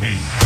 Gaming.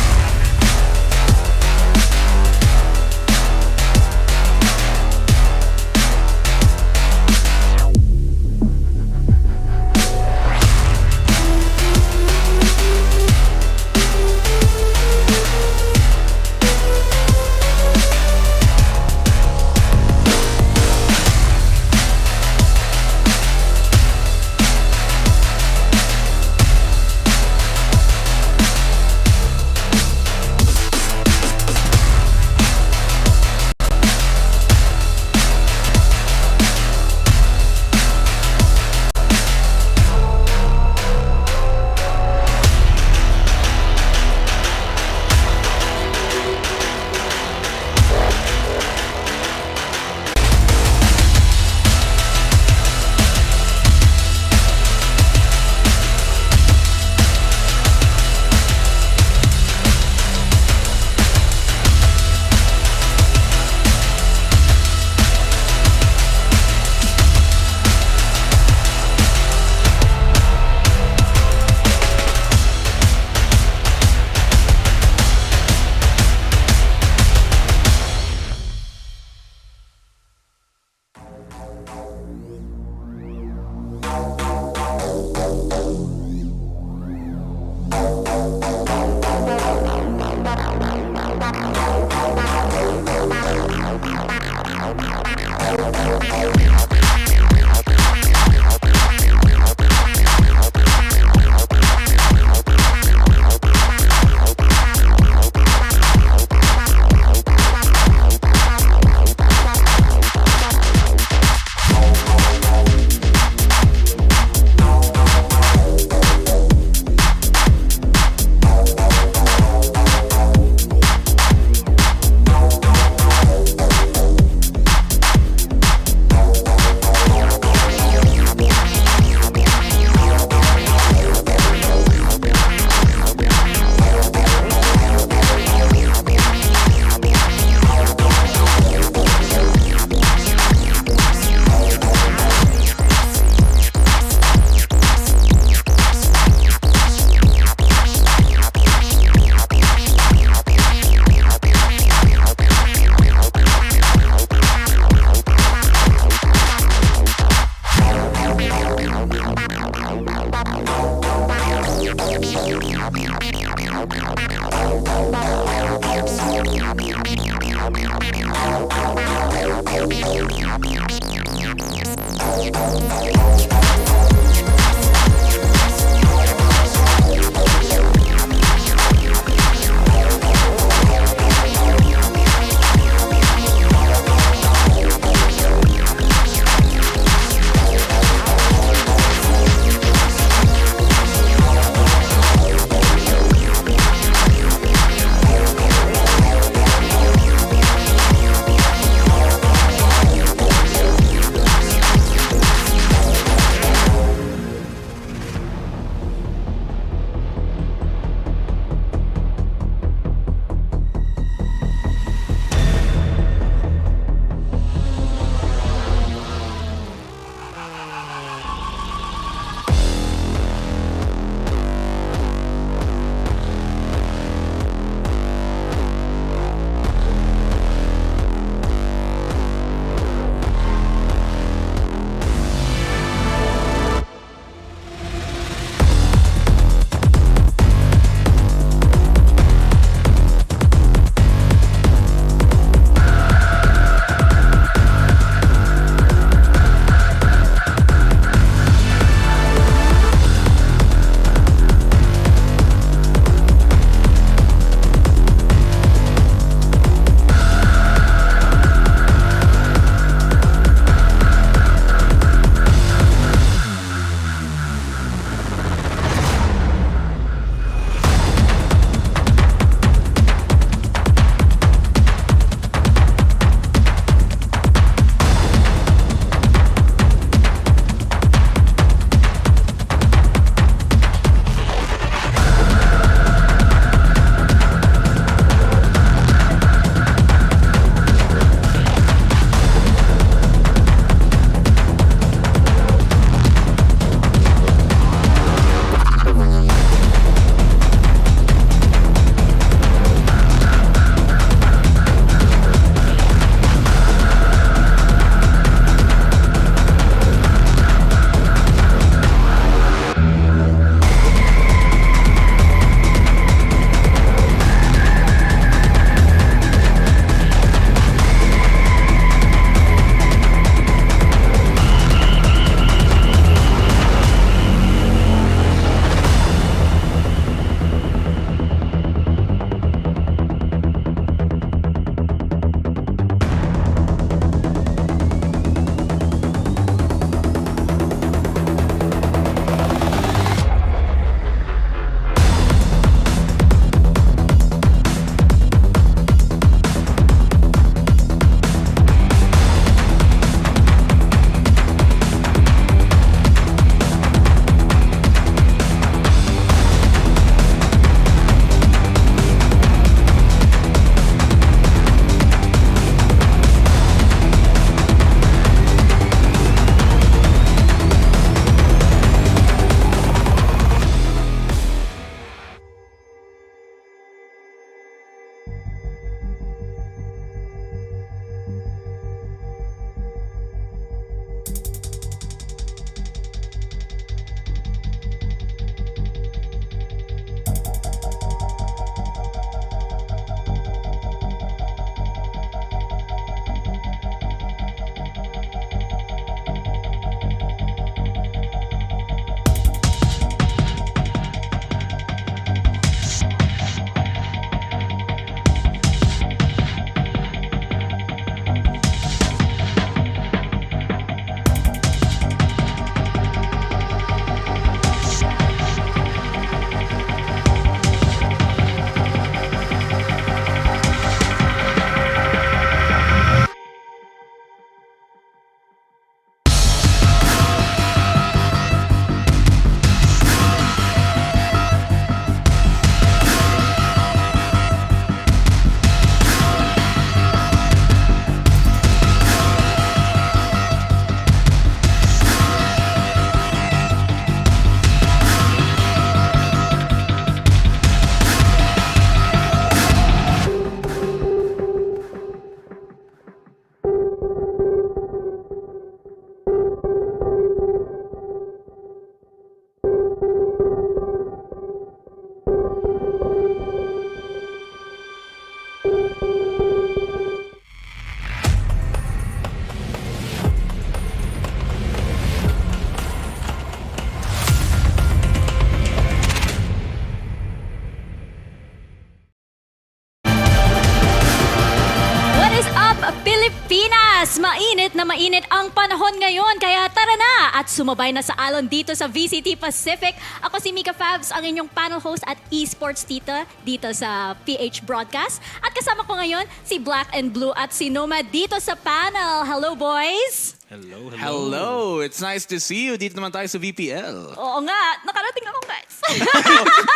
Yes, mainit na mainit ang panahon ngayon. Kaya tara na at sumabay na sa alon dito sa VCT Pacific. Ako si Mika Fabs, ang inyong panel host at esports tita dito sa PH Broadcast. At kasama ko ngayon si Black and Blue at si Nomad dito sa panel. Hello, boys! Hello, hello. Hello! It's nice to see you. Dito naman tayo sa VPL. Oo nga, nakarating ako, guys.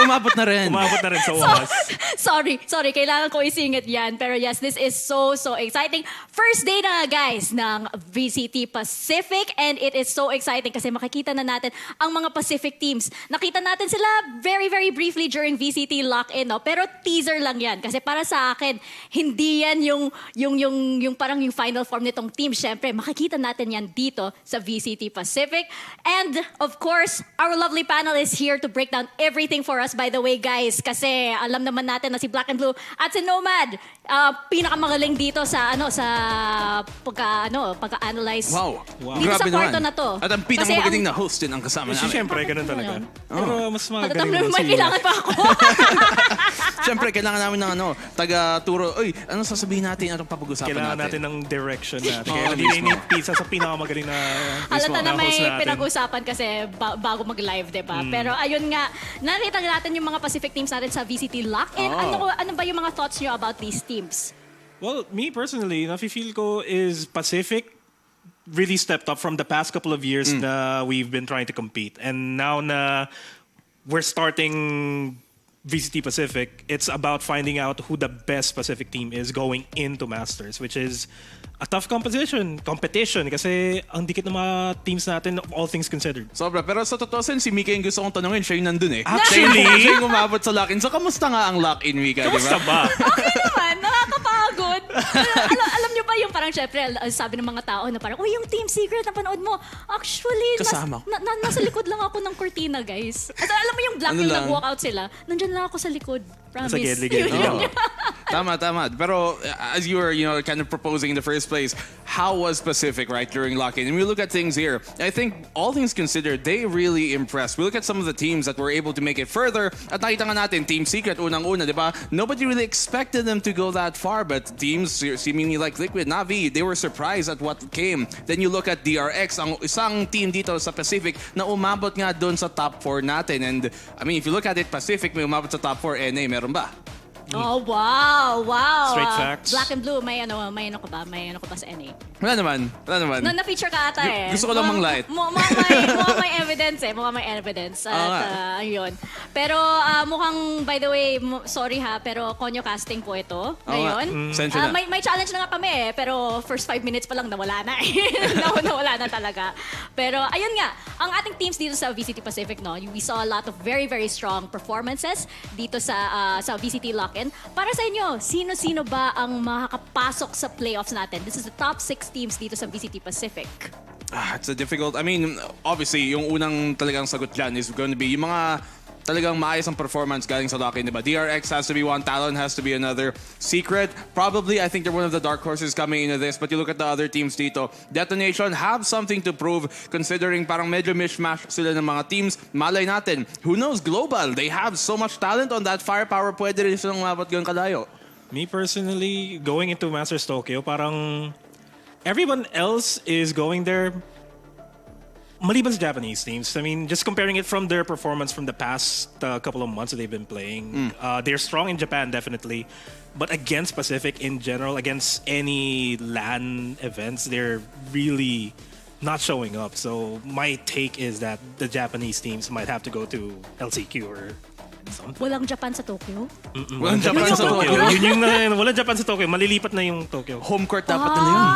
Umabot na rin. Umabot na rin sa wakas. Sorry, kailangan ko isingit yan. Pero yes, this is so exciting. First day na guys ng VCT Pacific and it is so exciting kasi makikita na natin ang mga Pacific teams. Nakita natin sila very briefly during VCT lock-in, no? Pero teaser lang yan kasi para sa akin, hindi yan yung parang yung final form nitong team. Syempre, makikita natin yan dito sa VCT Pacific. And of course, our lovely panel is here to break down everything for us, by the way, guys. Kasi alam naman natin na si Black and Blue at si Nomad, pinakamagaling dito sa pagka-analyze. Wow. Dito sa Grabe kwarto naman. na to. At ang pinakamagaling na host din ang kasama Kasi namin. siyempre, ganun talaga. Pero mas magaling Patatamlo, naman may si... kailangan pa ako. Siyempre, kailangan namin ng taga-turo. Uy, ano sasabihin natin? Anong papag-usapan Kailangan natin? natin ng direction natin. Kaya Oo, nandito mismo. yung pizza sa pinakamagaling na Halata na may host natin. pinag-usapan kasi bago mag-live, diba? Pero ayun nga, nakita natin yung mga Pacific teams natin sa VCT Lock-in. Ano ba yung mga thoughts nyo about these teams? Well, me personally, nafe-feel ko is Pacific really stepped up from the past couple of years na we've been trying to compete. And now na we're starting VCT Pacific, it's about finding out who the best Pacific team is going into Masters, which is a tough competition kasi ang dikit ng mga teams natin, all things considered. Sobra. Pero sa totoo sin, si Mika yung gusto kong tanungin. Siya yung nandun eh. Actually? Siya yung umabot sa lock-in. So, kamusta nga ang lock-in, Mika? Kamusta Diba? ba? Okay naman, nakakapagod. Alam nyo ba yung parang syempre, sabi ng mga tao na parang, oh, yung Team Secret na panood mo. Actually, Kasama. nasa likod lang ako ng cortina, guys. At alam mo yung Black Ano yung lang? nag-walk out sila, nandyan lang ako sa likod. Promise. Sa gilid. Oo. Tama. Pero as you were, kind of proposing in the first place, how was Pacific, right, during lock-in? And we look at things here. I think, all things considered, they really impressed. We look at some of the teams that were able to make it further. At nakita nga natin, Team Secret, unang-una, di ba? Nobody really expected them to go that far, but teams seemingly like Liquid, Navi, they were surprised at what came. Then you look at DRX, ang isang team dito sa Pacific na umabot nga doon sa top 4 natin. And, I mean, if you look at it, Pacific, may umabot sa top 4, NA, meron ba? Oh, wow. Straight facts. Black and Blue, may ano ka ba? May ano ka ba sa NA? Wala naman. Na-feature ka ata eh. Gusto ko lang mang-light. Mukhang may evidence eh. Mukhang may evidence. At ayun. Pero mukhang, by the way, sorry ha, pero konyo casting po ito ngayon. Sensya na. May challenge na nga kami eh. Pero first 5 minutes pa lang nawala na eh. Nawala na talaga. Pero ayun nga, ang ating teams dito sa VCT Pacific, no, we saw a lot of very strong performances dito sa VCT Lock-in. Para sa inyo, sino-sino ba ang makakapasok sa playoffs natin? This is the top 6 teams dito sa VCT Pacific. It's a difficult, I mean, obviously, yung unang talagang sagot dyan is going to be yung mga talagang maayos ang performance galing sa lock-in, diba? DRX has to be one, Talon has to be another. Secret, probably, I think they're one of the dark horses coming into this, but you look at the other teams dito, Detonation have something to prove considering parang medyo mishmash sila ng mga teams. Malay natin, who knows, Global, they have so much talent on that firepower, pwede rin silang umabot ganun kalayo. Me personally, going into Masters Tokyo, parang everyone else is going there maliban sa Japanese teams. I mean, just comparing it from their performance from the past couple of months that they've been playing, they're strong in Japan, definitely. But against Pacific in general, against any LAN events, they're really not showing up. So my take is that the Japanese teams might have to go to LCQ or something. Walang Japan sa Tokyo? Walang Japan sa Tokyo. Walang Japan sa Tokyo. Malilipat na yung Tokyo. Home court dapat nila yun.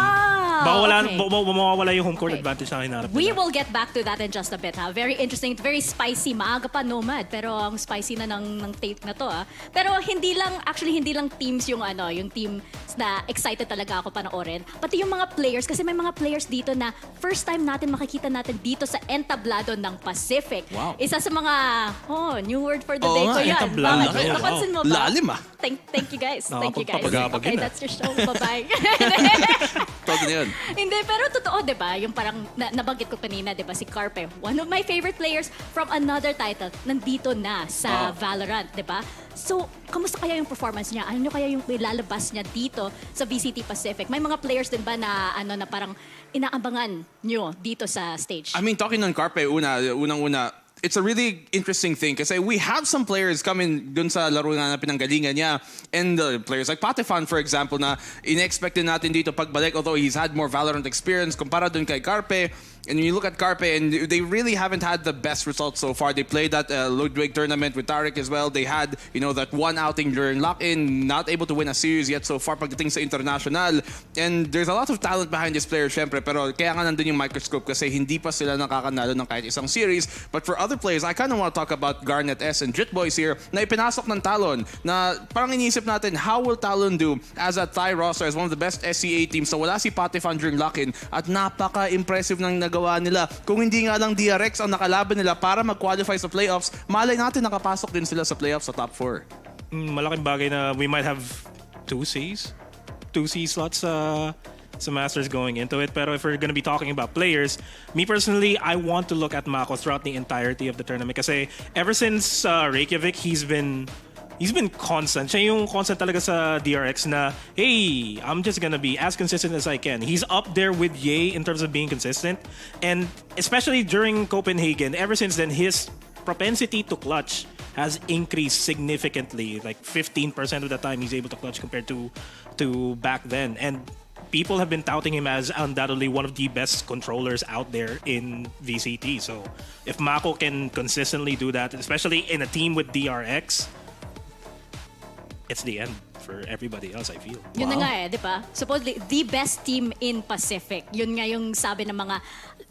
Baka Okay. mawawala yung home court advantage na hinarap We nila. will get back to that in just a bit, ha? Very interesting, very spicy. Maaga pa, Nomad, pero ang spicy na ng take na to, ha? Pero hindi lang teams yung team na excited talaga ako panoorin. Pati yung mga players, kasi may mga players dito na first time natin makikita natin dito sa entablado ng Pacific. Wow. Isa sa mga, new word for the Oo day nga, ko yan. entablado. Bakit? Wow. Napansin mo ba? Lalim, ah. Thank you guys. Thank you guys. Nakakapagpapagabag Okay, yun, ah. that's your show. Bye-bye. Todo na yun. Hindi, pero totoo, di ba? Yung parang nabanggit ko kanina, di ba? Si Carpe, one of my favorite players from another title, nandito na sa Valorant, di ba? So, kamusta kaya yung performance niya? Ano kaya yung ilalabas niya dito sa VCT Pacific? May mga players din ba na na parang inaabangan nyo dito sa stage? I mean, talking on Carpe, unang-una, it's a really interesting thing kasi we have some players coming dun sa laro na pinanggalingan niya, and players like Patifan, for example, na in-expect din natin dito pagbalik, although he's had more Valorant experience kumpara dun kay Carpe. And you look at Carpe, and they really haven't had the best results so far. They played that Ludwig tournament with Tarek as well. They had, that one outing during lock-in, not able to win a series yet so far pagdating sa international. And there's a lot of talent behind this player, syempre. Pero kaya nga nandun yung microscope kasi hindi pa sila nakakanalo ng kahit isang series. But for other players, I kind of want to talk about Garnet S and Jit Boys here na ipinasok ng Talon na parang iniisip natin, how will Talon do as a Thai roster, as one of the best SCA teams na wala si Patifan during lock-in at napaka-impressive ng nagawa nila. Kung hindi nga lang DRX ang nakalaban nila para mag-qualify sa playoffs, malay natin nakapasok din sila sa playoffs sa top 4. Malaking bagay na we might have 2 C slots sa Masters going into it. Pero if we're gonna be talking about players, me personally, I want to look at Mako throughout the entirety of the tournament kasi ever since Reykjavik, he's been constant. Siya yung constant talaga sa DRX na, hey, I'm just gonna be as consistent as I can. He's up there with Ye in terms of being consistent. And especially during Copenhagen, ever since then, his propensity to clutch has increased significantly. Like 15% of the time he's able to clutch compared to back then. And people have been touting him as undoubtedly one of the best controllers out there in VCT. So if Mako can consistently do that, especially in a team with DRX, it's the end for everybody else, I feel. Yun na nga di ba? Supposedly, the best team in Pacific. Yun nga yung sabi ng mga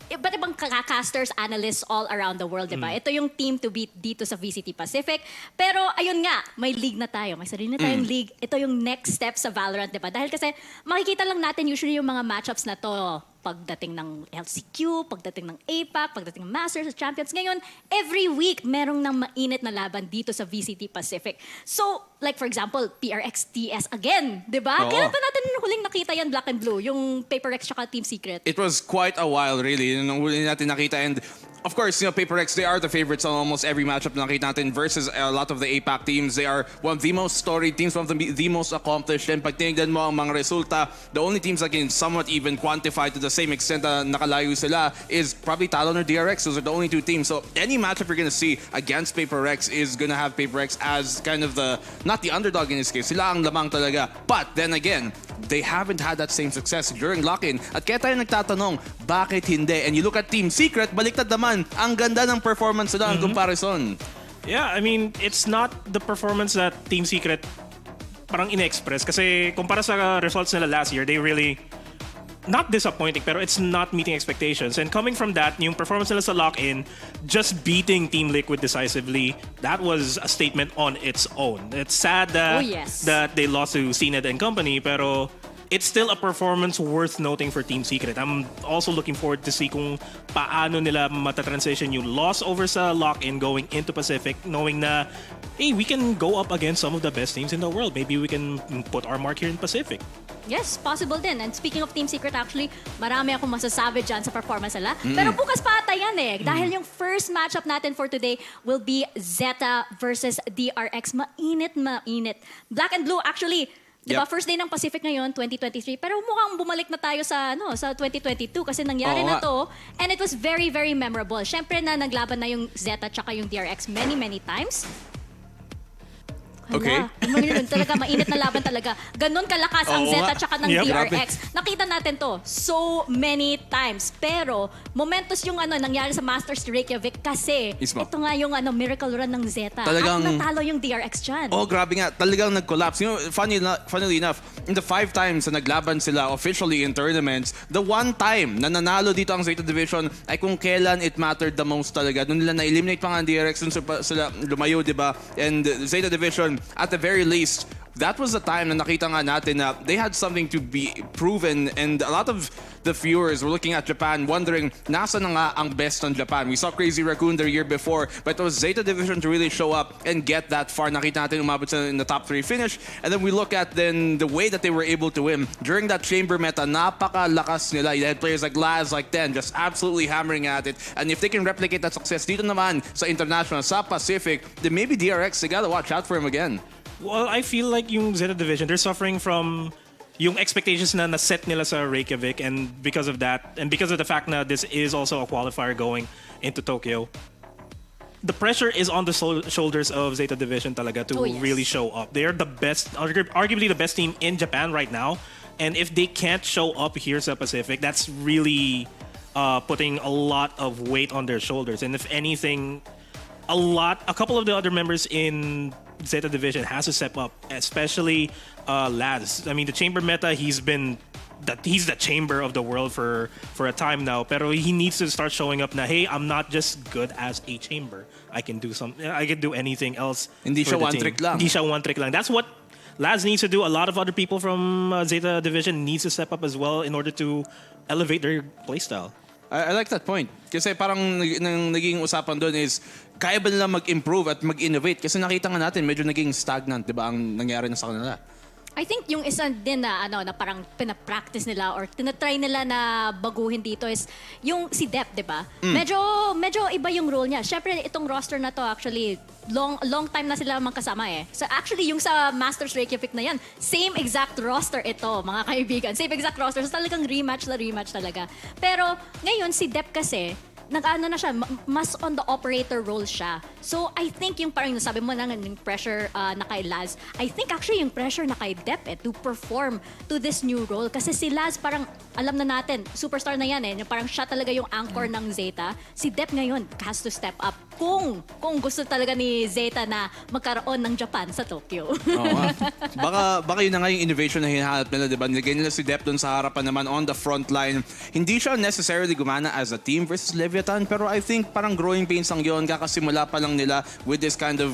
iba't ibang casters, analysts all around the world, di ba? Ito yung team to beat dito sa VCT Pacific. Pero ayun nga, may league na tayo. May sarili na tayong league. Ito yung next step sa Valorant, di ba? Dahil kasi makikita lang natin usually yung mga matchups na to pagdating ng LCQ, pagdating ng APAC, pagdating ng Masters at Champions. Ngayon, every week, merong nang mainit na laban dito sa VCT Pacific. So, like for example, PRX TS again, di ba? Oo. Kailan pa natin huling nakita yan, Black and Blue? Yung PaperX tsaka Team Secret. It was quite a while, really, nung huli natin nakita. And of course, PaperX, they are the favorites on almost every matchup na nakita natin versus a lot of the APAC teams. They are one of the most storied teams, one of the most accomplished. And pag tinignan mo ang mga resulta, the only teams that can somewhat even quantify to the same extent na nakalayo sila is probably Talon or DRX. Those are the only 2 teams. So any matchup you're gonna see against PaperX is gonna have PaperX as kind of not the underdog in this case. Sila ang lamang talaga. But then again, they haven't had that same success during lock-in. At kaya tayo nagtatanong, bakit hindi? And you look at Team Secret, baliktad naman. Ang ganda ng performance nila ang comparison. Yeah, I mean, it's not the performance that Team Secret parang ine-express. Kasi kumpara sa results nila last year, they really, not disappointing, pero it's not meeting expectations. And coming from that, yung performance nila sa lock-in, just beating Team Liquid decisively, that was a statement on its own. It's sad that, that they lost to CNED and company, pero it's still a performance worth noting for Team Secret. I'm also looking forward to see kung paano nila matatransition yung loss over sa lock-in going into Pacific, knowing na, hey, we can go up against some of the best teams in the world. Maybe we can put our mark here in Pacific. Yes, possible din. And speaking of Team Secret, actually, marami akong masasabi dyan sa performance nila. Pero bukas pa ata yan Dahil yung first matchup natin for today will be ZETA versus DRX. Mainit. Black and Blue, actually, di ba, first day ng Pacific ngayon, 2023. Pero mukhang bumalik na tayo sa 2022 kasi nangyari na to. And it was very, very memorable. Siyempre na naglaban na yung ZETA tsaka yung DRX many, many times. Okay. Talaga, mainit na laban talaga. Ganon kalakas ang ZETA tsaka ng DRX. Nakita natin to so many times. Pero, momentos yung nangyari sa Masters Reykjavik kasi ito nga yung miracle run ng ZETA. Talagang, at natalo yung DRX dyan. Oh, grabe nga. Talagang nag-collapse. Funnily enough, in the 5 times na naglaban sila officially in tournaments, the one time na nanalo dito ang ZETA Division ay kung kailan it mattered the most talaga. Doon nila na-eliminate pa nga ang DRX, doon sila lumayo, di ba? And ZETA Division, at the very least, that was the time na nakita nga natin na they had something to be proven, and a lot of the viewers were looking at Japan wondering, nasa na nga ang best on Japan? We saw Crazy Raccoon the year before, but it was ZETA Division to really show up and get that far. Nakita natin umabot sa in the top 3 finish, and then we look at then the way that they were able to win. During that chamber meta, napakalakas nila. You had players like Laz, like Den, just absolutely hammering at it. And if they can replicate that success dito naman sa international, sa Pacific, then maybe DRX, they gotta watch out for him again. Well, I feel like yung ZETA Division, they're suffering from yung expectations na naset nila sa Reykjavik, and because of that, and because of the fact na this is also a qualifier going into Tokyo, the pressure is on the shoulders of ZETA Division talaga to really show up. They are the best, arguably the best team in Japan right now, and if they can't show up here sa Pacific, that's really putting a lot of weight on their shoulders. And if anything, a couple of the other members in ZETA Division has to step up, especially Laz. I mean, the chamber meta, he's the chamber of the world for a time now, pero he needs to start showing up na, hey, I'm not just good as a chamber. I can do anything else. Hindi for siya the one team. trick lang. Hindi siya one trick lang. That's what Laz needs to do. A lot of other people from ZETA Division needs to step up as well in order to elevate their playstyle. I like that point. Kasi parang naging usapan doon is, kaya ba nila mag-improve at mag-innovate? Kasi nakita nga natin, medyo naging stagnant, di ba, ang nangyari na sa kanila. I think yung isa din na na parang pina-practice nila or tinatry nila na baguhin dito is yung si Dep, 'di ba? Medyo iba yung role niya. Syempre itong roster na to actually long time na sila magkasama eh. So actually yung sa Masters Reykjavik na yan, same exact roster ito, mga kaibigan. Same exact roster. So talagang rematch talaga. Pero ngayon si Dep kasi nag-ano na siya, mas on the operator role siya. So, I think yung parang nasabi mo na yung pressure na kay Laz, I think actually yung pressure na kay Dep to perform to this new role. Kasi si Laz parang, alam na natin, superstar na yan eh. Parang siya talaga yung anchor ng ZETA. Si Dep ngayon has to step up kung gusto talaga ni ZETA na magkaroon ng Japan sa Tokyo. Oo nga. Baka yun na nga yung innovation na hinahanap nila, di ba? Nilagay nila si Dep dun sa harapan naman on the front line. Hindi siya necessarily gumana as a team versus Leviathan, pero I think parang growing pains lang yun. Kakasimula pa lang nila with this kind of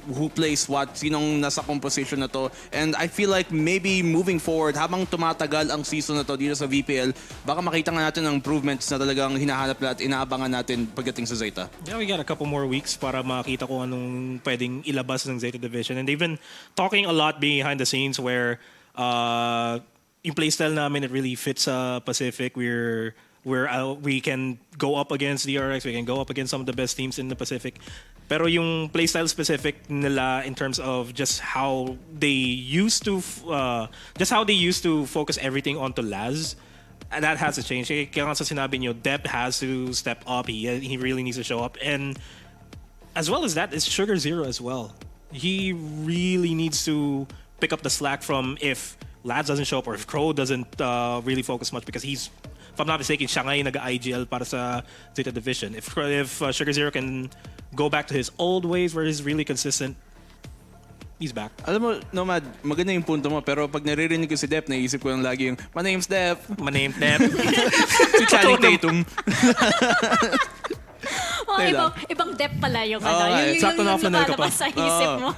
who plays what, sinong nasa composition na to. And I feel like maybe moving forward, habang tumatagal ang season na to dito sa VPL, baka makita nga natin ang improvements na talagang hinahanap nila at inaabangan natin pagdating sa ZETA. Yeah, we got a couple more weeks para makita ko anong pwedeng ilabas ng ZETA Division. And they've been talking a lot behind the scenes where yung playstyle namin, it really fits Pacific. We can go up against DRX, we can go up against some of the best teams in the Pacific. Pero yung playstyle specific nila in terms of just how they used to focus everything onto Laz, and that has to change. Kaya nga sa sinabi niyo, Dep has to step up. He really needs to show up. And as well as that is Sugar Zero as well. He really needs to pick up the slack from if Laz doesn't show up or if Crow doesn't really focus much, because he's, if I'm not mistaken, siya nga yung nag-IGL para sa ZETA Division. If Sugar Zero can go back to his old ways where he's really consistent, he's back. Alam mo, Nomad, maganda yung punto mo, pero pag naririnig ko si Dep, naisip ko lang lagi yung, my name's Dep. My name, Dep. Si Channing Tatum. Ibang depth pala yung sakto na offlaner ka pa. lumalabas sa isip mo.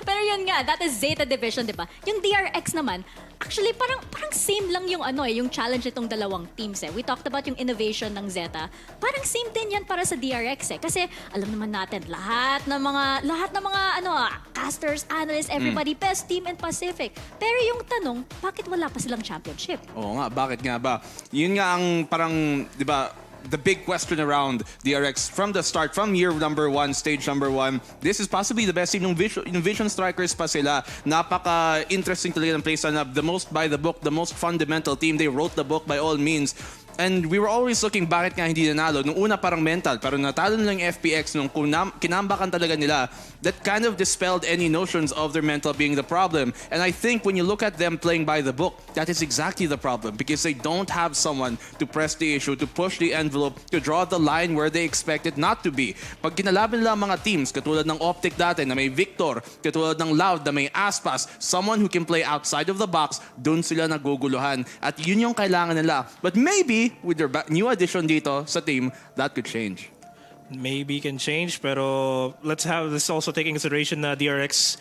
Pero yun nga, that is ZETA Division, di ba? Yung DRX naman, actually parang same lang yung yung challenge nitong dalawang teams eh. We talked about yung innovation ng ZETA. Parang same din yan para sa DRX eh. Kasi alam naman natin, lahat ng mga casters, analysts, everybody, best team in Pacific. Pero yung tanong, bakit wala pa silang championship? Oo nga, bakit nga ba? Yun nga ang parang, di ba, the big question around DRX from the start, from year number 1, stage number 1, this is possibly the best team. Yung Vision Strikers pa sila. Napaka-interesting talaga ng playstyle na the most by the book, the most fundamental team. They wrote the book by all means. And we were always looking, bakit nga hindi nanalo? Nung una parang mental, pero natalo nila yung FPX nung kinambakan talaga nila. That kind of dispelled any notions of their mental being the problem. And I think when you look at them playing by the book, that is exactly the problem, because they don't have someone to press the issue, to push the envelope, to draw the line where they expect it not to be. Pag kinalaban nila mga teams, katulad ng Optic dati na may Victor, katulad ng Loud na may Aspas, someone who can play outside of the box, dun sila naguguluhan. At yun yung kailangan nila. But maybe with their new addition dito sa team, that could change. Maybe can change, pero let's also take in consideration na DRX,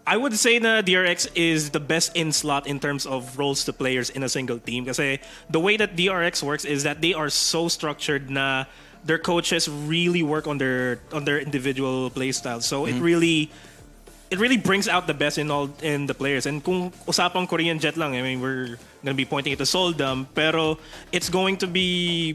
I would say na DRX is the best in slot in terms of roles to players in a single team. Kasi the way that DRX works is that they are so structured na their coaches really work on their individual play styles. So it really brings out the best in the players. And kung usapang Korean Jet lang, I mean, we're gonna be pointing it to Soldam, pero it's going to be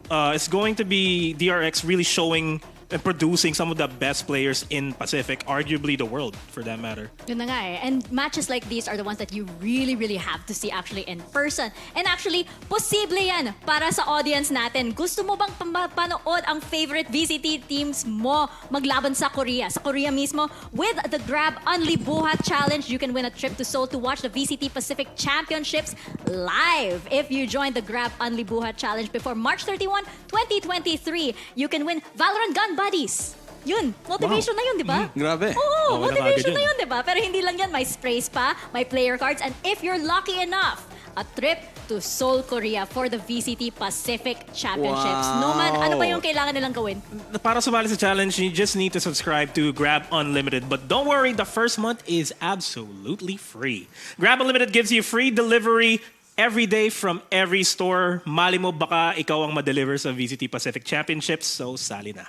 DRX really showing and producing some of the best players in Pacific, arguably the world for that matter. Yun na nga eh. And matches like these are the ones that you really, really have to see actually in person. And actually, posible yan para sa audience natin. Gusto mo bang panood ang favorite VCT teams mo maglaban sa Korea? Sa Korea mismo, with the Grab Unli Buhat Challenge, you can win a trip to Seoul to watch the VCT Pacific Championships live. If you join the Grab Unli Buhat Challenge before March 31, 2023, you can win Valorant Gun Buddies. Yun, motivation na yun, di ba? Grabe. Oo, Oo, motivation nakagad na yun. yun, di ba? Pero hindi lang yan, may sprays pa, may player cards, and if you're lucky enough, a trip to Seoul, Korea for the VCT Pacific Championships. Wow. Noman, ano pa yung kailangan nilang gawin? Para sumali sa challenge, you just need to subscribe to Grab Unlimited. But don't worry, the first month is absolutely free. Grab Unlimited gives you free delivery every day from every store. Mali mo baka ikaw ang ma-deliver sa VCT Pacific Championships, so sali na.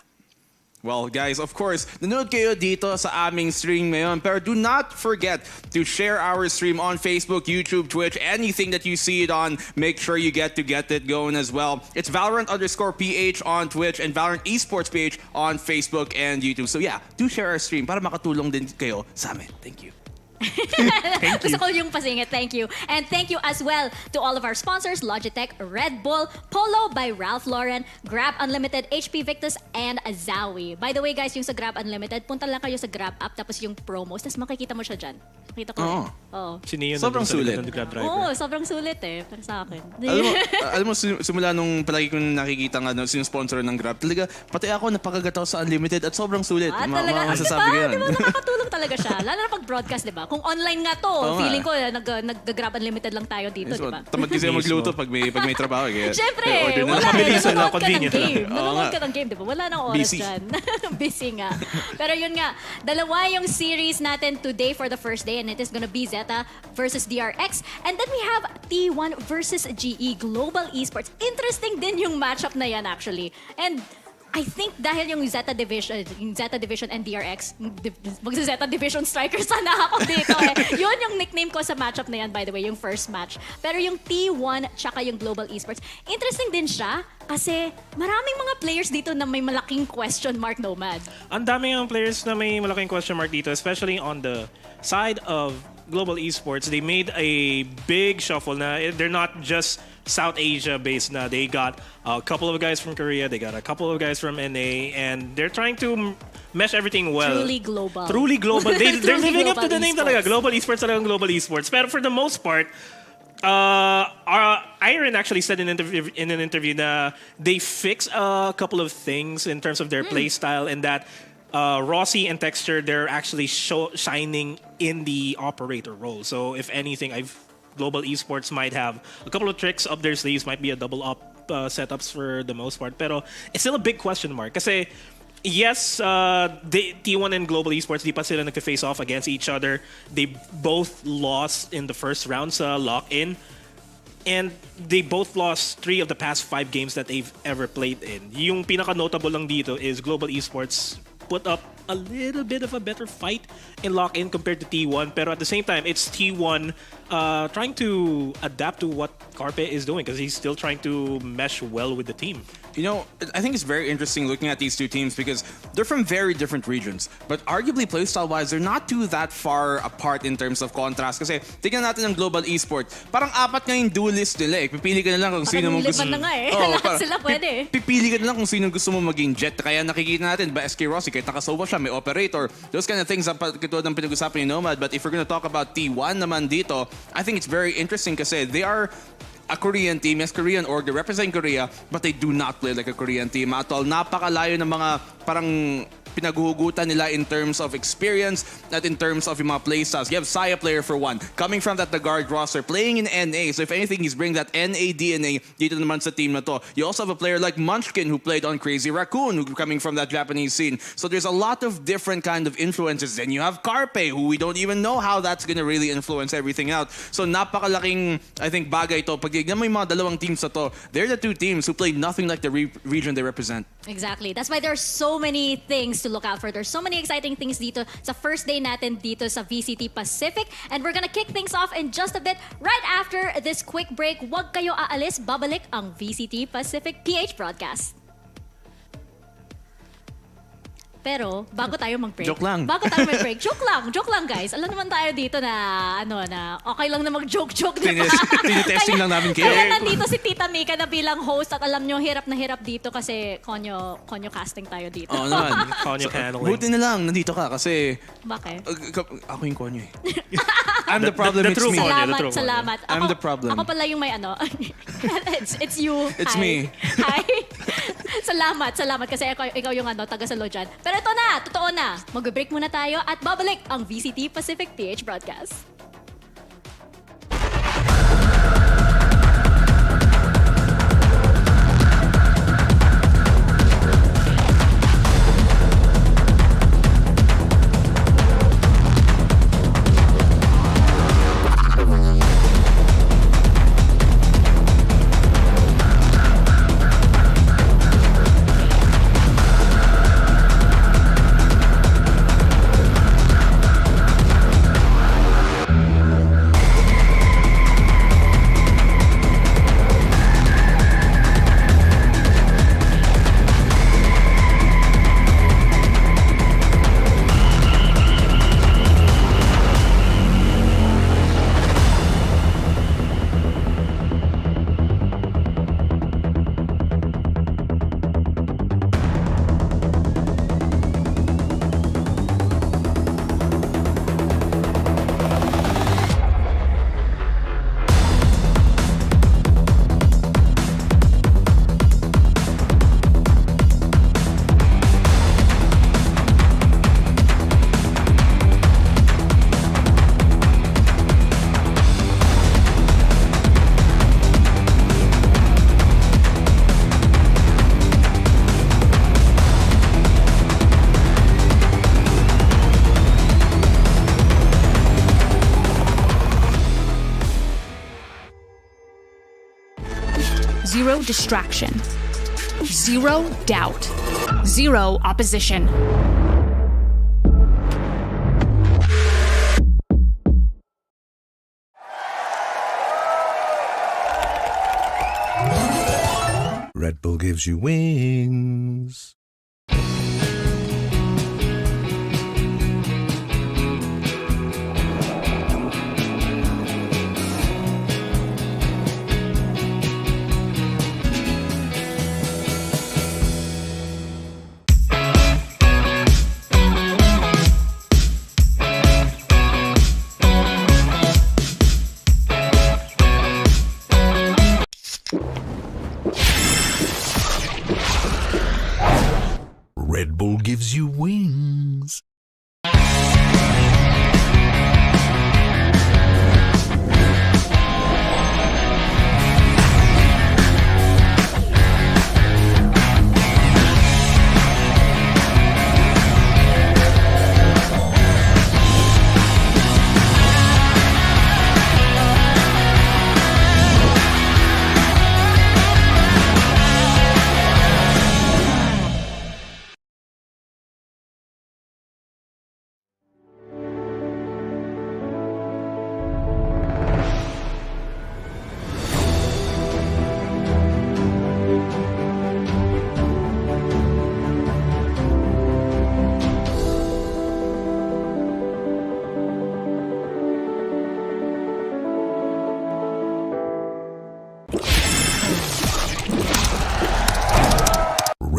Well, guys, of course, nanood kayo dito sa aming stream ngayon. Pero do not forget to share our stream on Facebook, YouTube, Twitch, anything that you see it on. Make sure you get it going as well. It's Valorant_PH on Twitch and Valorant Esports PH on Facebook and YouTube. So yeah, do share our stream para makatulong din kayo sa amin. Thank you. Gusto ko yung pasingit. Thank you. And thank you as well to all of our sponsors, Logitech, Red Bull, Polo by Ralph Lauren, Grab Unlimited, HP Victus, and Azawi. By the way, guys, yung sa Grab Unlimited, punta lang kayo sa Grab app, tapos yung promos, tapos makikita mo siya dyan. Makita ko rin. Oo. Si Neo Sobrang nandun sa likod sulit. ng Grab driver. Oo, sobrang sulit eh. Para sa akin. Alam mo, simula nung palagi kong nakikita nga sinusponsor ng Grab, talaga, pati ako napakagataw sa Unlimited at sobrang sulit. Talaga. Masasabi ko yan. Diba nakakatulong talaga siya? Lalo na pag broadcast, diba? Kung online nga to, Oo nga. feeling ko nag-Grab Unlimited lang tayo dito, diba? Tamad kasi magluto pag may trabaho. Kaya Siyempre, order na wala lang. eh. Mabilisan lang, Nanonood ka ng convenient lang. game. Oo Nanonood nga. ka ng game, diba? Wala nang oras Busy. dyan. Busy nga. Pero yun nga, dalawa yung series natin today for the first day and it is gonna be ZETA versus DRX. And then we have T1 versus GE, Global Esports. Interesting din yung matchup na yan actually. And I think dahil yung ZETA Division and DRX, magsa-ZETA Division striker sana ako dito eh. Yun yung nickname ko sa matchup na yan, by the way, yung first match. Pero yung T1 tsaka yung Global Esports, interesting din siya kasi maraming mga players dito na may malaking question mark, Nomad. Ang daming ang players na may malaking question mark dito, especially on the side of Global Esports. They made a big shuffle na they're not just South Asia based na. They got a couple of guys from Korea, they got a couple of guys from NA, and they're trying to mesh everything well. Truly global. Truly global. They're Truly living up to global the name esports. talaga. Global Esports talagang Global Esports. Pero for the most part, Iron actually said in an interview that they fix a couple of things in terms of their play style, and that Rossi and Texture, they're actually shining in the operator role. So if anything, Global Esports might have a couple of tricks up their sleeves, might be a double up setups for the most part. Pero it's still a big question mark. Kasi yes, T1 and Global Esports, di pa sila nagka-face off against each other. They both lost in the first round sa lock-in. And they both lost 3 of the past 5 games that they've ever played in. Yung pinaka-notable lang dito is Global Esports put up a little bit of a better fight in lock-in compared to T1. Pero at the same time, it's T1 trying to adapt to what Carpe is doing because he's still trying to mesh well with the team. You know, I think it's very interesting looking at these two teams because they're from very different regions. But arguably, playstyle-wise, they're not too that far apart in terms of contrast. Kasi tignan natin ang Global Esports. Parang 4 nga yung duelist nila eh. Pipili ka na lang kung sino mong gusto. Parang liban na nga eh. Oo, Lahat sila pwede eh. Pipili ka na lang kung sino gusto mo maging jet. Kaya nakikita natin ba SK Rossi, kahit nakasoba siya, may operator. Those kind of things ang katulad ng pinag-usapan ni Nomad. But if we're gonna talk about T1 naman dito, I think it's very interesting kasi they are a Korean team, yes, Korean org, they represent Korea, but they do not play like a Korean team at all. Napakalayo ng mga parang pinaghuhugutan nila in terms of experience at in terms of yung mga playstyles. You have Saya player for one, coming from that the guard roster, playing in NA. So if anything, he's bringing that NA DNA dito naman sa team na to. You also have a player like Munchkin who played on Crazy Raccoon, who coming from that Japanese scene. So there's a lot of different kind of influences. Then you have Carpe, who we don't even know how that's gonna really influence everything out. So napakalaking, I think, bagay to. Pag tignan mo yung mga dalawang teams na to, they're the two teams who play nothing like the region they represent. Exactly. That's why there's so many things to look out for. There's so many exciting things dito sa first day natin dito sa VCT Pacific. And we're gonna kick things off in just a bit. Right after this quick break, huwag kayo aalis, babalik ang VCT Pacific PH broadcast. Pero, bago tayo mag-break. Joke lang. Bago tayo mag-break. Joke lang guys. Alam naman tayo dito na, na okay lang na mag-joke-joke, di ba? Tinitesting lang namin kayo. Kaya nandito si Tita Mika na bilang host at alam nyo, hirap na hirap dito kasi konyo casting tayo dito. Oo naman. Konyo handling. Buti na lang, nandito ka kasi Bakit? ako yung konyo eh. I'm the problem, the it's true me. Konyo. Salamat, true one, salamat. I'm the problem. Ako pala yung may it's you. It's Hi. me. Hi. salamat kasi ikaw yung taga-salo dyan. Pero ito na, totoo na. Mag-break muna tayo at babalik ang VCT Pacific PH broadcast. Zero distraction. Zero doubt. Zero opposition. Red Bull gives you wings. Red Bull gives you wings.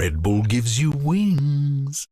Red Bull gives you wings.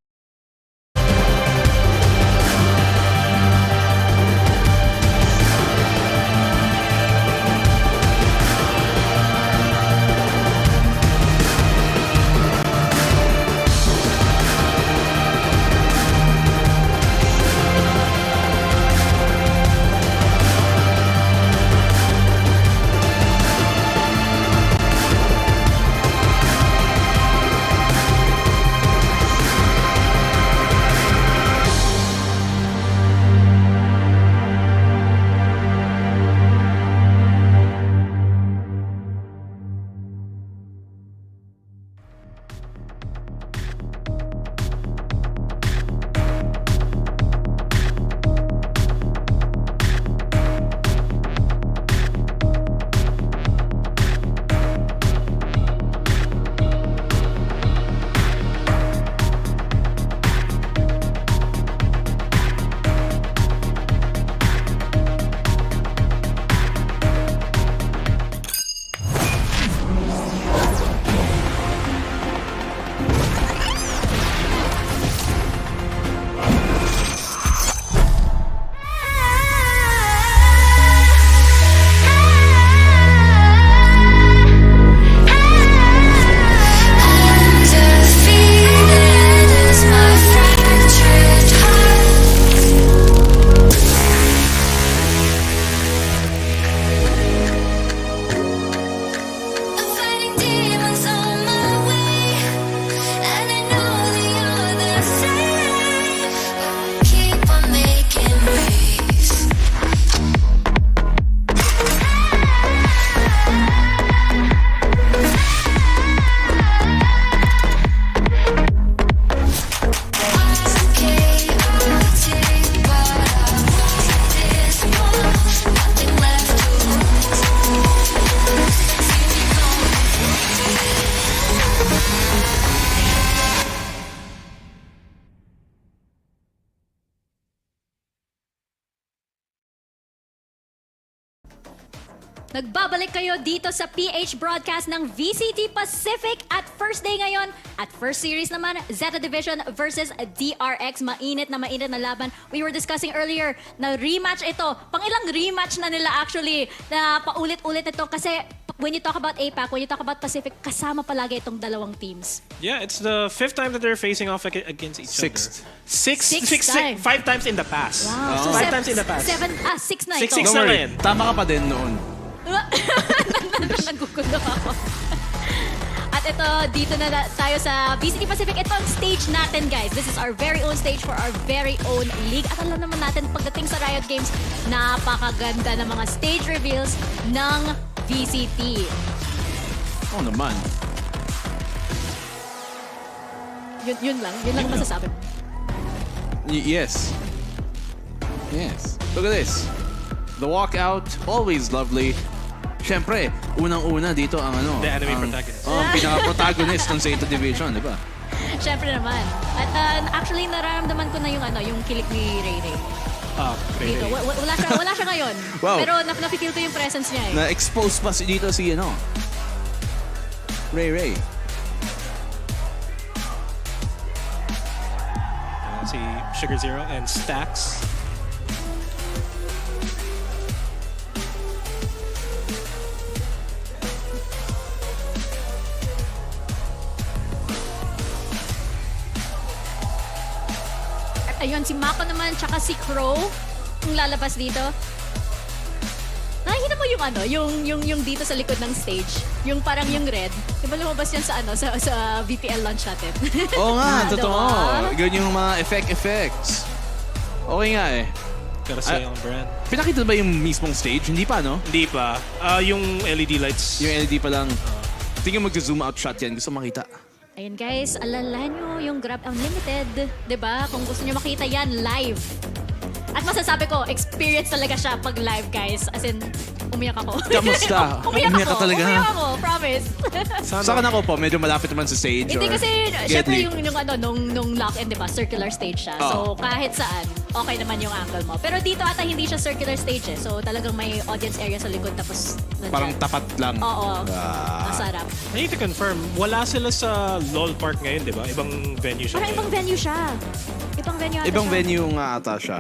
Nagbabalik kayo dito sa PH broadcast ng VCT Pacific at first day ngayon. At first series naman, ZETA Division versus DRX. Mainit na laban. We were discussing earlier na rematch ito. Pangilang rematch na nila actually na paulit-ulit ito kasi when you talk about APAC, when you talk about Pacific, kasama palagi itong dalawang teams. Yeah, it's the 5th time that they're facing off against each Sixth. other. Sixth time. 5 times in the past. Wow. So 5 times in the past. 6 na ito. Six Don't na worry, rin. tama ka pa din noon. Nagugulo ako. At ito, dito na tayo sa VCT Pacific. Ito ang stage natin, guys. This is our very own stage for our very own league. At alam naman natin, pagdating sa Riot Games, napakaganda ng mga stage reveals ng VCT. Oo naman. Yun lang masasabi mo. Yes. Look at this. The walkout, always lovely. Siyempre, unang-una dito ang The anime protagonist. Ang pinaka-protagonist ng ZETA Division, di ba? Siyempre naman. At actually, nararamdaman ko na yung kilik ni Ray Ray. Dito. Wala siya ngayon. Wow. Pero napipil ko yung presence niya eh. Na-expose pa dito si Ray. Si Sugar Zero and Stacks. Ayun, si Mako naman, tsaka si Crow, yung lalabas dito. Nakikita mo yung dito sa likod ng stage. Yung parang yung red. Diba lumabas yan sa sa VPL launch natin? Oo nga, totoo. Diba? Ganyan yung mga effects. Okay nga eh. Pero sa yung brand. Pinakita ba yung mismong stage? Hindi pa, no? Hindi pa. Yung LED lights. Yung LED pa lang. Tingnan mag-zoom out shot yan. Gusto makita. Ayun guys, alala nyo yung Grab Unlimited. 'Di ba? Kung gusto nyo makita yan live. At masasabi ko, experience talaga siya pag live guys. As in, umiyak ako. Kamusta? Umiyak Umiyak ka talaga? Umiyak ako, promise. Saan ako po? Medyo malapit naman sa stage. Hindi or kasi, syempre deadly? nung lock-in, di ba, circular stage siya. So, Oo. kahit saan, okay naman yung angle mo. Pero dito ata hindi siya circular stage eh. So, talagang may audience area sa likod tapos nandiyan. Parang tapat lang. Oo. Masarap. I need to confirm, wala sila sa LOL Park ngayon, di ba? Ibang venue siya. Parang ibang venue siya. Ibang venue ata Ibang siya. venue nga ata siya.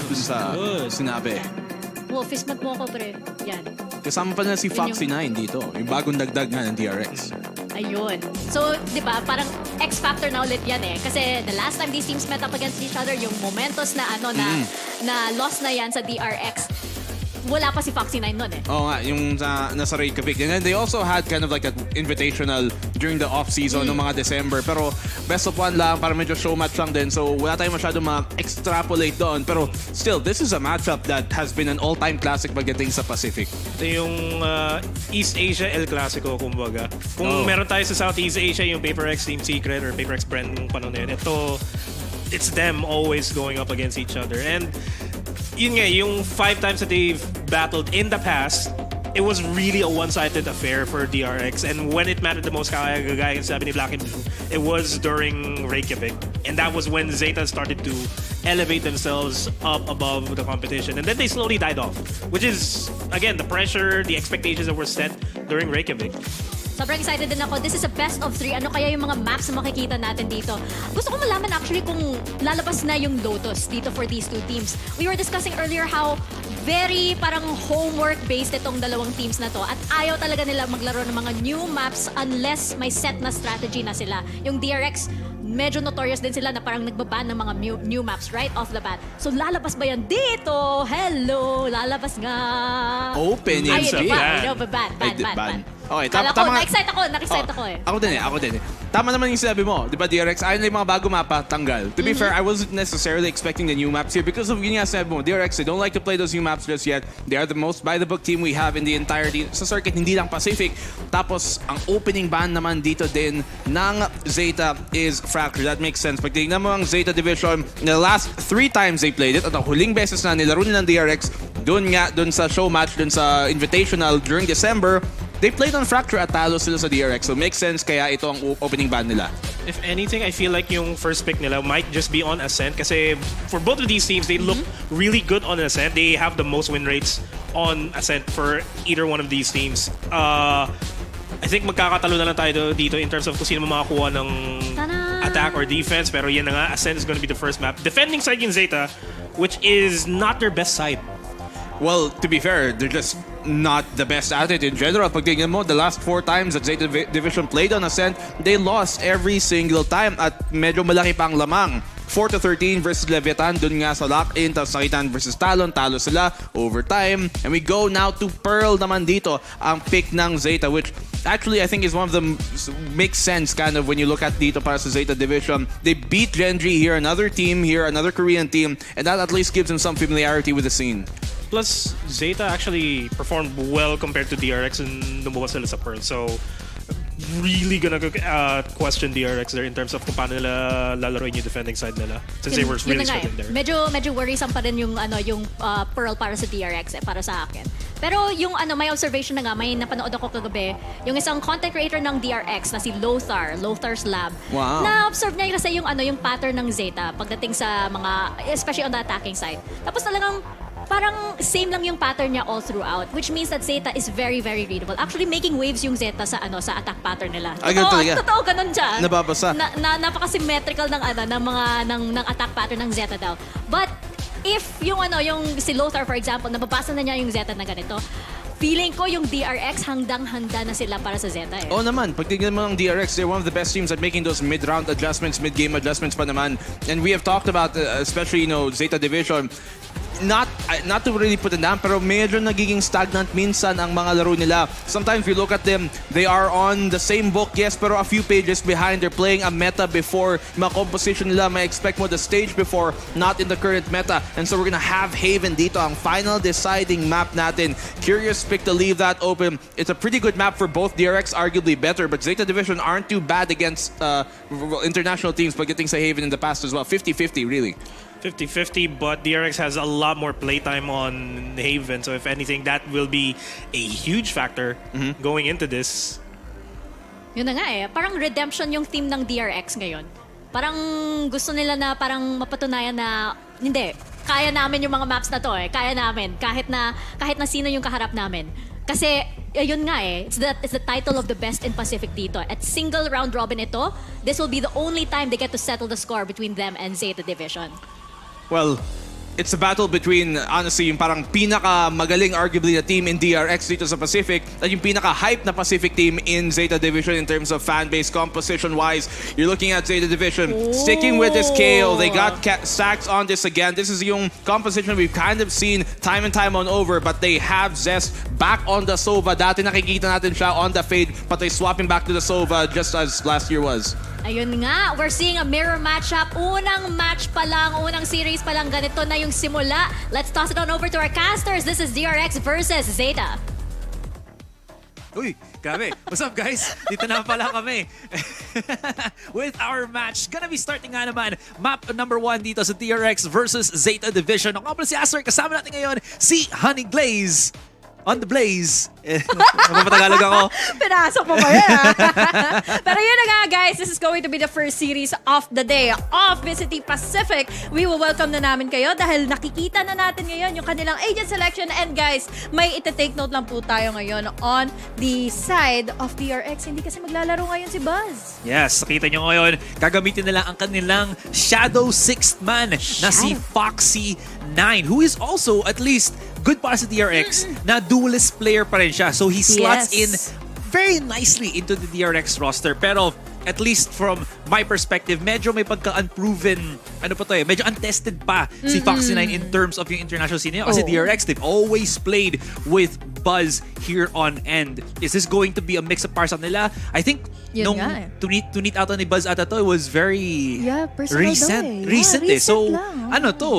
Doon sa sinabi. Oh, fist bump mo ako, pre. Yan. Kasama pa na si Yun Foxy9 dito. Yung bagong dagdag nga ng DRX. Ayun. So, di ba, parang X-factor na ulit yan eh. Kasi the last time these teams met up against each other, yung momentos na na loss na yan sa DRX, wala pa si Foxy9 nun eh. Oo nga, yung nasa Reykjavik. And then they also had kind of like an invitational during the off-season ng mga December. Pero best of one lang, para medyo show match lang din. So wala tayong masyado ma-extrapolate doon. Pero still, this is a matchup that has been an all-time classic pagdating sa Pacific. Ito yung East Asia El Clasico, kumbaga. Kung meron tayo sa Southeast Asia, yung PaperX Team Secret or PaperX brand nung panahon na yun, ito, it's them always going up against each other. And yun nga, yung 5 times that they've battled in the past, it was really a one-sided affair for DRX. And when it mattered the most, kaya sabi ni Black and Blue, it was during Reykjavik. And that was when ZETA started to elevate themselves up above the competition. And then they slowly died off, which is, again, the pressure, the expectations that were set during Reykjavik. Sobrang excited din ako. This is a best of 3. Ano kaya yung mga maps na makikita natin dito? Gusto ko malaman actually kung lalabas na yung Lotus dito for these two teams. We were discussing earlier how very parang homework-based itong dalawang teams na to. At ayaw talaga nila maglaro ng mga new maps unless may set na strategy na sila. Yung DRX, medyo notorious din sila na parang nagbaban ng mga new maps right off the bat. So lalabas ba yan dito? Hello! Lalabas nga! Open yan Ay, siya. ban. Okay, Kala ko, tama. na-excite ako eh. Ako din eh. Tama naman yung sinabi mo. Di ba, DRX, ayun na yung mga bago mapa, tanggal. To be fair, I wasn't necessarily expecting the new maps here because of yun nga sinabi mo. DRX, they don't like to play those new maps just yet. They are the most by-the-book team we have in the entirety sa circuit, hindi lang Pacific. Tapos, ang opening ban naman dito din ng ZETA is Fracture. That makes sense. Pag tingnan mo ang ZETA Division, in the last 3 times they played it, at ang huling beses na nilaro nila ng DRX, doon sa show match, doon sa Invitational during December, they played on Fracture at talo sila sa DRX. So makes sense kaya ito ang opening ban nila. If anything, I feel like yung first pick nila might just be on Ascent kasi for both of these teams, they look really good on Ascent. They have the most win rates on Ascent for either one of these teams. I think magkakatalo na lang tayo dito in terms of kung sino makakuha ng attack or defense. Pero yan na nga, Ascent is going to be the first map. Defending side yung Zeta, which is not their best side. Well, to be fair, they're just not the best at it in general. Pag tingnan mo, the last 4 times that Zeta Division played on Ascent, they lost every single time at medyo malaki pang lamang. 4-13 versus Leviathan, dun nga sa lock-in, tapos nakitaan versus Talon, talo sila, overtime. And we go now to Pearl naman dito, ang pick ng Zeta, which actually I think is one of the makes sense kind of when you look at dito para sa Zeta Division. They beat Genji here, another team here, another Korean team, and that at least gives them some familiarity with the scene. Plus, Zeta actually performed well compared to DRX and lumuwas sila sa Pearl. So, really gonna question DRX there in terms of kung paano nila lalaroin yung defending side nila. Since they were really struggling there. Medyo worrisome pa rin yung Pearl para sa DRX para sa akin. Pero yung may observation na nga, may napanood ako kagabi, yung isang content creator ng DRX na si Lothar's Lab. Wow. Na-observe niya kasi yung pattern ng Zeta pagdating sa mga, especially on the attacking side. Tapos talagang parang same lang yung pattern niya all throughout, which means that Zeta is very, very readable. Actually, making waves yung Zeta sa attack pattern nila. Totoo, ganun siya. Nababasa. Napaka-symmetrical ng attack pattern ng Zeta daw. But if yung si Lothar, for example, nababasa na niya yung Zeta na ganito, feeling ko yung DRX handang-handa na sila para sa Zeta eh. Oo naman, pag tignan mo ng DRX, they're one of the best teams at making those mid-round adjustments, mid-game adjustments pa naman. And we have talked about, especially, Zeta Division, not to really put it down, pero medyo nagiging stagnant minsan ang mga laro nila. Sometimes we look at them, they are on the same book, yes, pero a few pages behind. They're playing a meta before. Mga composition nila, may expect mo the stage before, not in the current meta. And so we're gonna have Haven dito, ang final deciding map natin. Curious pick to leave that open. It's a pretty good map for both DRX, arguably better, but Zeta Division aren't too bad against international teams pagdating sa Haven in the past as well. 50-50, really. 50-50, but DRX has a lot more playtime on Haven. So if anything, that will be a huge factor going into this. Yun na nga eh. Parang redemption yung team ng DRX ngayon. Parang gusto nila na parang mapatunayan na hindi, kaya namin yung mga maps na to eh. Kaya namin. Kahit na sino yung kaharap namin. Kasi yun nga eh, it's the title of the best in Pacific dito. At single round robin ito, this will be the only time they get to settle the score between them and Zeta Division. Well, it's a battle between, honestly, yung parang pinaka-magaling arguably na team in DRX dito sa Pacific at yung pinaka-hype na Pacific team in Zeta Division in terms of fan base composition-wise. You're looking at Zeta Division sticking with this KO. They got stacks on this again. This is yung composition we've kind of seen time and time on over, but they have Zest back on the Sova. Dati nakikita natin siya on the Fade, but they swapping back to the Sova just as last year was. Ayun nga, we're seeing a mirror matchup. Unang match pa lang, unang series pa lang, ganito na yung simula. Let's toss it on over to our casters. This is DRX versus Zeta. Uy, grabe. What's up, guys? Dito na pala kami. With our match, gonna be starting nga naman map number 1 dito sa DRX versus Zeta Division. Ang kapal si Aster, kasama natin ngayon si Honey Glaze. On the Blaze. Napapatagalog ako. Pinasok mo ba yan? Pero yun na nga guys, this is going to be the first series of the day of VCT Pacific. We will welcome na namin kayo dahil nakikita na natin ngayon yung kanilang agent selection. And guys, may ita-take note lang po tayo ngayon on the side of DRX. Hindi kasi maglalaro ngayon si Buzz. Yes, nakita nyo ngayon, gagamitin nila ang kanilang Shadow 6th man na si Foxy9, who is also at least good para sa DRX na duelist player pa rin siya. So he slots in very nicely into the DRX roster. Pero at least from my perspective, medyo may pagka-unproven, medyo untested pa si Foxy9 in terms of yung international scene niya. Kasi DRX, they've always played with Buzz here on end. Is this going to be a mix-up para sa nila? I think nung tunit out ni Buzz ata to, it was very recent. Recent eh. So,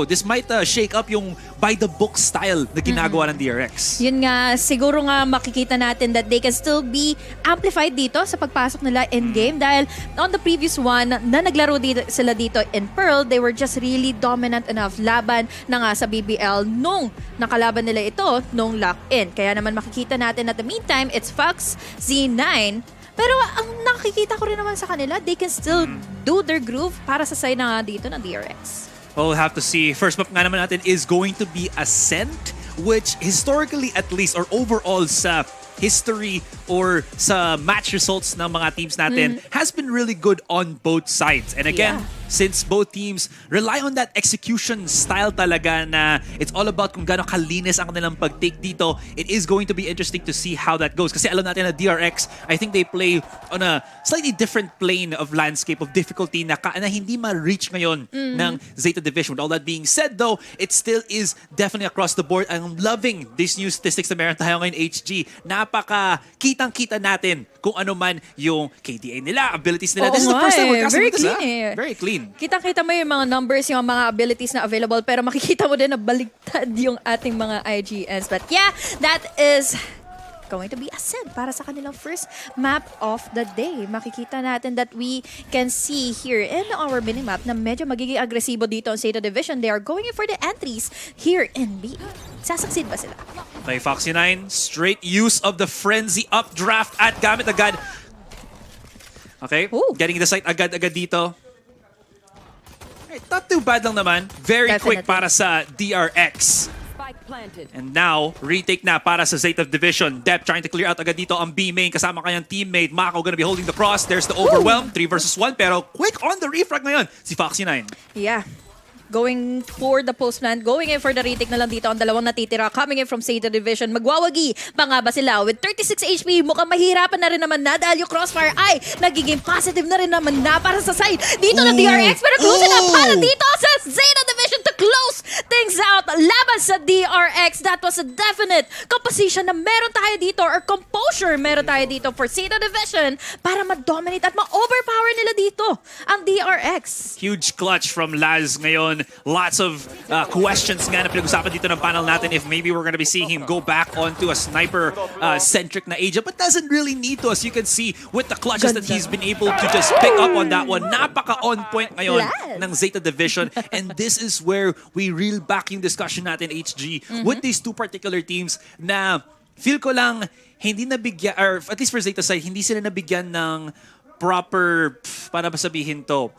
this might shake up yung by-the-book style na ginagawa ng DRX. Yun nga, siguro nga makikita natin that they can still be amplified dito sa pagpasok nila in-game dahil on the previous one na naglaro sila dito in Pearl, they were just really dominant enough. Laban na nga sa BBL nung nakalaban nila ito nung lock-in. Kaya naman makikita natin at the meantime, it's Fox Z9. Pero ang nakikita ko rin naman sa kanila, they can still do their groove para sa side na dito ng DRX. Well, we'll have to see. First map nga naman natin is going to be Ascent, which historically at least or overall sa history or sa match results ng mga teams natin has been really good on both sides. And again, since both teams rely on that execution style talaga na it's all about kung gaano kalinis ang kanilang pag-take dito, it is going to be interesting to see how that goes. Kasi alam natin na DRX, I think they play on a slightly different plane of landscape of difficulty na hindi ma-reach ngayon ng ZETA Division. With all that being said though, it still is definitely across the board. I'm loving these new statistics na meron tayo ngayon HG. Napaka kitang-kita natin kung ano man yung KDA nila, abilities nila. Oo This is the first time we're very casting this, clean Very clean. Kitang-kita mo yung mga numbers, yung mga abilities na available, pero makikita mo din na baligtad yung ating mga IGNs. But yeah, that is going to be a sin para sa kanilang first map of the day. Makikita natin that we can see here in our minimap na medyo magiging agresibo dito ang ZETA Division. They are going in for the entries here in B. Sasucceed ba sila? Kay Foxy9, straight use of the frenzy updraft at gamit agad. Okay, getting the site agad-agad dito. Not too bad lang naman. Very quick para sa DRX. And now, retake na para sa ZETA Division. Dep trying to clear out agad dito ang B main kasama kanyang teammate. Mako gonna be holding the cross. There's the overwhelm. 3 versus 1 pero quick on the refrag ngayon si Foxy9. Yeah. Going for the post plant, going in for the retake na lang dito ang dalawang natitira coming in from ZETA Division. Magwawagi pa nga ba sila? With 36 HP, mukhang mahirapan na rin naman na dahil yung crossfire ay nagiging positive na rin naman na para sa side dito ng DRX. Pero close enough para dito sa ZETA Division to close things out. Laban sa DRX, that was a definite composition na meron tayo dito or composure meron tayo dito for ZETA Division para ma-dominate at ma-overpower nila dito ang DRX. Huge clutch from Laz ngayon. Lots of questions nga na pinag-usapan dito ng panel natin if maybe we're gonna be seeing him go back onto a sniper-centric na agent, but doesn't really need to, as you can see with the clutches that he's been able to just pick up on that one. Napaka-on point ngayon ng ZETA Division, and this is where we reel back yung discussion natin, HG, with these two particular teams na feel ko lang hindi nabigyan, or at least for ZETA side, hindi sila nabigyan ng proper, paano ba sabihin to,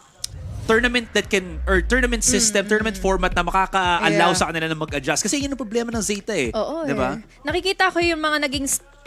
tournament that can, or tournament system, tournament format na makaka-allow sa kanila na mag-adjust. Kasi yun ang problema ng ZETA eh. Oo, diba? Nakikita ko yung mga naging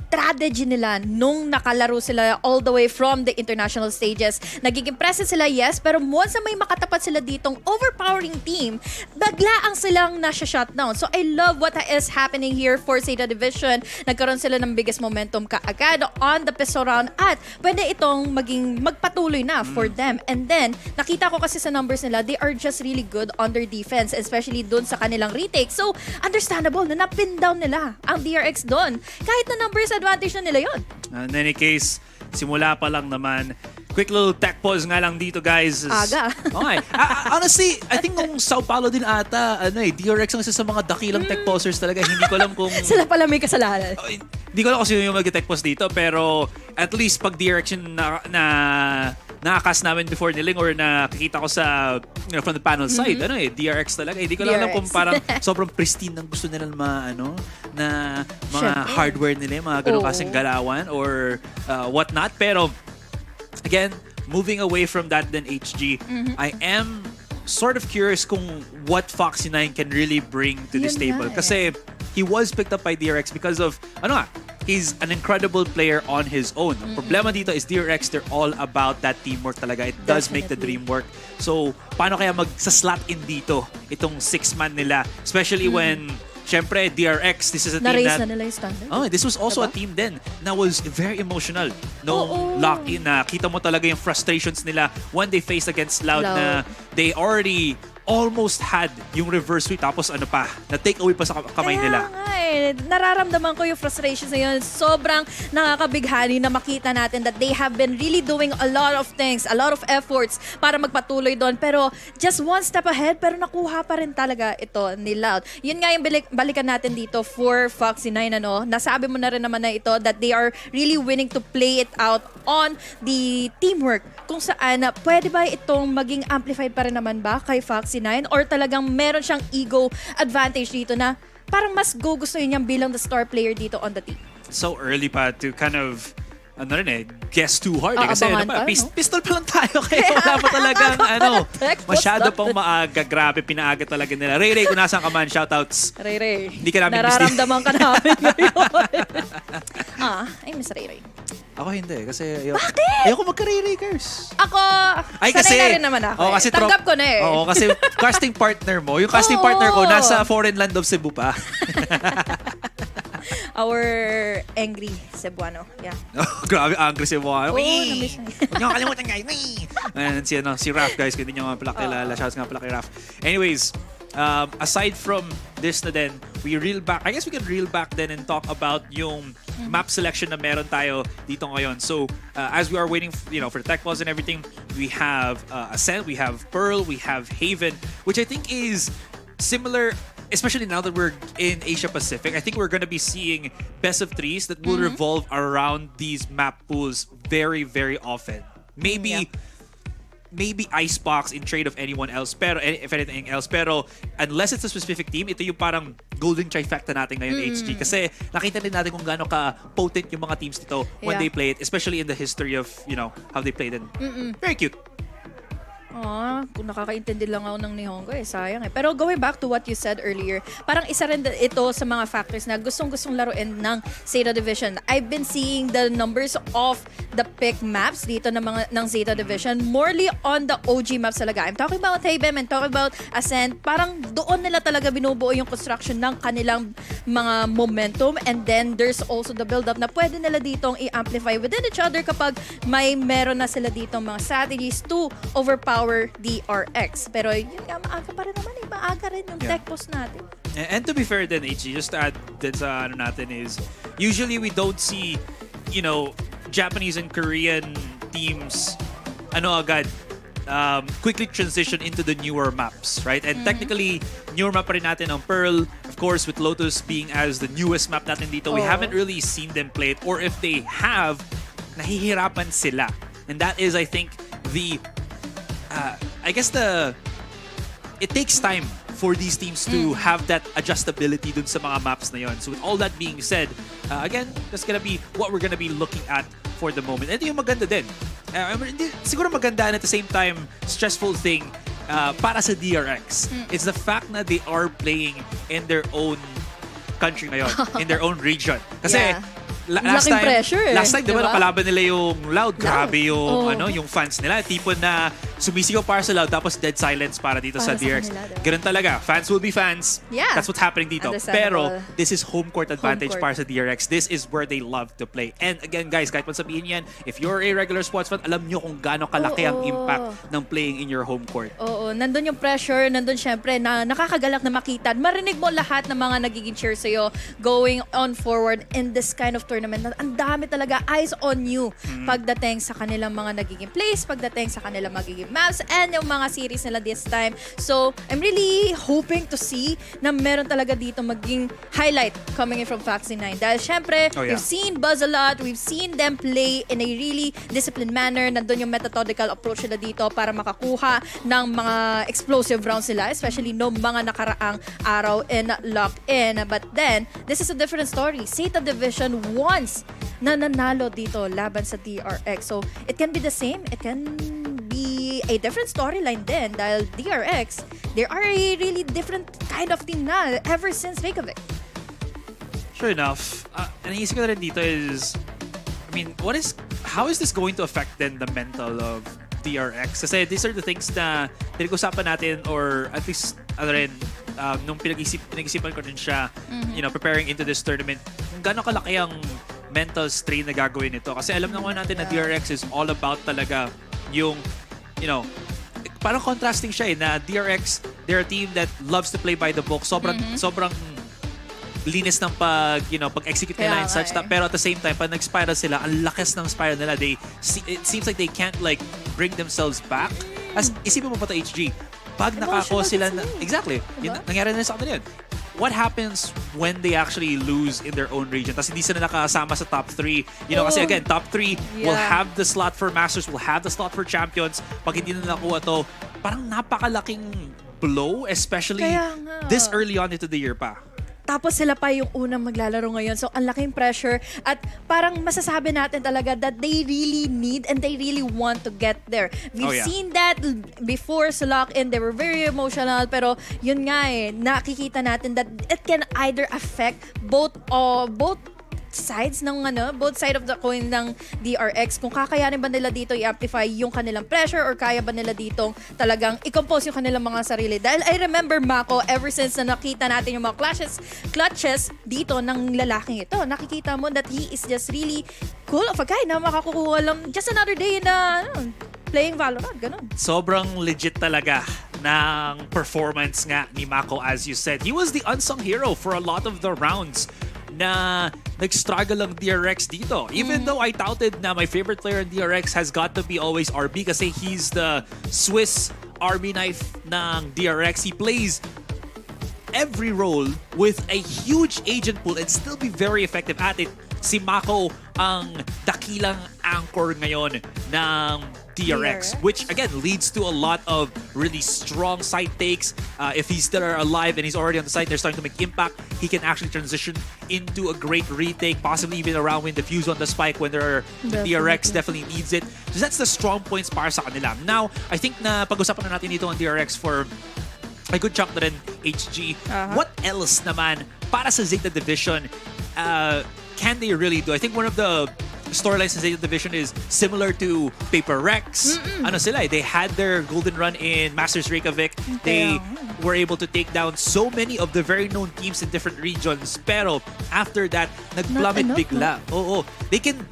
strategy nila nung nakalaro sila all the way from the international stages. Nagiging present sila, yes, pero once na may makatapat sila ditong overpowering team, biglaang silang nasa-shutdown. So I love what is happening here for ZETA Division. Nagkaroon sila ng biggest momentum kaagad on the pistol round at pwede itong maging magpatuloy na for them. And then, nakita ko kasi sa numbers nila, they are just really good on their defense, especially dun sa kanilang retake. So, understandable na napin down nila ang DRX dun. Kahit na numbers advantage na nila yun. In any case, simula pa lang naman. Quick little tech pause nga lang dito, guys. Aga. Okay. Honestly, I think nung Sao Paulo din ata, DRX ang isa sa mga dakilang tech pausers talaga. Hindi ko alam kung... Sila pala may kasalanan. Hindi ko alam kung sino yung mag-tech pause dito, pero at least pag DRX yung nakakas namin before niling or nakikita ko sa from the panel side, DRX talaga. Hindi ko lang alam kung parang sobrang pristine ng gusto nila na mga hardware nila, mga ganun kasing galawan or whatnot. Pero again, moving away from that then HG, I am sort of curious kung what Foxy9 can really bring to this table. Kasi he was picked up by DRX because of, he's an incredible player on his own. Ang problema dito is DRX, they're all about that teamwork talaga. It does make the dream work. So, paano kaya mag-slot in dito itong 6-man nila? Especially when, syempre, DRX, this is a team Na-raise that... na nila yung standard. this was also a team then na was very emotional. Lock-in na kita mo talaga yung frustrations nila when they faced against Loud na they already almost had yung reverse sweep tapos na-take away pa sa kamay nila. Nararamdaman ko yung frustrations na yun. Sobrang nakakabighani na makita natin that they have been really doing a lot of things, a lot of efforts para magpatuloy doon. Pero just one step ahead, pero nakuha pa rin talaga ito ni Loud. Yun nga yung balikan natin dito for Foxy9. Nasabi mo na rin naman na ito that they are really willing to play it out on the teamwork. Kung saan, pwede ba itong maging amplified pa rin naman ba kay Foxy9? Or talagang meron siyang ego advantage dito na parang mas gusto niyang bilang the star player dito on the team? So early pa to kind of ano rin eh, guess too hard. Kasi Aabangan ano pa, pa, no? pistol pa lang tayo. Kaya wala pa talagang, Tech masyado post pang maaga. Grabe, pinaaga talaga nila. Ray, kung nasaan ka man, shoutouts. Ray. Hindi ka namin Nararamdaman ka namin ngayon. I miss Ray. Ako hindi, kasi Bakit? ayoko magka-Ray-Rakers. Ako, sanay na rin naman ako. Oo, kasi Tanggap ko na eh. Oo, kasi casting partner mo, yung casting partner ko, nasa foreign land of Cebu pa. Our angry Cebuano. Yeah. Oh, grabe, angry si Juan. Oo, na-miss na. Huwag niyo kalimutan, guys. And si Raf, guys, kung hindi niyo nga pala kilala. Shouts nga pala kay Raf. Anyways, aside from this na din, we reel back. I guess we can reel back then and talk about yung map selection na meron tayo dito ngayon. So, as we are waiting, for the tech pause and everything, we have Ascent, we have Pearl, we have Haven, which I think is similar, especially now that we're in Asia Pacific. I think we're going to be seeing best of threes that will revolve around these map pools very, very often. Maybe Icebox in trade of anyone else, pero if anything else, pero unless it's a specific team, ito yung parang golden trifecta natin ngayon, HG. Kasi nakita din natin kung gaano ka potent yung mga teams dito when Yeah. they play it, especially in the history of, how they played it. Very cute. Kung nakakaintindi lang ako ng Nihongo sayang eh. Pero going back to what you said earlier, parang isa rin ito sa mga factors na gustong-gustong laruin ng ZETA Division. I've been seeing the numbers of the pick maps dito ng ZETA Division, morely on the OG maps talaga. I'm talking about Haven, I'm talking about Ascent. Parang doon nila talaga binubuo yung construction ng kanilang mga momentum, and then there's also the build-up na pwede nila ditong i-amplify within each other kapag meron na sila ditong mga strategies to overpower DRX. Pero yun nga, maaga pa rin naman eh. Maaga rin yung tech post natin. And to be fair then, HG, just to add din sa natin is, usually we don't see, Japanese and Korean teams, agad, quickly transition into the newer maps, right? And technically, newer map pa rin natin ang Pearl. Of course, with Lotus being as the newest map natin dito, we haven't really seen them play it. Or if they have, nahihirapan sila. And that is, I think, it takes time for these teams to have that adjustability dun sa mga maps na yon. So with all that being said, again, that's gonna be what we're gonna be looking at for the moment. And yung maganda din. Siguro maganda and at the same time, stressful thing para sa DRX. It's the fact na they are playing in their own country ngayon, in their own region. Kasi Laking pressure eh. Last time, di ba, Diba? nakalaban nila yung Loud. Grabe yung fans nila. Tipo na sumisigaw para sa Loud, tapos dead silence para dito sa Para sa DRX. kanila, diba? Ganun talaga. Fans will be fans. Yeah. That's what's happening dito. Understandable. Pero, this is home court advantage court. para sa DRX. This is where they love to play. And again, guys, kahit man sabihin yan, if you're a regular sports fan, alam nyo kung gaano kalaki ang impact ng playing in your home court. Oo, nandun yung pressure, nandun syempre na nakakagalak na makita. Marinig mo lahat ng mga nagiging cheer sa'yo going on forward in this kind of tournament. Ang dami talaga eyes on you pagdating sa kanilang mga nagiging plays, pagdating sa kanilang magiging maps, and yung mga series nila this time. So, I'm really hoping to see na meron talaga dito maging highlight coming in from Foxy 9. Dahil syempre, we've seen Buzz a lot, we've seen them play in a really disciplined manner. Nandun yung methodical approach nila dito para makakuha ng mga explosive rounds nila, especially no mga nakaraang araw in lock-in. But then, this is a different story. ZETA Division once na nanalo dito laban sa DRX. So, it can be the same. It can be a different storyline din dahil DRX, they are a really different kind of team na ever since Reykjavik. Sure enough. Ang naisip ko na rin dito is, how is this going to affect then the mental of DRX? Kasi these are the things na pinag-usapan natin, or at least, nung pinag-isipan ko rin siya, preparing into this tournament, kung gano'ng kalaki ang mental strain na gagawin nito. Kasi alam naman natin na DRX is all about talaga yung, parang contrasting siya na DRX, they're a team that loves to play by the book. Sobrang linis ng pag-execute nila and such. Pero at the same time, pag nag-spiral sila, ang lakas ng spiral nila. It seems like they can't bring themselves back. As isipin mo pa ito, HG, pag nakako sila na, exactly, nangyari na sa kanila yun. What happens when they actually lose in their own region? Tapos hindi sila nakasama sa top 3. Kasi again, top 3 will have the slot for Masters, will have the slot for Champions. Pag hindi na nakuha to, parang napakalaking blow, especially this early on into the year pa. Tapos sila pa yung unang maglalaro ngayon. So, ang laking pressure. At parang masasabi natin talaga that they really need and they really want to get there. We've seen that before sa lock-in. They were very emotional. Pero yun nga nakikita natin that it can either affect both sides ng both side of the coin ng DRX, kung kakayanin ba nila dito i-amplify yung kanilang pressure or kaya ba nila dito talagang i-compose yung kanilang mga sarili. Dahil I remember, Mako, ever since na nakita natin yung mga clutches dito ng lalaking ito, nakikita mo that he is just really cool of a guy na makakukuha lang just another day na playing Valorant, ganun. Sobrang legit talaga ng performance nga ni Mako, as you said. He was the unsung hero for a lot of the rounds na nag-struggle ang DRX dito. Even though I touted na my favorite player in DRX has got to be always RB kasi he's the Swiss army knife ng DRX. He plays every role with a huge agent pool and still be very effective at it. Si Mako ang dakilang anchor ngayon ng DRX, which again leads to a lot of really strong side takes. If he's still alive and he's already on the side, they're starting to make impact. He can actually transition into a great retake, possibly even around win defuse on the spike when the DRX definitely needs it. So that's the strong points para sa kanila. Now, I think na pag-usapan na natin dito ang DRX for a good chunk na rin, HG. What else naman para sa ZETA Division can they really do? I think one of the storylines in ZETA Division is similar to Paper Rex. Ano sila, they had their golden run in Masters Reykjavik. They were able to take down so many of the very known teams in different regions. Pero after that, nag-plummet bigla. Oo, they can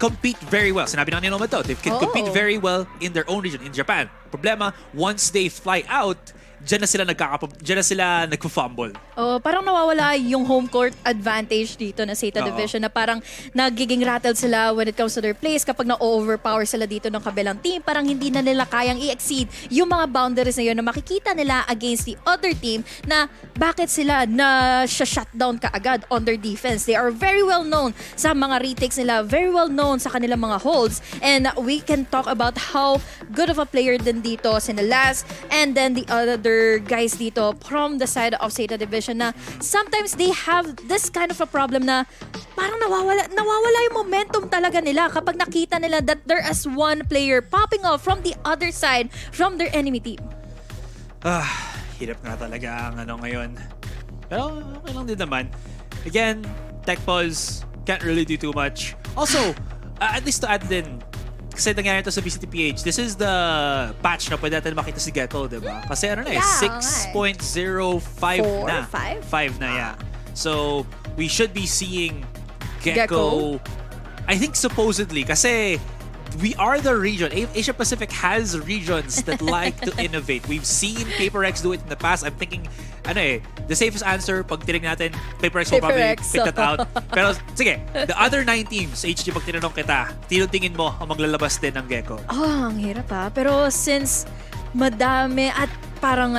compete very well. Sinabi na ni Noma to, they can compete very well in their own region, in Japan. Problema, once they fly out, diyan na sila nagfo-fumble. Oh, parang nawawala yung home court advantage dito na ZETA Division na parang nagiging rattled sila when it comes to their plays kapag na-overpower sila dito ng kabilang team. Parang hindi na nila kayang i-exceed yung mga boundaries na yun na makikita nila against the other team na bakit sila na shutdown kaagad on their defense. They are very well known sa mga retakes nila, very well known sa kanilang mga holds. And we can talk about how good of a player din dito sina Laz and then the other guys dito from the side of ZETA Division na sometimes they have this kind of a problem na parang nawawala yung momentum talaga nila kapag nakita nila that there is one player popping off from the other side from their enemy team. Hirap nga talaga ang ngayon. Pero okay lang din naman. Again, tech pause, can't really do too much. Also, at least to add din, kasi nangyari ito sa VCT PH, this is the patch na pwede natin makita si Gecko, diba? Kasi 6.05 na. 5 na, yeah. So, we should be seeing Gecko. I think supposedly, kasi we are the region. Asia Pacific has regions that like to innovate. We've seen Paper X do it in the past. I'm thinking, the safest answer, pag tinignan natin, Paper X will probably pick that out. Pero, sige, the other 9 teams, HG, pag tinanong kita, tingin mo ang maglalabas din ng Gecko? Ang hirap Pero since madami at parang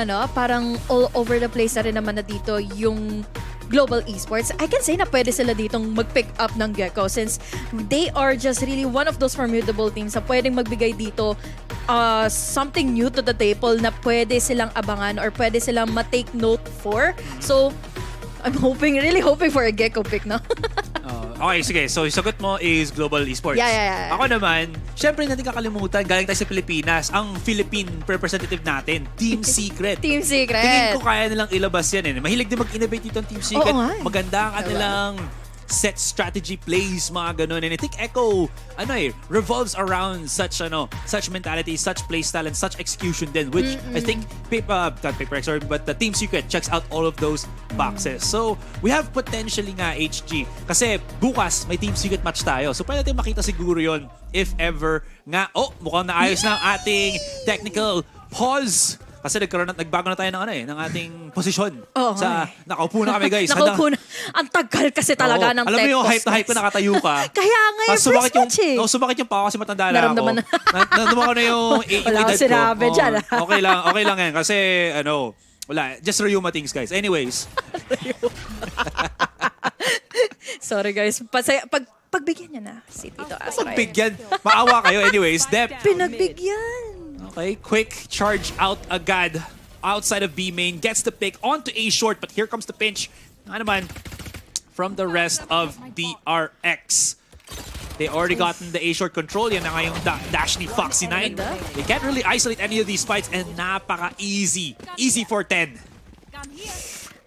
all over the place na rin naman na dito yung Global Esports, I can say na pwede sila ditong mag-pick up ng Gecko since they are just really one of those formidable teams na pwedeng magbigay dito something new to the table na pwede silang abangan or pwede silang ma-take note for. So, I'm really hoping for a Gecko pick, no? Okay, sige. So, yung sagot mo is Global Esports. Yeah. Ako naman, syempre natin kakalimutan, galing tayo sa Pilipinas, ang Philippine representative natin, Team Secret. Team Secret. Tingin ko kaya nilang ilabas yan. Mahilig din mag-innovate dito ang Team Secret. Maganda ang kanilang set strategy plays, mga ganun. And I think Echo, revolves around such mentality, such play style, and such execution then, which I think not Paper X, but the Team Secret checks out all of those boxes. So, we have potentially nga HG. Kasi bukas, may Team Secret match tayo. So, pwede natin makita siguro yon if ever nga, mukhang naayos na ang ating technical pause. Kasi nagbago na tayo ng ating posisyon. Nakaupo na kami, guys. Nakaupo na. Ang tagal kasi talaga ng tech. Alam mo yung hype na hype ko nakatayo ka. Kaya nga yung first match sumakit yung paa kasi matanda na ako. Naramdaman ko na yung wala edad ko sinabi ko. dyan. Okay lang yan. Kasi, wala. Just Ryuma things, guys. Anyways. Sorry, guys. Pagbigyan niya na si Tito Asray. Pagbigyan. Maawa kayo. Anyways, Dep. Pinagbigyan. Okay, quick charge out agad outside of B main, gets the pick onto A short, but here comes the pinch. Ano naman, from the rest of DRX. They already gotten the A-short control. Yan na nga yung dash ni Foxy9. They can't really isolate any of these fights and napaka-easy. Easy for 10.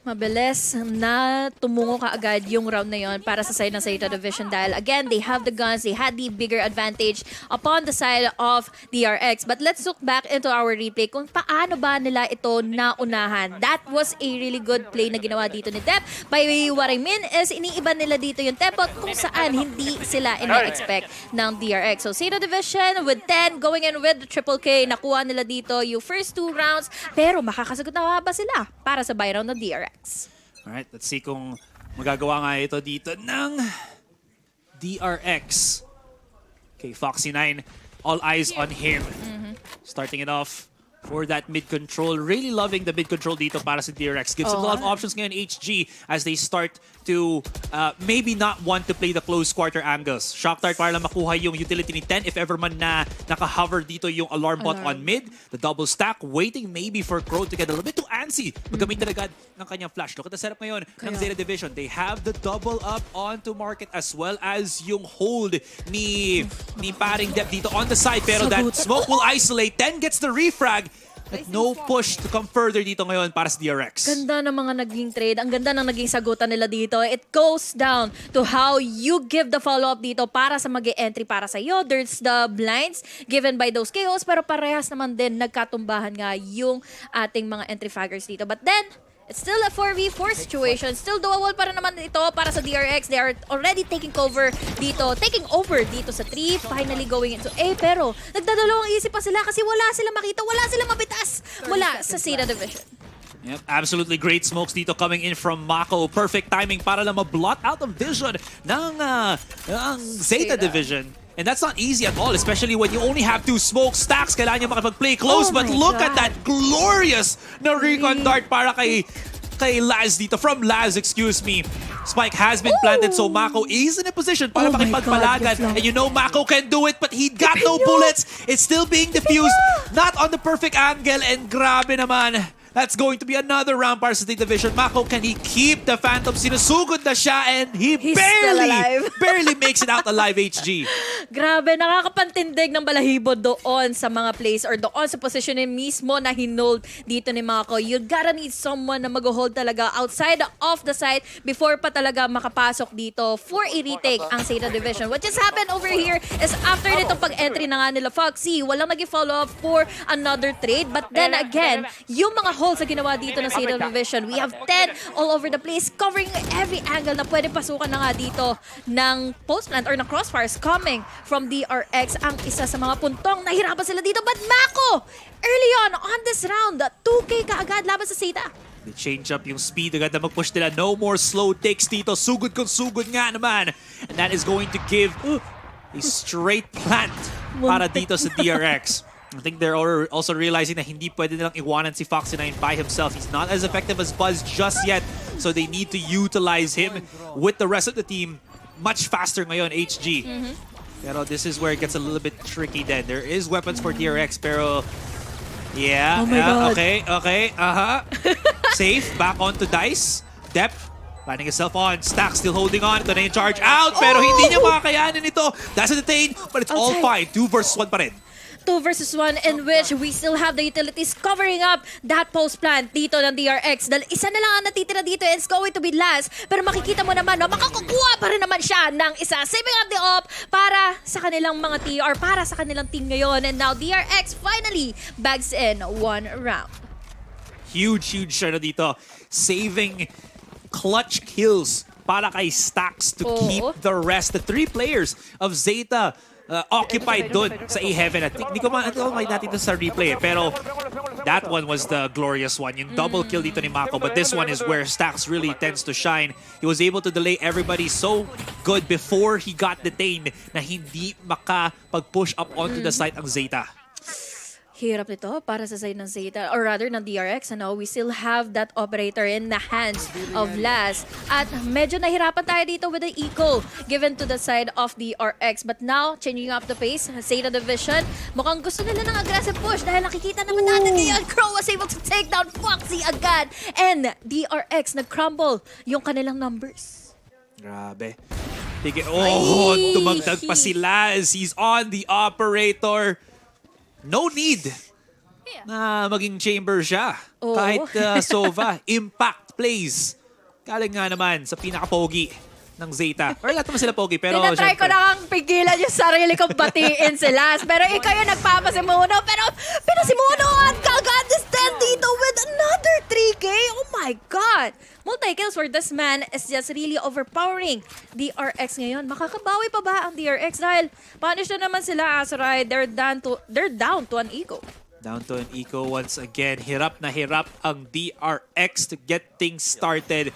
Mabilis na tumungo kaagad yung round na yon para sa side ng ZETA Division dahil again, they have the guns, they had the bigger advantage upon the side of DRX. But let's look back into our replay kung paano ba nila ito naunahan. That was a really good play na ginawa dito ni Dep. By what I mean is, iniiba nila dito yung tempo kung saan hindi sila ina-expect ng DRX. So ZETA Division with 10 going in with the triple K. Nakuha nila dito yung first 2 rounds pero makakasagot na ba sila para sa buy round ng DRX? Alright, let's see kung magagawa nga ito dito ng DRX. Okay, Foxy9, all eyes on him. Starting it off for that mid-control. Really loving the mid-control dito para sa DRX. Gives them a lot of options ngayon HG as they start to maybe not want to play the close quarter angles. Shock Dart para lang makuha yung utility ni 10 if ever man na naka-hover dito yung alarm bot on mid. The double stack, waiting maybe for Crow to get a little bit too antsy. Magamit talaga ng kanyang flash. Look at the setup ngayon ng ZETA Division. They have the double up onto market as well as yung hold ni paring Dep dito on the side. Pero that smoke will isolate. 10 gets the refrag. But no push to come further dito ngayon para sa DRX. Ganda ng mga naging trade. Ang ganda ng naging sagutan nila dito. It goes down to how you give the follow-up dito para sa mag-entry para sa iyo. There's the blinds given by those KOs pero parehas naman din nagkatumbahan nga yung ating mga entry fraggers dito. But then, it's still a 4v4 situation. Still dual wall para naman ito para sa DRX. They are already taking over dito sa 3. Finally going into A. Pero nagdadalawang isip pa sila kasi wala silang makita, wala silang mabitas mula sa ZETA Division. Yep, absolutely great smokes dito coming in from Mako. Perfect timing para lang ma-blot out ang vision ng ZETA Division. And that's not easy at all, especially when you only have 2 smoke stacks. Kailangan niya makapag-play close, but look at that glorious na recon dart para kay Laz dito. From Laz, excuse me. Spike has been planted, so Mako is in a position para makipagpalagan. And you know Mako can do it, but he got no bullets. It's still being diffused. Not on the perfect angle, and grabe naman. That's going to be another round para sa ZETA Division. Mako, can he keep the Phantom? Sinusugod na siya and he's barely makes it out alive, HG. Grabe, nakakapantindig ng balahibo doon sa mga plays or doon sa position mismo na hinold dito ni Mako. You gotta need someone na mag-hold talaga outside of the site before pa talaga makapasok dito for a retake ang ZETA Division. What just happened over here is after nitong pag-entry na nga nila Foxy, walang naging follow-up for another trade. But then again, yung mga sa ginawa dito ng ZETA Division. We have 10 all over the place, covering every angle na pwede pasukan na nga dito ng post-plant or ng crossfires coming from DRX. Ang isa sa mga puntong nahirapan sila dito. But Mako, early on this round, 2K kaagad laban sa ZETA. They change up yung speed agad na mag-push nila. No more slow takes dito. Sugod kung sugod nga naman. And that is going to give a straight plant para dito sa DRX. I think they're also realizing na hindi pwede nilang iwanan si Foxy9 by himself. He's not as effective as Buzz just yet. So they need to utilize him with the rest of the team much faster ngayon, HG. Pero this is where it gets a little bit tricky then. There is weapons for DRX, pero yeah. Oh my God. Okay. Safe, back onto Dice. Dep, planning himself on. Stack still holding on. Ito na yung charge out, pero hindi niya makakayanin ito. That's a detain, but it's all fine. 2 versus 1 pa rin. 2 versus 1 in which we still have the utilities covering up that post plant dito ng DRX. Dahil isa na lang ang natitira dito and it's going to be last. Pero makikita mo naman, no, makakukuha pa rin naman siya ng isa. Saving up the op para sa kanilang mga team or para sa kanilang team ngayon. And now DRX finally bags in 1 round. Huge shot dito. Saving clutch kills para kay Stacks to keep the rest. The 3 players of ZETA occupied doon sa A-Heaven. Hindi ko makita natin ito sa replay. Pero that one was the glorious one. Yung double kill dito ni Mako. But this one is where Stacks really tends to shine. He was able to delay everybody so good before he got detained na hindi makapag-push up onto the site ang ZETA. Hirap nito para sa side ng Zeta, or rather ng DRX. We still have that operator in the hands of Laz. At medyo nahirapan tayo dito with the eco given to the side of DRX. But now, changing up the pace, Zeta Division, mukhang gusto nila ng aggressive push dahil nakikita naman natin ngayon, Crow was able to take down Foxy agad. And DRX, nag-crumble yung kanilang numbers. Grabe. Oh, tumagdag pa si Laz. He's on the operator. No need na maging chamber siya. Oo. Kahit Sova, impact plays. Galing nga naman sa pinaka-pogi ng Zeta. Or lahat naman sila pogi, pero Tinatry ko syempre, na kang pigilan yung sarili kong batiin si Laz. Pero ikaw yung nagpapasimuno. Pero pinasimuno at kag-understand dito with another 3K. Oh my God! Multi-kills for this man is just really overpowering DRX ngayon. Makakabawi pa ba ang DRX? Dahil punish na naman sila, Azurai. They're down to an eco. down to an eco once again. Hirap na hirap ang DRX to get things started.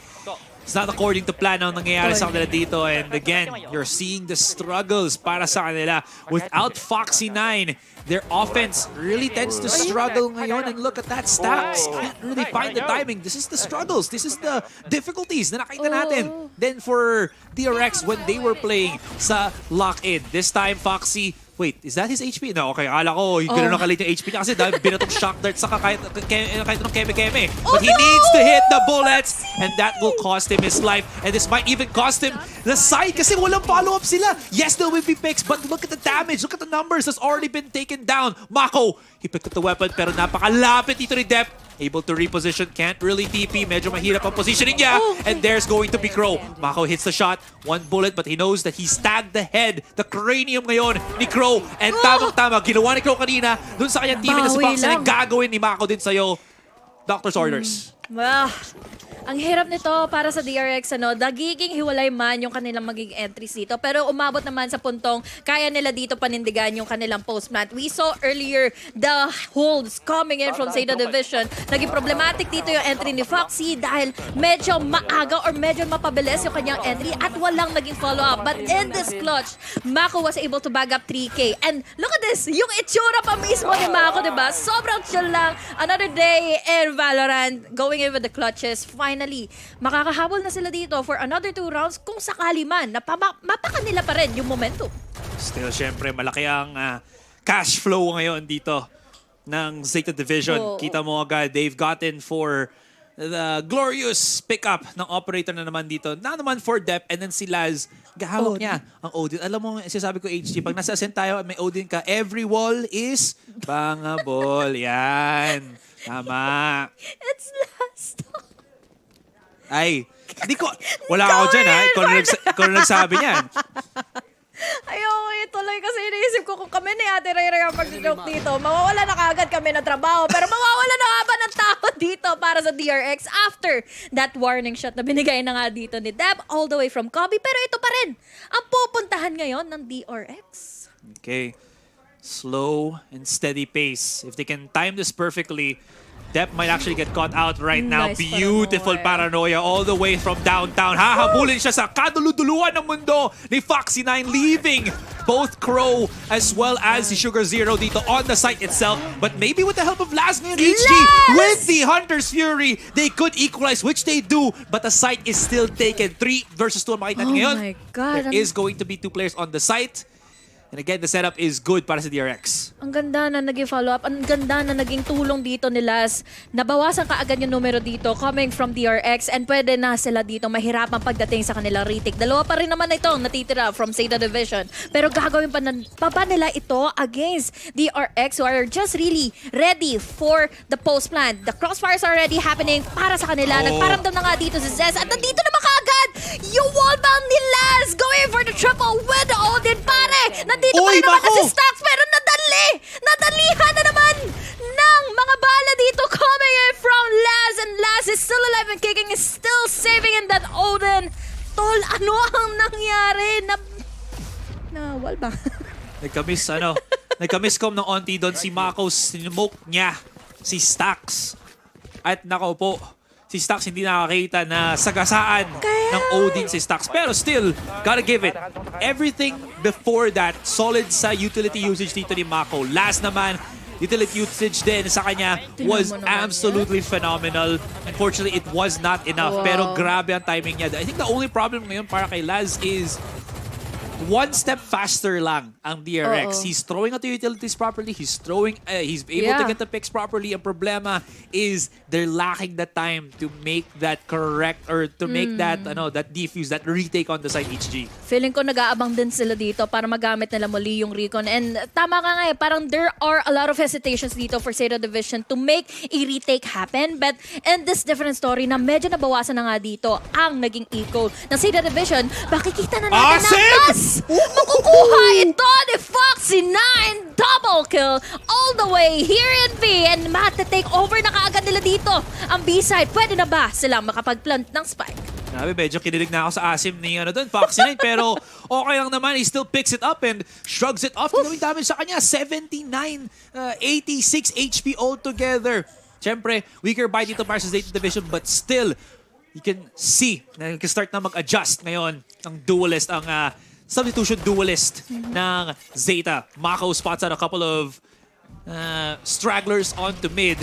It's not according to plan ang nangyayari sa kanila dito. And again, you're seeing the struggles para sa kanila. Without Foxy9, their offense really tends to struggle ngayon. And look at that stacks. Can't really find the timing. This is the struggles. This is the difficulties na nakita natin. Then for DRX, when they were playing sa lock-in, this time Foxy, wait, is that his HP? No, okay. Akala ko, gano'n nakalit yung HP niya kasi dahil binatong shock dart saka kahit anong keme-keme. But he needs to hit the bullets and that will cost him his life. And this might even cost him the side kasi walang follow-up sila. Yes, there will be picks, but look at the damage. Look at the numbers that's already been taken down. Mako, he picked up the weapon pero napakalapit dito ni Dep. Able to reposition, can't really TP. Medyo mahirap ang positioning niya. And there's going to be Crow. Mako hits the shot. One bullet, but he knows that he's tagged the head, the cranium ngayon ni Crow. And tamang-tama, ginawa ni Crow kanina dun sa kanyang teammate na si Fox na gagawin ni Mako din sa'yo. Doctor's orders. Well, ang hirap nito para sa DRX, nagiging hiwalay man yung kanilang magiging entries dito. Pero umabot naman sa puntong kaya nila dito panindigan yung kanilang post-plant. We saw earlier the holds coming in from ZETA Division. Naging problematic dito yung entry ni Foxy dahil medyo maaga or medyo mapabilis yung kanyang entry at walang naging follow-up. But in this clutch, Mako was able to bag up 3K. And look at this, yung itsura pa mismo ni Mako, diba? Sobrang chill lang. Another day in Valorant, going in with the clutches. Finally, makakahabol na sila dito for another 2 rounds kung sakali man na mapaka nila pa rin yung momentum. Still, syempre, malaki ang cash flow ngayon dito ng ZETA Division. Kita mo agad, they've gotten for the glorious pickup ng operator na naman dito. Na naman for Dep, and then si Laz, gahawak niya ang Odin. Alam mo, sinasabi ko, HG, pag nasa ascent tayo at may Odin ka, every wall is bangable. Yan. Tama. It's last. Ay, hindi ko, wala ako dyan ha. Ikaw na nagsabi niyan. Ayoko ituloy kasi iniisip ko kung kami ni Ate Ray ang pag-joke dito, mawawala na kaagad kami ng trabaho. Pero mawawala na nga ba ng tao dito para sa DRX after that warning shot na binigay na nga dito ni Deb all the way from Kobe. Pero ito pa rin ang pupuntahan ngayon ng DRX. Okay. Slow and steady pace. If they can time this perfectly, Dep might actually get caught out right now. Nice Beautiful paranoia all the way from downtown. Hahabulin siya sa kaduluduluan ng mundo ni Foxy9, leaving both Crow as well as the Sugar Zero dito on the site itself. But maybe with the help of Laz and HG, with the Hunter's Fury, they could equalize, which they do. But the site is still taken. 3 versus 2 ang makita natin ngayon. My God. There is going to be 2 players on the site. And again, the setup is good para sa DRX. Ang ganda na naging follow-up. Ang ganda na naging tulong dito ni Laz. Nabawasan kaagad yung numero dito coming from DRX and pwede na sila dito mahirapan pagdating sa kanilang retake. Dalawa pa rin naman itong natitira from ZETA Division. Pero gagawin pa ba nila ito against DRX who are just really ready for the post-plant. The crossfires are already happening para sa kanila. Nagparamdam na nga dito si Zez. At nandito naman kaagad yung wallbang ni Laz going for the triple with the Odin, pare! Nandito pa rin naman na si Stacks pero nadalihan na naman ng mga bala dito coming in from Laz, and Laz is still alive and kicking, is still saving in that Odin. Tol, ano ang nangyari? Nawal ba? Nagka-miscom ng onti doon si Mako, sinimoke niya si Stacks. At nako po, si Stacks hindi nakakita na sagasaan ng Odin si Stacks. Pero still, gotta give it. Everything before that, solid sa utility usage dito ni Mako. Last naman, utility usage din sa kanya was absolutely phenomenal. Unfortunately, it was not enough. Pero grabe ang timing niya. I think the only problem ngayon para kay Laz is one step faster lang ang DRX. He's throwing out the utilities properly. He's able to get the picks properly. Ang problema is they're lacking the time to make that correct or to make that defuse, that retake on the side HG. Feeling ko nag-aabang din sila dito para magamit nila muli yung recon. And tama ka nga parang there are a lot of hesitations dito for ZETA Division to make a retake happen. But in this different story na medyo nabawasan na nga dito ang naging eco ng ZETA Division, makikita na natin na mas makukuha ito ni Foxy 9 double kill all the way here in B and take over na kaagad nila dito ang B-side. Pwede na ba silang makapag-plant ng spike? Grabe, medyo kinilig na ako sa asim ni Foxy 9 pero okay lang naman. He still picks it up and shrugs it off. Tinawing damage sa kanya. 79, 86 HP altogether. Siyempre, weaker buy dito para sa ZETA Division but still, you can see na nag-start na mag-adjust ngayon ang duelist, ang substitution duelist ng ZETA. Mako spots out a couple of stragglers onto mid.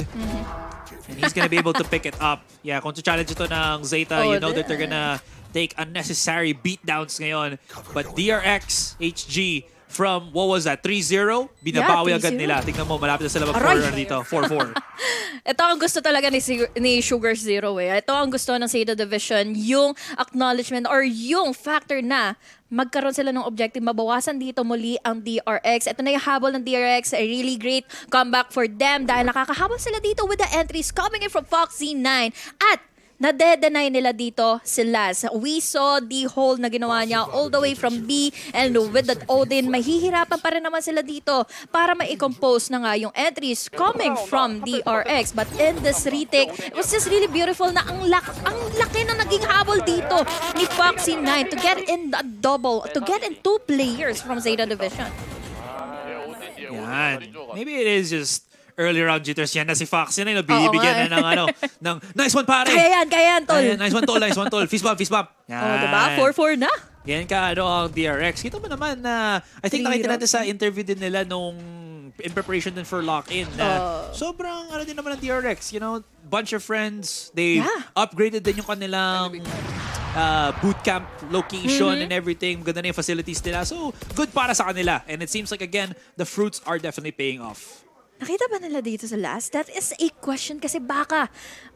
And he's gonna be able to pick it up. Yeah, kung challenge ito ng ZETA, you know that they're gonna take unnecessary beatdowns ngayon. But DRX, HG, from, what was that, 3-0? Binabawi agad nila. Tingnan mo, malapit na sila mag-4 dito. 4-4. Ito ang gusto talaga ni Sugar Zero Ito ang gusto ng ZETA Division, yung acknowledgement or yung factor na magkaroon sila ng objective, mabawasan dito muli ang DRX. Ito na yung habol ng DRX, a really great comeback for them dahil nakakahabol sila dito with the entries coming in from Foxy 9 at nade-deny nila dito si Laz. We saw the hole na ginawa niya all the way from B and with that Odin, mahihirapan pa rin naman sila dito para ma-compose na nga yung entries coming from DRX. But in this retake, it was just really beautiful na ang laki na naging habol dito ni Foxy 9 to get in a double, to get in 2 players from ZETA Division. Yan. Maybe it is just early round jitters yan na si Foxy na bibigyan na ng nice one pare. Kaya yan, tol. Ayan, nice one tol. Fist bump. Yan. Diba? 4-4 na. Yan ka, ang DRX. Kita mo naman na, I think nakita natin sa interview din nila nung in preparation din for lock-in na sobrang din naman ng DRX. You know, bunch of friends. They upgraded din yung kanilang bootcamp location and everything. Ganda na yung facilities nila. So, good para sa kanila. And it seems like, again, the fruits are definitely paying off. Nakita ba nila dito sa last? That is a question kasi baka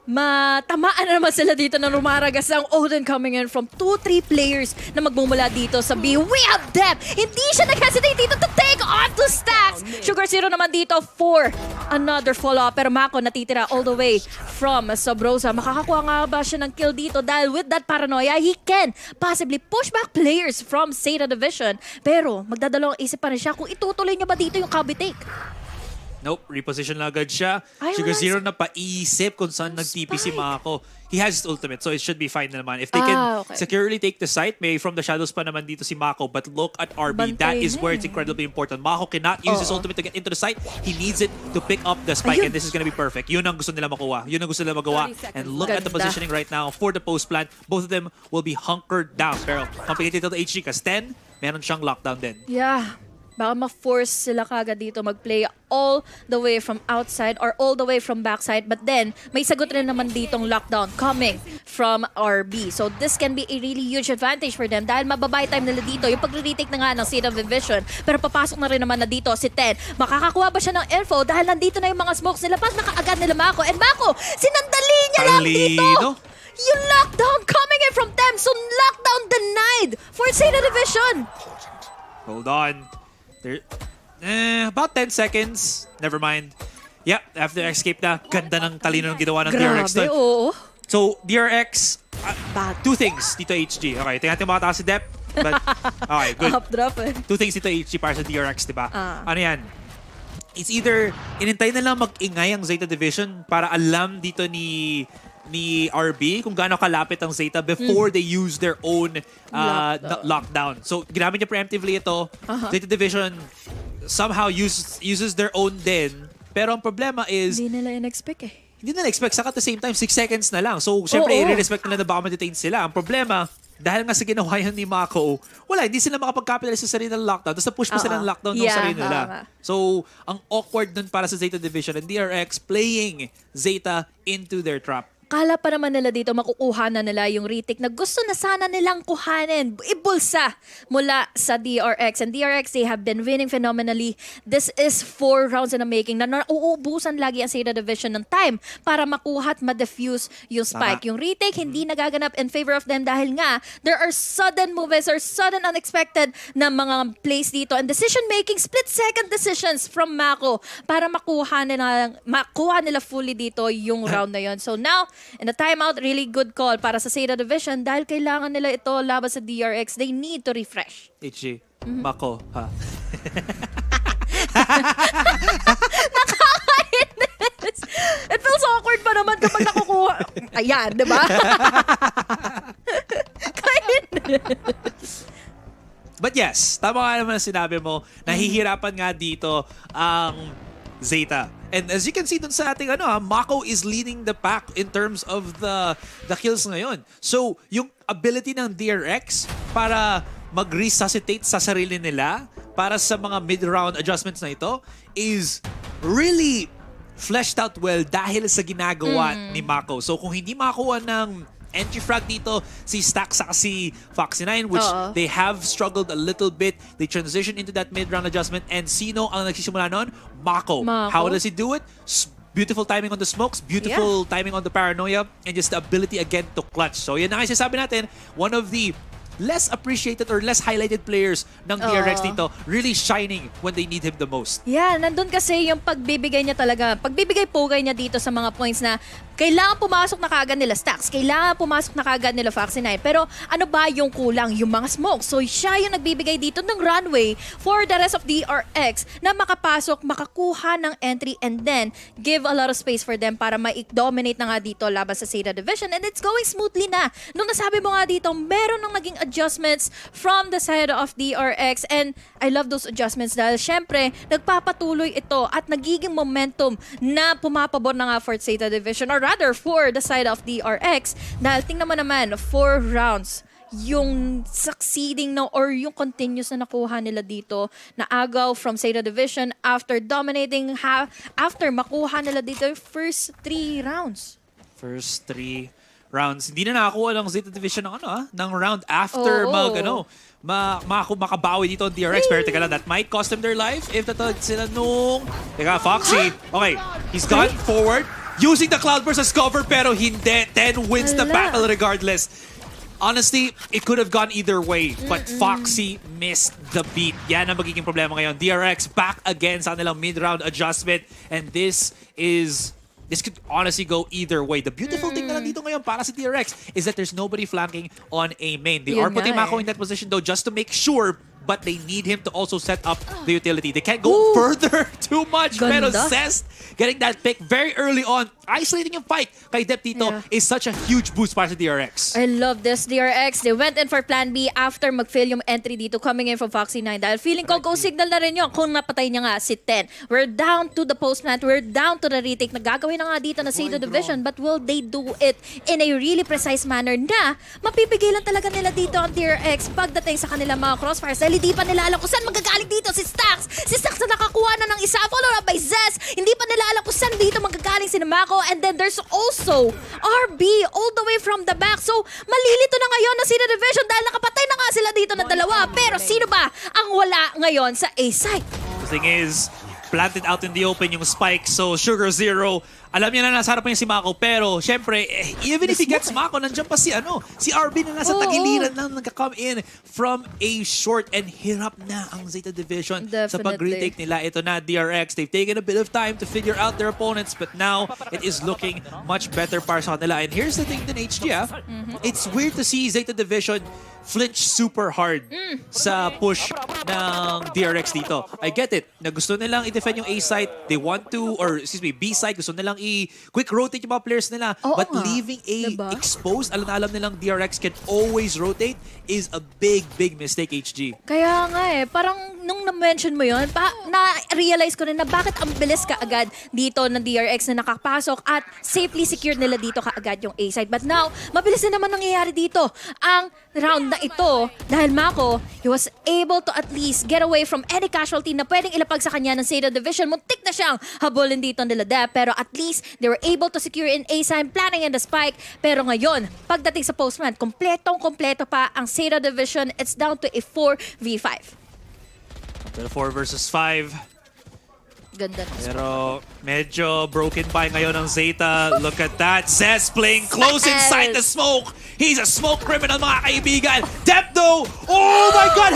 matamaan na naman sila dito na rumaragas ang Odin coming in from 2-3 players na magmumula dito sa B. We have depth! Hindi siya nag-hesitate dito to take off the stacks! Sugar Zero naman dito for another follow-up. Pero Mako natitira all the way from Sabrosa. Makakakuha nga ba siya ng kill dito dahil with that paranoia, he can possibly push back players from ZETA Division. Pero magdadalawang isip pa rin siya kung itutuloy niya ba dito yung copy take. Nope, reposition na agad siya. Ay, Sugar wala Zero na paisip kung saan nag-TP si Mako. He has his ultimate, so it should be fine naman. If they can securely take the site, may from the shadows pa naman dito si Mako. But look at RB. That is where it's incredibly important. Mako cannot use his ultimate to get into the site. He needs it to pick up the spike, and this is gonna be perfect. Yun ang gusto nila makuha. Yun ang gusto nila magawa. And look at the positioning right now for the post plant. Both of them will be hunkered down. Pero complicated to HG kasi 10, meron siyang lockdown din. Yeah. Baka ma-force sila kagad dito mag-play all the way from outside or all the way from backside. But then, may sagot rin naman ditong lockdown coming from RB. So this can be a really huge advantage for them dahil mababay time nila dito. Yung pag-retake na nga ng ZETA Division. Pero papasok na rin naman na dito si Ten. Makakakuha ba siya ng info dahil nandito na yung mga smokes nila. Pas nakaagad nila Mako. And Mako, sinandali niya lang dito! Yung lockdown coming in from them. So lockdown denied for ZETA Division. Hold on. About 10 seconds. Never mind. Yeah, after escape na, ganda ng talino ng ginawa ng DRX. Grabe, oo. So, DRX, 2 things dito HG. Okay, tingnan natin makataas si Dep. But, okay, good. Updraft 2 things dito HG para sa DRX, diba? Ano yan? It's either, inintay na lang mag-ingay ang ZETA Division para alam dito ni RB kung gaano kalapit ang ZETA before they use their own lockdown. So, ginamit niya preemptively ito. ZETA Division somehow uses their own din. Pero ang problema is... Hindi nila in-expect Hindi nila expect. Saka at the same time, 6 seconds na lang. So, syempre, i-respect nila na baka ma-detain sila. Ang problema, dahil nga sa ginawa yan ni Mako, wala, hindi sila makapag-capitalize sa sarili ng lockdown. Tapos na-push pa sila ng lockdown ng Yeah, sarili nila. nga. So, ang awkward nun para sa Zeta Division and DRX playing Zeta into their trap. Kala pa naman nila dito makukuha na nila yung retake na gusto na sana nilang kuhanin, ibulsa mula sa DRX. And DRX, they have been winning phenomenally. This is 4 rounds in the making na nauubusan lagi ang Zeta Division ng time para makuha at ma-defuse yung spike. Yung retake, hindi nagaganap in favor of them dahil nga, there are sudden movements or sudden unexpected na mga plays dito and decision-making, split-second decisions from Mako para makuha nila fully dito yung round na yon. So now, in the timeout, really good call para sa Zeta Division dahil kailangan nila ito laban sa DRX. They need to refresh. HG, Mako, ha? Nakakainis! It feels awkward pa naman kapag nakukuha. Ayan, di ba? Kainis. But yes, tama nga naman ang sinabi mo, nahihirapan nga dito ang Zeta. And as you can see dun sa ating Mako is leading the pack in terms of the kills ngayon. So, yung ability ng DRX para mag-resuscitate sa sarili nila para sa mga mid-round adjustments na ito is really fleshed out well dahil sa ginagawa ni Mako. So, kung hindi makakuha ng entry frag dito si Stax sa si Foxy9 which they have struggled a little bit. They transition into that mid-round adjustment and sino ang nagsisimula nun? Mako. How does he do it? Beautiful timing on the smokes, beautiful timing on the paranoia, and just the ability again to clutch. So yan na nga sabi natin, one of the less appreciated or less highlighted players ng DRX dito, really shining when they need him the most. Yeah, nandun kasi yung pagbibigay niya talaga, pagbibigay-pugay niya dito sa mga points na kailangan pumasok na kaagad nila Stax, kailangan pumasok na kaagad nila Foxy9. Pero ano ba yung kulang? Yung mga smoke. So siya yung nagbibigay dito ng runway for the rest of DRX na makapasok, makakuha ng entry and then give a lot of space for them para ma-dominate na nga dito laban sa Zeta Division. And it's going smoothly na. Nung nasabi mo nga dito, meron nang naging adjustments from the side of DRX and I love those adjustments dahil syempre nagpapatuloy ito at nagiging momentum na pumapabor na nga for Zeta Division or rather for the side of DRX dahil tingnan mo naman 4 rounds yung succeeding na or yung continuous na nakuha nila dito na agaw from Zeta Division after dominating after makuha nila dito yung first 3 rounds. First 3 rounds. Hindi na nakakuha ng Zeta Division ng ng round after makabawi dito ang DRX. Pero teka lang, that might cost them their life if tatawag sila nung... Teka, Foxy. Okay, he's gone forward using the Cloudburst as cover pero hindi. 10 wins the battle regardless. Honestly, it could have gone either way, but Foxy missed the beat. Yan ang magiging problema ngayon. DRX back again sa kanilang mid-round adjustment and this could honestly go either way. The beautiful thing na lang dito ngayon para sa DRX is that there's nobody flanking on a main. They are putting Mako in that position though just to make sure, but they need him to also set up the utility. They can't go further too much. Ganda. Pero Cest getting that pick very early on, isolating yung fight kay Dep dito is such a huge boost para sa DRX. I love this DRX. They went in for plan B after mag-fail yung entry dito coming in from Foxy9 dahil feeling ko go signal na rin yun kung napatay niya nga si 10. We're down to the post plant. We're down to the retake. Nagagawin na nga dito na Zeta Division but will they do it in a really precise manner na mapipigilan talaga nila dito ang DRX pagdating sa kanilang mga crossfires dahil hindi pa nila alam kung saan magagaling dito si Stax. Si Stax na nakakuha na ng isa followed up by Zez. Hindi pa nila alam kung saan dito magagaling si Mako and then there's also RB all the way from the back. So, malilito na ngayon na Zeta Division dahil nakapatay na nga sila dito na dalawa. Pero sino ba ang wala ngayon sa A side? The thing is, planted out in the open yung spike. So, Sugar Zero, alam niya na nasa harapan niya si Mako. Pero, syempre, even if he gets Mako, nandiyan pa si RB na nasa tagiliran lang nagka-come in from a short and hirap na ang Zeta Division sa pag-retake nila. Ito na, DRX. They've taken a bit of time to figure out their opponents, but now it is looking much better para sa kanila. And here's the thing din, HG, it's weird to see Zeta Division flinch super hard sa push ng DRX dito. I get it. Na gusto nilang i-defend yung A side. They want to, or excuse me, B side. Gusto nilang i-quick rotate yung mga players nila. But leaving A exposed, alam na alam nilang DRX can always rotate is a big, big mistake, HG. Kaya nga parang nung na-mention mo yun, na-realize ko rin na bakit ang bilis kaagad dito ng DRX na nakapasok at safely secured nila dito kaagad yung A-side. But now, mabilis na naman nangyayari dito ang round na ito dahil Mako, he was able to at least get away from any casualty na pwedeng ilapag sa kanya ng ZETA Division. Muntik na siyang habulin dito nila Dep, pero at least they were able to secure in A-side, planning in the spike. Pero ngayon, pagdating sa postman, kompleto pa ang ZETA Division. It's down to a 4v5. Pero 4 versus 5. Ganda na. Pero medyo broken by ngayon ang ZETA. Look at that. Zez playing close inside the smoke. He's a smoke criminal, mga kaibigan. Depdo! Oh my God!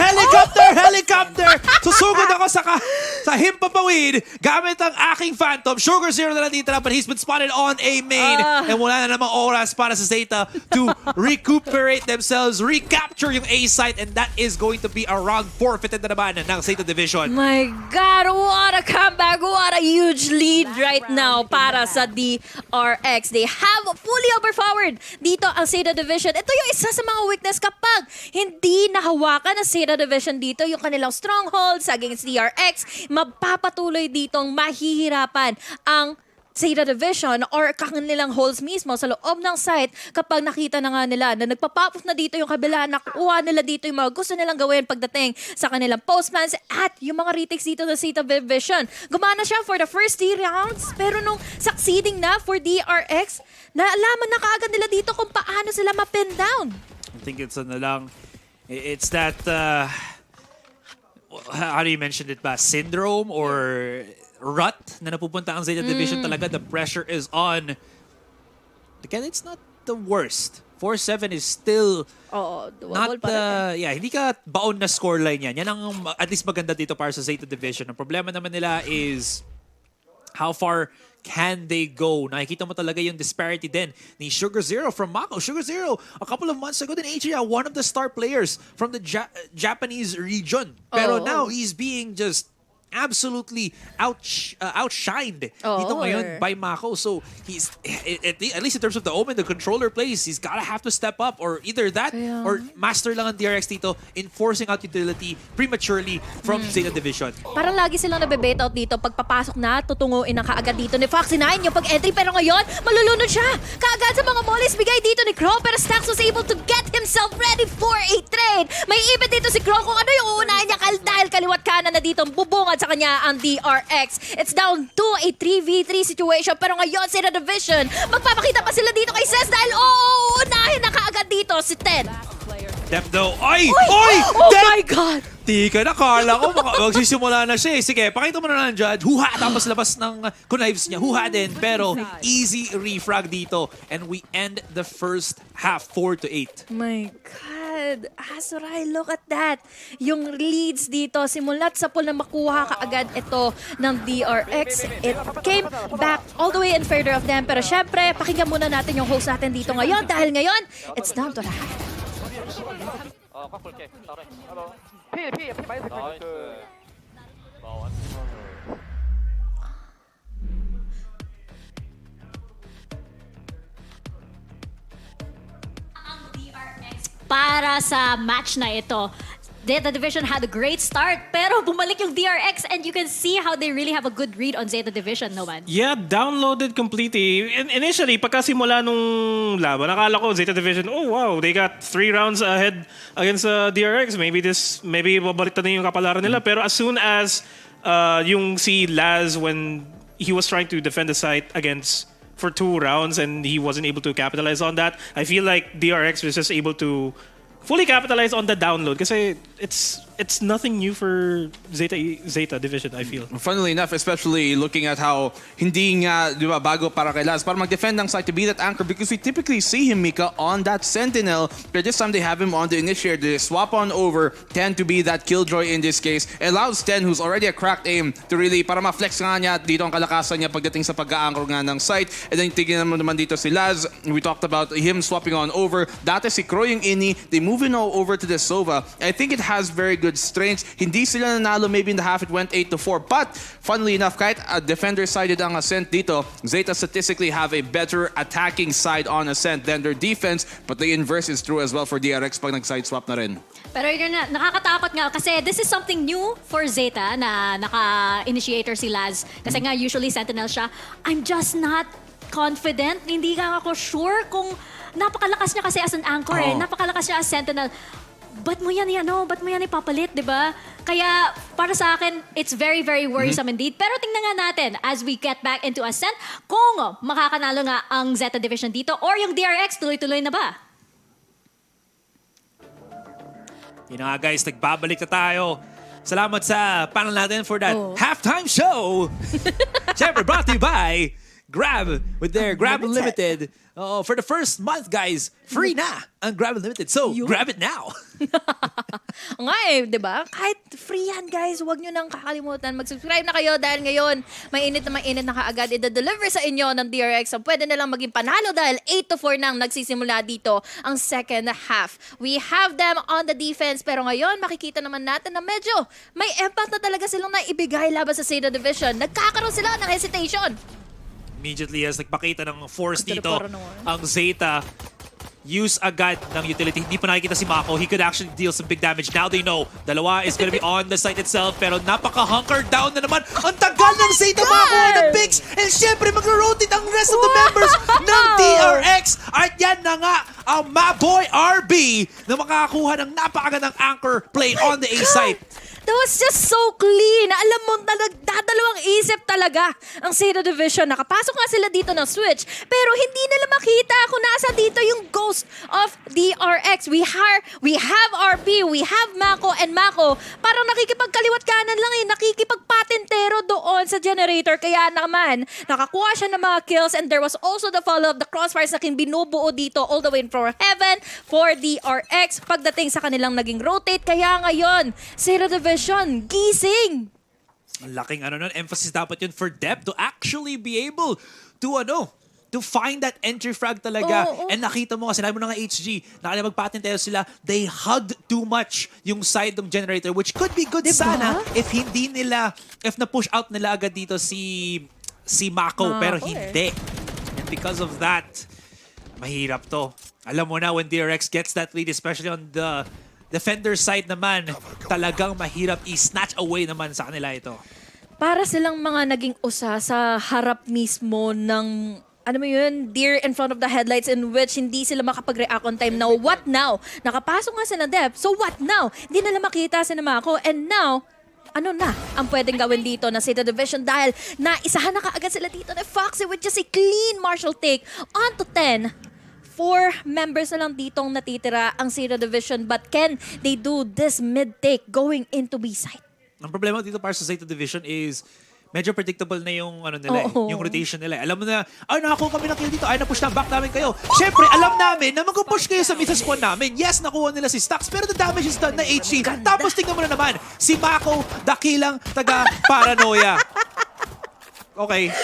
Helicopter! Susugod ako sa himpapawid gamit ang aking Phantom. Sugar Zero na natitira, but he's been spotted on a main. And wala na namang oras para sa ZETA to recuperate themselves, recapture yung A site, and that is going to be a round forfeited na naman ng ZETA Division. My God, what a comeback! What a huge lead right now para sa DRX. They have fully overpowered dito ang ZETA Division. Ito yung isa sa mga weakness kapag hindi nahawakan ng ZETA Division dito yung kanilang strongholds against DRX, mapapatuloy ditong mahihirapan ang ZETA Division or kanilang holes mismo sa loob ng site kapag nakita na nga nila na nagpa-pop off na dito yung kabila, nakuha nila dito yung mga gusto nilang gawin pagdating sa kanilang postmans at yung mga retakes dito ng ZETA Division. Gumana siya for the first 3 rounds pero nung succeeding na for DRX, naalaman na kaagad nila dito kung paano sila ma-pin down. I think it's ano lang, it's that, how do you mention it ba? Syndrome or rut na napupunta ang ZETA Division talaga. The pressure is on. Again, it's not the worst. 4-7 is still not hindi ka baon na scoreline yan. Yan ang at least maganda dito para sa ZETA Division. Ang problema naman nila is how far can they go? Nakikita mo talaga yung disparity din ni Sugar Zero from Mako. Sugar Zero, a couple of months ago din, one of the star players from the Japanese region. Pero now he's being just absolutely outshined dito ngayon by Mako. So he's at least in terms of the Omen, the controller plays, he's gotta have to step up or either that or master lang ang DRX dito in forcing out utility prematurely from ZETA Division. Parang lagi silang nabe-bait out dito. Pagpapasok na, tutunguin na kaagad dito ni Foxy9 yung pag-entry. Pero ngayon, malulunod siya. Kaagad sa mga mollies, bigay dito ni Crow. Pero Stax was able to get himself ready for a trade. May ibig dito si Crow kung ano yung uunahin niya dahil kaliwat kanan na dito bubungad sa kanya ang DRX. It's down to a 3v3 situation. Pero ngayon, ZETA Division, magpapakita pa sila dito kay Cez dahil uunahin na kaagad dito si Ten. Depdo. Oy! Oh my God! Tika na, Carla ko. Magsisimula na siya eh. Sige, pakita mo na lang, Judge. Huha! Tapos labas ng knives niya. Huha din. Pero easy refrag dito. And we end the first half, 4-8. My God! Azuray, look at that! Yung leads dito, simulat sa pool na makuha kaagad ito ng DRX. It came back all the way in favor of them. Pero syempre, pakinggan muna natin yung host natin dito ngayon. Dahil ngayon, it's down to the half. Para sa match na ito, ZETA Division had a great start, pero bumalik yung DRX and you can see how they really have a good read on ZETA Division, no man? Yeah, downloaded completely. Initially, pagkasimula nung laban, nakala ko ZETA Division, oh wow, they got 3 rounds ahead against DRX. Maybe babaliktad na yung kapalaran nila. Pero as soon as yung si Laz, when he was trying to defend the site for 2 rounds and he wasn't able to capitalize on that, I feel like DRX was just able to fully capitalize on the download kasi it's nothing new for ZETA Division, I feel. Funnily enough, especially looking at how hindi nga, di ba, bago para kay Laz, para mag-defend ang side to be that anchor because we typically see him, Mika, on that Sentinel. But this time they have him on the initiator. They swap on over, tend to be that killjoy in this case. It allows Ten, who's already a cracked aim, to really, para ma-flex nga niya dito ang kalakasan niya pagdating sa pag-a-anchor nga ng site. And then tignan mo naman dito si Laz. We talked about him swapping on over. Dati si Crow yung ini. They move in over to the Sova. I think it has very good strengths. Hindi sila nanalo. Maybe in the half it went 8-4. But funnily enough, kahit a defender-sided ang Ascent dito, ZETA statistically have a better attacking side on Ascent than their defense. But the inverse is true as well for DRX pag nag-side swap na rin. Pero yun na, nakakatakot nga kasi this is something new for Zeta na naka-initiator si Laz. Kasi nga usually Sentinel siya. I'm just not confident. Hindi nga ako sure kung napakalakas niya kasi as an anchor Napakalakas niya as Sentinel. Ba't mo yan ba't mo yan ipapalit, di ba? Kaya para sa akin, it's very, very worrisome indeed. Pero tingnan nga natin as we get back into Ascent kung makakanalo nga ang Zeta Division dito or yung DRX tuloy-tuloy na ba? Yun na nga guys, nagbabalik na tayo. Salamat sa panel natin for that halftime show. Siyempre, brought to you by Grab with their Grab Unlimited. For the first month, guys, free na ang Grab Unlimited. So, grab it now. Nga di ba? Kahit free yan, guys, huwag nyo nang kakalimutan. Mag-subscribe na kayo dahil ngayon, mainit na kaagad i-deliver sa inyo ng DRX. So, pwede na lang maging panalo dahil 8-4 nang nagsisimula dito ang second half. We have them on the defense, pero ngayon, makikita naman natin na medyo may impact na talaga silang naibigay laban sa ZETA Division. Nagkakaroon sila ng hesitation. Immediately as nagpakita ng force Ito na dito, Panuorin. ang Zeta use agad ng utility. Hindi pa nakikita si Mako. He could actually deal some big damage. Now they know. Dalawa is gonna be on the site itself. Pero napaka-hunker down na naman. Ang tagal ng Zeta Mako ng picks. And syempre mag-rotate ang rest of the members ng DRX. At yan na nga ang Maboy RB na makakakuha ng napakagandang anchor play on the A site. That was just so clean. Alam mo, dadalawang isip talaga ang ZETA Division. Nakapasok nga sila dito ng switch, pero hindi nila makita kung nasa dito yung ghost of DRX. We have RB, we have Mako, and Mako parang nakikipagkaliwat kanan lang nakikipagpatentero doon sa generator. Kaya naman, nakakuha siya ng mga kills, and there was also the follow of the crossfires na binubuo dito all the way from heaven for DRX pagdating sa kanilang naging rotate. Kaya ngayon, ZETA Division gising! Ang laking emphasis dapat yun for Dep to actually be able to find that entry frag talaga. And nakita mo nga, sinabi mo na nga HG, nakapagpatentero sila, they hugged too much yung side ng generator, which could be good sana if na-push out nila agad dito si Mako, pero hindi. And because of that, mahirap to. Alam mo na, when DRX gets that lead, especially on the defender side naman, talagang mahirap i-snatch away naman sa kanila ito. Para silang mga naging usa sa harap mismo ng deer in front of the headlights, in which hindi sila makapag-react on time. Now, what now? Nakapasok nga sila Dep. So what now? Hindi nila makita si Mako. And now, ano na ang pwedeng gawin dito na ZETA Division dahil naisahan na kaagad sila dito na Foxy with just a clean martial take onto 10. 4 members na lang ditong natitira ang ZETA Division, but can they do this mid-take going into B-side? Ang problema dito para sa ZETA Division is medyo predictable na yung yung rotation nila. Alam mo na, nakakuha kami ng kill dito, na-push na back namin kayo. Syempre, alam namin na mag-push kayo sa misa spawn namin. Yes, nakuha nila si Stax, pero the damage is done na HG. Tapos tingnan mo na naman, si Mako, dakilang taga-paranoia. Okay.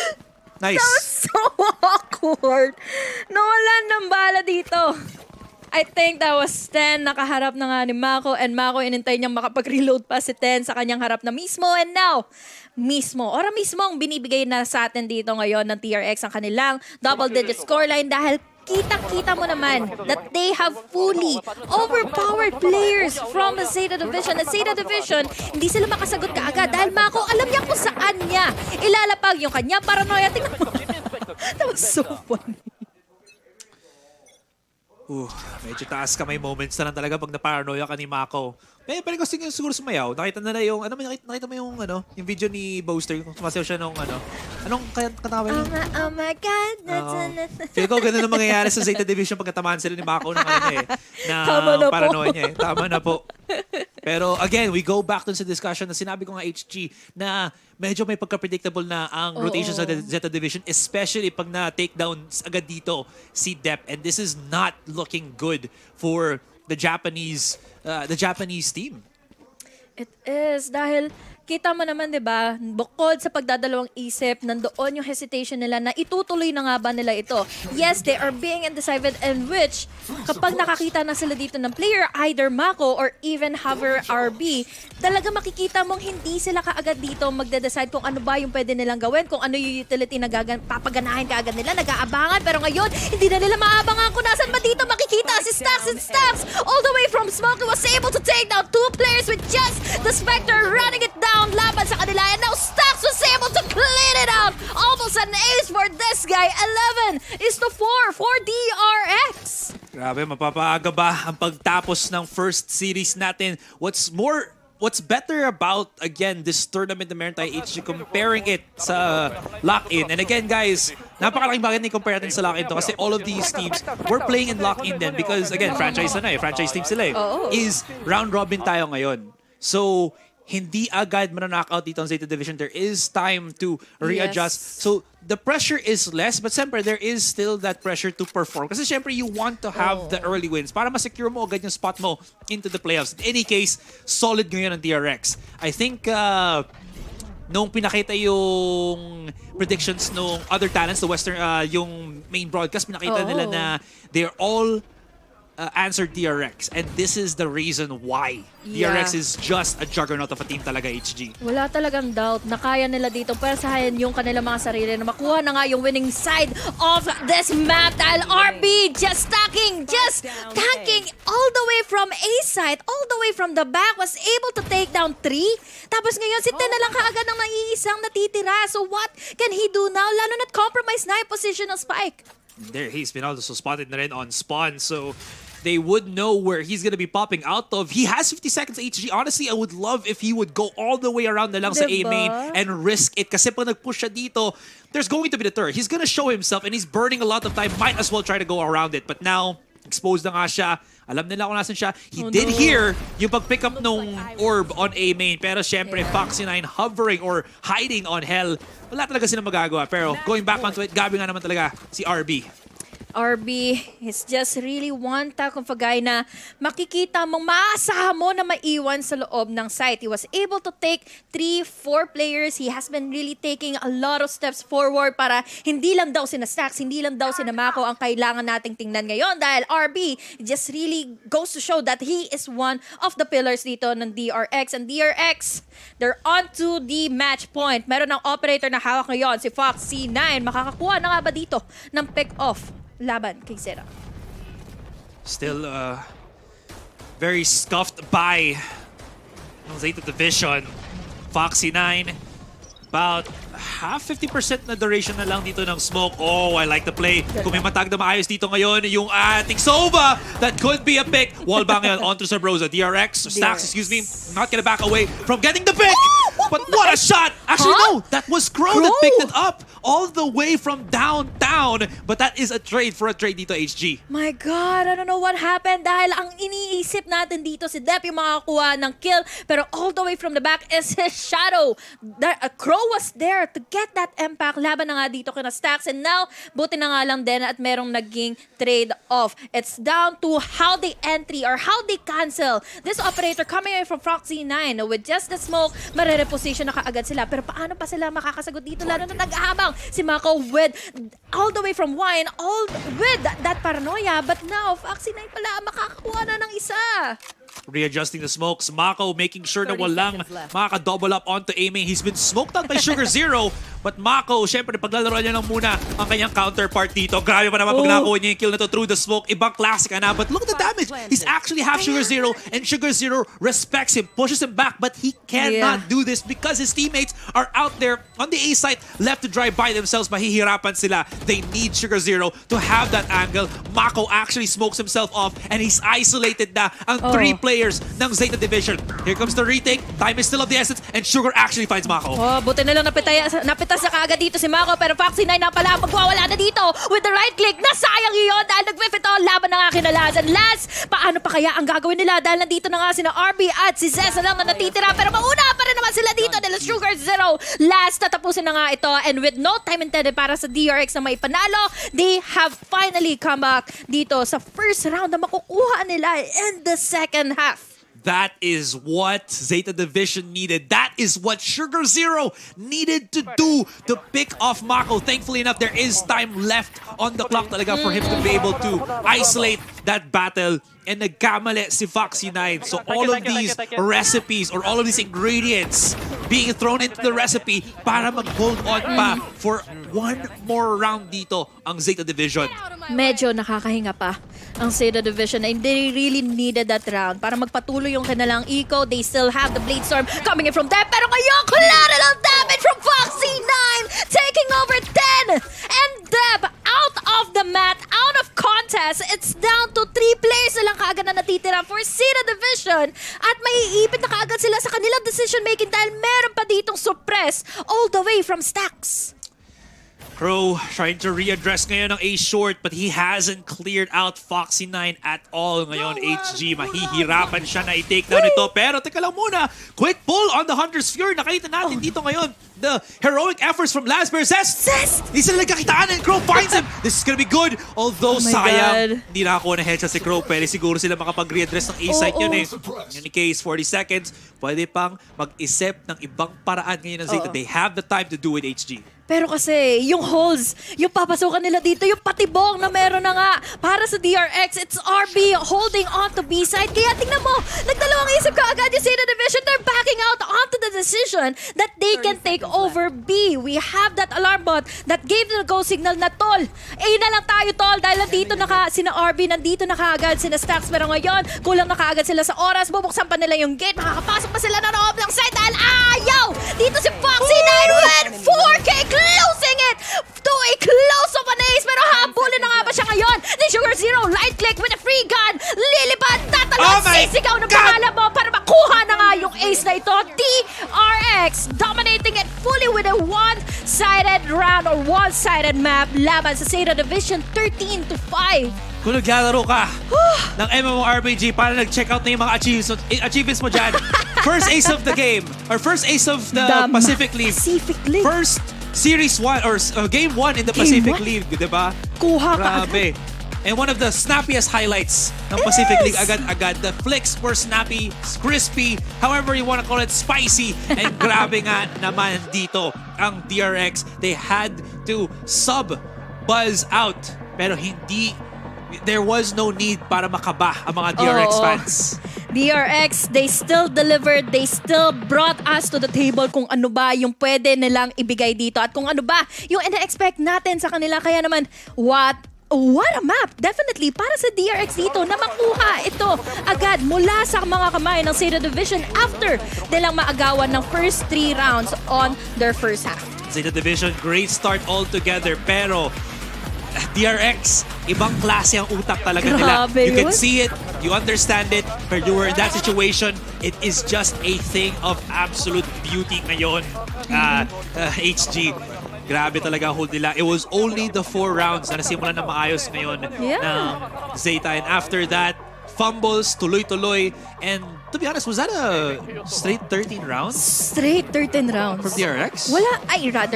Nice. That was so awkward. Nawalan ng bala dito. I think that was 10. Nakaharap na nga ni Mako, and Mako inintay niyang makapag-reload pa si 10 sa kanyang harap na mismo. And now, mismo ang binibigay na sa atin dito ngayon ng TRX ang kanilang double-digit scoreline dahil kita-kita mo naman that they have fully overpowered players from the ZETA Division. At ZETA Division, hindi sila makasagot kaagad dahil Mako, alam niya kung saan niya ilalapag yung kanya paranoia. Tingnan mo. That was so funny. Medyo taas kamay moments na lang talaga pag na-paranoia ka ni Mako. Pero gusto niya siguro sumayaw. Nakita na yung, nakita mo yung, yung video ni Boaster, kung sumasayaw siya nung, anong katawa niya? Oh my God. Feel ko ganun ang mangyayari sa ZETA Division pagkatamaan sila ni Mako ng Tama na po. paranoia niya. Tama na po. Pero again, we go back dun sa discussion na sinabi ko nga HG na medyo may pagka-predictable na ang rotation sa ZETA Division, especially pag na-takedown agad dito si Dep. And this is not looking good for the Japanese team. It is dahil kita mo naman, di ba, bukod sa pagdadalawang isip, nandoon yung hesitation nila na itutuloy na nga ba nila ito. Yes, they are being indecisive, and which, kapag nakakita na sila dito ng player, either Mako or even Hover RB, talaga makikita mong hindi sila kaagad dito magde-decide kung ano ba yung pwede nilang gawin, kung ano yung utility na papaganahin kaagad nila, nag-aabangan, pero ngayon, hindi na nila maabangan kung nasan ba dito makikita si Stax, and Stax, all the way from Smoke, was able to take down 2 players with just the Spectre running it down laban sa kanila, and now Stax was able to clean it out. Almost an ace for this guy. 11-4 for DRX. Grabe, mapapaaga ba ang pagtapos ng first series natin? What's better about, again, this tournament na meron tayo HG comparing it sa lock-in? And again, guys, napakalaking bagay na i-compare natin sa lock-in to kasi all of these teams, we're playing in lock-in din because, again, franchise na franchise team sila is round robin tayo ngayon. So, hindi agad mananockout dito ang ZETA Division. There is time to readjust. Yes. So, the pressure is less, but siyempre, there is still that pressure to perform. Kasi siyempre, you want to have the early wins para ma-secure mo agad yung spot mo into the playoffs. In any case, solid ngayon ang DRX. I think, nung pinakita yung predictions nung other talents, the Western, yung main broadcast, pinakita nila na they're all answered DRX. And this is the reason why DRX is just a juggernaut of a team talaga, HG. Wala talagang doubt na kaya nila dito persahan yung kanilang mga sarili na makuha na nga yung winning side of this map dahil RB just tanking all the way from A side, all the way from the back, was able to take down 3. Tapos ngayon, si Ten na lang kaagad ng naiisang natitira. So what can he do now? Lalo na't compromise na yung positional spike. There, he's been also spotted na rin on spawn, so they would know where he's gonna be popping out of. He has 50 seconds HG. Honestly, I would love if he would go all the way around na lang sa A main and risk it. Kasi pag nag-push siya dito, there's going to be the turret. He's gonna show himself and he's burning a lot of time. Might as well try to go around it. But now, exposed na nga siya. Alam nila kung nasan siya. He did hear yung pag-pick up nung orb on A main. Pero syempre, Foxy9 hovering or hiding on Hell. Wala talaga silang magagawa. Pero going back onto it, gabi nga naman talaga si RB. RB is just really one type of a guy na makikita mong maasahan mo na maiwan sa loob ng site. He was able to take 3-4 players. He has been really taking a lot of steps forward para hindi lang daw sina Stax, hindi lang daw sina Mako ang kailangan nating tingnan ngayon dahil RB just really goes to show that he is one of the pillars dito ng DRX. And DRX, they're on to the match point. Meron ng operator na hawak ngayon, si Foxy9. Makakakuha na nga ba dito ng pick-off laban kay ZETA? Still very scuffed by ng ZETA Division. Foxy9, about half 50% na duration na lang dito ng smoke. Oh, I like the play. Kung may matag na maayos dito ngayon, yung ating Sova, that could be a pick. Wallbang ngayon onto Sabrosa. DRX, Stax, excuse me, not gonna back away from getting the pick. But what a shot! Actually, no, that was Crow that picked it up all the way from downtown. But that is a trade for a trade dito, HG. My God, I don't know what happened dahil ang iniisip natin dito si Dep yung makakuha ng kill, pero all the way from the back is his shadow. Crow was there to get that impact. Laban na nga dito kina Stax, and now buti na nga lang din at merong naging trade-off. It's down to how they entry or how they cancel this operator coming away from Foxy9 with just the smoke. Position na kaagad sila. Pero paano pa sila makakasagot dito? Lalo na nag-ahabang si Mako with all the way from wine, all with that paranoia. But now, Foxy9 pala makakakuha na ng isa. Readjusting the smokes. Mako making sure na walang makaka-double up onto A-main. He's been smoked out by Sugar Zero. But Mako, syempre, paglalaroan niya lang muna ang kanyang counterpart dito. Grabe pa naman pag nakuha niya yung kill na to through the smoke. Ibang classic na. But look at the damage. He's actually half Sugar Zero, and Sugar Zero respects him, pushes him back, but he cannot do this because his teammates are out there on the A site, left to drive by themselves. Mahihirapan sila. They need Sugar Zero to have that angle. Mako actually smokes himself off, and he's isolated na ang 3 players ng ZETA Division. Here comes the retake. Time is still of the essence, and Sugar actually finds Mako. Oh, buti na lang napitas na kaagad dito si Mako, pero Foxy9 na pala ang magwawala na dito with the right click. Nasayang iyon dahil nag-fifth on laban na nga kinalasan. Last, paano pa kaya ang gagawin nila dahil nandito na nga sina RB at si Zez lang na natitira, pero mauna pa rin naman sila dito dahil Sugar Zero. Last, tatapusin na nga ito, and with no time intended para sa DRX na may panalo, they have finally come back dito sa first round na makukuha nila in the second half. That is what ZETA Division needed. That is what Sugar Zero needed to do to pick off Mako. Thankfully enough, there is time left on the clock talaga for him to be able to isolate that battle. And nagkamali si Foxy9. So all of these recipes or all of these ingredients being thrown into the recipe para mag-hold on pa for one more round dito ang ZETA Division. Medyo nakakahinga pa ang ZETA Division and they really needed that round para magpatuloy yung kanilang eco. They still have the Blade Storm coming in from them. Pero ngayon, collateral damage from Foxy9 taking over 10. And Deb out of the mat, out of contest. It's down to 3 players na lang kaagad na natitira for ZETA Division. At maiipit na kaagad sila sa kanilang decision making dahil meron pa ditong suppress all the way from Stacks. Crow trying to readdress ngayon ng A short but he hasn't cleared out Foxy9 at all ngayon. HG, mahihirapan siya na i-take down ito. Pero teka lang muna, quick pull on the Hunter's Fury. Nakita natin dito ngayon the heroic efforts from Lasper. Zest! Hindi sila nagkakitaan and Crow finds him. This is gonna be good. Although Oh my sayang, God. hindi nakakuha na headshot si Crow. Pwede siguro sila makapag-readdress ng A site yun eh. In any case, 40 seconds, pwede pang mag-isip ng ibang paraan ngayon ng ZETA. They have the time to do it, HG. Pero kasi, yung holes, yung papasukan nila dito, yung patibong na meron na nga para sa DRX, it's RB holding on to B side. Kaya tingnan mo, nagdalawang isip ka agad yung ZETA Division. They're backing out onto the decision that they can take over B. We have that alarm bot that gave the go signal na tol. Na lang tayo tol dahil nandito na sina RB, nandito na kaagad sina Stacks. Pero ngayon, kulang na kaagad sila sa oras. Bubuksan pa nila yung gate. Makakapasok pa sila na loob ng side dahil ayaw! Dito si Foxy9 with 4K closing it to a close of an ace. Pero habulin na nga ba siya ngayon? Ni Sugar Zero, light click with a free gun. Lilipad, tatalon, sisigaw ng pangalan mo para makuha na nga yung ace na ito. DRX dominating it fully with a one-sided round or one-sided map. Laban sa ZETA Division 13-5. Kung naglalaro ka ng MMORPG para nag-check out na yung mga achievements mo dyan. First ace of the game, or first ace of the Pacific League. Pacific League. First Series 1 or Game 1 in the Game Pacific 1? League, di ba? Kuha ka Grabe. And one of the snappiest highlights ng Pacific League, agad-agad. The flicks were snappy, crispy, however you want to call it, spicy. And grabe nga naman dito ang DRX. They had to sub Buzz out. Pero there was no need para makaba ang mga DRX fans. DRX, they still delivered, they still brought us to the table kung ano ba yung pwede nilang ibigay dito at kung ano ba yung ina-expect natin sa kanila. Kaya naman, what a map! Definitely, para sa DRX dito na makuha ito agad mula sa mga kamay ng ZETA Division after nilang maagawan ng first 3 rounds on their first half. ZETA Division, great start altogether, pero DRX, ibang klase ang utak talaga nila. Grabe You can yun. see it, you understand it, but you were in that situation, it is just a thing of absolute beauty ngayon. HG, grabe talaga ang hold nila. It was only the 4 rounds na nasimulan na maayos ngayon ng ZETA. And after that, fumbles, tuloy-tuloy. And to be honest, was that a straight 13 rounds Straight 13 rounds. from DRX?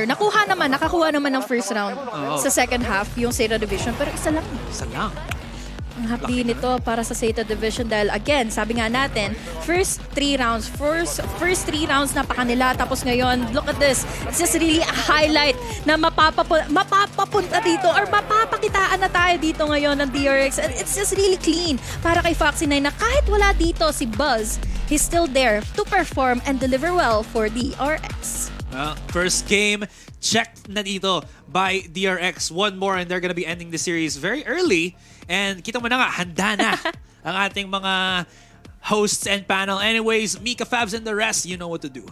Nakakuha naman ng first round sa second half yung ZETA Division, pero isa lang. Isa lang. Ang happy nito para sa ZETA Division dahil again, sabi nga natin, first 3 rounds napaka nila, tapos ngayon, look at this, it's just really a highlight na mapapapunta dito or mapapakitaan na tayo dito ngayon ng DRX, and it's just really clean para kay Foxy9 na kahit wala dito si Buzz, he's still there to perform and deliver well for DRX. First game, checked na dito by DRX. One more and they're gonna be ending the series very early. And kita mo na nga, handa na ang ating mga hosts and panel. Anyways, Mika, Fabs, and the rest, you know what to do.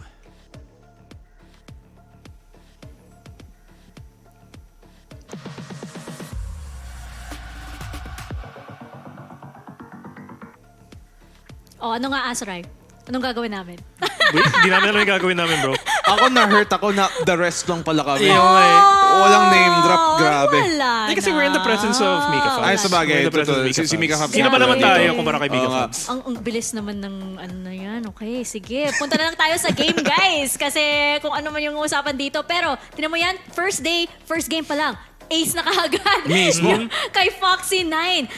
Ano nga, Asray? Anong gagawin namin? Hindi namin alam yung gagawin namin, bro. Ako na-hurt ako na the rest lang pala kami. Yung eh. Walang name drop, grabe. Wala Hindi kasi we're in the presence of Mika Fabs. Ay, sabagay. We're in the presence of Totoo. Si Mika Fabs. Sino ba naman dito. tayo kumpara kay Mika Oo nga. Fabs? Ang bilis naman ng ano na yan. Okay, sige. Punta na lang tayo sa game, guys. Kasi kung ano man yung usapan dito. Pero, tinan mo yan, first day, first game pa lang. ace na kaagad. Mismo. Kay Foxy 9.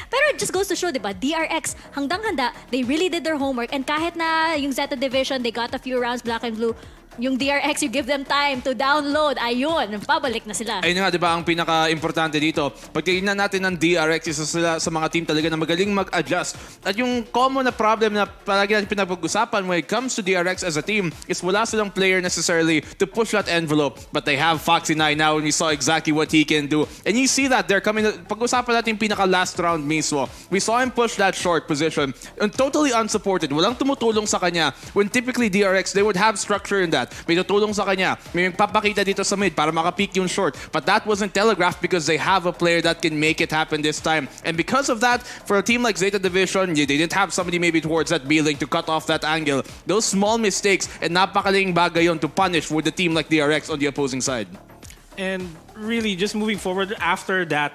Pero it just goes to show, di ba, DRX, hanggang-handa, they really did their homework. And kahit na yung ZETA Division, they got a few rounds black and blue, yung DRX, you give them time to download. Ayun, pabalik na sila. Ayun nga, di ba, ang pinaka-importante dito, pag tingnan natin ng DRX, isa sila sa mga team talaga na magaling mag-adjust. At yung common na problem na palagi natin pinag-usapan when it comes to DRX as a team is wala silang player necessarily to push that envelope. But they have Foxy 9 now and we saw exactly what he can do. And you see that they're coming, pag-usapan natin yung pinaka-last round mismo. We saw him push that short position and totally unsupported. Walang tumutulong sa kanya. When typically DRX, they would have structure in that. May tutulong sa kanya. May magpapakita dito sa mid para makapeak yung short. But that wasn't telegraphed because they have a player that can make it happen this time. And because of that, for a team like ZETA Division, they didn't have somebody maybe towards that B-link to cut off that angle. Those small mistakes and napakaling bagay yun to punish with a team like DRX on the opposing side. And really, just moving forward after that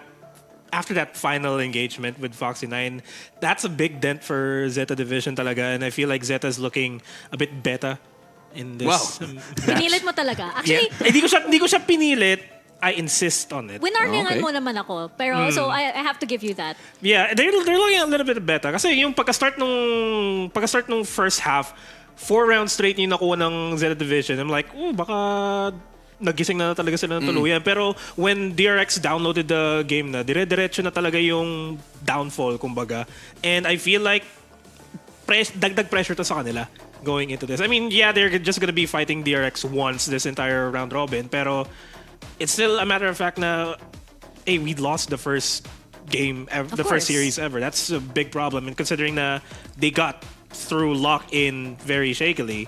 final engagement with Foxy 9, that's a big dent for ZETA Division talaga. And I feel like ZETA is looking a bit better in this. Wow. Match. Pinilit mo talaga. Actually, Yeah. Hindi ko siya pinilit. I insist on it. winarningan Okay. mo naman ako. Pero so I have to give you that. Yeah, they're looking a little bit better. Kasi yung pagka-start nung first half, 4 rounds straight yung nakuha ng ZETA Division. I'm like, baka nagising na talaga sila ng tuluyan. Pero when DRX downloaded the game na, dire-diretso na talaga yung downfall, kumbaga. And I feel like dagdag pressure to sa kanila going into this. I mean, yeah, they're just gonna be fighting DRX once this entire round robin, pero it's still a matter of fact na, hey, we lost the first game, the course. first series ever. That's a big problem, and considering na they got through lock-in very shakily,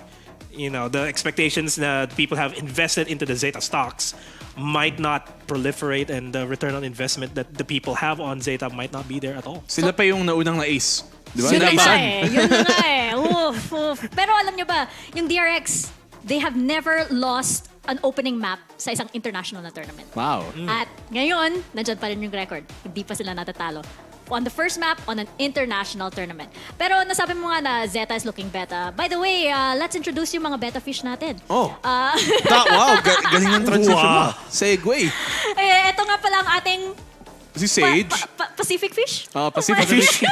you know, the expectations that people have invested into the ZETA stocks might not proliferate, and the return on investment that the people have on ZETA might not be there at all. Sila pa yung naunang na-ace. Di ba? Yun na nga Laban. eh. Yun na nga eh. Oof. Pero alam nyo ba, yung DRX, they have never lost an opening map sa isang international na tournament. Wow. At ngayon, nandyan pa rin yung record. Hindi pa sila natatalo. On the first map, on an international tournament. Pero nasabi mo nga na ZETA is looking beta. By the way, let's introduce yung mga beta fish natin. Oh. Ah, Wow, galing ng transition mo. Wow. Segue. ito nga pala ang ating Si Sage. Pacific fish? Pacific Fish.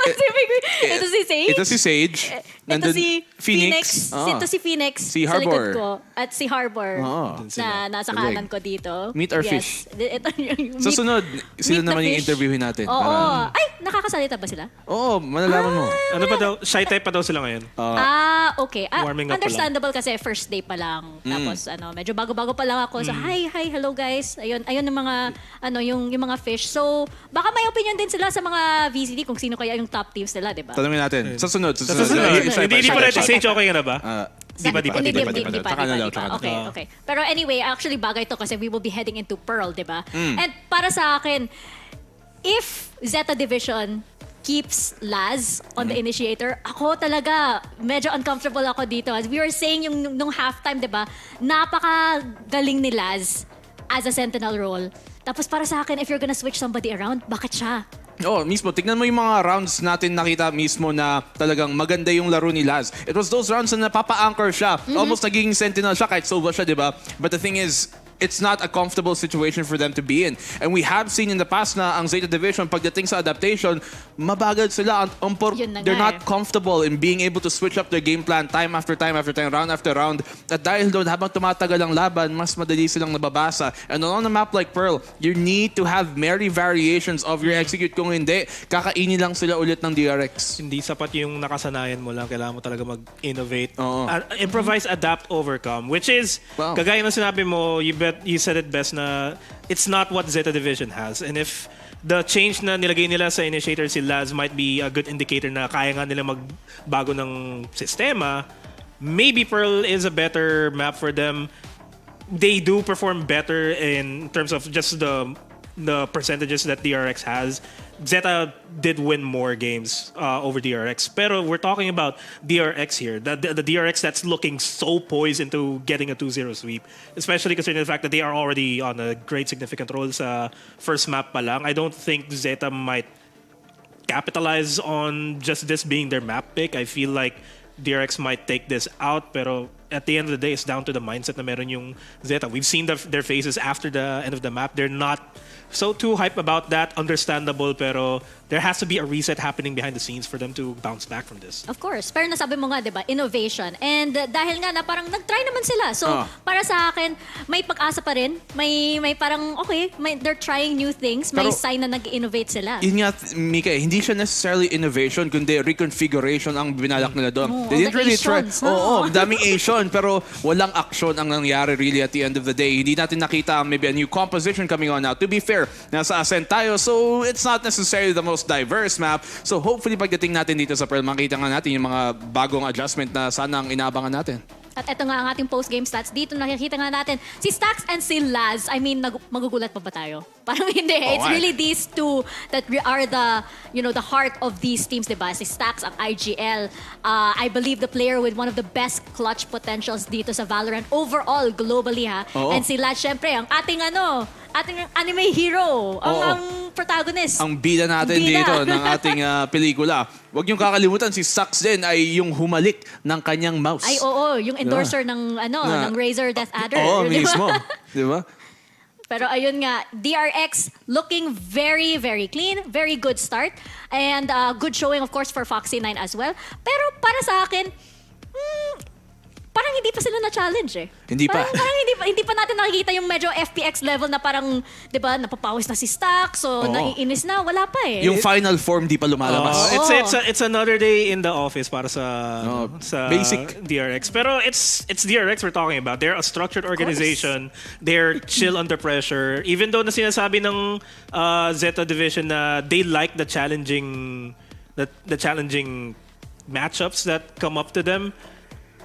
Pacific fish. Ito si Sage. Ito si Sage. Ito Nandun- si Phoenix. Ito si Phoenix Si sa likod Harbor. ko. At si Harbor Oo. na nasa Correct. kanan ko dito. Meet our Yes. fish. Ito yung Sa meet- sunod, sila meet the naman yung fish. interviewin natin. Oo. Para- Ay, nakakasalita ba sila? Oo, malalaman mo. Ano pa daw? Shy type pa daw sila ngayon. Okay. Warming up pa lang. Understandable kasi first day pa lang. Tapos medyo bago-bago pa lang ako. So hi, hello guys. Ayun yung mga yung mga fish. So baka may opinion din sila sa mga VCT kung sino kaya yung top teams nila, 'di ba? Tanungin natin. Sa sunod. Sa susunod, hindi pa rin. Sage, okay ka na ba? Di pa. Hindi pa. Tsaka na daw, tsaka na. Okay. Pero anyway, actually bagay to kasi we will be heading into Pearl, di ba? And para sa akin, if ZETA Division keeps Laz on the initiator, ako talaga, medyo uncomfortable ako dito. As we were saying yung nung halftime, di ba? Napakagaling ni Laz as a sentinel role. Tapos para sa akin, if you're gonna switch somebody around, bakit siya? Oh, mismo. Tignan mo yung mga rounds natin nakita mismo na talagang maganda yung laro ni Laz. It was those rounds na napapa-anchor siya. Almost naging sentinel siya kahit solo siya, di ba? But the thing is, it's not a comfortable situation for them to be in. And we have seen in the past na ang ZETA Division, pagdating sa adaptation, mabagal sila. Yun na They're nga not comfortable in being able to switch up their game plan time after time after time, round after round. At dahil doon, habang tumatagal ang laban, mas madali silang nababasa. And on a map like Pearl, you need to have merry variations of your execute. Kung hindi, kakainin lang sila ulit ng DRX. Hindi sapat yung nakasanayan mo lang. Kailangan mo talaga mag-innovate. Oo. Improvise, adapt, overcome. Which is, Wow. kagaya na sinabi mo, you said it best na it's not what ZETA Division has. And if the change na nilagay nila sa initiator si Laz might be a good indicator na kaya nga nila magbago ng sistema, maybe Pearl is a better map for them. They do perform better in terms of just the percentages that DRX has. ZETA did win more games over DRX. Pero we're talking about DRX here. The DRX that's looking so poised into getting a 2-0 sweep. Especially considering the fact that they are already on a great significant role sa first map pa lang. I don't think ZETA might capitalize on just this being their map pick. I feel like DRX might take this out, pero at the end of the day, it's down to the mindset na meron yung Zeta. We've seen their faces after the end of the map. They're not so too hype about that. Understandable, pero there has to be a reset happening behind the scenes for them to bounce back from this. Of course. Pero nasabi mo nga, di ba, innovation. And dahil nga na parang nag-try naman sila. So, para sa akin, may pag-asa pa rin. May parang, okay, they're trying new things. May Pero, sign na nag-innovate sila. Yun nga, Mika, hindi siya necessarily innovation, kundi reconfiguration ang binalak nila doon. Oo, They didn't the really try. Asians, no? Oo, daming Asian, pero walang action ang nangyari really at the end of the day. Hindi natin nakita maybe a new composition coming on now. To be fair, nasa Ascent tayo, so it's not necessarily the most diverse map. So hopefully pagdating natin dito sa Pearl, makita nga natin yung mga bagong adjustment na sana ang inaabangan natin. At ito nga ang ating post-game stats. Dito nakikita nga natin si Stax and si Laz. I mean, magugulat pa ba tayo? Parang hindi. It's really these two that are the, the heart of these teams, diba? Si Stax ang IGL. I believe the player with one of the best clutch potentials dito sa Valorant overall, globally, ha? And si Laz, syempre, ang ating anime hero. Ang protagonist. Ang bida natin dito ng ating pelikula. Huwag niyong kakalimutan, si Sax din ay yung humalik ng kanyang mouse. Ay, oo. Yung endorser ng Razer Death Adder. Oo, di ba? mismo. Di ba? Pero ayun nga, DRX looking very, very clean. Very good start. And good showing, of course, for Foxy 9 as well. Pero para sa akin, parang hindi pa sila na-challenge eh. Hindi pa. Parang hindi pa natin nakikita yung medyo FPX level na parang, di ba, napapawis na si Stack, so naiinis na, wala pa eh. Yung final form di pa lumalabas. It's another day in the office para sa basic DRX. Pero it's DRX we're talking about. They're a structured organization. They're chill under pressure. Even though na sinasabi ng Zeta Division na they like the challenging matchups that come up to them,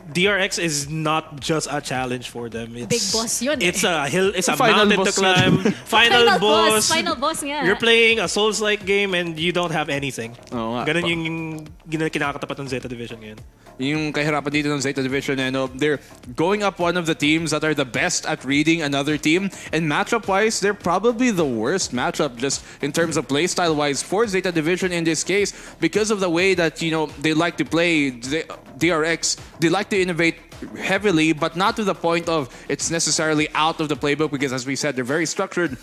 DRX is not just a challenge for them. It's, Big boss yun eh. It's a hill. It's a Final mountain to boss climb. Final boss. Final boss nga. You're playing a Souls-like game and you don't have anything. Oo nga. Ganun yung kinakatapat ng Zeta Division ngayon. Yung kahirapan dito ng Zeta Division, they're going up one of the teams that are the best at reading another team. And matchup-wise, they're probably the worst matchup just in terms of playstyle-wise for Zeta Division in this case because of the way that, they like to play DRX. They like to innovate heavily, but not to the point of it's necessarily out of the playbook because, as we said, they're very structured.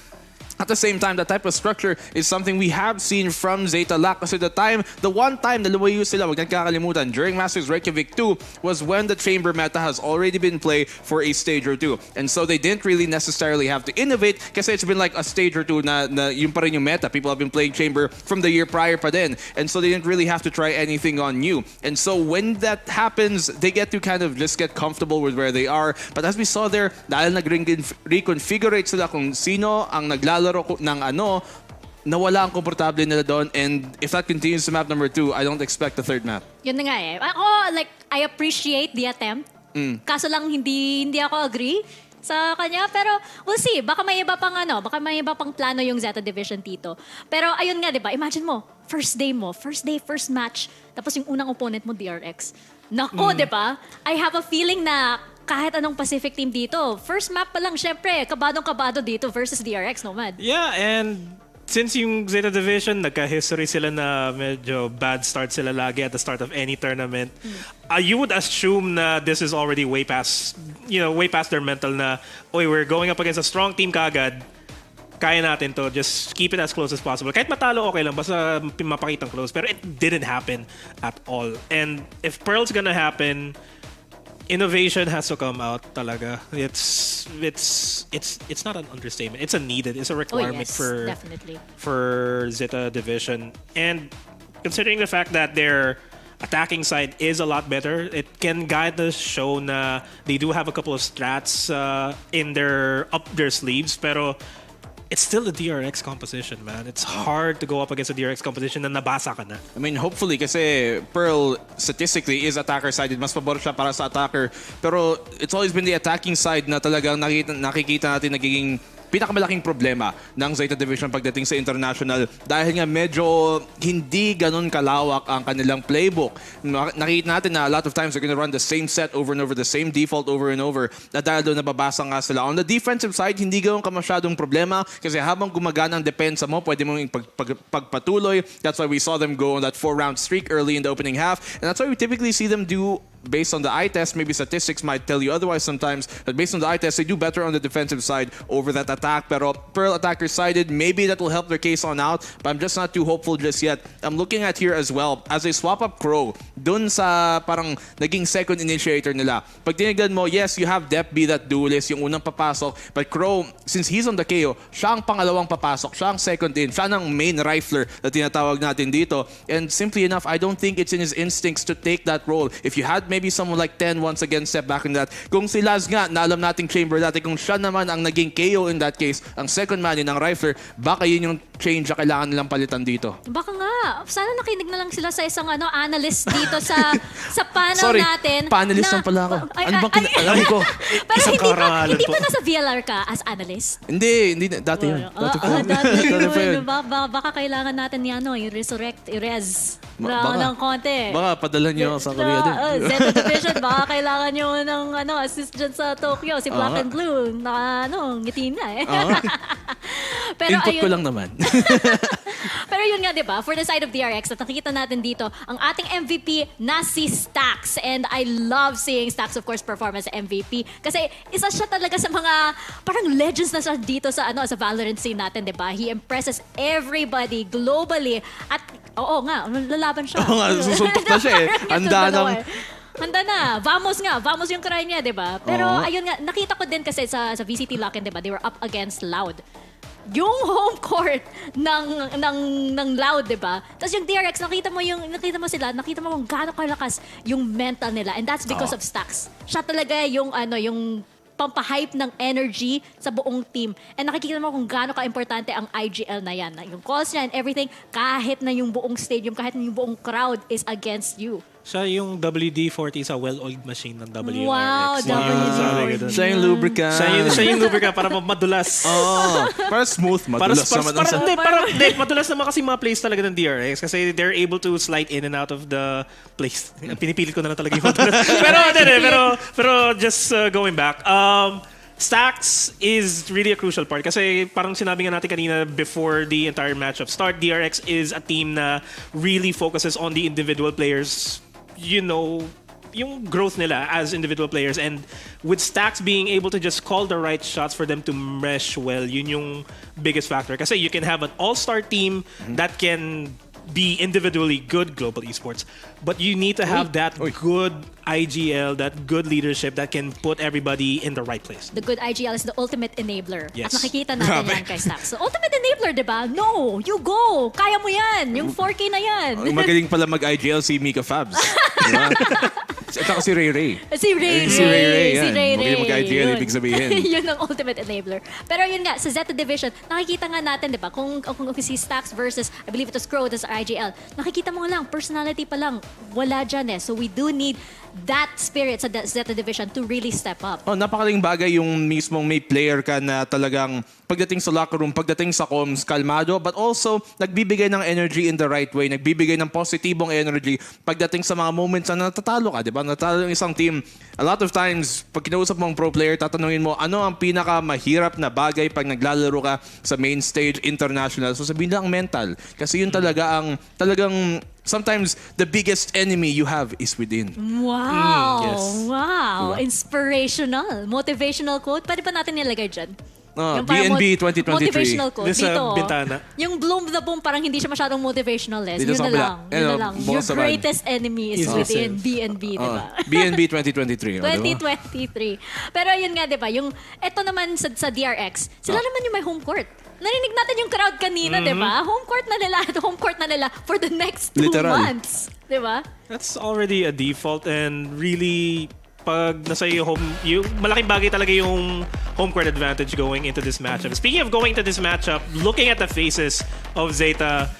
At the same time, that type of structure is something we have seen from Zeta Lac. Kasi the one time na lumayo sila, wag nagkakalimutan, during Masters Reykjavik 2 was when the Chamber meta has already been played for a stage or two. And so they didn't really necessarily have to innovate kasi it's been like a stage or two na yun pa rin yung meta. People have been playing Chamber from the year prior pa din. And so they didn't really have to try anything on new. And so when that happens, they get to kind of just get comfortable with where they are. But as we saw there, dahil nag-reconfigurate sila kung sino ang naglalaro ng nawala ang komportable nila doon, and if that continues to map number 2, I don't expect the third map. Yun na nga eh. Ako, I appreciate the attempt. Kaso lang hindi ako agree sa kanya, pero we'll see. Baka may iba pang plano yung Zeta Division dito. Pero ayun nga, 'di ba? Imagine mo, first day, first match, tapos yung unang opponent mo DRX. Nako, 'di ba? I have a feeling na kahit anong Pacific team dito, first map pa lang, syempre, kabadong-kabado dito versus DRX, no, Mad? Yeah, and since yung Zeta Division, nagka-history sila na medyo bad start sila lagi at the start of any tournament, you would assume na this is already way past their mental na, we're going up against a strong team kaagad, kaya natin to, just keep it as close as possible. Kahit matalo, okay lang, basta mapakitang close. Pero it didn't happen at all. And if Pearl's gonna happen, innovation has to come out talaga. It's not an understatement. It's a requirement definitely. for Zeta Division. And considering the fact that their attacking side is a lot better, it can guide the show na they do have a couple of strats up their sleeves, pero it's still a DRX composition, man. It's hard to go up against a DRX composition na nabasa ka na. I mean, hopefully, kasi Pearl statistically is attacker side. Mas pabor siya para sa attacker. Pero it's always been the attacking side na talagang nakikita natin nagiging pinakamalaking problema ng Zeta Division pagdating sa international dahil nga medyo hindi ganun kalawak ang kanilang playbook. Nakita natin na a lot of times they're gonna run the same set over and over, the same default over and over, na dahil doon nababasa nga sila. On the defensive side, hindi ganun ka masyadong problema kasi habang gumagana ang depensa mo, pwede mong pagpatuloy. That's why we saw them go on that 4-round streak early in the opening half, and that's why we typically see them do based on the eye test, maybe statistics might tell you otherwise sometimes, but based on the eye test, they do better on the defensive side over that attack. Pero Pearl attacker sided, maybe that will help their case on out, but I'm just not too hopeful just yet. I'm looking at here as well, as they swap up Crow, dun sa parang naging second initiator nila. Pag tinignan mo, yes, you have Dep be that duelist, yung unang papasok, but Crow, since he's on the KO, siya ang pangalawang papasok, siya ang second in, siya ang main rifler na tinatawag natin dito. And simply enough, I don't think it's in his instincts to take that role. If you had maybe someone like 10 once again step back in that, kung si Laz nga, na alam nating chamber dati, kung siya naman ang naging KO in that case, ang second man in ang rifler, baka yun yung change na kailangan nilang palitan dito. Baka nga. Sana nakinig na lang sila sa isang analyst dito sa panel Sorry, natin. panelist lang pala ako. Ano bang alam ko? Pero Isang karangalan hindi po. pa nasa VLR ka as analyst? Hindi, dati yun. Dati pa yun. Dati pa yun. Baka kailangan natin ni i-resurrect, i-res Baka. ng konti. Baka padala niyo sa Korea din. Zeta Division, baka kailangan nyo ng assist dyan sa Tokyo. Si Black and Blue, ngiti na eh. Pero Input ko ayun, lang naman. pero yun nga, di ba? For the side of DRX, at nakikita natin dito, ang ating MVP na si Stax. And I love seeing Stax, of course, perform as MVP. Kasi isa siya talaga sa mga parang legends na siya dito sa sa Valorant scene natin, di ba? He impresses everybody globally. At oo nga, lalaban siya. Oo nga, susuntok na siya eh. Handa nang... Handa na. Vamos nga. Vamos yung cry niya, di ba? Pero ayun nga, nakita ko din kasi sa VCT Lock-in, di ba? They were up against Loud. Yung home court ng Loud, di ba? Tapos yung DRX, nakita mo sila, nakita mo kung gaano kalakas yung mental nila. And that's because of Stax. Siya talaga yung pampahype ng energy sa buong team. And nakikita mo kung gaano ka-importante ang IGL na yan. Yung calls niya and everything, kahit na yung buong stadium, kahit na yung buong crowd is against you. Siya yung WD-40 sa well-oiled machine ng WRX. Wow, WD-40. Siya yung lubricant. Siya yung lubricant para madulas. Para smooth, madulas naman. Madulas naman kasi mga plays talaga ng DRX kasi they're able to slide in and out of the place. Pinipilit ko na lang talaga yung madulas. pero just going back, Stacks is really a crucial part kasi parang sinabi nga natin kanina before the entire matchup start, DRX is a team na really focuses on the individual players, yung growth nila as individual players, and with Stacks being able to just call the right shots for them to mesh well, yun yung biggest factor. Kasi you can have an all-star team that can be individually good Global Esports, but you need to have that good IGL, that good leadership that can put everybody in the right place. The good IGL is the ultimate enabler. Yes. At nakikita natin yan kay Stax. So, ultimate enabler, di ba? No! You go! Kaya mo yan! Yung 4K na yan! Magaling pala mag-IGL si Mika Fabs. Diba? At saka si Ray Ray. Si Ray Ray. Si Ray Ray, yan. Si Ray Ray. Magaling mag-IGL, Yun. ibig sabihin. Yun ang ultimate enabler. Pero yun nga, sa Zeta Division, nakikita nga natin, di ba? Kung si Stax versus, I believe it was Crow, tas IGL, nakikita mo lang, personality pa lang, wala dyan eh. So we do need that spirit sa Zeta Division to really step up. Napakaling bagay yung mismong may player ka na talagang pagdating sa locker room, pagdating sa comms, kalmado, but also nagbibigay ng energy in the right way, nagbibigay ng positibong energy pagdating sa mga moments na natatalo ka, di ba? Natalo yung isang team. A lot of times, pag kinausap mong pro player, tatanungin mo, ano ang pinaka-mahirap na bagay pag naglalaro ka sa main stage international? So sabihin lang mental. Kasi yun talaga ang talagang sometimes the biggest enemy you have is within. Wow! yes. Wow! Diba? Inspirational. Motivational quote. Pwede pa natin nilagay dyan? Yung parang BNB 2023. Motivational quote. This, Dito. bintana. Yung Bloom the Boom, parang hindi siya masyadong motivational. Dito Yun sa na kabila. lang. Yun na lang. Your bukas naman. greatest enemy is within BNB, di ba? BNB 2023. 2023. Pero yun nga, di ba? Yung, eto naman sa DRX, sila naman yung may home court. Narinig natin yung crowd kanina, di ba? Home court na nila for the next 2 Literal. months. Di ba? That's already a default, and really pag nasa yung malaking bagay talaga yung home court advantage going into this matchup. Speaking of going into this matchup, looking at the faces of Zeta,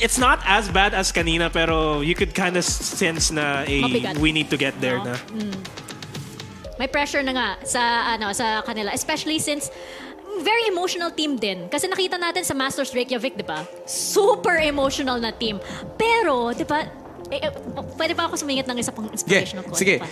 it's not as bad as kanina, pero you could kind of sense na Mabigat. we need to get there No? na. May pressure na nga sa kanila, especially since very emotional team din. Kasi nakita natin sa Masters Reykjavik, di ba? Super emotional na team. Pero, di ba, pwede ba ako sumingit ng isa pang inspirational quote? sige. Pa?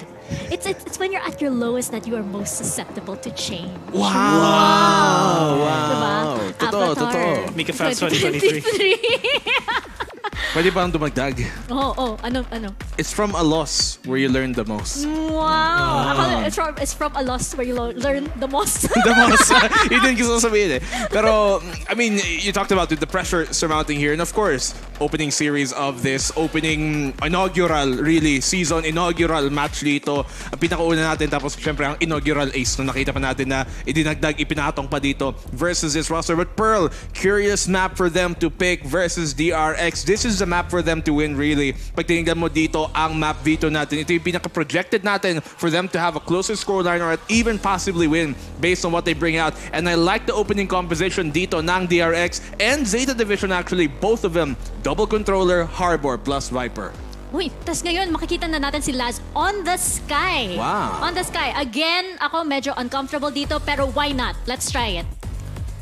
It's when you're at your lowest that you are most susceptible to change. Wow! Diba? Totoo, Avatar totoo. Mika Fabs 2023. Pwede bang dumagdag? Ano? It's from a loss where you learn the most. Wow! It's from a loss where you learn the most. The most. Yun din gusto ko sabihin eh. Pero, I mean, you talked about the pressure surmounting here. And of course, opening series of this, opening inaugural, really, season inaugural match dito. Ang pinakauna natin, tapos syempre ang inaugural ace na nakita pa natin na idinagdag, ipinatong pa dito versus this roster. But Pearl, curious map for them to pick versus DRX. This is the map for them to win, really. Pag tinignan mo dito, ang map veto natin, ito yung pinaka-projected natin for them to have a closer scoreline or even possibly win based on what they bring out. And I like the opening composition dito ng DRX and ZETA Division actually, both of them, double controller, Harbor plus Viper. Uy, tas ngayon makikita na natin si Laz on the sky. Wow. On the sky. Again, ako medyo uncomfortable dito, pero why not? Let's try it.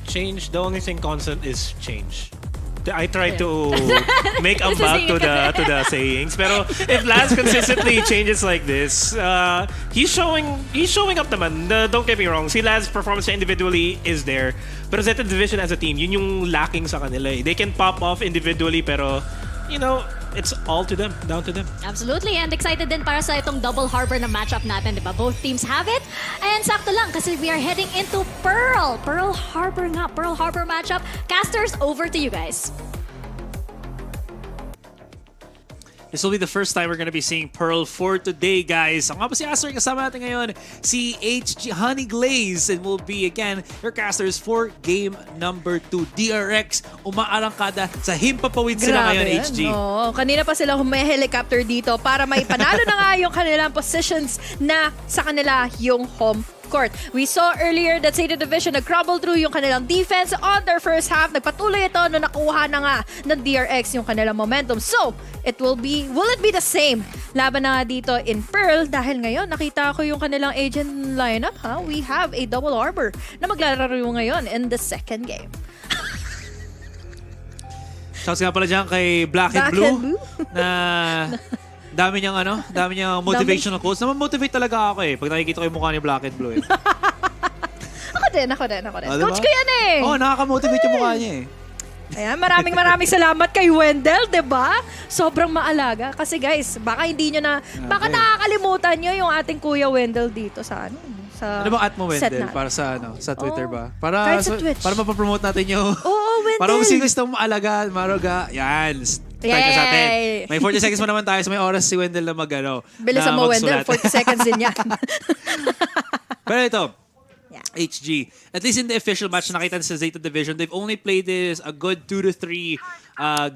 Change, the only thing constant is change. I try to make a This is back to it. the sayings, pero if Laz consistently changes like this, he's showing up naman. Don't get me wrong, si Laz performance individually is there, pero ZETA Division as a team, yun yung lacking sa kanila. They can pop off individually, pero you know, it's all to them, down to them. Absolutely, and excited din para sa itong double harbor na matchup natin, di ba? Both teams have it, and sakto lang kasi we are heading into Pearl. Pearl Harbor nga, Pearl Harbor matchup. Casters, over to you guys. This will be the first time we're gonna be seeing Pearl for today, guys. Ang nga po si Aster, kasama natin ngayon, si HG Honey Glaze, and will be, again, your casters for game number 2. DRX, umaarangkada sa himpapawid sila ngayon, HG. No. Kanina pa sila helicopter dito para maipanalo na nga yung kanilang positions na sa kanila yung home court. We saw earlier that ZETA Division nag-crumble through yung kanilang defense on their first half. Nagpatuloy ito no nakuha na nga ng DRX yung kanilang momentum. So, will it be the same? Laban na nga dito in Pearl dahil ngayon nakita ko yung kanilang agent lineup. We have a double harbor na maglalaro ngayon in the second game. Shouts nga pala dyan kay Black and Blue na dami niyang motivational quotes. Naman-motivate talaga ako eh pag nakikita ko yung mukha ni Black and Blue eh. Ako din. Diba? Coach ko yan eh. Nakaka-motivate yung mukha niya eh. Ayan, maraming salamat kay Wendell, 'di ba? Sobrang maalaga kasi guys, baka hindi nyo baka nakakalimutan nyo yung ating Kuya Wendell dito sa sa Ano bang at mo, set Wendell? natin. Para sa Twitter ba? Para Kahit sa Twitch. para mapapromote natin yung Oo, Wendell. para kung sino gusto maalaga, maruga. Yan. Start na sa atin. Yay! May 40 seconds mo naman tayo. So may oras si Wendell na Bilisan mo, Wendell. 40 seconds din yan. Pero ito, Yeah. HG, at least in the official match nakita sa ZETA Division, they've only played this a good 2 to 3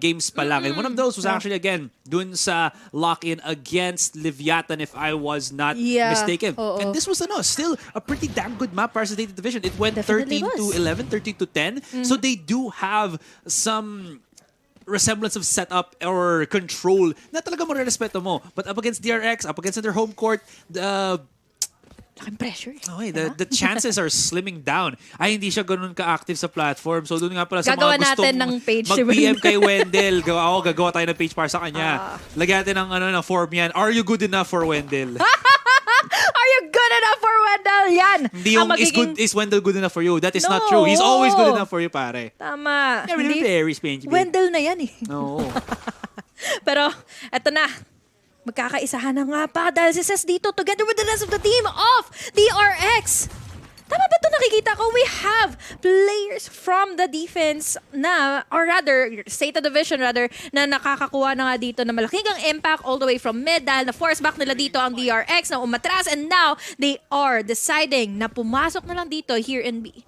games pa lang. And one of those was actually, again, dun sa lock-in against Leviathan, if I was not mistaken. Oo. And this was still a pretty damn good map para sa ZETA Division. It went Definitely 13 to was. 11, 13 to 10. So they do have some resemblance of setup or control na talaga marerespeto mo. But up against DRX, up against their home court, Laking pressure. okay, the chances are slimming down. Ay, hindi siya ganun ka-active sa platform. So, doon nga pala sa Gagawa mga gustong natin ng page si mag-PM Wendell. kay Wendell. Gagawa tayo ng page para sa kanya. Lagyan natin ng form yan. Are you good enough for Wendell? Are you good enough for Wendell? Yan. Hindi yung is Wendell good enough for you. That is not No. true. He's always good enough for you, pare. Tama. Yeah, really very strange. Wendell na yan eh. No. Pero, eto na. Magkakaisahan na nga pa dahil si Ses dito together with the rest of the team of DRX. Tama ba ito nakikita ko? We have players from the defense na, or rather, ZETA Division rather, na nakakakuha na nga dito na malaking impact all the way from mid dahil na-force back nila dito ang DRX na umatras and now they are deciding na pumasok na lang dito here in B.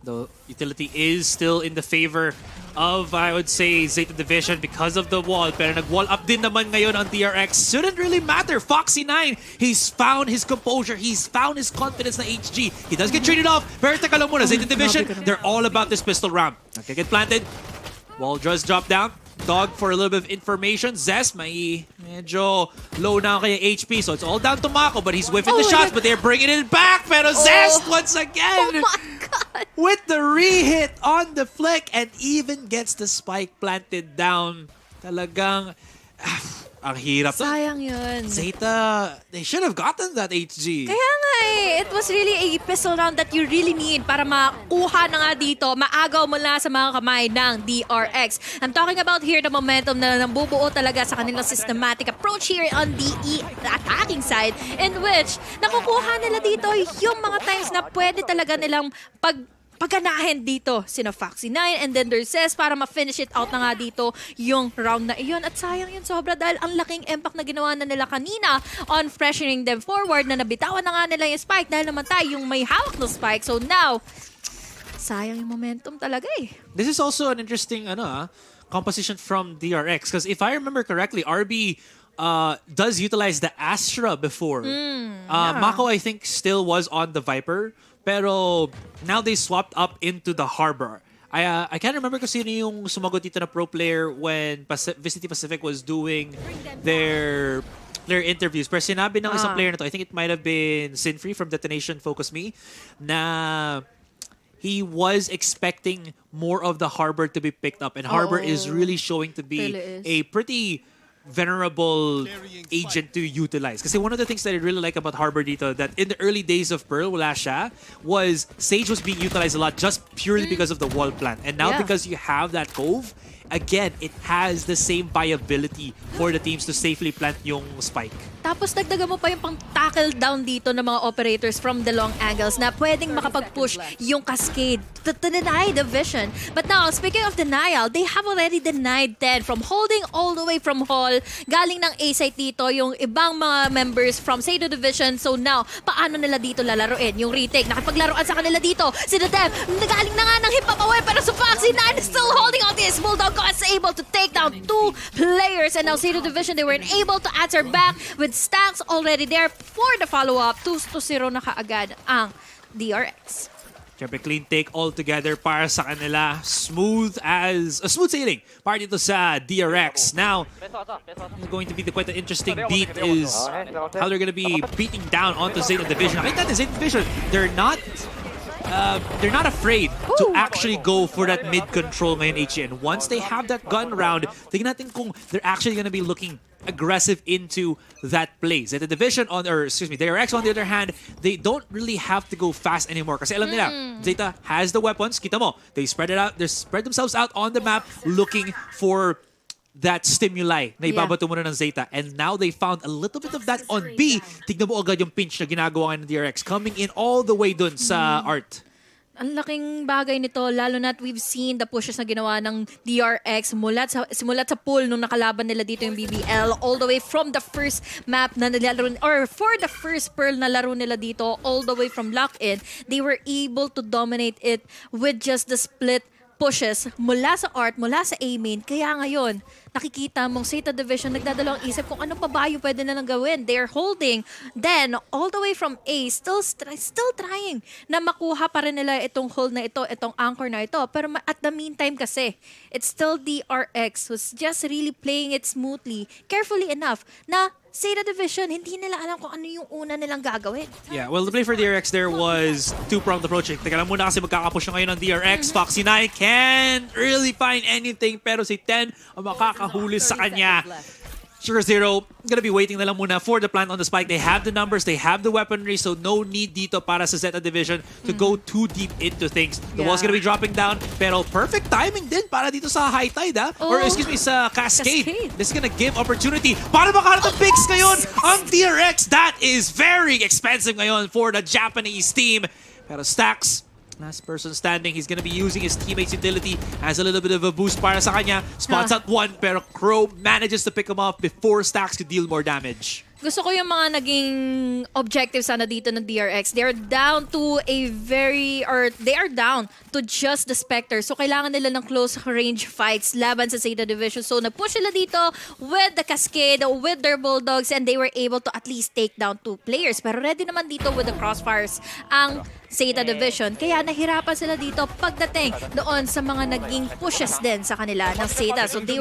The utility is still in the favor of, I would say, ZETA Division because of the wall. Pero nag-wall up din naman ngayon on DRX. Shouldn't really matter. Foxy9, he's found his composure. He's found his confidence na HG. He does get traded off. Pero teka lang muna, ZETA Division, they're all about this pistol ramp. Get planted. Wall just drop down. Dog for a little bit of information. Zest, may medyo low na kaya HP. So it's all down to Mako, but he's whiffing the shots, but they're bringing it back. Pero Zest, once again, Oh my God! with the re-hit on the flick and even gets the spike planted down. Talagang, Ang hirap. Sayang yun. Zeta, they should have gotten that HG. Kaya nga eh, it was really a pistol round that you really need para makuha na nga dito, maagaw mula sa mga kamay ng DRX. I'm talking about here the momentum na nambubuo talaga sa kanilang systematic approach here on the attacking side, in which nakukuha nila dito yung mga times na pwede talaga nilang paganahin dito sina Foxy 9 and then there's Cess para ma-finish it out na nga dito yung round na iyon. At sayang yun sobra dahil ang laking impact na ginawa na nila kanina on pressuring them forward na nabitawan na nga nila yung spike dahil naman tayo yung may hawak na spike. So now, sayang yung momentum talaga eh. This is also an interesting composition from DRX because if I remember correctly, RB does utilize the Astra before. Mako, I think, still was on the Viper. Pero now they swapped up into the Harbor. I can't remember kung sino yung sumagot dito na pro player when VCT Pacific was doing their interviews. Pero sinabi ng isang player na to, I think it might have been Sinfree from Detonation Focus Me, na he was expecting more of the Harbor to be picked up. And Harbor is really showing to be a pretty venerable agent to utilize. Kasi one of the things that I really like about Harbor dito, that in the early days of Pearl, wala siya, was Sage was being utilized a lot just purely because of the wall plant. And now because you have that Cove, again, it has the same viability for the teams to safely plant yung spike. Tapos dagdagan mo pa yung pang-tackle down dito ng mga operators from the long angles na pwedeng makapag-push yung cascade to deny the vision. But now, speaking of denial, they have already denied 10 from holding all the way from Hall. Galing ng A-site dito yung ibang mga members from ZETA Division. So now, paano nila dito lalaroin? Yung retake, nakipaglaruan sa kanila dito. Si Dev, nagaling na nga ng hip-hop away pero si Foxy 9 is still holding on to his Bulldog. Was able to take down 2 players. And now ZETA Division, they weren't able to answer back with stacks already there for the follow-up. 2-0 na kaagad ang DRX. Siyempre, clean take all together para sa kanila. Smooth sailing para dito sa DRX. Now, going to be quite an interesting beat is how they're going to be beating down onto ZETA Division. I think that the ZETA Division, they're not afraid to actually go for that mid-control ngayon, HE. And once they have that gun round, tingnan natin kung they're actually going to be looking aggressive into that play. ZETA Division DRX on the other hand, they don't really have to go fast anymore. Kasi alam nila, Zeta has the weapons. Kita mo, they spread themselves out on the map looking for that stimuli na ibabato muna ng Zeta. And now they found a little bit of that on B. Tignan mo agad yung pinch na ginagawa ng DRX coming in all the way dun sa Art. Ang laking bagay nito, lalo na't we've seen the pushes na ginawa ng DRX simulat sa pool nung nakalaban nila dito yung BBL all the way from the first map na nilaro, or for the first Pearl na laro nila dito all the way from lock-in, they were able to dominate it with just the split pushes mula sa Art, mula sa A-main. Kaya ngayon, nakikita mong ZETA Division nagdadalawang isip kung ano pa ba yung pwede nilang gawin. They're holding. Then, all the way from A, still trying na makuha pa rin nila itong hold na ito, itong anchor na ito. Pero at the meantime kasi, it's still DRX who's just really playing it smoothly, carefully enough, na ZETA Division, hindi nila alam kung ano yung una nilang gagawin. Yeah, well, the play for DRX there was two-pronged approach. Teka lang muna kasi magkakapush na ngayon ng DRX. Foxy 9 can't really find anything, pero si 10 ang makakahuli sa kanya. Sugar Zero, gonna be waiting na lang muna for the plant on the spike. They have the numbers, they have the weaponry, so no need dito para sa ZETA Division to go too deep into things. The wall's gonna be dropping down, pero perfect timing din para dito sa high tide, or excuse me, sa Cascade. This is gonna give opportunity para makahanap ng picks ngayon ang DRX. That is very expensive ngayon for the Japanese team. Pero Stacks, last person standing, he's gonna be using his teammate's utility as a little bit of a boost para sa kanya. Spots out one, pero Crow manages to pick him off before Stacks could deal more damage. Gusto ko yung mga naging objectives sana dito ng DRX. They are down to just the Spectre. So kailangan nila ng close range fights laban sa ZETA Division. So nag-push sila dito with the Cascade, with their Bulldogs, and they were able to at least take down 2 players. Pero ready naman dito with the Crossfires ang ZETA Division. Kaya nahirapan sila dito pagdating doon sa mga naging pushes din sa kanila ng ZETA. So they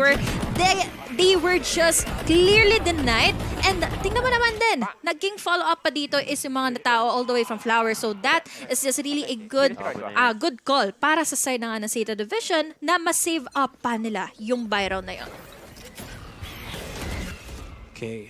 were just clearly denied. And tingnan mo naman din, naging follow-up pa dito is yung mga natao all the way from Flowers. So that is just really a good call para sa side ng ZETA Division na ma-save up pa nila yung buy round na yun. Okay.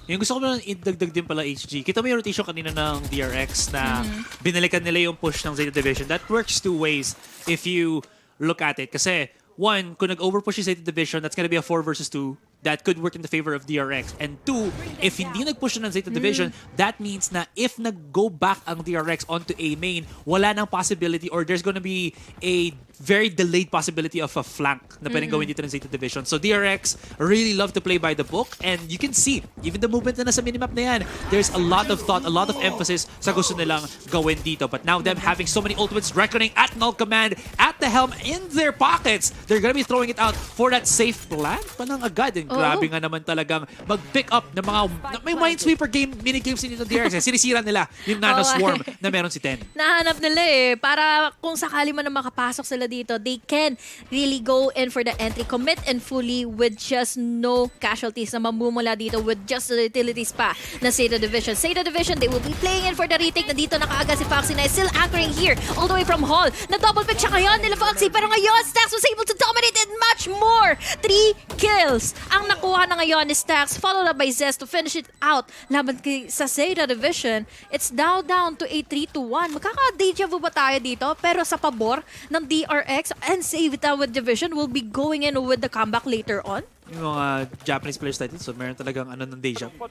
Yung gusto ko lang idagdag din pala HG. Kita mo yung rotation kanina ng DRX na binalikan nila yung push ng ZETA Division. That works two ways if you look at it. Kasi, one, kung nag-overpush yung ZETA Division, that's gonna be a 4 versus 2. That could work in the favor of DRX. And two, if hindi nag-push ng ZETA Division, that means na if nag-go back ang DRX onto A main, wala nang possibility or there's gonna be a very delayed possibility of a flank na pwedeng gawin dito ng ZETA Division. So DRX really love to play by the book and you can see, even the movement na nasa minimap na yan, there's a lot of thought, a lot of emphasis sa gusto nilang gawin dito. But now them having so many ultimates, reckoning at null command, at the helm, in their pockets, they're gonna be throwing it out for that safe plan pa ng agad. And grabe nga naman talagang mag-pick up ng mga, may Minesweeper game, minigames din dito ng DRX. Sinisira nila yung Nano Swarm na meron si Ten. Nahanap nila para kung sakali man na makapasok sila dito, they can really go in for the entry, commit and fully with just no casualties na mamumula dito with just the utilities pa na ZETA Division. ZETA Division, they will be playing in for the retake. Nandito nakaaga si Foxy na is still anchoring here all the way from Hall. Na-double pick siya ngayon nila Foxy, pero ngayon Stax was able to dominate it much more. 3 kills ang nakuha na ngayon ni Stax, followed up by Zest to finish it out laban sa ZETA Division. It's now down to a 3-1. Magkaka-deja vu ba tayo dito? Pero sa pabor ng DRX and ZETA Division will be going in with the comeback later on. Yung mga Japanese players tayo so meron talagang ng deja vu.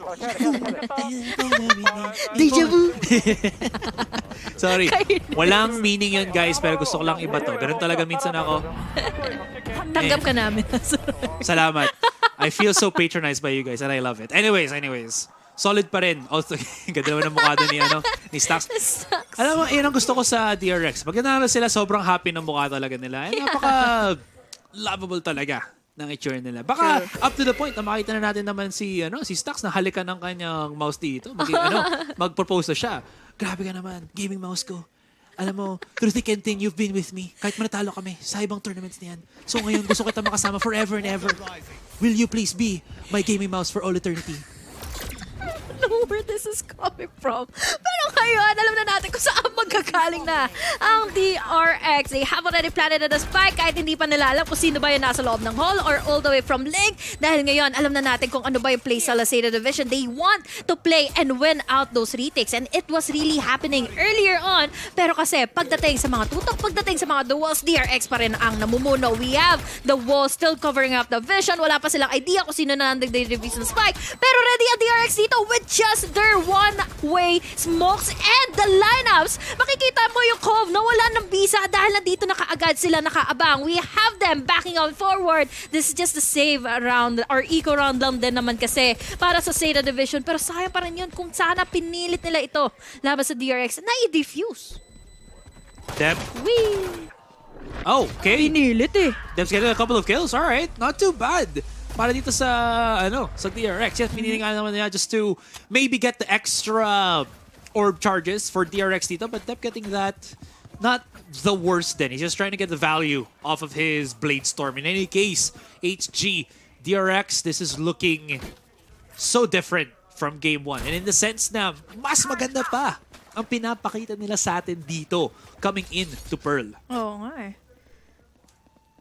Deja vu. Sorry. Walang meaning yun guys, pero gusto ko lang iba to. Ganun talaga minsan ako. Tanggap ka namin. Salamat. I feel so patronized by you guys and I love it. Anyways. Solid pa rin. Also, ganda naman ang mukha doon ni Stax. Alam mo, yun ang gusto ko sa DRX. Maganda na sila, sobrang happy ng mukha talaga nila. And napaka-lovable talaga ng itsura nila. Baka up to the point na makita na natin naman si Stax na halikan ng kanyang mouse dito. Mag-propose na siya. Grabe ka naman, gaming mouse ko. Alam mo, through thick and thin, you've been with me. Kahit manatalo kami sa ibang tournaments niyan. So ngayon, gusto kita makasama forever and ever. Will you please be my gaming mouse for all eternity? Know where this is coming from. Pero ngayon, alam na natin kung saan magkagaling na ang DRX. They have already planted a spike kahit hindi pa nila alam kung sino ba yung nasa loob ng hall or all the way from link. Dahil ngayon, alam na natin kung ano ba yung play sa ZETA Division. They want to play and win out those retakes. And it was really happening earlier on. Pero kasi pagdating sa mga tutok, pagdating sa mga duels, DRX pa rin ang namumuno. We have the wall still covering up the vision. Wala pa silang idea kung sino na nag-reveal ng spike. Pero ready ang DRX dito with just their one-way smokes and the lineups. Makikita mo yung Cove na wala ng bisa dahil nandito na kaagad sila nakaabang. We have them backing on forward. This is just a save round or eco round lang din naman kasi para sa ZETA Division. Pero sayang pa rin yun kung sana pinilit nila ito laban sa DRX na i-defuse. Deb? Wee! Oh, okay. Pinilit Deb's getting a couple of kills. All right, not too bad. Para dito sa DRX. Yes, pinili nga naman niya just to maybe get the extra orb charges for DRX dito, but Deb getting that not the worst then. He's just trying to get the value off of his Blade Storm. In any case, HG, DRX, this is looking so different from game 1. And in the sense na mas maganda pa ang pinapakita nila sa atin dito coming in to Pearl. Oo nga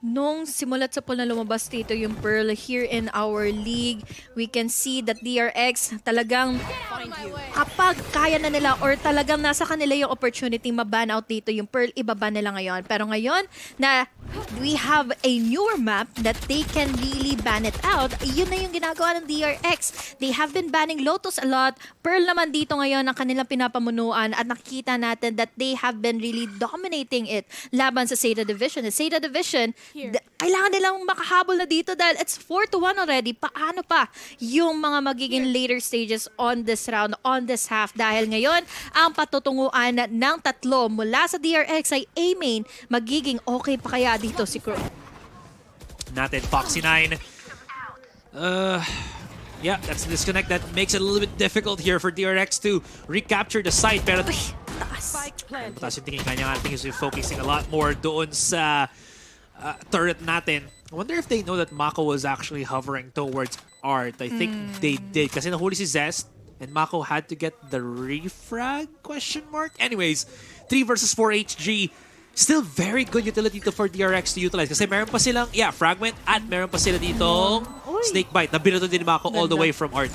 Nung simulat sa pool na lumabas dito yung Pearl here in our league, we can see that DRX talagang kapag kaya na nila or talagang nasa kanila yung opportunity maban out dito yung Pearl, ibaban nila ngayon. Pero ngayon na we have a newer map that they can really ban it out, yun na yung ginagawa ng DRX. They have been banning Lotus a lot. Pearl naman dito ngayon ang kanilang pinapamunuan at nakikita natin that they have been really dominating it laban sa ZETA Division. The ZETA Division, kailangan nilang makahabol na dito dahil it's 4-1 already. Paano pa yung mga magiging later stages on this round, on this half? Dahil ngayon, ang patutunguan ng tatlo mula sa DRX ay A-main. Magiging okay pa kaya dito si Crow? Natin, Foxy9. Yeah, that's a disconnect that makes it a little bit difficult here for DRX to recapture the site. Pero taas yung tingin kanya. I think he's focusing a lot more doon sa turret natin. I wonder if they know that Mako was actually hovering towards Art. I think they did. Kasi nahuli si Zest and Mako had to get the refrag? Question mark? Anyways, 3 versus 4 HG. still very good utility to for DRX to utilize. Kasi meron pa silang, fragment at meron pa sila ditong snake bite na binato din Mako all the way from Art.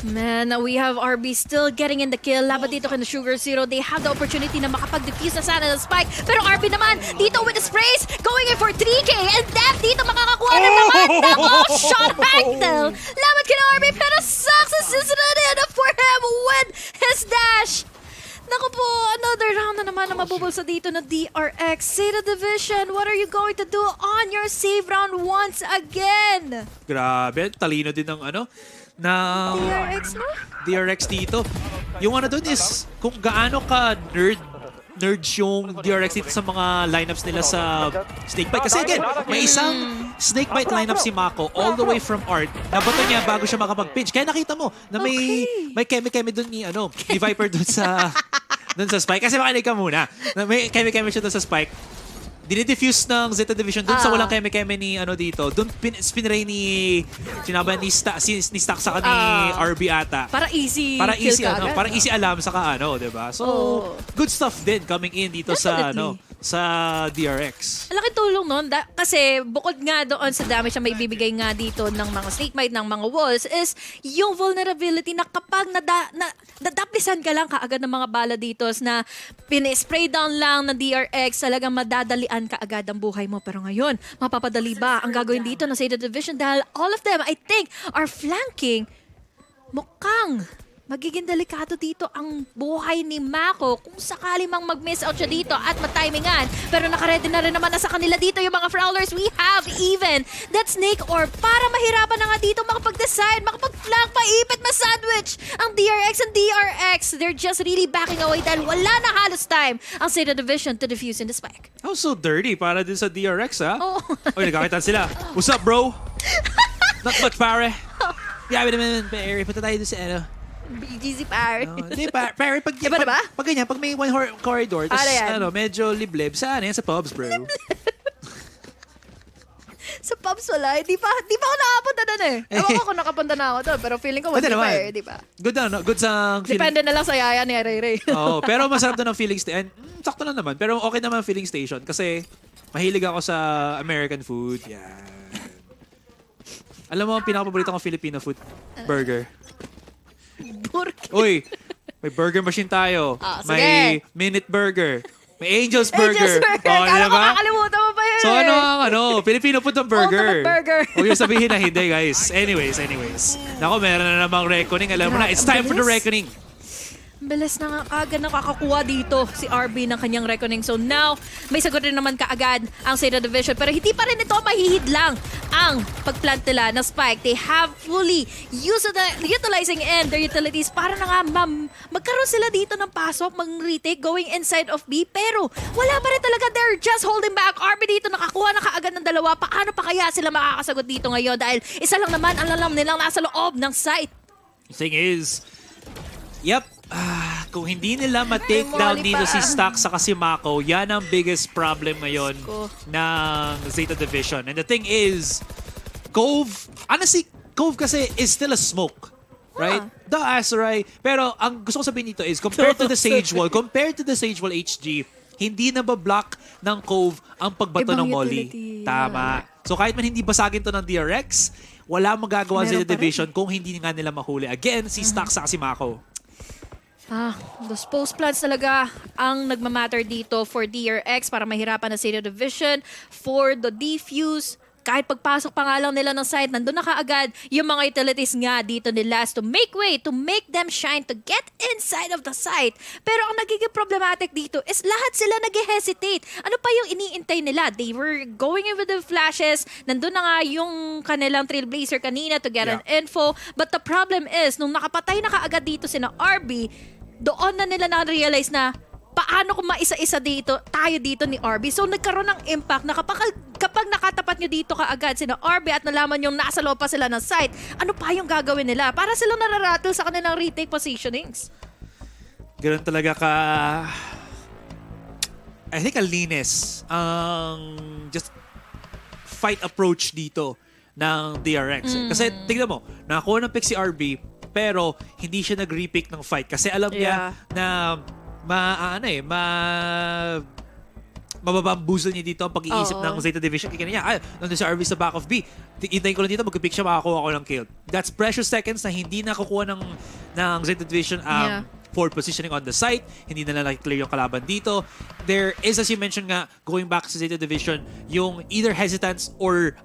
Man, we have RB still getting in the kill. Laban dito kay Sugar Zero. They have the opportunity na makapag-defuse na sana ng spike. Pero RB naman, dito with the sprays, going in for 3K. And Def dito makakakuha na naman ng all-shot handle. Laban kay RB, pero success is not enough for him with his dash. Naku po, another round na naman na mabubulsa dito ng DRX. ZETA Division, what are you going to do on your save round once again? Grabe, talino din ng DRX, no? DRX dito. Yung dun is kung gaano ka nerds yung DRX dito sa mga lineups nila sa Snakebite. Kasi again, may isang Snakebite lineup si Mako all the way from Art. Nabato niya bago siya makapag-pinch. Kaya nakita mo na may keme-keme dun ni Viper dun sa Spike. Kasi makinig ka muna. Na may keme-keme siya dun sa Spike. Dinidefuse ng ZETA Division dun sa walang keme-keme ni dito. Dun spinray ni Stack saka ni RB ata. Para easy Para kill easy ka agad, para no? easy alam saka 'di ba? So, good stuff din coming in dito sa Definitely. sa DRX. Laki tulong nun. Kasi bukod nga doon sa damage na may bibigay nga dito ng mga snakebite, ng mga walls, is yung vulnerability na kapag nadaplisan ka lang kaagad ng mga bala dito na pin-spray down lang ng DRX, talagang madadalian ka agad ang buhay mo. Pero ngayon, mapapadali ba ang gagawin dito ng ZETA Division dahil all of them, I think, are flanking. Mukhang magiging delikado dito ang buhay ni Mako kung sakali mang mag-miss out siya dito at matimingan. Pero nakaredy na rin naman na sa kanila dito yung mga Prowlers. We have even that snake orb para mahirapan na nga dito makapag-decide, makapag-flank, maipit, ma-sandwich ang DRX and DRX. They're just really backing away dahil wala na halos time ang ZETA Division to defuse in the spike. How so dirty para din sa DRX, ha? Oh. Oy, nagkakitan sila. What's up, bro? Not much, pare. Grabe naman, pare. Punta tayo doon sa BGZ par. Hindi, pare, pag ganyan, pag may one corridor, tapos medyo liblib, saan yan? Sa pubs, bro. Sa pubs wala. Di pa ako nakapunta doon eh. Ewan ko kung nakapunta na ako doon, pero feeling ko Pwede hindi pa naman. di ba? Good sa feeling. Depende na lang sa yaya ni Ray Ray. Oo, pero masarap doon ang feeling station. Sakto lang naman, pero okay naman ang feeling station kasi mahilig ako sa American food. Yan. Alam mo, ang pinaka-paborito kong Filipino food? Burger. Uy, may burger machine tayo. Sige. May Minute Burger. May Angel's Burger. Kala ko makakalimutan mo pa yun So ano, Filipino food ng burger. Ultimate burger. Huwag yung sabihin na hindi, guys. Anyways. Nako, meron na namang reckoning. Alam mo na, it's time for the reckoning. Bilis na nga agad nakakakuha dito si RB ng kanyang reckoning. So now, may sagot rin naman kaagad ang ZETA Division. Pero hindi pa rin ito mahihid lang ang pagplant nila na spike. They have fully utilizing and their utilities para na nga magkaroon sila dito ng pasok, mag-retake, going inside of B. Pero wala pa rin talaga. They're just holding back. RB dito nakakuha na kaagad ng dalawa. Paano pa kaya sila makakasagot dito ngayon? Dahil isa lang naman ang alam nilang nasa loob ng site. The thing is, kung hindi nila ma-take down dito si Stack sa si Mako, yan ang biggest problem ngayon ng ZETA Division. And the thing is, Cove, honestly, Cove kasi is still a smoke. Right? The Azurai. Pero ang gusto ko sabihin dito is, compared to the Sage Wall HG, hindi na ba-block ng Cove ang pagbato ng Molly. Utility. Tama. So kahit man hindi basagin to ng DRX, wala magagawa sa ZETA Division kung hindi nga nila mahuli. Again, si Stack sa si Mako. Those post plants talaga ang nagmamatter dito for DRX para mahirapan na ZETA Division for the defuse. Kahit pagpasok pa nga lang nila ng site, nandun na kaagad yung mga utilities nga dito nila to make way, to make them shine, to get inside of the site. Pero ang nagiging problematic dito is lahat sila nag-hesitate. Ano pa yung iniintay nila? They were going in with the flashes. Nandun na nga yung kanilang Trailblazer kanina to get an info. But the problem is, nung nakapatay na kaagad dito sina RB, doon na nila na-realize na paano kung maisa-isa dito, tayo dito ni RB. So nagkaroon ng impact na kapag nakatapat nyo dito kaagad sina RB at nalaman yung nasa loob pa sila ng site, ano pa yung gagawin nila? Para silang nararattle sa kanilang retake positionings. Ganun talaga I think ang linis ang just fight approach dito ng DRX. Kasi tignan mo, nakakuha ng pick si RB, pero hindi siya nag-repick ng fight kasi alam niya na mababambuzel niya dito ang pag-iisip ng Zeta Division. Kaya niya, nandun si RV sa back of B. Intayin ko lang dito, mag-pick siya, makakuha ko ng kill. That's precious seconds na hindi nakukuha ng Zeta Division for positioning on the site. Hindi na lang clear yung kalaban dito. There is, as you mentioned nga, going back sa Zeta Division, yung either hesitance or,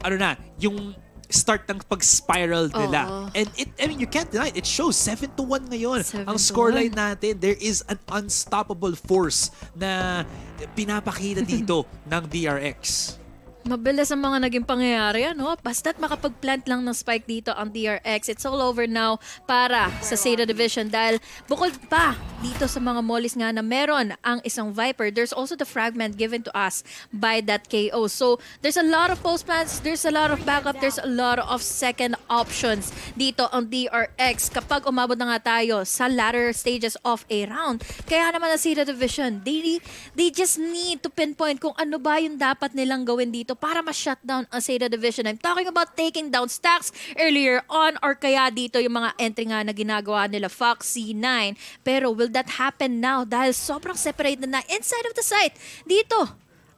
yung start ng pag-spiral nila. And you can't deny it. It shows 7-1 ngayon. Ang scoreline natin, there is an unstoppable force na pinapakita dito ng DRX. Mabilis ang mga naging pangyayari, ano? Basta't makapag-plant lang ng spike dito ang DRX. It's all over now para sa ZETA Division dahil bukod pa dito sa mga mollies nga na meron ang isang Viper, there's also the fragment given to us by that KO. So, there's a lot of post plants, there's a lot of backup, there's a lot of second options dito ang DRX kapag umabot na nga tayo sa latter stages of a round. Kaya naman ang ZETA Division, they just need to pinpoint kung ano ba yung dapat nilang gawin dito para ma-shutdown ang ZETA Division. I'm talking about taking down stacks earlier on or kaya dito yung mga entry nga na ginagawa nila Foxy9. Pero will that happen now dahil sobrang separate na inside of the site? Dito,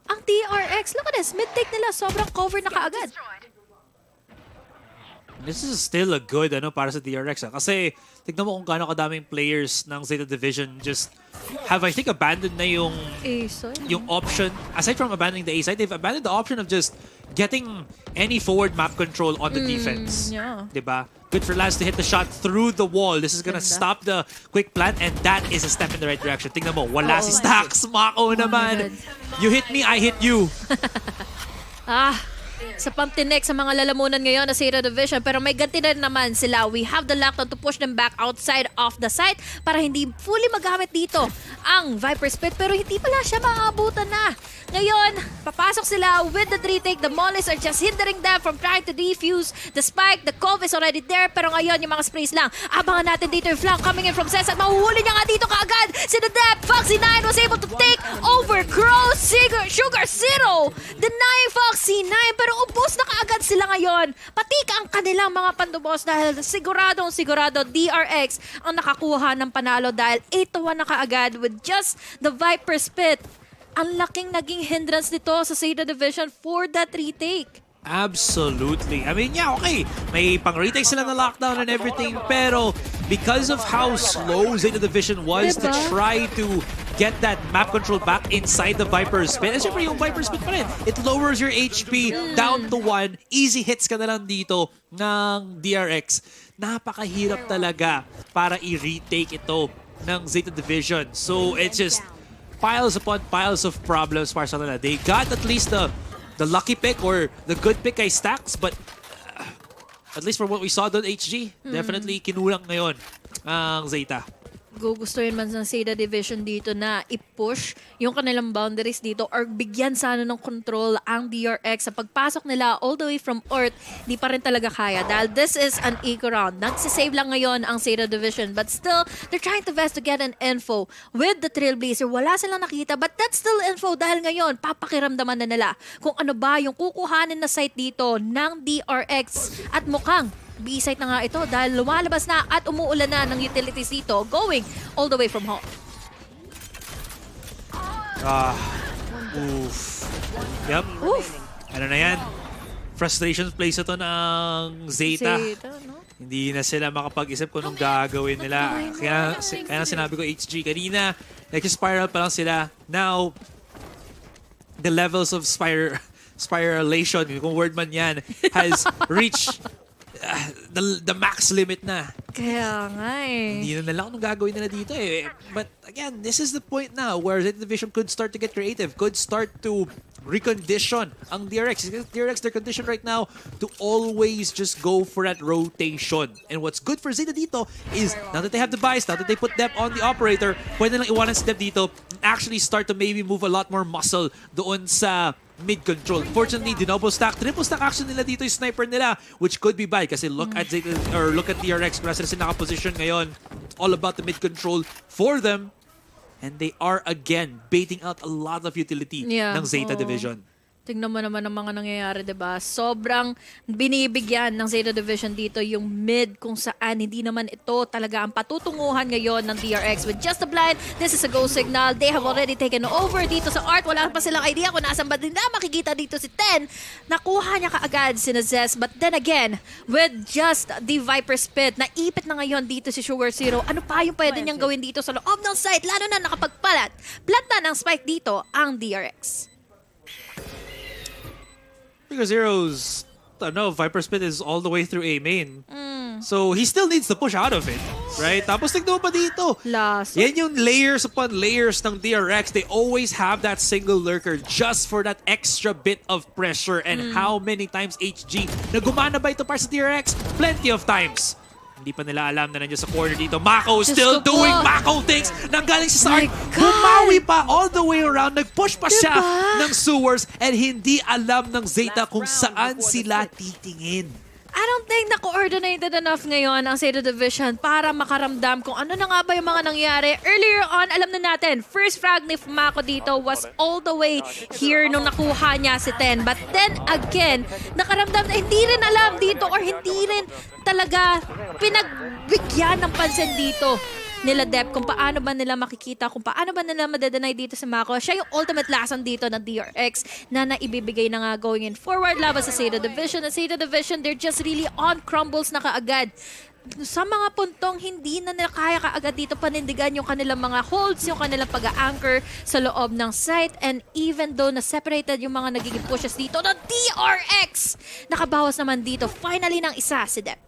ang DRX, look at this, mid-take nila, sobrang cover na kaagad. This is still a good para sa DRX. Kasi tignan mo kung gaano kadaming players ng ZETA Division just have, I think, abandoned na yung option. Aside from abandoning the A side, they've abandoned the option of just getting any forward map control on the defense. Yeah. Diba? Good for Lance to hit the shot through the wall. This is gonna stop the quick plant and that is a step in the right direction. Tignan mo, wala si Stacks. Mako naman. You hit me, I hit you. Sa pamtinek sa mga lalamunan ngayon na ZETA Division, pero may ganti na rin naman sila. We have the lockdown to push them back outside of the site para hindi fully magamit dito ang Viper Spit, pero hindi pala siya maabutan na. Ngayon, papasok sila with the 3-take. The mollies are just hindering them from trying to defuse the spike. The cove is already there, pero ngayon yung mga sprays lang. Abangan natin dito yung flank coming in from Cesar. Mahuhuli niya nga dito kaagad. Si The Dep, Foxy9 was able to take over Crow, Sugar Zero, denying Foxy9, pero ubos na kaagad sila ngayon. Patika ang kanilang mga pandubos dahil sigurado DRX ang nakakuha ng panalo dahil 8-1 na kaagad with just the Viper Spit. Ang laking naging hindrance nito sa ZETA Division for that retake. Absolutely. I mean, yeah, okay. May pang-retake sila na lockdown and everything, pero because of how slow ZETA Division was to try to get that map control back inside the Viper Spit, and syempre yung Viper Spit pa rin, it lowers your HP down to 1. Easy hits ka na lang dito ng DRX. Napakahirap talaga para i-retake ito ng ZETA Division. So, it's just piles upon piles of problems para sa kanila. They got at least the lucky pick or the good pick kay Stacks, but at least for what we saw doon, HG, definitely kinulang ngayon ang ZETA. Gugustuhin man ng ZETA Division dito na i-push yung kanilang boundaries dito or bigyan sana ng control ang DRX sa pagpasok nila all the way from Earth. Di pa rin talaga kaya dahil this is an eco round. Nagsisave lang ngayon ang ZETA Division but still, they're trying to best to get an info with the Trailblazer. Wala silang nakita but that's still info dahil ngayon papakiramdaman na nila kung ano ba yung kukuhanin na site dito ng DRX at mukhang B-site na nga ito dahil lumalabas na at umuulan na ng utilities dito going all the way from home. Oof. Yep. Oof. Ano na yan? Frustration place ito ng ZETA. No? Hindi na sila makapag-isip kung anong gagawin nila. Kaya sinabi ko HG kanina, nag-spiral pa lang sila. Now, the levels of spiralation, kung word man yan, has reached the max limit na. Kaya nga Hindi na nila kung gagawin nila dito eh. But again, this is the point now where ZETA Division could start to get creative, could start to recondition ang DRX. DRX, they're conditioned right now to always just go for that rotation. And what's good for ZETA dito is now that they have the buys, now that they put them on the operator, pwede lang iwanan step dito and actually start to maybe move a lot more muscle doon sa mid-control. Fortunately, dinoble stack, triple stack action nila dito yung sniper nila, which could be bad kasi look at ZETA, or look at DRX, kung nasa sila naka-position ngayon. It's all about the mid-control for them. And they are again baiting out a lot of utility ng ZETA Division. Tingnan mo naman ang mga nangyayari, 'di ba? Sobrang binibigyan ng Zeta Division dito yung mid kung saan hindi naman ito talaga ang patutunguhan ngayon ng DRX with just a blind. This is a go signal. They have already taken over dito sa Art. Wala pa silang idea kung nasaan ba nila makikita dito si Ten. Nakuha niya kaagad si Nazes. But then again, with just the Viper Spit, naipit na ngayon dito si Sugar Zero. Ano pa yung pwede niyang gawin dito sa loob ng site? Lalo na nakapagpalat. Planta ng spike dito ang DRX. Because Zero's, Viper Spit is all the way through A main. So he still needs to push out of it, right? Tapos tignan mo pa dito. Laso. Yan yung layers upon layers ng DRX. They always have that single lurker just for that extra bit of pressure. And how many times HG na gumana ba ito para sa DRX? Plenty of times. Hindi pa nila alam na nandiyan sa corner dito. Mako still Diyos ko doing po. Mako things. Nanggaling sa start. My God. Bumawi pa all the way around. Nag-push pa siya Diba? ng sewers and hindi alam ng Zeta kung saan sila titingin. I don't think na-coordinated enough ngayon ang Zeta Division para makaramdam kung ano na nga ba yung mga nangyari. Earlier on, alam na natin, first frag ni Mako dito was all the way here nung nakuha niya si Ten. But then again, nakaramdam na hindi rin alam dito or hindi rin talaga pinagbigyan ng pansin dito nila Dep kung paano ba nila makikita, kung paano ba nila madedenay dito si Mako. Siya yung ultimate lason dito ng DRX na naibibigay na nga going in forward laban sa Zeta Division. At Zeta Division, they're just really on crumbles na kaagad. Sa mga puntong hindi na nila kaya kaagad dito panindigan yung kanilang mga holds, yung kanilang pag-a-anchor sa loob ng site. And even though na-separated yung mga nagiging pushes dito ng DRX, nakabawas naman dito. Finally ng isa si Dep.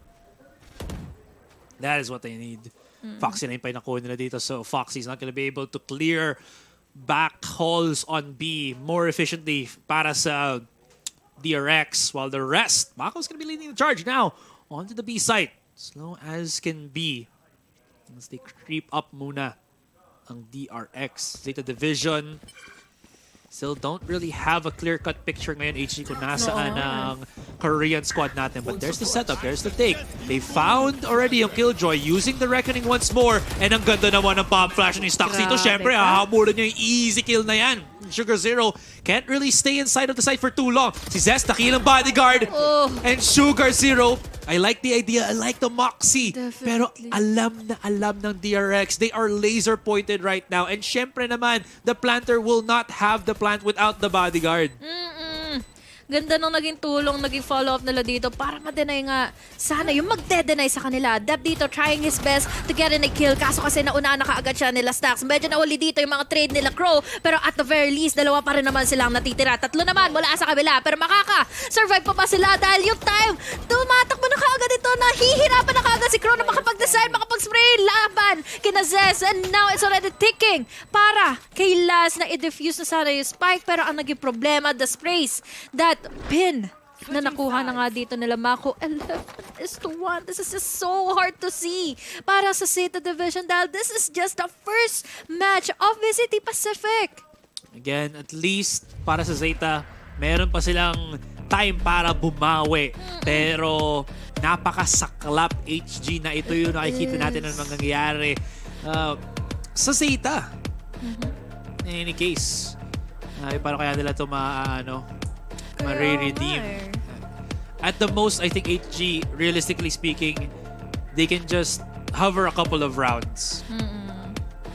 That is what they need. Foxy na yung nakuha nila dito. So Foxy's not gonna be able to clear back hauls on B more efficiently para sa DRX. While the rest, Mako's gonna be leading the charge now onto the B site. Slow as can be. As they creep up muna ang DRX. Zeta Division still don't really have a clear-cut picture ngayon, HG, kung nasaan ang Korean squad natin. But there's the setup, there's the take. They found already yung Killjoy using the Reckoning once more. And ang ganda naman ng pump flash ni Stocks dito. Grabe Siyempre, ka. hahabulan niya yung easy kill na yan. Sugar Zero can't really stay inside of the site for too long. Si Zest, nakilang bodyguard. Oh. And Sugar Zero, I like the idea, I like the moxie. Definitely. Pero alam na alam ng DRX. They are laser pointed right now. And syempre naman, the planter will not have the plant without the bodyguard. Ganda nung naging tulong, naging follow-up nila dito para ma-deny nga sana yung magde-deny sa kanila. Dep dito trying his best to get in a kill. Kaso kasi nauna na kaagad siya nila Stacks. Medyo nawali dito yung mga trade nila Crow. Pero at the very least, dalawa pa rin naman silang natitira. Tatlo naman mula sa kabila. Pero makaka-survive pa ba sila dahil yung time tumatakbo na kaagad ito. Nahihirapan na kaagad si Crow na makapag-design, makapag-spray laban kina Zez. And now it's already ticking para kay Laz na i-defuse na sana yung spike. Pero ang naging problema, the sprays that pin na nakuha na nga dito nila Mako. 11-1. This is just so hard to see para sa Zeta Division dahil this is just the first match of VCT Pacific. Again, at least para sa Zeta, meron pa silang time para bumawi. Pero napakasaklap HG na ito yung nakikita natin ng mga nangyayari sa Zeta. In any case, paano kaya nila ito ma-redeem? At the most, I think HG, realistically speaking, they can just hover a couple of rounds.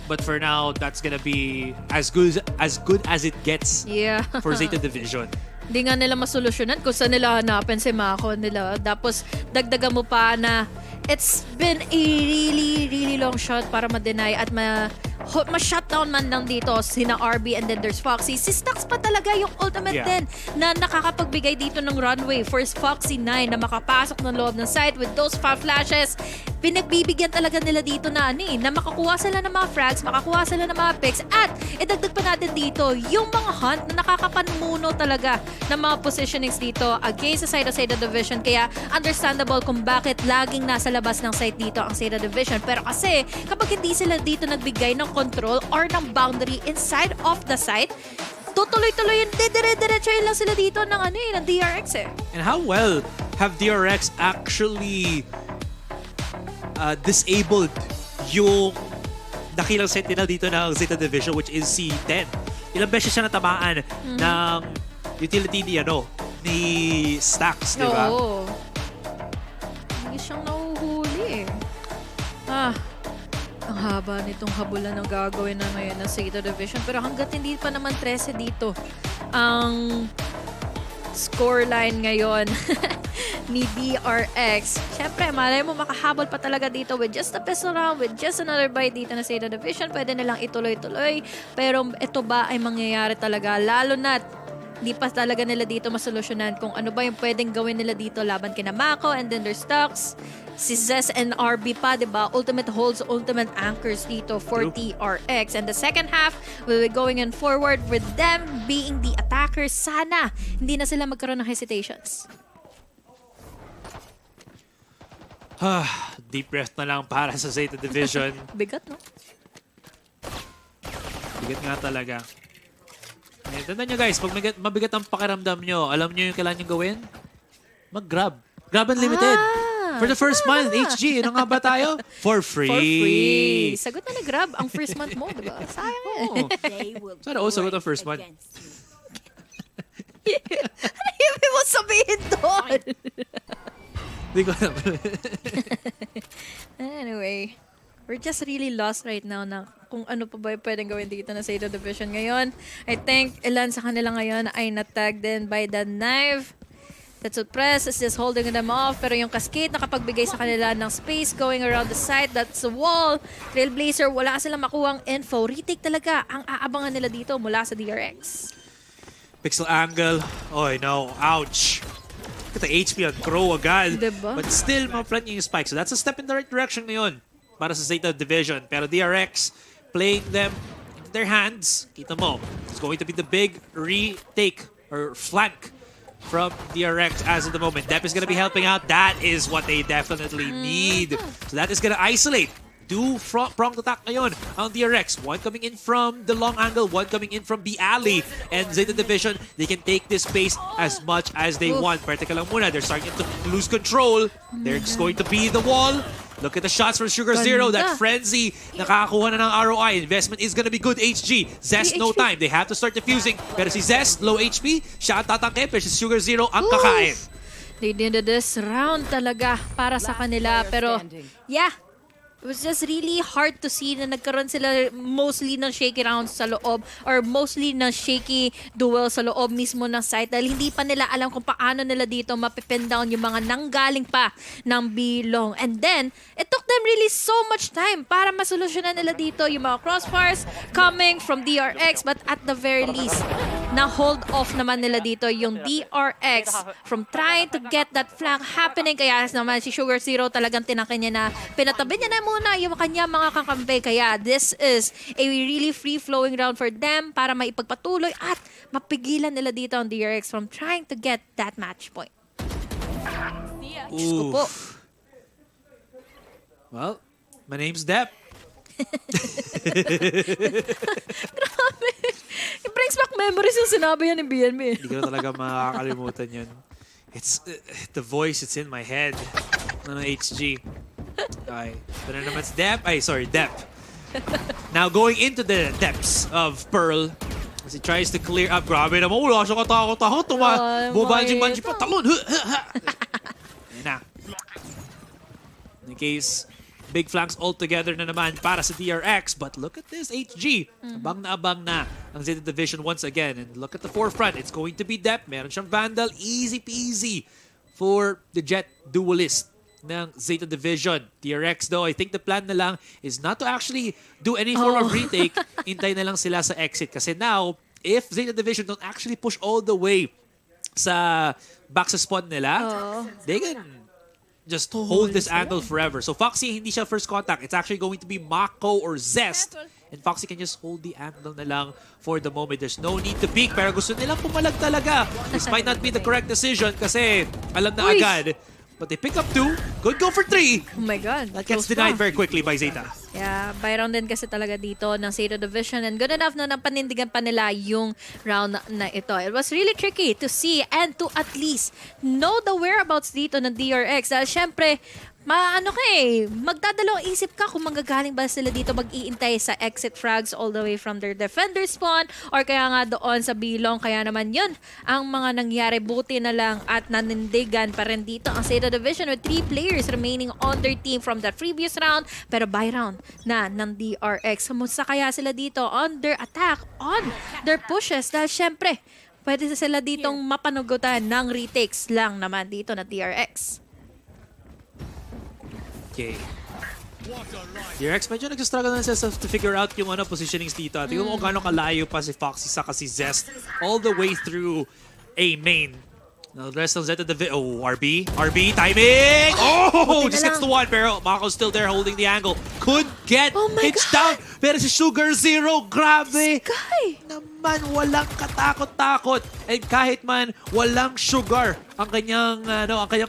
But for now, that's gonna be as good as it gets Yeah. for Zeta Division. Hindi nga nila masolusyonan kung saan nila hanapin si Mako nila. Tapos dagdagan mo pa na it's been a really long shot para ma-deny at ma-shutdown man lang dito sina RB and then there's Foxy. Si Stacks pa talaga yung ultimate din na nakakapagbigay dito ng runway for Foxy 9 na makapasok ng loob ng site with those five flashes. Pinagbibigyan talaga nila dito na na makakuha sila ng mga frags, makakuha sila ng mga picks at idagdag pa natin dito yung mga hunt na nakakapanmuno talaga ng mga positionings dito against the side of Zeta Division. Kaya understandable kung bakit laging nasa labas ng site dito ang Zeta Division. Pero kasi kapag hindi sila dito nagbigay ng control or ng boundary inside of the site, tutuloy-tuloy yun, dire-diretsahin lang sila dito ng ng DRX And how well have DRX actually disabled yung dakilang sentinel dito ng Zeta Division, which is si 10. Ilang beses siya natamaan ng utility ni Stacks, di ba? Oo. Hindi siyang nahuhuli ang haba nitong habulan ng gagawin na ngayon ng ZETA Division. Pero hanggat hindi pa naman 13 dito ang scoreline ngayon ni DRX. Siyempre, malay mo makahabol pa talaga dito with just a pistol round, with just another bite dito na ZETA Division. Pwede nilang ituloy-tuloy. Pero ito ba ay mangyayari talaga? Lalo na't hindi pa talaga nila dito masolusyonan kung ano ba yung pwedeng gawin nila dito laban kina Mako, and then their stocks. Si Zes and RB pa, diba? Ultimate holds, ultimate anchors dito for DRX. And the second half will be going in forward with them being the attackers. Sana hindi na sila magkaroon ng hesitations. Deep breath na lang para sa ZETA Division. Bigat, no? Bigat nga talaga. Eh, tandaan nyo guys, pag mabigat ang pakiramdam nyo, alam nyo yung kailangan nyo gawin? Mag-grab. Grab Unlimited. For the first month, HG, ano nga ba tayo? For free. For free. Sagot na grab ang first month mo, diba? Sayang eh. Sana also sagot ang first month. Ano yung mo sabihin doon? Hindi ko alam. Anyway, we're just really lost right now na kung ano pa ba pwedeng gawin dito na ZETA Division ngayon. I think ilan sa kanila ngayon ay natag din by the knife. That's what Press is just holding them off. Pero yung Cascade nakapagbigay sa kanila ng space going around the site. That's the wall. Trailblazer, wala silang makuhang info. Retake talaga ang aabangan nila dito mula sa DRX. Pixel angle. Oh no. Ouch. Look at the HP on Crow agad. Diba? But still, maplant niya yung spike. So that's a step in the right direction ngayon para sa ZETA Division. Pero DRX playing them into their hands. Kita mo, it's going to be the big retake or flank from DRX as of the moment. Dep is going to be helping out. That is what they definitely need. So that is going to isolate. Two pronged attack ngayon ang DRX. One coming in from the long angle, one coming in from the alley. And ZETA Division, they can take this space as much as they want. Pero teka lang muna, they're starting to lose control. There's going to be the wall. Look at the shots from Sugar Zero. That frenzy, nakakakuha na ng ROI. Investment is gonna be good, HG. Zest, no time. They have to start defusing. Pero si Zest, low HP. Siya ang tatangke, pero si Sugar Zero ang kakain. They needed this round talaga para sa kanila. Pero, yeah. It was just really hard to see na nagkaroon sila mostly ng shaky rounds sa loob or mostly ng shaky duel sa loob mismo ng site dahil hindi pa nila alam kung paano nila dito mapipin down yung mga nanggaling pa ng B-long. And then, it took them really so much time para masolusyonan nila dito yung mga crossfires coming from DRX, but at the very least, na-hold off naman nila dito yung DRX from trying to get that flank happening. Kaya naman si Sugar Zero talagang tinakin niya na pinatabi niya na muna yung kanya mga kakampi. Kaya this is a really free-flowing round for them para maipagpatuloy at mapigilan nila dito ang DRX from trying to get that match point. Diyos ko po. Well, my name's Dep. Grabe. It brings back memories yung sinabi yan ni BNB. Hindi ko na talaga makakalimutan yun. It's the voice, it's in my head. Ano, HG. Okay. Pero naman si Dep. Dep. Now going into the depths of Pearl as he tries to clear up. Grabe naman. Wala siya katakot-takot. Bumanji-banji pa. Talon. Ayan na. In case, big flanks altogether na naman para sa DRX. But look at this, HG. Abang na ang ZETA Division once again. And look at the forefront. It's going to be Dep. Meron siyang Vandal. Easy peasy for the Jet duelist ng ZETA Division. DRX though, I think the plan na lang is not to actually do any form of retake. Hintay na lang sila sa exit. Kasi now, if ZETA Division don't actually push all the way sa back sa spawn nila, they can just hold this angle forever. So Foxy, hindi siya first contact. It's actually going to be Mako or Zest. And Foxy can just hold the angle na lang for the moment. There's no need to peek. Pero gusto nilang pumalag talaga. This might not be the correct decision kasi alam na agad. But they pick up 2. Could go for 3. Oh my God. That gets denied very quickly by ZETA. Yeah, by round din kasi talaga dito ng ZETA Division. And good enough na panindigan pa nila yung round na ito. It was really tricky to see and to at least know the whereabouts dito ng DRX. Dahil syempre, magdadalawang isip ka kung manggagaling ba sila dito mag-iintay sa exit frags all the way from their defender spawn or kaya nga doon sa bilong. Kaya naman yun ang mga nangyari. Buti na lang at nanindigan pa rin dito ang ZETA Division with 3 players remaining on their team from the previous round, pero by round na ng DRX. Kamusta kaya sila dito on their attack, on their pushes, dahil syempre pwede sila ditong mapanugutan ng retakes lang naman dito na DRX. Okay. DRX medyo nag-struggle na sila to figure out yung positionings dito. Tingnan mo kung gaano kalayo pa si Foxy saka si Zest all the way through A main. Now the rest of ZETA Division. Oh, RB, timing! Oh, just gets the one, pero Mako's still there holding the angle. Could get pitched down, pero si Sugar Zero, grabe! Sky! Naman walang katakot-takot. And kahit man walang sugar ang kanyang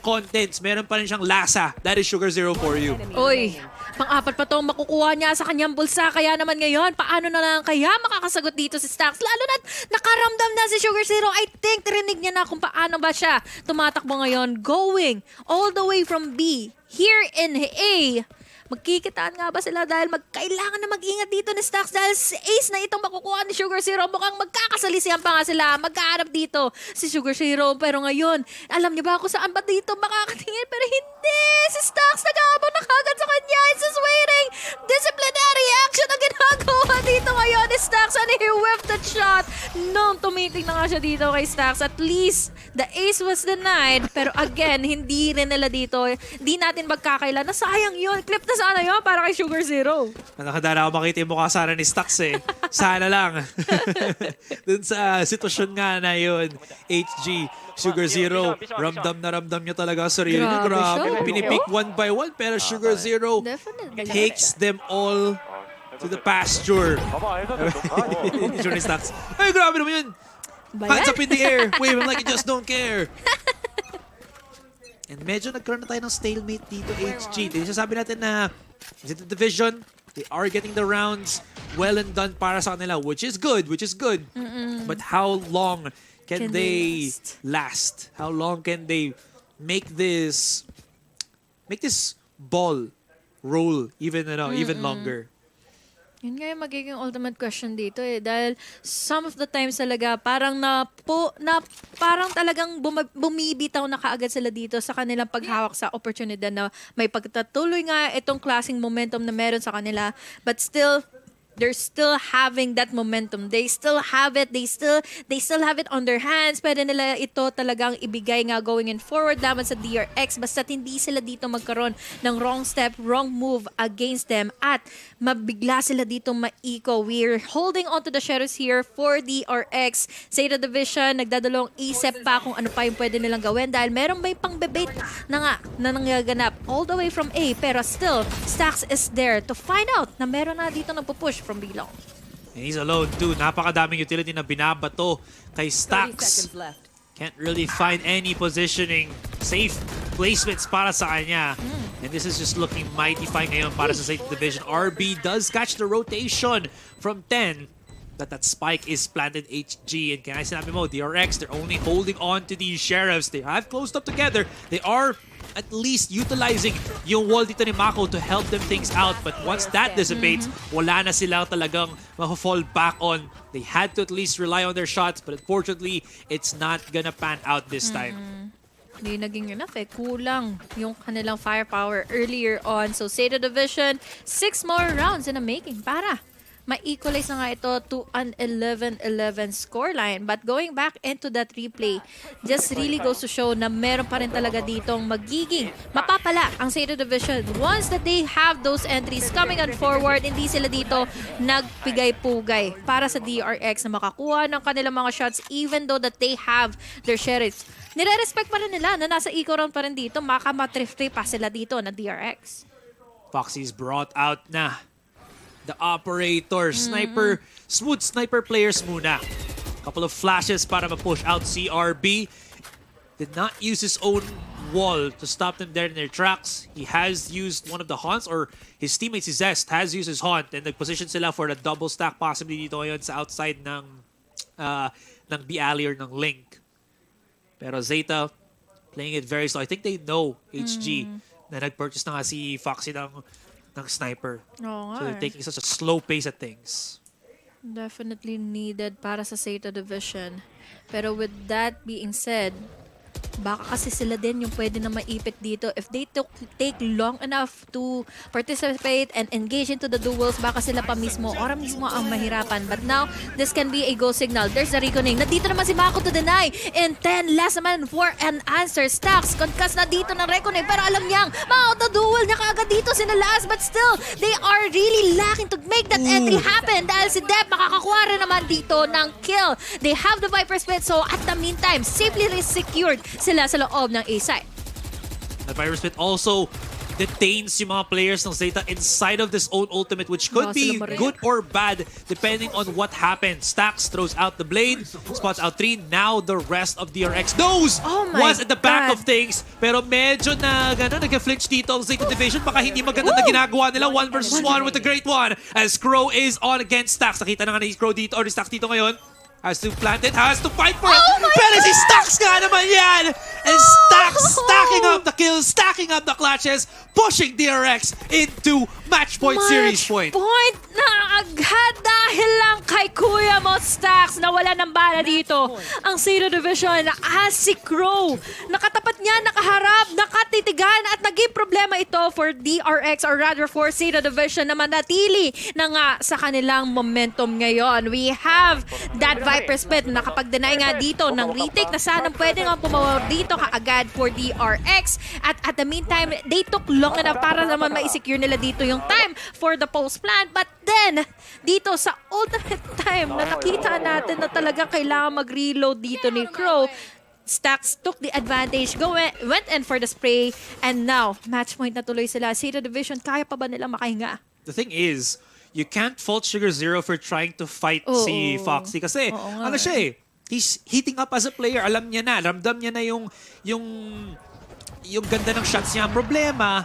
contents, meron pa rin siyang lasa. That is Sugar Zero for you. Uy, pang-apat pa itong makukuha niya sa kanyang bulsa. Kaya naman ngayon, paano na lang kaya makakasagot dito si Stax? Lalo na nakaramdam na si Sugar Zero. I think rinig niya na kung paano ba siya tumatakbo ngayon. Going all the way from B here in A. Magkikitaan nga ba sila dahil kailangan na mag-ingat dito ni Stax dahil si Ace na itong makukuha ni Sugar Zero. Mukhang magkakasalisihan pa nga sila. Magkaharap dito si Sugar Zero. Pero ngayon, alam niyo ba kung saan ba dito makakatingin? Pero hindi! Si Stax nag-aabang na kagad sa kanya. It's just waiting. Disciplinary action ang ginagawa dito ngayon ni Stax. And he whiffed the shot. Nung tumiting na nga siya dito kay Stax. At least, the Ace was denied. Pero again, hindi rin nila dito. Hindi natin magkakailan. Nasayang yun. Clip na sana yun para kay Sugar Zero. Nakadala ako makita yung mukha sana ni Stax eh. Sana lang. Dun sa sitwasyon nga na yun, HG, Sugar Zero, ramdam na ramdam niya talaga ang sarili niya. Grabe siya. Pinipick one by one, pero Sugar Zero Definitely. takes them all to the pasture. Picture ni Stax. Ay, grabe naman yun. Hands up in the air, waving like you just don't care. And medyo nagkaroon na tayo ng stalemate dito, HG. Sabi natin na ZETA Division, they are getting the rounds well and done para sa kanila, which is good. But how long can they last? How long can they make this ball roll even longer? Yun nga yung magiging ultimate question dito eh. Dahil some of the times talaga, parang parang talagang bumibitaw na kaagad sila dito sa kanilang paghawak sa opportunity na may pagtatuloy nga itong klaseng momentum na meron sa kanila. But still, they're still having that momentum. They still have it. They still have it on their hands. Pwede nila ito talagang ibigay nga going in forward laban sa DRX. Basta't hindi sila dito magkaroon ng wrong step, wrong move against them at mabigla sila dito maiko. We're holding on to the shadows here for DRX. ZETA Division, nagdadalawang isip pa kung ano pa yung pwede nilang gawin dahil merong may pang-debate na nga na nangaganap all the way from A. Pero still, Stax is there to find out na meron na dito nagpupush from below. And he's alone too. Napakadaming utility na binabato kay Stax. Can't really find any positioning, safe placements para sa kanya. And this is just looking mighty fine ngayon para sa ZETA Division. RB does catch the rotation from 10. That spike is planted HG. And kaya sinabi mo, DRX, they're only holding on to these sheriffs. They have closed up together. They are at least utilizing yung wall dito ni Mako to help them things out. But once that dissipates, wala na sila talagang ma-fall back on. They had to at least rely on their shots, but unfortunately, it's not gonna pan out this time. Hindi naging enough eh. Kulang yung kanilang firepower earlier on. So ZETA Division, 6 more rounds in the making para ma-equalize na nga ito to an 11-11 scoreline. But going back into that replay, just really goes to show na meron pa rin talaga ditong magiging mapapala ang ZETA Division. Once that they have those entries coming on forward, hindi sila dito nagpigay-pugay para sa DRX na makakuha ng kanilang mga shots even though that they have their sheriffs. Nire-respect pa rin nila na nasa eco round pa rin dito. Makamatrifte pa sila dito na DRX. Foxy's brought out na. The operator, smooth sniper players muna. Couple of flashes para ma-push out CRB. Did not use his own wall to stop them there in their tracks. He has used one of the haunts, or his teammate, si Zest, has used his haunt. And nag-position sila for the double stack possibly dito ngayon sa outside ng B alley or ng Link. Pero ZETA playing it very slow. I think they know HG na nag-purchase na nga si Foxy ng sniper. Oo So nga. they're taking such a slow pace at things. Definitely needed para sa ZETA Division. Pero with that being said, baka kasi sila din yung pwede na maipit dito. If they take long enough to participate and engage into the duels, baka sila pa mismo, ora mismo ang mahirapan. But now, this can be a go signal. There's the reckoning. Nandito naman si Mako to deny. In 10, last naman for an answer. Stacks, concuss na dito ng reckoning. Pero alam niyang, ma-auto-duel niya kaagad dito sila last. But still, they are really lacking to make that entry happen. Dahil si Dep makakakuha rin naman dito ng kill. They have the Viper Split. So at the meantime, safely secured sila sa loob ng A-site. The Virus Pit also detains yung mga players ng ZETA inside of this own ultimate, which could Oh, be sila pa rin. good or bad depending on what happens. Stacks throws out the blade, spots out 3. Now the rest of DRX knows Oh my was at the back God. of things. Pero medyo na nag-flinch dito ang ZETA Division. Baka hindi maganda na ginagawa nila. 1 versus 1 with the great one. As Crow is on against Stacks. Nakita na nga ni Crow dito or ni Stacks dito ngayon. Has to plant it, has to fight for it. Oh my Pero si God! Stacks nga naman yan! And Stacks stacking up the kills, stacking up the clutches, pushing DRX into match point series point. Point na agad dahil lang kay Kuya mo Stacks na wala ng bala dito. Ang ZETA Division as si Crow. Nakatapat niya, nakaharap, nakatitigan at naging problema ito for DRX or rather for ZETA Division na manatili na nga sa kanilang momentum ngayon. We have that Viper Split na nakapag-deny nga dito ng retake na sana pwede nga pumawar dito kaagad for DRX. At the meantime, they took long enough para naman ma-secure nila dito yung time for the post plant. But then, dito sa ultimate time na nakita natin na talagang kailangan mag-reload dito ni Crow, Stacks took the advantage, went in for the spray, and now, match point na tuloy sila. ZETA Division, kaya pa ba nila makahinga? The thing is, you can't fault Sugar Zero for trying to fight si Foxy kasi ano siya eh, he's heating up as a player. Alam niya na, ramdam niya na yung ganda ng shots niya. Ang problema,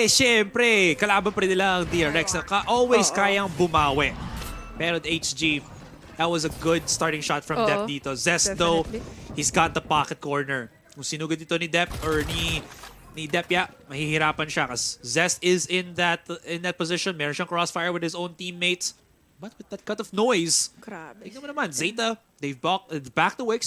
syempre, kalaban pa rin nila ang DRX na always kayang bumawi. Pero the HG, that was a good starting shot from Dep dito. Zest though, he's got the pocket corner. Kung sinugod dito ni Dep or ni Dep, mahihirapan siya kasi Zest is in that position. Meron siyang crossfire with his own teammates. But with that cut of noise, Grabe. tignan mo naman, ZETA, they've backed away,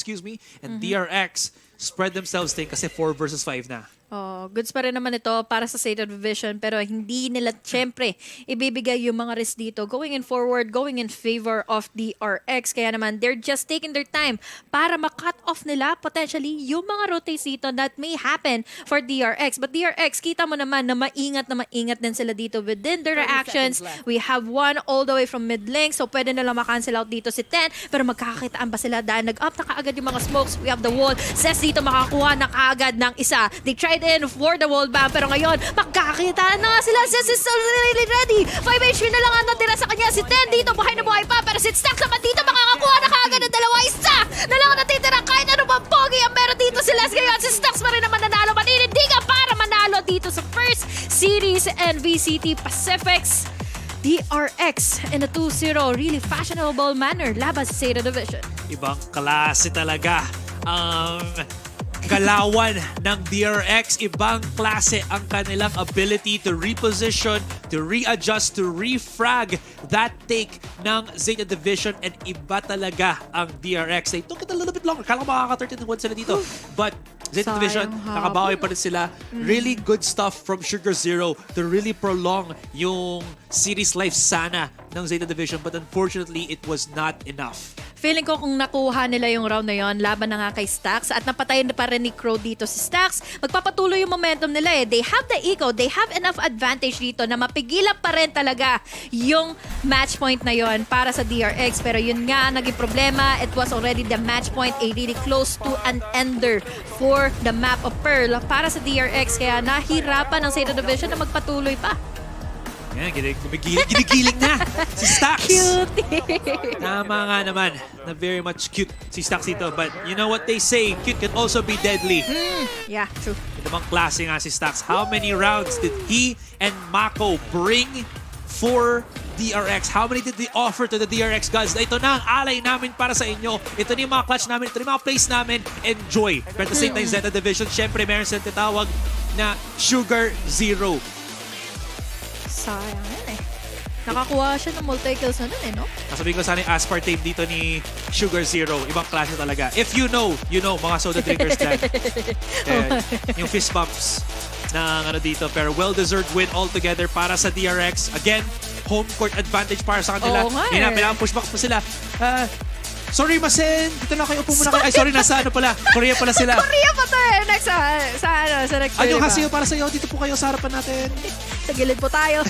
and DRX spread themselves thin kasi 4 versus 5 na. Oh, goods pa rin naman ito para sa ZETA Division pero hindi nila syempre ibibigay yung mga risk dito going in forward, going in favor of DRX. Kaya naman they're just taking their time para ma-cut off nila potentially yung mga rotates dito that may happen for DRX. But DRX, kita mo naman na maingat din sila dito within their reactions. We have one all the way from mid lane so pwede nila ma-cancel out dito si 10 pero magkakakitaan ba sila dahil nag-up na kaagad yung mga smokes. We have the wall. Zest dito makakuha na kaagad ng isa. They tried in for the wall bang pero ngayon magkakita na nga sila. Zest is already ready. 5 HP na lang ang natira sa kanya. Si 10 dito buhay na buhay pa pero si Stacks naman dito makakakuha na kaagad ng dalawa. Isa na lang ang natitira kahit ano bang pogi ang meron dito si Les ngayon. Si Stacks pa rin naman nanalo. Maninindigan para manalo dito sa first series and VCT Pacific's DRX in a 2-0 really fashionable manner laban sa ZETA Division. Ibang klase talaga ang galawan ng DRX. Ibang klase ang kanilang ability to reposition, to readjust, to refrag that take ng ZETA Division, and iba talaga ang DRX. They took it a little bit longer. Kala ko makaka-13-1 sila dito. But ZETA Division, nakabawi pa rin sila. Really good stuff from Sugar Zero to really prolong yung series life sana ng ZETA Division, but unfortunately, it was not enough. Feeling ko kung nakuha nila yung round na yon, laban na nga kay Stacks at napatay na pa rin ni Crow dito si Stacks. Magpapatuloy yung momentum nila eh. They have the eco, they have enough advantage dito na mapigilan pa rin talaga yung match point na yon para sa DRX. Pero yun nga, naging problema. It was already the match point, a really close to an ender for the map of Pearl para sa DRX. Kaya nahirapan ng ZETA Division na magpatuloy pa. Yan, ginigiling na si Stacks. Cutie! Tama nga naman, na very much cute si Stacks dito. But you know what they say, cute can also be deadly. Yeah, true. Ito bang klase nga si Stacks? How many rounds did he and Mako bring for DRX? How many did they offer to the DRX gods? Ito na ang alay namin para sa inyo. Ito na yung mga clutch namin. Ito na yung mga plays namin. Enjoy. Pero at the same time, ZETA Division, syempre meron silang titawag na Sugar Zero. Sayang yan eh. Nakakuha siya ng multi-kills na dun eh, no? Nasabihin ko sana yung aspartame dito ni Sugar Zero. Ibang klase talaga. If you know, mga soda drinkers dyan. Yung fist bumps ng dito. Pero well-deserved win altogether para sa DRX. Again, home court advantage para sa kanila. Oo nga eh. Kailangan pushback pa sila. Sorry, Masen. Dito na kayo. Upo muna kayo. Ay, sorry. Nasa ano pala. Korea pala sila. Korea pa to eh. Next, sa next Ano diba? kasi para sa'yo? Dito po kayo sa harapan natin. Sa gilid po tayo.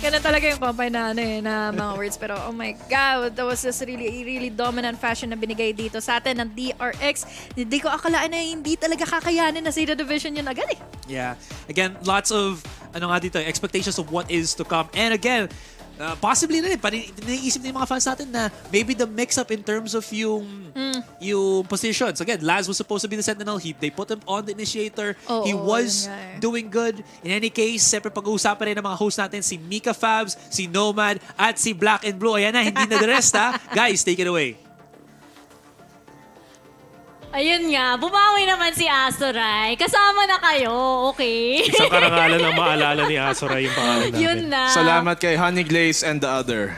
Ganun talaga yung combine na, na mga words. Pero oh my God, that was just really dominant fashion na binigay dito sa atin ng DRX. Hindi ko akalaan na hindi talaga kakayanin na ZETA Division yun agad eh. Yeah. Again, lots of expectations of what is to come. And again, possibly na rin, naiisip din yung mga fans natin na maybe the mix-up in terms of yung positions. Again, Laz was supposed to be the Sentinel. They put him on the Initiator. He was yun nga eh. doing good. In any case, siyempre pag-uusapan rin ng mga host natin, si Mika Fabs, si Nomad, at si Black and Blue. Ayan na, hindi na the rest ha. Guys, take it away. Ayun nga, bumawi naman si Asoray. Kasama na kayo, okay? Isang karangalan ang maalala ni Asoray yung pangalan namin. Yun na. Salamat kay Honey Glaze and the other.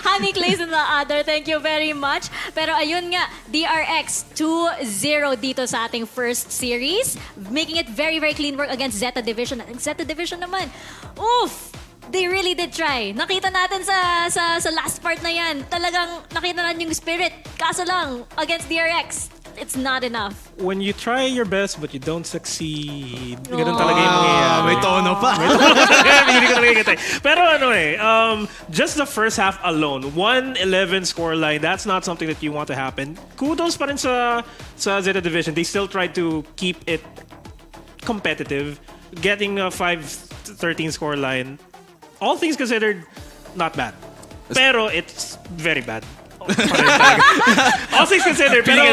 Honey Glaze and the other, thank you very much. Pero ayun nga, DRX 2-0 dito sa ating first series. Making it very clean work against ZETA Division. ZETA Division naman, oof! They really did try. Nakita natin sa last part na yan. Talagang nakita natin yung spirit. Kaso lang, against DRX, it's not enough. When you try your best but you don't succeed, ganun talaga yung mangyayari. May tono pa. Hindi ko talaga kita. Pero just the first half alone, 1-11 scoreline, that's not something that you want to happen. Kudos pa rin sa ZETA Division. They still tried to keep it competitive. Getting a 5-13 scoreline, all things considered, not bad. Pero it's very bad. All things considered, pero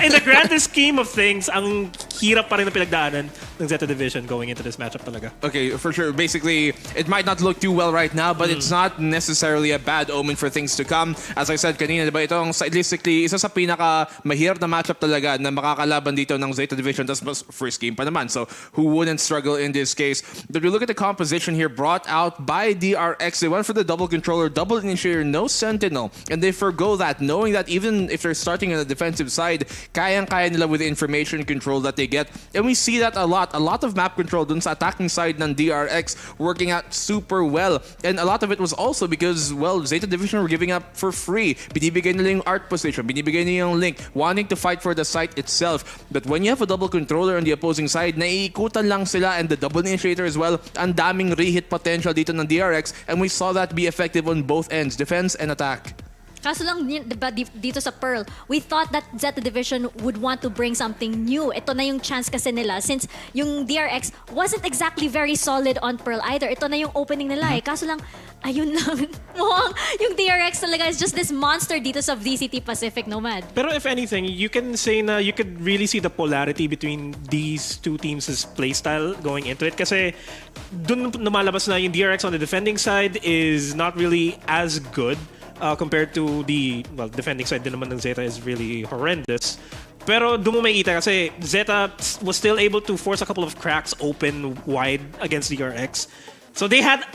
in the grandest scheme of things, ang hirap pa rin na pinagdaanan ng ZETA Division going into this matchup talaga. Okay, for sure. Basically, it might not look too well right now, but it's not necessarily a bad omen for things to come. As I said kanina, diba, itong stylistically, isa sa pinaka mahirap na matchup talaga na makakalaban dito ng ZETA Division. That's first game pa naman, so who wouldn't struggle in this case? But we look at the composition here brought out by DRX. They went for the double controller, double initiator, no sentinel, and they forgo that, knowing that even if they're starting on the defensive side, kayang-kaya nila with the information control that they get. And we see that a lot of map control dun sa attacking side ng DRX working out super well. And a lot of it was also because, well, ZETA Division were giving up for free. Binibigay nila yung art position, binibigay nila yung link, wanting to fight for the site itself. But when you have a double controller on the opposing side, naiikutan lang sila, and the double initiator as well, ang daming rehit potential dito ng DRX, and we saw that be effective on both ends, defense and attack. Kaso lang, diba, dito sa Pearl, we thought that ZETA Division would want to bring something new. Ito na yung chance kasi nila since yung DRX wasn't exactly very solid on Pearl either. Ito na yung opening nila eh. Kaso lang, ayun lang. Mukhang yung DRX talaga is just this monster dito sa VCT Pacific, Nomad. Pero if anything, you can say na you could really see the polarity between these two teams' playstyle going into it. Kasi dun lumalabas na yung DRX on the defending side is not really as good compared to the defending side din naman ng ZETA is really horrendous. Pero doon mo makikita kasi ZETA was still able to force a couple of cracks open wide against DRX. So they had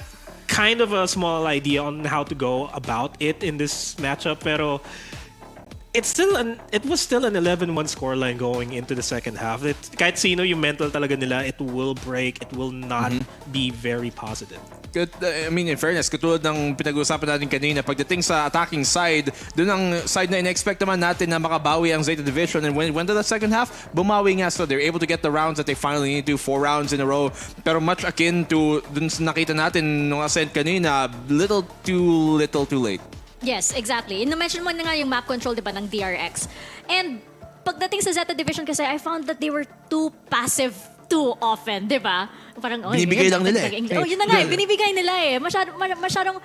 kind of a small idea on how to go about it in this matchup, pero it was still an 11-1 scoreline going into the second half. Kahit sino yung mental talaga nila, it will break. It will not be very positive. I mean, in fairness, katulad ng pinag-uusapan natin kanina, pagdating sa attacking side, doon ang side na in-expect naman natin na makabawi ang ZETA Division. And when went to the second half, bumawi nga. So they're able to get the rounds that they finally need to, 4 rounds in a row. Pero much akin to dun sa nakita natin nung ascent kanina, little too late. Yes, exactly. Na-mention mo na nga yung map control, diba, ng DRX. And pagdating sa ZETA Division kasi, I found that they were too passive too often, di ba? Parang, binibigay lang nila eh. Oh, yun na nga, binibigay nila eh. Masyadong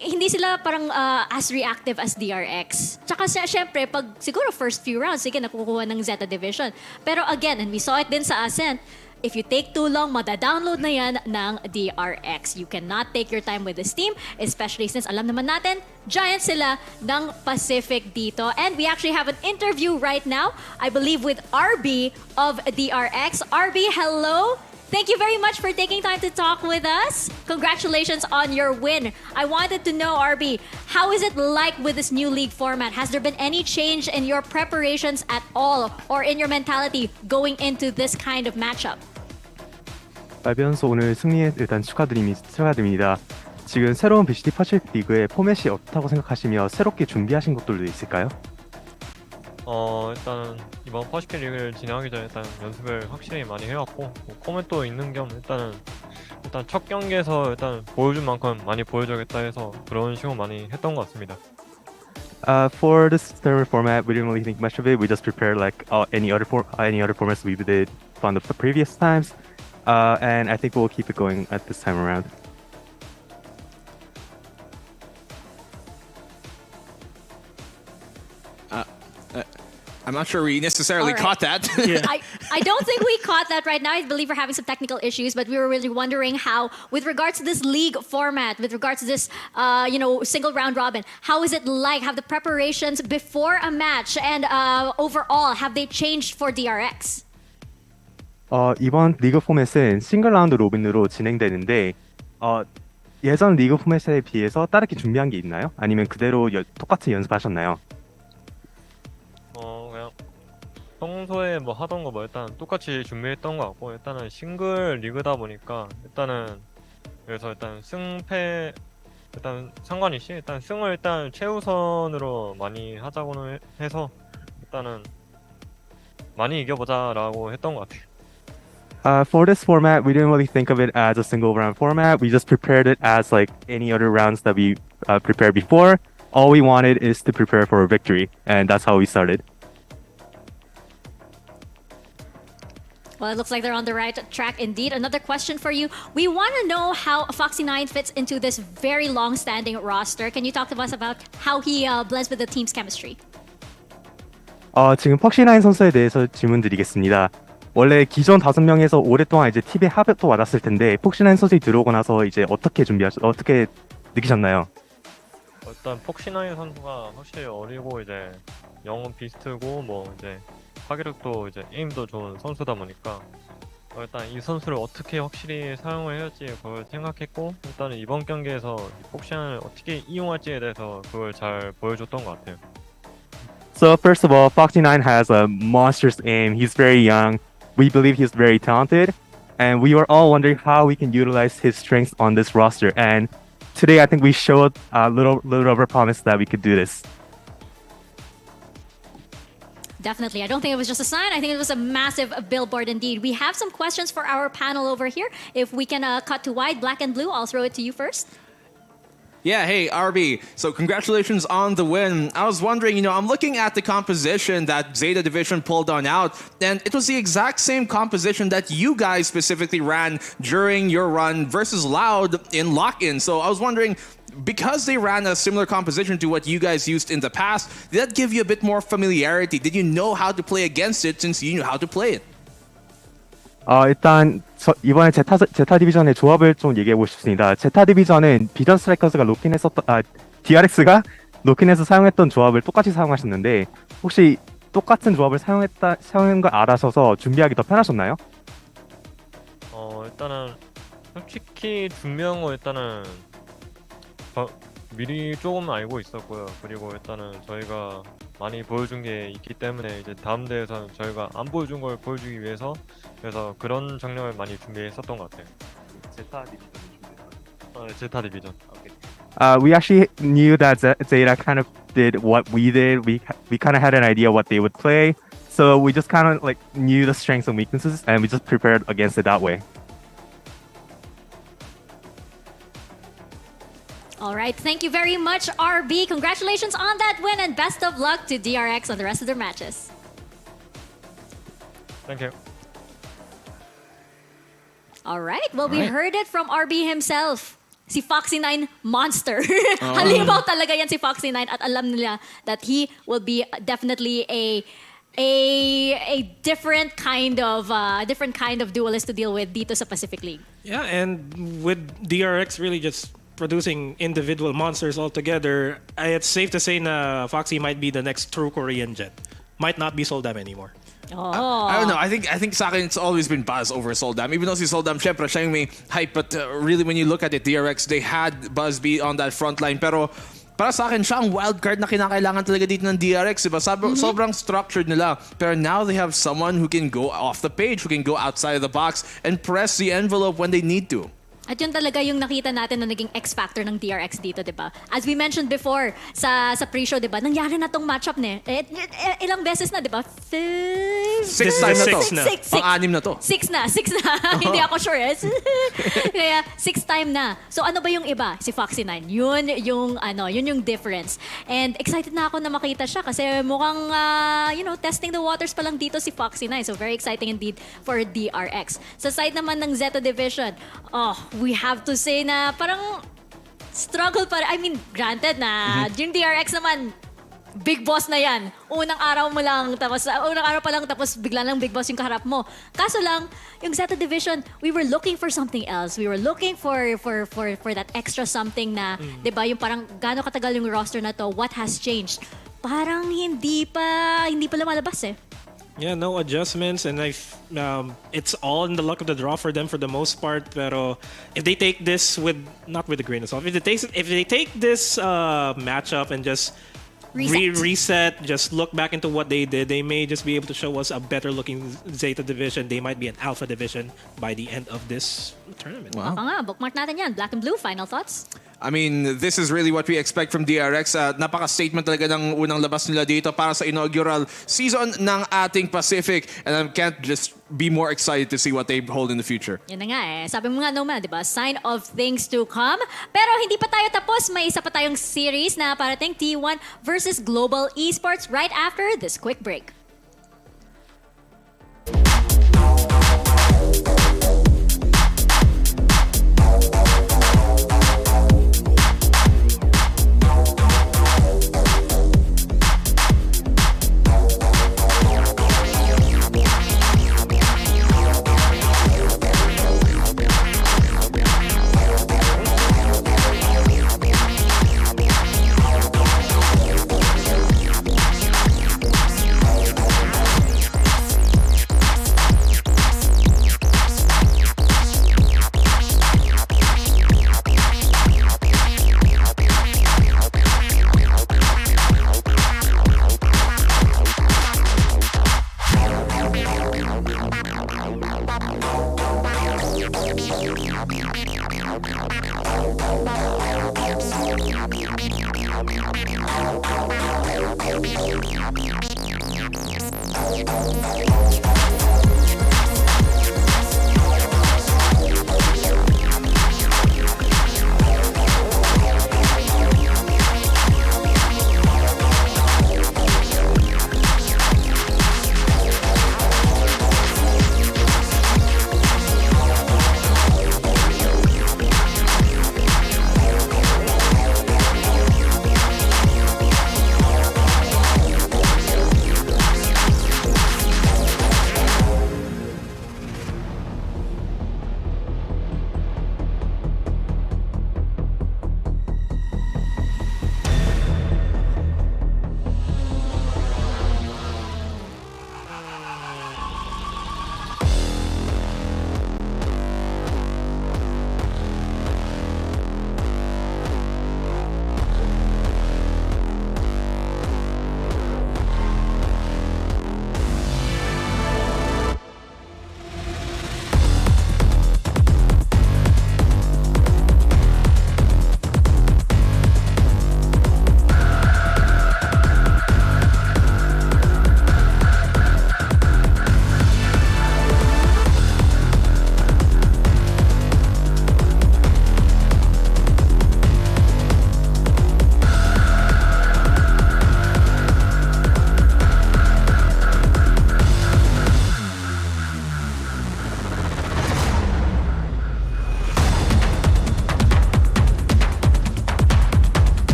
hindi sila parang as reactive as DRX. Tsaka syempre, pag siguro first few rounds, sige, nakukuha ng ZETA Division. Pero again, and we saw it din sa Ascent, if you take too long, madadownload na yan ng DRX. You cannot take your time with this team, especially since alam naman natin, giant sila ng Pacific dito. And we actually have an interview right now, I believe with RB of DRX. RB, hello! Thank you very much for taking time to talk with us. Congratulations on your win. I wanted to know, RB, how is it like with this new league format? Has there been any change in your preparations at all or in your mentality going into this kind of matchup? 라비언스 오늘 승리에 일단 축하드립니다. 지금 새로운 VCT 파시픽 리그의 포맷이 어떻다고 생각하시며 새롭게 준비하신 것들도 있을까요? 일단은 이번 퍼시픽 리그를 진행하기 전에 일단 연습을 확실히 많이 해왔고 뭐 코멘도 있는 겸 일단 첫 경기에서 일단 보여준 만큼 많이 보여줘야겠다 해서 그런 식으로 많이 했던 것 같습니다. For this tournament format, we didn't really think much of it. We just prepared like any other formats we did from the previous times, and I think we'll keep it going at this time around. I'm not sure we necessarily All right. caught that. I don't think we caught that right now. I believe we're having some technical issues, but we were really wondering how, with regards to this league format, with regards to this, single round robin, how is it like? Have the preparations before a match and overall, have they changed for DRX? 이번 리그 포맷은 싱글 라운드 로빈으로 진행되는데 예전 리그 포맷에 비해서 다르게 준비한 게 있나요? 아니면 그대로 똑같이 연습하셨나요? 그냥 평소에 뭐 하던 거 뭐 일단 똑같이 준비했던 것 같고 일단은 싱글 리그다 보니까 일단은 그래서 일단 승패 일단 상관이 없이 일단 승을 일단 최우선으로 많이 하자고는 해서 일단은 많이 이겨보자라고 했던 것 같아요. For this format, we didn't really think of it as a single round format. We just prepared it as like any other rounds that we prepared before. All we wanted is to prepare for a victory, and that's how we started. Well, it looks like they're on the right track indeed. Another question for you. We want to know how Foxy9 fits into this very long-standing roster. Can you talk to us about how he blends with the team's chemistry? 지금 퍽시9 선수에 대해서 질문드리겠습니다. 원래 기존 5명에서 오랫동안 이제 팀의 합도 받았을 텐데 퍽시9 선수가 들어오고 나서 이제 어떻게 느끼셨나요? 일단 폭시나이 선수가 확실히 어리고 이제 영혼 비스트고 뭐 이제 파괴력도 이제 에임도 좋은 선수다 보니까 일단 이 선수를 어떻게 확실히 사용을 해야 할지 그걸 생각했고 일단은 이번 경기에서 폭시나이를 어떻게 이용할지에 대해서 그걸 잘 보여줬던 것 같아요. So first of all, Foxy9 has a monstrous aim. He's very young. We believe he's very talented, and we were all wondering how we can utilize his strengths on this roster. And today, I think we showed a little of a promise that we could do this. Definitely. I don't think it was just a sign. I think it was a massive billboard indeed. We have some questions for our panel over here. If we can cut to wide, black and blue, I'll throw it to you first. Yeah, hey, RB. So congratulations on the win. I was wondering, I'm looking at the composition that ZETA Division pulled on out, and it was the exact same composition that you guys specifically ran during your run versus Loud in Lock-In. So I was wondering, because they ran a similar composition to what you guys used in the past, did that give you a bit more familiarity? Did you know how to play against it since you knew how to play it? 일단 이번에 제타 디비전의 조합을 좀 얘기해보고 싶습니다. 제타 디비전은 비전 스트라이커즈가 DRX가 로킨에서 사용했던 조합을 똑같이 사용하셨는데 혹시 똑같은 조합을 사용한 걸 알아셔서 준비하기 더 편하셨나요? 일단은 솔직히 준비한 거 일단은 미리 조금 알고 있었고요. 그리고 일단은 저희가 많이 보여준 게 있기 때문에 이제 다음 대회에서는 저희가 안 보여준 걸 보여주기 위해서 그래서 그런 전략을 많이 준비했었던 것 같아요. 제타 디비전 제타 디비전. We actually knew that Zeta kind of did what we did. We kind of had an idea what they would play, so we just kind of like knew the strengths and weaknesses, and we just prepared against it that way. All right. Thank you very much, RB. Congratulations on that win and best of luck to DRX on the rest of their matches. Thank you. All right. Well, we heard it from RB himself. Si Foxy9 monster. Halimaw talaga yan si Foxy9 at alam nila that he will be definitely a a different kind of duelist to deal with dito sa Pacific League. Yeah, and with DRX really just producing individual monsters altogether, it's safe to say na Foxy might be the next true Korean Jet. Might not be Soldam anymore. I don't know. I think sa akin, it's always been buzz over Soldam. Even though si Soldam, syempre, siya yung may hype. But really, when you look at it, DRX, they had Buzz be on that front line. Pero para sa akin, siya ang wild card na kinakailangan talaga dito ng DRX. Diba? Sobrang structured nila. Pero now they have someone who can go off the page, who can go outside of the box and press the envelope when they need to. At yun talaga yung nakita natin na naging X-factor ng DRX dito, di ba? As we mentioned before sa pre-show, di ba? Nangyari na tong matchup ne. Ilang beses na, di ba? Six times na to. Six. Pang-anim na to. Six na. Hindi ako sure. Kaya 6 time na. So ano ba yung iba? Si Foxy 9. Yun yung difference. And excited na ako na makita siya kasi mukhang testing the waters pa lang dito si Foxy 9. So very exciting indeed for DRX. Sa side naman ng ZETA Division, we have to say na parang struggle pa. I mean, granted na yung DRX naman, big boss na yan. Unang araw pa lang tapos bigla lang big boss yung kaharap mo. Kaso lang, yung ZETA Division, we were looking for something else. We were looking for that extra something na, 'di ba, yung parang gaano katagal yung roster na to, what has changed? Parang hindi pa lumalabas eh. Yeah, no adjustments, and it's all in the luck of the draw for them for the most part. Pero if they take this not with a grain of salt, if they take this matchup and just reset, just look back into what they did, they may just be able to show us a better looking Zeta Division. They might be an Alpha Division by the end of this tournament. Wow. Baka nga, bookmark natin yan. Black and blue, final thoughts? I mean, this is really what we expect from DRX. Napaka-statement talaga ng unang labas nila dito para sa inaugural season ng ating Pacific. And I can't just be more excited to see what they hold in the future. Yan na nga eh. Sabi mo nga, Noma, di ba? Sign of things to come. Pero hindi pa tayo tapos. May isa pa tayong series na parating T1 versus Global Esports right after this quick break.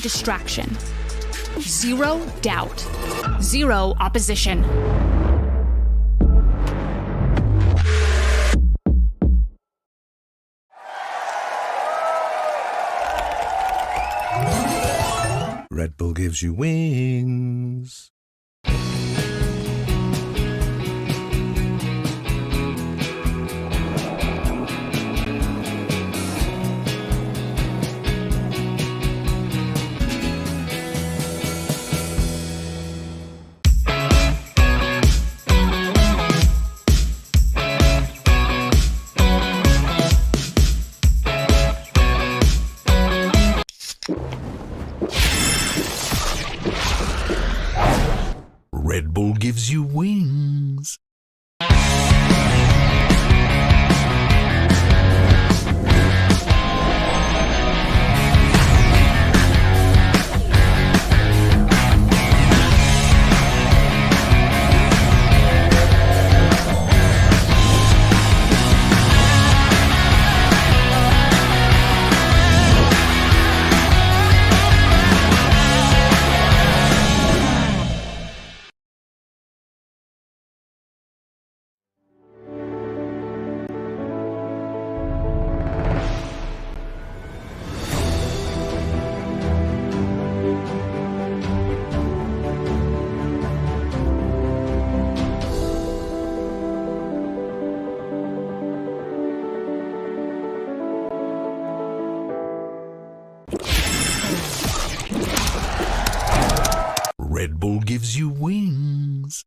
distraction. Zero doubt. Zero opposition. Red Bull gives you wings. Red Bull gives you wings. Red Bull gives you wings.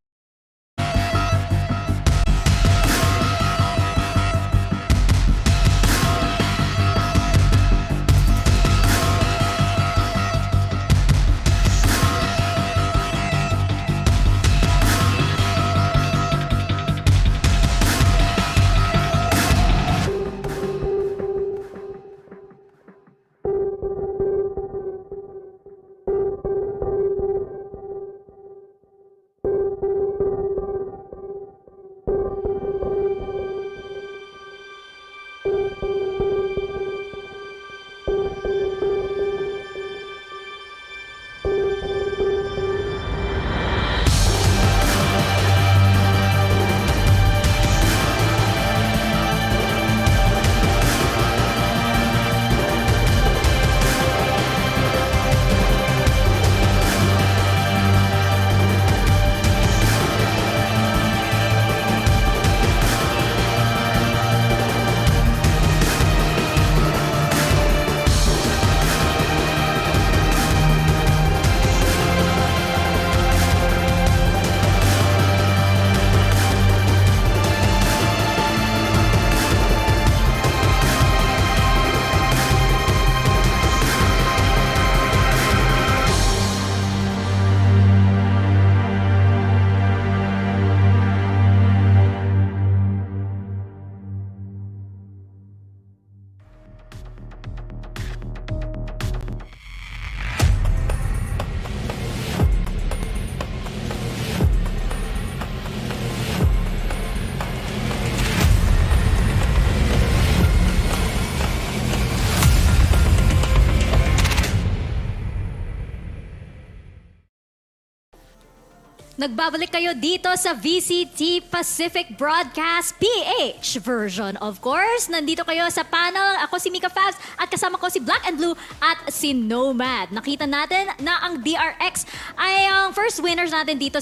Nagbabalik kayo dito sa VCT Pacific Broadcast PH version. Of course, nandito kayo sa panel. Ako si Mika Fabs at kasama ko si Black and Blue at si Nomad. Nakita natin na ang DRX ay ang first winners natin dito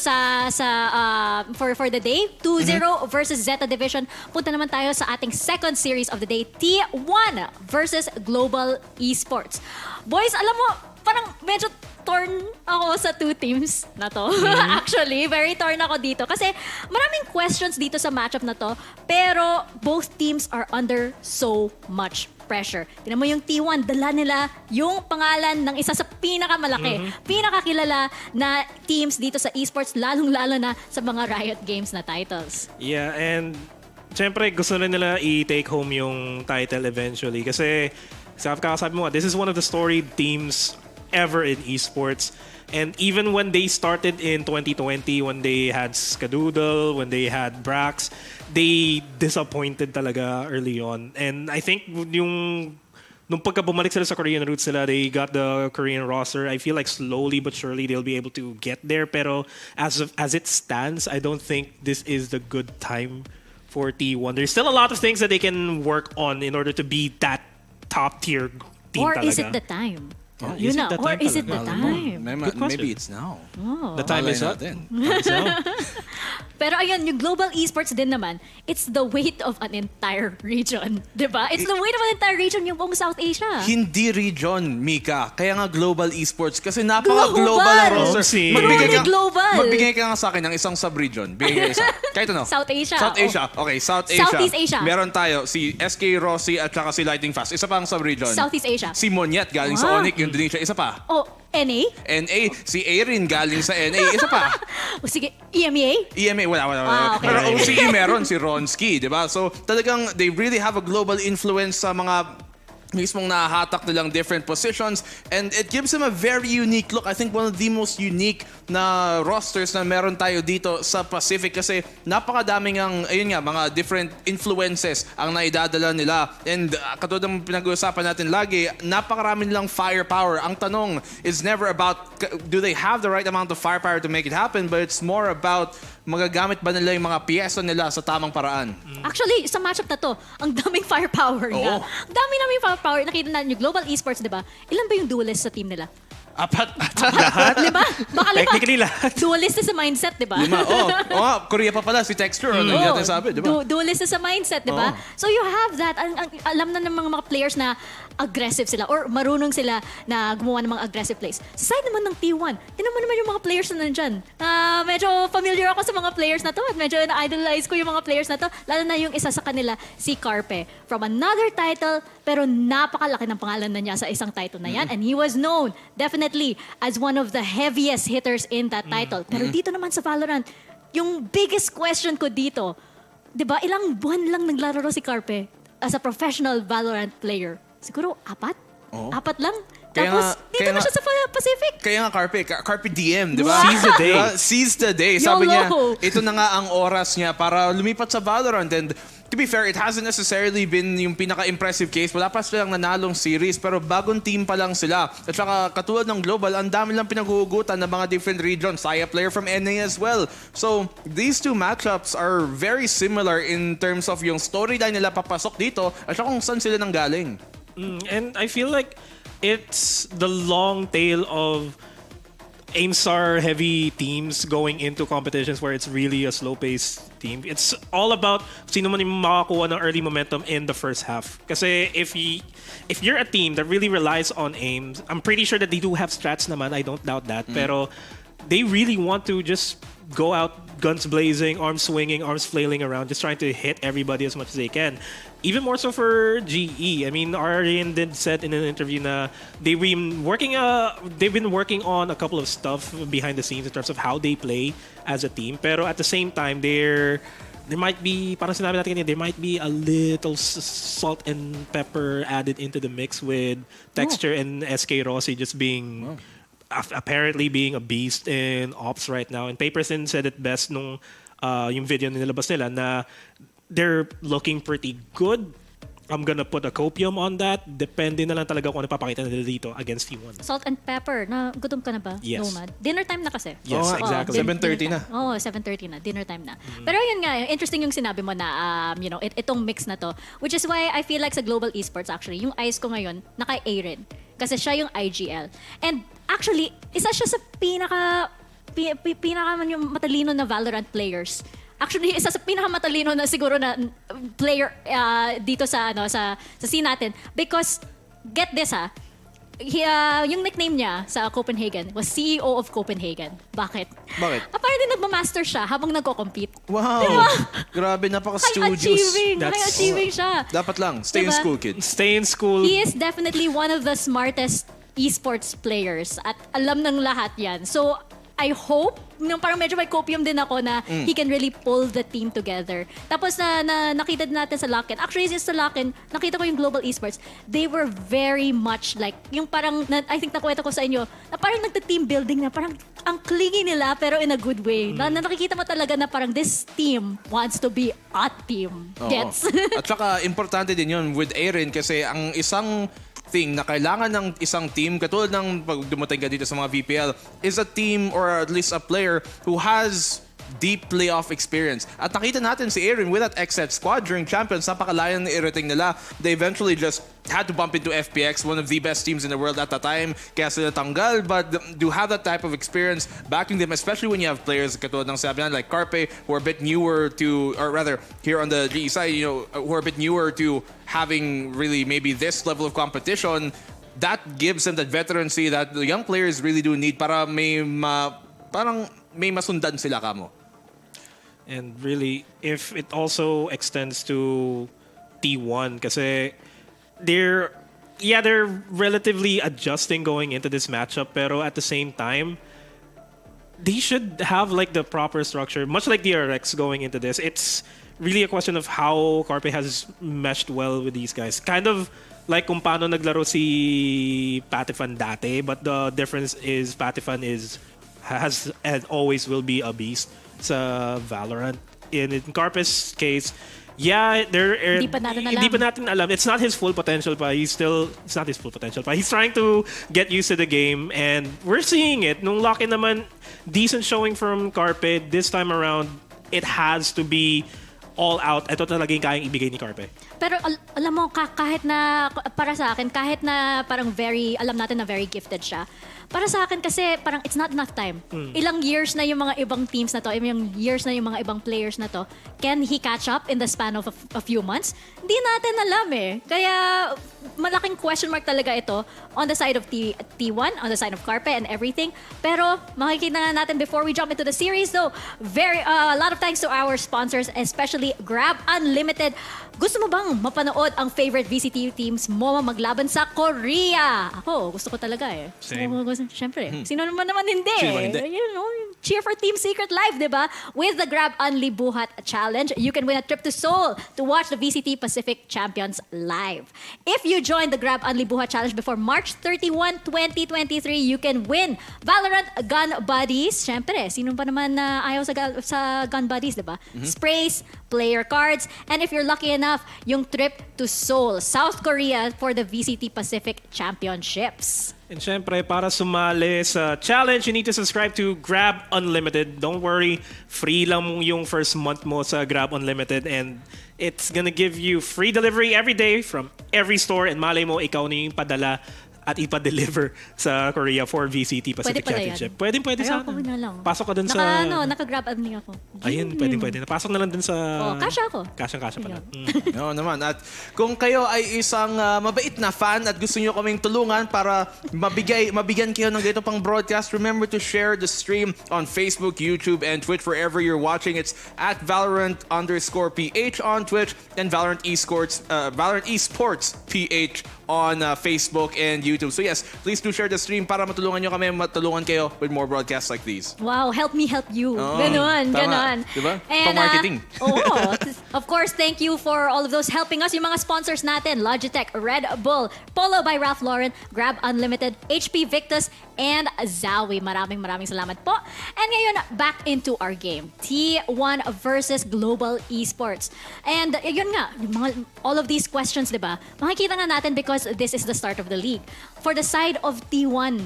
for the day. 2-0 versus ZETA Division. Punta naman tayo sa ating second series of the day. T1 versus Global Esports. Boys, alam mo, parang medyo torn ako sa two teams na to. Actually, very torn ako dito. Kasi maraming questions dito sa matchup na to. Pero both teams are under so much pressure. Tingnan mo yung T1, dala nila yung pangalan ng isa sa pinakamalaki, pinakakilala na teams dito sa esports, lalong-lalo na sa mga Riot Games na titles. Yeah, and syempre gusto rin nila i-take home yung title eventually. Kasi sabi mo, this is one of the storied teams ever in esports. And even when they started in 2020, when they had Skadoodle, when they had Brax, they disappointed talaga early on. And I think yung nung pagka bumalik sila sa Korean roots sila, they got the Korean roster. I feel like slowly but surely they'll be able to get there. Pero as it stands, I don't think this is the good time for T1. There's still a lot of things that they can work on in order to be that top tier team Or talaga. is it the time? Is it the Or time is it the talaga? time? Maybe it's now. The time is up. Pero ayun, yung Global Esports din naman, it's the weight of an entire region. Diba? It's the weight of an entire region, yung buong South Asia. Hindi region, Mika. Kaya nga Global Esports. Kasi napaka-global ang roster. Omsi. Global. Magbigay ka nga sa akin ng isang sub-region. Bigay ka isa. Kahit ano. South Asia. South Asia. Okay, South Asia. Southeast Asia. Meron tayo si SK Rossi at saka si Lightning Fast. Isa pa ang sub-region. Southeast Asia. Si Monyet galing sa Onyx, Indonesia. Isa pa. Oh, NA? NA. Si Erin galing sa NA. Isa pa. O sige, EMEA? EMA, wala. Okay. Pero OCE meron, si Ronski, di ba? So talagang they really have a global influence sa mga mismong nahahatak nilang different positions, and it gives them a very unique look. I think one of the most unique na rosters na meron tayo dito sa Pacific kasi napakadaming ang, ayun nga, mga different influences ang naidadala nila. And katulad ng pinag-uusapan natin lagi, napakarami nilang firepower. Ang tanong is never about do they have the right amount of firepower to make it happen, but it's more about magagamit ba nila yung mga piyesa nila sa tamang paraan. Actually, sa matchup na to, ang daming firepower na. Oo. Ang daming firepower. Nakita natin yung Global Esports, di ba? Ilan ba yung duelists sa team nila? Apat. Lima? Baka lima. Technically lahat. Duelist sa mindset, di ba? Lima. Korea pa pala si Texture. Ano yung natin sabi, di ba? Duelist sa mindset, di ba? So you have that. Alam na ng mga players na aggressive sila or marunong sila na gumawa ng mga aggressive plays. Sa side naman ng T1, tinan mo naman yung mga players na nandyan. Medyo familiar ako sa mga players na to at medyo na-idolize ko yung mga players na to. Lalo na yung isa sa kanila, si Carpe. From another title, pero napakalaki ng pangalan na niya sa isang title na yan. And he was known, definitely, as one of the heaviest hitters in that title. Pero dito naman sa Valorant, yung biggest question ko dito, di ba, ilang buwan lang naglalaro si Carpe as a professional Valorant player? Siguro, 4? 4 lang? Kaya Tapos, nga- dito kaya na nga- siya sa Pacific. Kaya nga Carpe DM, di ba? Seize the day. Diba? Seize the day. Sabi niya, YOLO. ito na nga ang oras niya para lumipat sa Valorant. And to be fair, it hasn't necessarily been yung pinaka-impressive case. Wala pa silang nanalong series, pero bagong team pa lang sila. At saka katulad ng Global, ang dami lang pinaghuhugutan ng mga different regions. Saya player from NA as well. So, these two matchups are very similar in terms of yung storyline nila papasok dito at saka kung saan sila nanggaling. And I feel like it's the long tail of aim-star heavy teams going into competitions where it's really a slow-paced team. It's all about sino man yung makakuha ng early momentum in the first half. Kasi if you're a team that really relies on aims, I'm pretty sure that they do have strats naman, I don't doubt that. Pero they really want to just go out guns blazing, arms swinging, arms flailing around, just trying to hit everybody as much as they can. Even more so for GE. I mean, Aryan did said in an interview na they've been working on a couple of stuff behind the scenes in terms of how they play as a team. Pero at the same time, there might be, parang sinabi natin kanina, there might be a little salt and pepper added into the mix with Texture and SK Rossi just being apparently being a beast in ops right now. And Paperson said it best nung yung video na nilabas nila na they're looking pretty good. I'm gonna put a copium on that. Depende na lang talaga kung ano papakita nila dito against T1. Salt and pepper. Gutom ka na ba? Yes. Nomad? Dinner time na kasi. Yes, Oo nga, exactly. 7:30 na. Oo, 7:30 na. Dinner time na. Pero yun nga, interesting yung sinabi mo na, itong mix na to. Which is why I feel like sa Global Esports actually, yung eyes ko ngayon, naka-A rin. Kasi siya yung IGL. And actually, isa siya sa pinaka yung matalino na Valorant players. Actually, isa sa pinakamatalino na siguro na player dito sa scene natin. Because, get this yung nickname niya sa Copenhagen was CEO of Copenhagen. Bakit? Apparently, nagmamaster siya habang nagko-compete. Wow! Diba? Grabe, napaka-studious. High-achieving siya. Dapat lang, stay in Diba? school, kids. Stay in school. He is definitely one of the smartest esports players at alam ng lahat yan. So, I hope, parang medyo may copium din ako na he can really pull the team together. Tapos na nakita din natin sa Lock-in. Actually, sa Lock-in, nakita ko yung Global Esports. They were very much like, yung parang, I think nakwento ko sa inyo, na parang nagta-team building na parang ang clingy nila pero in a good way. Na nakikita mo talaga na parang this team wants to be a team. Oo. Gets? At saka, importante din yun with Aaron kasi ang isang thing na kailangan ng isang team, katulad ng pag dumating ka dito sa mga VPL, is a team or at least a player who has deep playoff experience. At nakita natin si Aaron with that XZ squad during Champions, napakalayan na irating nila. They eventually just had to bump into FPX, one of the best teams in the world at the time, kaya sila tanggal. But to have that type of experience backing them, especially when you have players katulad ng sabi na, like Carpe, who are a bit newer to, or rather, here on the GE side, you know, who are a bit newer to having really maybe this level of competition, that gives them that veterancy that the young players really do need para parang may masundan sila kamo. And really, if it also extends to T1, kasi they're relatively adjusting going into this matchup, pero at the same time, they should have like the proper structure, much like DRX going into this. It's really a question of how Carpe has meshed well with these guys. Kind of like kung paano naglaro si Patifan dati, but the difference is Patifan has and always will be a beast sa Valorant. In Carpe's case, Hindi pa natin alam. It's not his full potential pa. It's not his full potential pa. He's trying to get used to the game, and we're seeing it. Nung Lock-in naman, decent showing from Carpe. This time around, it has to be all out. Ito talaga yung kayang ibigay ni Carpe. Pero alam mo, kahit na, para sa akin, kahit na parang alam natin na very gifted siya, para sa akin kasi parang it's not enough time. Ilang years na yung mga ibang teams na to, ilang years na yung mga ibang players na to, can he catch up in the span of a few months? Hindi natin alam eh. Kaya malaking question mark talaga ito on the side of T1, on the side of Carpe and everything. Pero makikita nga natin before we jump into the series though, a lot of thanks to our sponsors, especially Grab Unlimited. Gusto mo bang mapanood ang favorite VCT teams mo maglaban sa Korea? Ako, gusto ko talaga eh. Same. Siyempre, sino naman hindi? Sino naman hindi? You know, cheer for Team Secret Live, di ba? With the Grab Unli Buhat Challenge, you can win a trip to Seoul to watch the VCT Pacific Champions live. If you join the Grab Unli Buhat Challenge before March 31, 2023, you can win Valorant Gun Buddies. Siyempre, sino pa naman na ayaw sa Gun Buddies, di ba? Sprays, player cards, and if you're lucky enough, yung trip to Seoul, South Korea for the VCT Pacific Championships. And syempre, para sumali sa challenge, you need to subscribe to Grab Unlimited. Don't worry, free lang yung first month mo sa Grab Unlimited, and it's gonna give you free delivery every day from every store, and malay mo, ikaw na yung padala at ipa-deliver sa Korea for VCT Pacific Championship. Pwede sana. Ayoko na lang. Pasok ka dun sa... Naka-grab Unli ako. Ayun, pwede. Pasok na lang dun sa... Kasha ako. Kasha pala. No naman. At kung kayo ay isang mabait na fan at gusto nyo kaming tulungan para mabigyan kayo ng ganito pang broadcast, remember to share the stream on Facebook, YouTube, and Twitch wherever you're watching. It's at Valorant_PH on Twitch and Valorant Esports PH on Facebook and YouTube. So yes, please do share the stream para matulungan kayo with more broadcasts like these. Wow, help me help you. Oh, Ganon. Diba? And, Pang-marketing. Of course, thank you for all of those helping us. Yung mga sponsors natin, Logitech, Red Bull, Polo by Ralph Lauren, Grab Unlimited, HP Victus, and Zawi. Maraming salamat po. And ngayon, back into our game. T1 versus Global Esports. And yun nga, all of these questions, diba? Makikita nga natin because this is the start of the league. For the side of T1,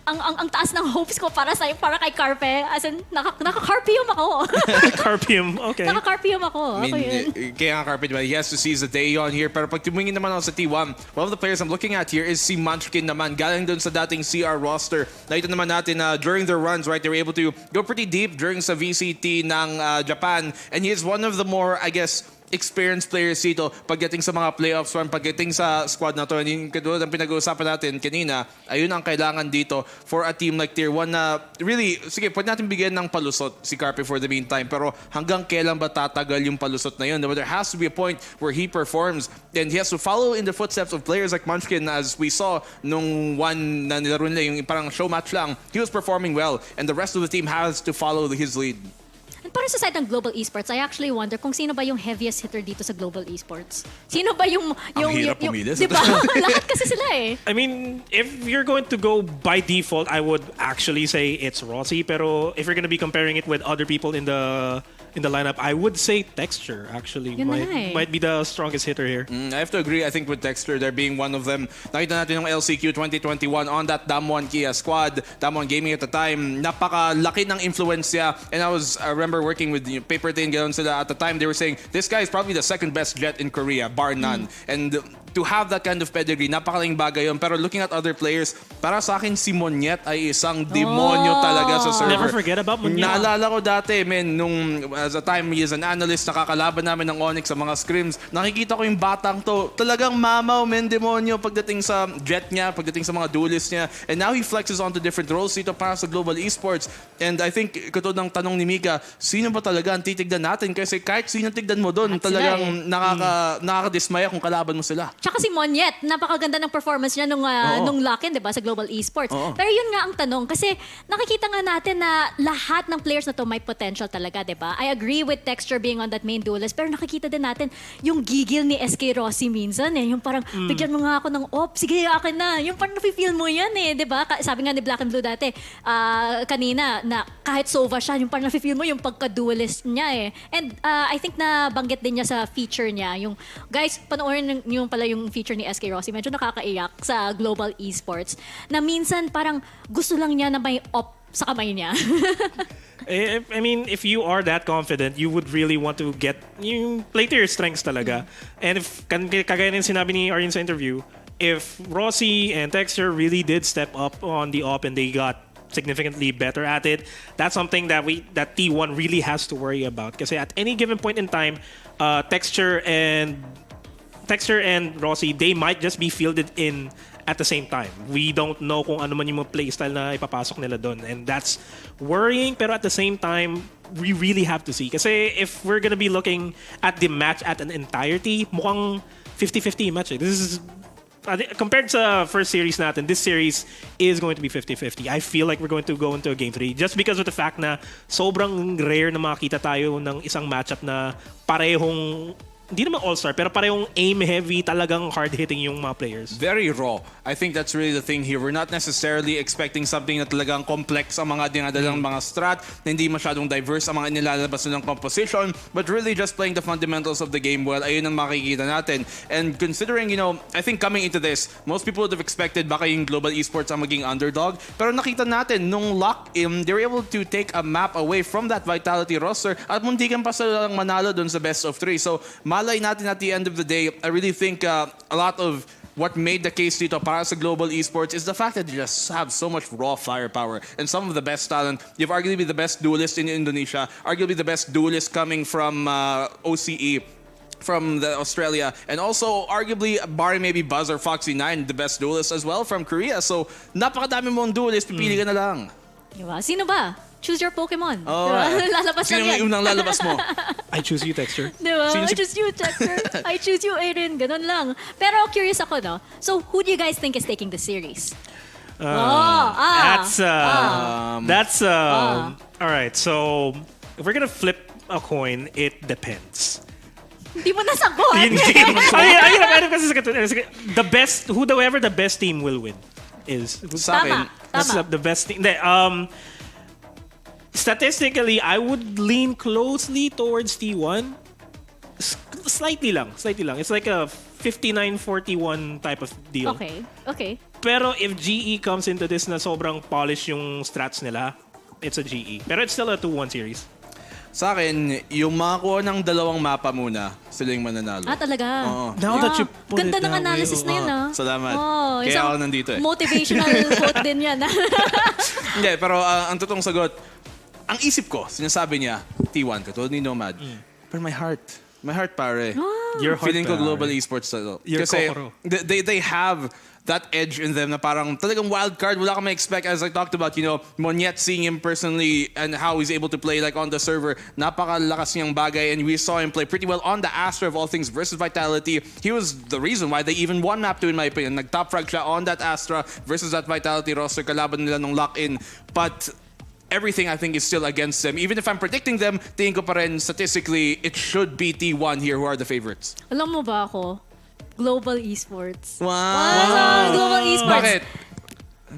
ang taas ng hopes ko para kay Carpe. As in, naka-Carpium ako. Carpium, okay. Naka-Carpium ako. I mean, kaya nga Carpe, he has to seize the day on here. Pero pag tumingin naman ako sa T1, one of the players I'm looking at here is si Munchkin naman. Galing dun sa dating CR roster. Nakita naman natin na during their runs, right, they were able to go pretty deep during sa VCT ng Japan. And he is one of the more, I guess, experienced players dito pagdating sa mga playoffs run, pagdating sa squad na to. And yung katulad ang pinag-uusapan natin kanina, ayun ang kailangan dito for a team like Tier 1 na really, sige, pwede natin bigyan ng palusot si Carpe for the meantime, pero hanggang kailan ba tatagal yung palusot na yun? There has to be a point where he performs and he has to follow in the footsteps of players like Munchkin, as we saw nung one na nilaro nila, yung parang show match lang, he was performing well and the rest of the team has to follow his lead. And para sa side ng Global Esports, I actually wonder kung sino ba yung heaviest hitter dito sa Global Esports. Sino ba yung hirap pumili. Diba? Lahat kasi sila eh. I mean, if you're going to go by default, I would actually say it's Rossi. Pero if you're going to be comparing it with other people in the in the lineup, I would say Texture actually Yun na nga eh. might be the strongest hitter here. I have to agree, I think with Dexter, there being one of them. Nakita natin yung LCQ 2021 on that Damwon Kia squad, Damwon Gaming at the time. Napakalaki ng influence niya. And I remember working with Paper Tin, gano'n sila at the time, they were saying, this guy is probably the second best jet in Korea, bar none. And to have that kind of pedigree, napakalaking bagay yun. Pero looking at other players, para sa akin si Monyet ay isang demonyo talaga sa server. Never forget about Monyet. Naalala ko dati, nung as a time he is an analyst, nakakalaban namin ng Onyx sa mga scrims, nakikita ko yung batang to, talagang mamaw, demonyo pagdating sa jet niya, pagdating sa mga duelist niya. And now he flexes onto different roles dito para sa Global Esports. And I think, katulad ng tanong ni Mika, sino ba talaga ang titignan natin? Kasi kahit sino tignan mo doon, Lahat sila talagang nakakadismaya kung kalaban mo sila. Tsaka si Monyet, napakaganda ng performance niya nung lock-in, di ba, sa Global Esports. Oo. Pero yun nga ang tanong, kasi nakikita nga natin na lahat ng players na to may potential talaga, di ba? I agree with Texture being on that main duelist, pero nakikita din natin yung gigil ni SK Rossi minsan eh. Yung parang, bigyan mo nga ako ng sige, akin na. Yung parang nafe-feel mo yan eh, di ba? Sabi nga ni Black and Blue dati, kanina, na kahit Sova siya, yung parang nafe-feel mo yung pagka-duelist niya eh. And I think na banggit din niya sa feature niya. Yung, guys, panoorin yung pala yung feature ni SK Rossi, medyo nakakaiyak sa Global Esports, na minsan parang gusto lang niya na may op sa kamay niya. I mean, if you are that confident, you would really want to get yung play to your strengths talaga. And if kagaya ng sinabi ni Arjen sa interview, if Rossi and Texture really did step up on the op and they got significantly better at it, that's something that T1 really has to worry about. Kasi at any given point in time, Texture and Rossi, they might just be fielded in at the same time. We don't know kung ano man yung mga playstyle na ipapasok nila doon. And that's worrying, pero at the same time, we really have to see. Kasi if we're gonna be looking at the match at an entirety, mukhang 50-50 match. This is, compared sa first series natin, this series is going to be 50-50. I feel like we're going to go into a game 3 just because of the fact na sobrang rare na makita tayo ng isang matchup na parehong, hindi naman all-star, pero parehong aim-heavy, talagang hard-hitting yung mga players. Very raw. I think that's really the thing here. We're not necessarily expecting something na talagang complex ang mga dinadalang mga strat, na hindi masyadong diverse ang mga inilalabas nilang composition, but really just playing the fundamentals of the game well. Ayun ang makikita natin. And considering, I think coming into this, most people would have expected baka yung Global Esports ang maging underdog. Pero nakita natin, nung lock-in, they were able to take a map away from that Vitality roster at muntikan pa silang manalo dun sa best of 3. So, malay natin at the end of the day, I really think a lot of what made the case dito para sa Global Esports is the fact that they just have so much raw firepower and some of the best talent. You've arguably the best duelist in Indonesia, arguably the best duelist coming from OCE, from Australia, and also arguably barring maybe Buzz or Foxy9, the best duelist as well from Korea. So napakadami mong duelist, pipili ka na lang. Diba? Sino ba? Choose your Pokemon. Oh, Diba? Lalabas sino lang yan. yung unang lalabas mo? I choose you, Texture. Diba? Sino I si- choose you, Texter. I choose you, Aiden. Ganun lang. Pero curious ako, no? So, who do you guys think is taking the series? All right. So if we're gonna flip a coin, it depends. Hindi mo nasagot. The best, whoever the best team will win is. Sa akin, That's the best thing. Statistically, I would lean closely towards T1. Slightly lang. It's like a 59-41 type of deal. Okay. Pero if GE comes into this na sobrang polish yung strats nila, it's a GE. Pero it's still a 2-1 series. Sa akin, yung makakuha ng dalawang mapa muna, sila yung mananalo. Talaga? Oo. Now that you put Ganda it ng that analysis way, na yun, Salamat. Kaya isang ako nandito eh. Motivational quote din yan. Hindi, pero ang totoong sagot, ang isip ko, sinasabi niya, T1, katulad ni Nomad. Pero my heart pare. Your heart, Feeling ko pare. Global Esports to. Your Kasi kokoro. they have that edge in them na parang talagang wild card. Wala ka ma-expect, as I talked about, Monyet, seeing him personally and how he's able to play like on the server. Napakalakas niyang bagay, and we saw him play pretty well on the Astra of all things versus Vitality. He was the reason why they even won map 2 in my opinion. Nag-top frag siya on that Astra versus that Vitality roster. Kalaban nila nung lock-in. But everything I think is still against them. Even if I'm predicting them, tingin ko pa rin statistically, it should be T1 here who are the favorites. Alam mo ba ako? Global Esports. Wow! Global Esports. Bakit?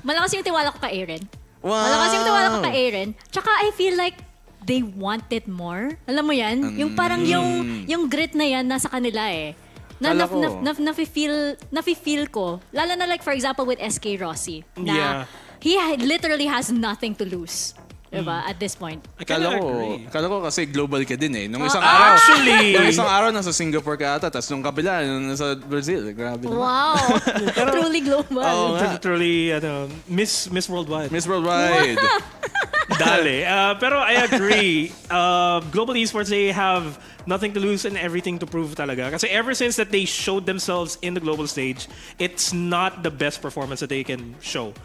Malakas yung tiwala ko kay Aaron. Wow! Malakas yung tiwala ko kay Aaron. Tsaka I feel like they want it more. Alam mo yan? Yung parang yung grit na yan nasa kanila eh. Kala ko. Nafe-feel ko. Lalo na like for example with SK Rossi. Na Yeah. he literally has nothing to lose. Diba? At this point. I kinda Kala agree. ko kasi global ka din eh. Nung isang araw, Actually! nung isang araw nasa Singapore ka ata, tapos nung kabila, nung nasa Brazil. Grabe naman. Wow! Truly global. Oo nga. Truly, Miss Worldwide. Miss Worldwide. Dale. Pero I agree. Global Esports, they have nothing to lose and everything to prove talaga. Kasi ever since that they showed themselves in the global stage, it's not the best performance that they can show.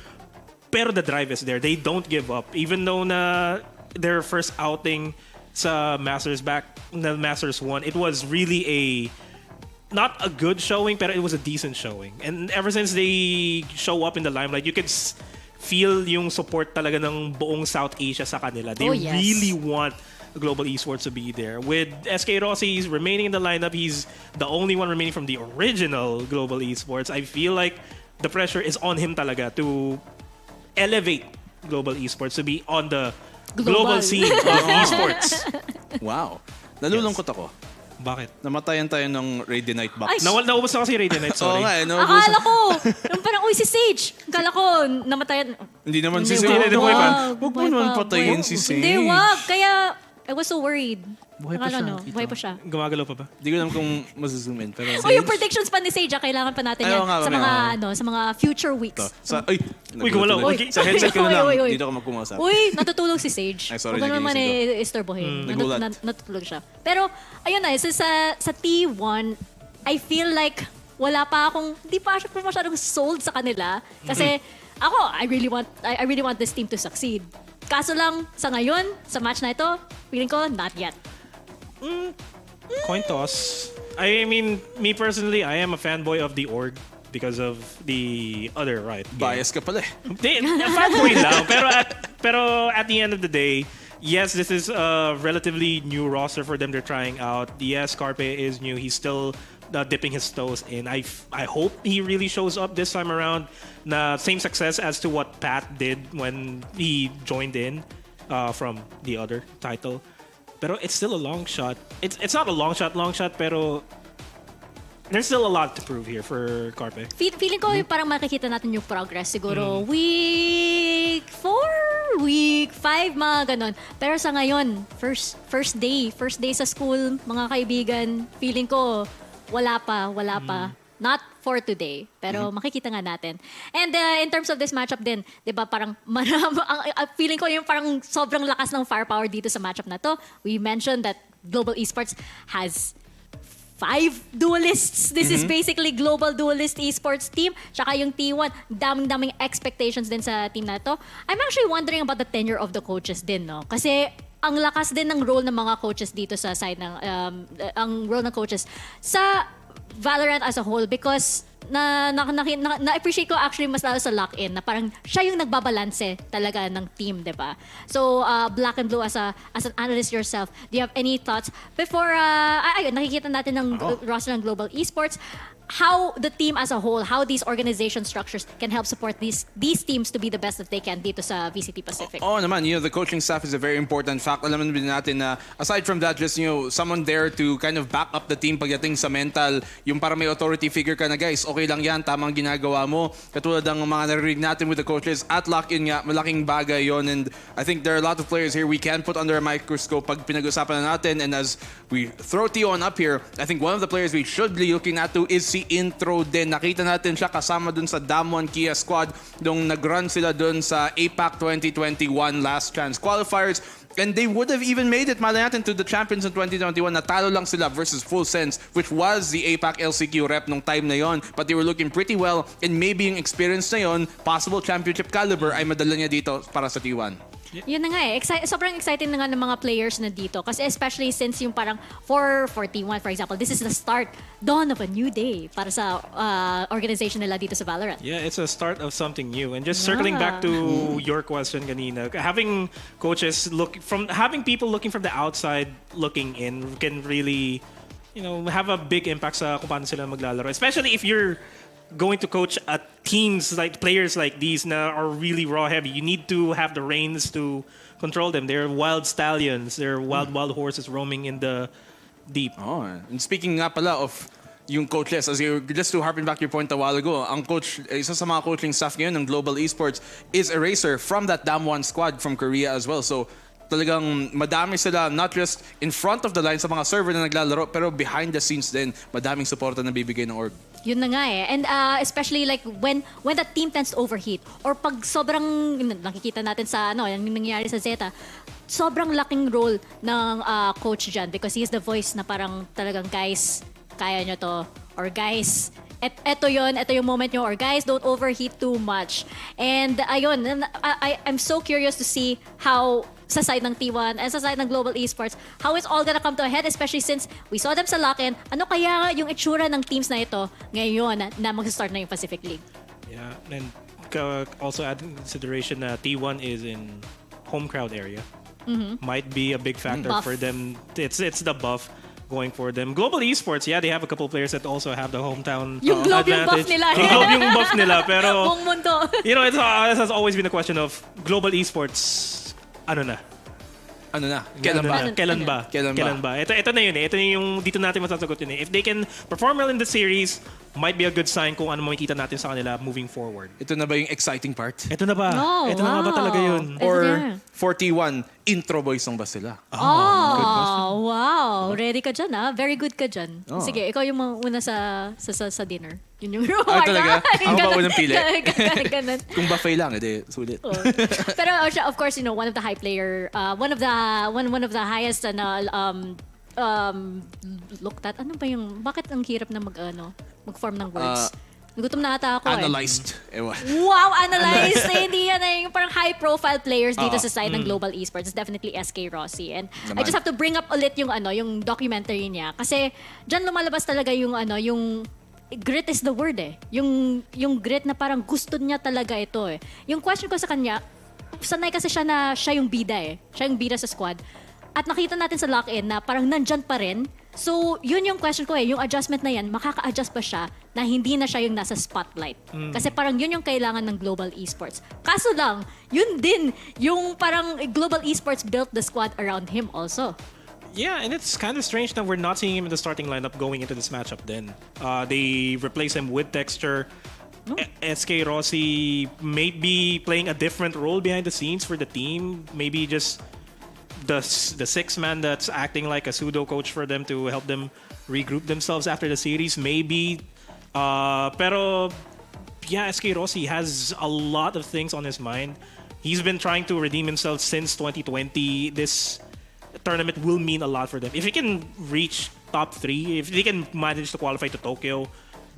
Pero the drive is there. They don't give up. Even though na their first outing sa Masters the Masters 1, it was really not a good showing, pero it was a decent showing. And ever since they show up in the limelight, you could feel yung support talaga ng buong South Asia sa kanila. They Oh, yes. really want Global Esports to be there. With SK Rossi remaining in the lineup, he's the only one remaining from the original Global Esports. I feel like the pressure is on him talaga to elevate Global Esports to be on the global Global. scene of esports. Wow. Nalulungkot ako. Bakit? Namatayan tayo ng Radiant Box. Ay, Naubos na kasi Radiant Knight, Oo sorry. nga eh. akala ko, yung parang, uy, si Sage. Akala ko, namatayan. Hindi naman si Hindi, Sage. Hindi, buhay pa. Huwag mo naman patayin si Sage. Hindi, wag. Kaya, I was so worried. Buhay pa Akala, siya, no, Tito. buhay pa siya. Gumagalaw pa ba? Hindi ko alam kung mazoom in. Pero O yung predictions pa ni Sage, kailangan pa natin Ay, yan oo nga, sa mamaya, mga oo. sa mga future weeks. Ay, Uy, gumalaw. nagulat Uy, tuloy. Sa headset ko na lang. Uy, uy, uy. Dito ako magkumusap. Uy, natutulog si Sage. Ay, sorry, Huwag ka naman nagigising istorbohin. Nagulat. Natutulog siya. Pero, ayun na, sa T1, I feel like wala pa akong, hindi pa siya masyadong sold sa kanila. Kasi, ako, I really want this team to succeed. Kaso lang, sa ngayon, sa match na ito, feeling ko, not yet. Coin toss. I mean, me personally, I am a fanboy of the org because of the other right. Bias ka pala eh. Hindi, fanboy lang. Pero at the end of the day, yes, this is a relatively new roster for them. They're trying out. Yes, Carpe is new. He's still dipping his toes in. I hope he really shows up this time around. Na same success as to what Pat did when he joined in from the other title. Pero it's still a long shot. It's not a long shot, pero there's still a lot to prove here for Carpe. Feeling ko yung parang makikita natin yung progress siguro week 4, week 5, mga ganon. Pero sa ngayon, first day sa school, mga kaibigan, feeling ko wala pa. Not for today, pero makikita nga natin. And in terms of this matchup din, 'di ba, parang feeling ko yung parang sobrang lakas ng firepower dito sa matchup na to. We mentioned that Global Esports has 5 duelists. This is basically global duelist esports team. Tsaka yung T1, daming expectations din sa team na to. I'm actually wondering about the tenure of the coaches din, no? Kasi ang lakas din ng role ng mga coaches dito sa side ng ang role ng coaches sa Valorant as a whole, because na-appreciate ko actually mas lalo sa lock-in na parang siya yung nagbabalanse talaga ng team, di ba? So, Black and Blue, as an analyst yourself, do you have any thoughts before nakikita natin ng roster ng Global Esports, how the team as a whole, how these organization structures can help support these teams to be the best that they can dito sa VCT Pacific? Oo naman, the coaching staff is a very important fact. Alam naman natin na aside from that, just someone there to kind of back up the team pagdating sa mental, yung para may authority figure ka na, guys, okay lang yan, tamang ginagawa mo. Katulad ng mga narinig natin with the coaches at lock-in nga, malaking bagay yon. And I think there are a lot of players here we can put under a microscope pag pinag-usapan na natin. And as we throw Tion up here, I think one of the players we should be looking at to is si Intro din. Nakita natin siya kasama dun sa Damwon Kia squad nung nag-run sila dun sa APAC 2021 last chance qualifiers. And they would have even made it, malay natin, to the champions in 2021. Natalo lang sila versus Full Sense, which was the APAC LCQ rep nung time na yon. But they were looking pretty well, and maybe yung experience na yon, possible championship caliber, ay madala niya dito para sa T1. Yun na nga eh. Sobrang exciting na nga ng mga players na dito. Kasi especially since yung parang for T1, for example, this is the dawn of a new day para sa organization nila dito sa Valorant. Yeah, it's a start of something new. And just circling back to your question kanina, having people looking from the outside looking in can really, have a big impact sa kung paano sila maglalaro. Especially if you're going to coach teams like players like these na are really raw heavy. You need to have the reins to control them. They're wild stallions. They're wild horses roaming in the deep. Oh, and speaking nga pala of yung coachless, as you just to harping back your point a while ago, ang coach, isa sa mga coaching staff ngayon ng Global Esports is a racer from that Damwon squad from Korea as well. So talagang madami sila, not just in front of the line sa mga server na naglalaro, pero behind the scenes din, madaming suporta na bibigay ng org. Yun na nga eh. And especially like when the team tends to overheat or pag sobrang nakikita natin sa yung nangyayari sa Zeta, sobrang laking role ng coach dyan because he is the voice na parang talagang guys, kaya nyo to. Or guys, ito yung moment nyo. Or guys, don't overheat too much. And ayun, I'm so curious to see how sa side ng T1 and sa side ng Global Esports, how it's all gonna come to a head, especially since we saw them sa lock-in. Ano kaya yung itsura ng teams na ito ngayon na mag-start na yung Pacific League? Yeah, and also add in consideration na T1 is in home crowd area. Might be a big factor Buff. for them. It's the buff going for them. Global Esports, yeah, they have a couple players that also have the hometown Yung Globe yung buff advantage. nila. Yung Globe yung buff nila, pero Buong mundo. you know, it has always been a question of Global Esports, ano na? Kailan ba? Kailan ba? Ito na yun eh. Ito yung dito natin masasagot yun eh. If they can perform well in the series, might be a good sign kung ano makikita natin sa kanila moving forward. Ito na ba yung exciting part? Ito na ba? Oh, Ito na ba wow. talaga yun? Ito Or na. 41, intro boys lang ba sila? Oh, wow. Ready ka dyan, ah. Very good ka dyan. Oh. Sige, ikaw yung una sa dinner. Yun yung talaga? Ako ba unang pili? Ganun. Kung buffet lang, edi sulit. Oh. Pero of course, one of the high player, one of the highest looked at. Ano ba yung, bakit ang hirap na mag-form ng words? Nagutom na ata ako Analyzed. Ewan. Wow, analyzed. Hindi yan yung parang high-profile players dito sa side ng Global Esports. It's definitely SK Rossi. And I just have to bring up ulit yung yung documentary niya kasi diyan lumalabas talaga yung yung grit is the word eh. Yung grit na parang gusto niya talaga ito eh. Yung question ko sa kanya, sanay kasi siya na siya yung bida eh. Siya yung bida sa squad. At nakita natin sa lock-in na parang nandyan pa rin. So, yun yung question ko eh. Yung adjustment na yan, makaka-adjust ba siya na hindi na siya yung nasa spotlight? Kasi parang yun yung kailangan ng Global Esports. Kaso lang, yun din yung parang Global Esports built the squad around him also. Yeah, and it's kind of strange that we're not seeing him in the starting lineup going into this matchup then. They replace him with Texture. SK Rossi may be playing a different role behind the scenes for the team. Maybe just the sixth man that's acting like a pseudo coach for them to help them regroup themselves after the series. Maybe. Pero yeah, SK Rossi has a lot of things on his mind. He's been trying to redeem himself since 2020. This tournament will mean a lot for them. If he can reach top 3, if they can manage to qualify to Tokyo,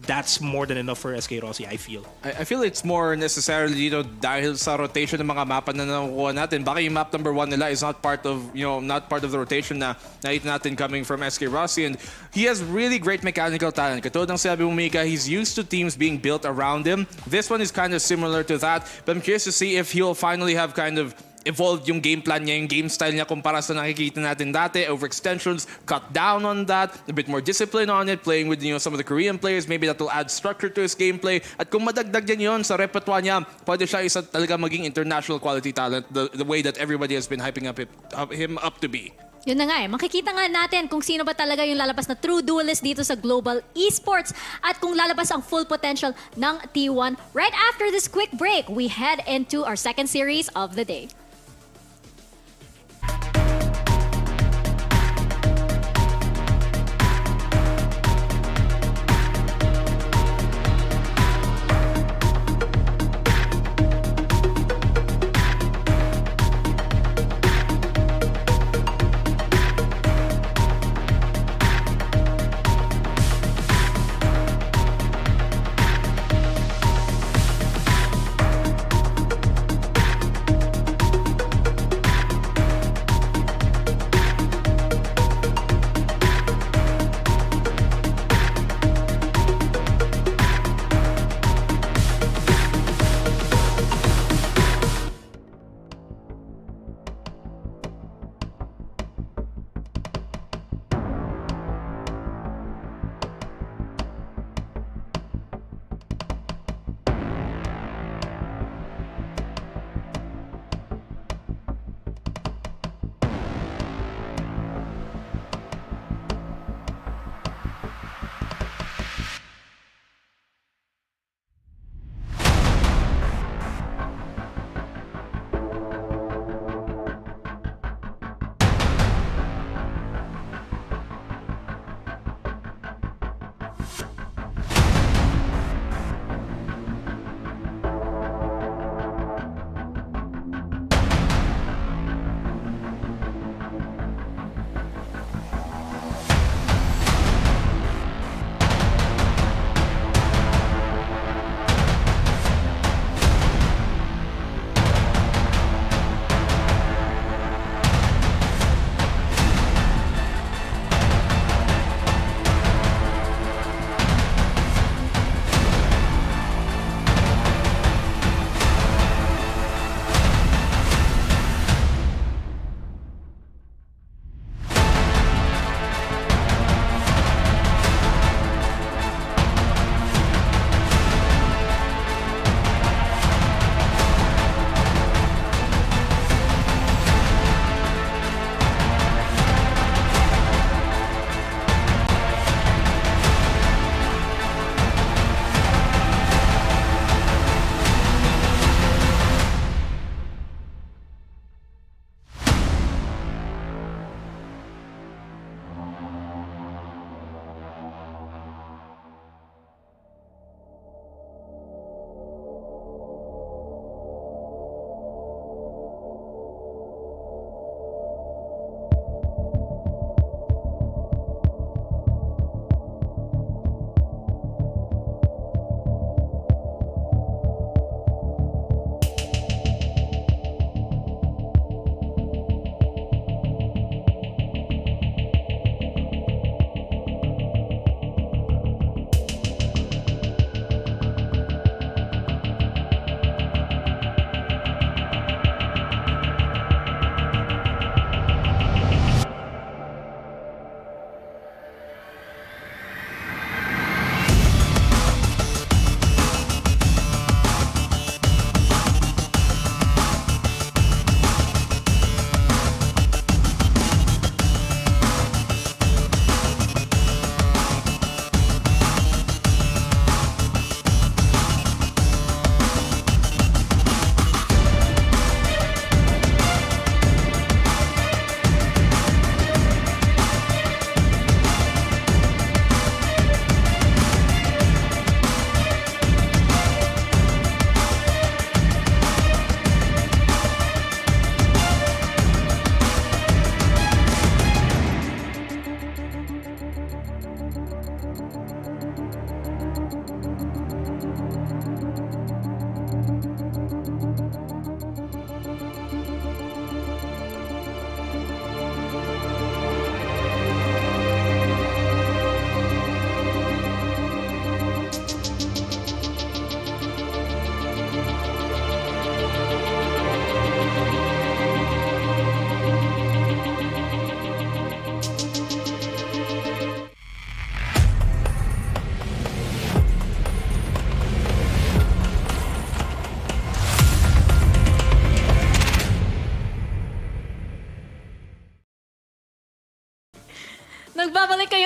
that's more than enough for SK Rossi, I feel. I feel it's more necessarily dahil sa rotation ng mga mapa na nakukuha natin. Baka yung map number 1 nila is not part of the rotation na nakita natin coming from SK Rossi, and he has really great mechanical talent. Katulad ng sabi mo, Mika, he's used to teams being built around him. This one is kind of similar to that, but I'm curious to see if he'll finally have kind of evolved yung game plan niya, yung game style niya kumpara sa nakikita natin dati. Overextensions, cut down on that, a bit more discipline on it, playing with some of the Korean players. Maybe that will add structure to his gameplay. At kung madagdag din yun sa repertoire niya, pwede siya isa talaga maging international quality talent the way that everybody has been hyping up him up to be. Yun na nga eh. Makikita nga natin kung sino ba talaga yung lalabas na true duelist dito sa Global Esports at kung lalabas ang full potential ng T1. Right after this quick break, we head into our second series of the day.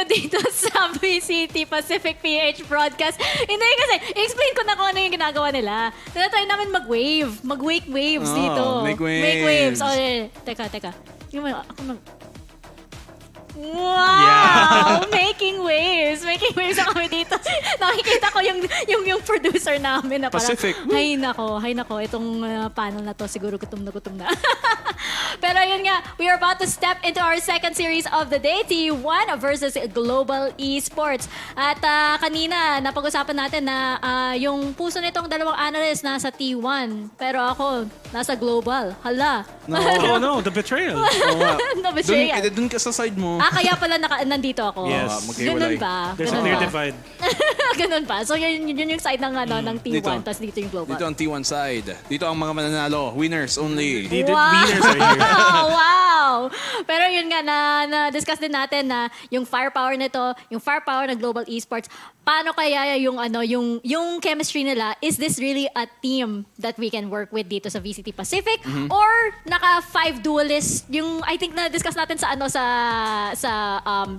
nyo dito sa VCT Pacific PH broadcast. Hindi kasi, explain ko na kung ano yung ginagawa nila. Tinatry namin mag-wave. Mag-wake waves Oh, dito. make waves. Make waves. Oh, teka. Yung ako Wow! Making waves. Making waves na kami dito. Nakikita ko yung producer namin na parang, Pacific. hay nako, itong panel na to siguro gutom na. Pero yun nga, we are about to step into our second series of the day, T1 versus Global Esports. At kanina, napag-usapan natin na yung puso nitong dalawang analysts nasa T1. Pero ako, nasa Global. Hala. Oh no, the betrayal. Oo nga. Nabetrayal. Dun ka sa side mo. Kaya pala nandito ako. Yes. Ganun ba? There's a Ganun clear ba? divide. Ganun ba? So yun yung side ng ng T1, Dito. tapos dito yung Global. Dito ang T1 side. Dito ang mga mananalo. Winners only. The winners are here. Wow! Pero yun nga, na-discuss din natin na yung firepower nito, yung firepower ng Global Esports, paano kaya yung chemistry nila? Is this really a team that we can work with dito sa VCT Pacific? Or naka 5 duelists? Yung I think na-discuss natin sa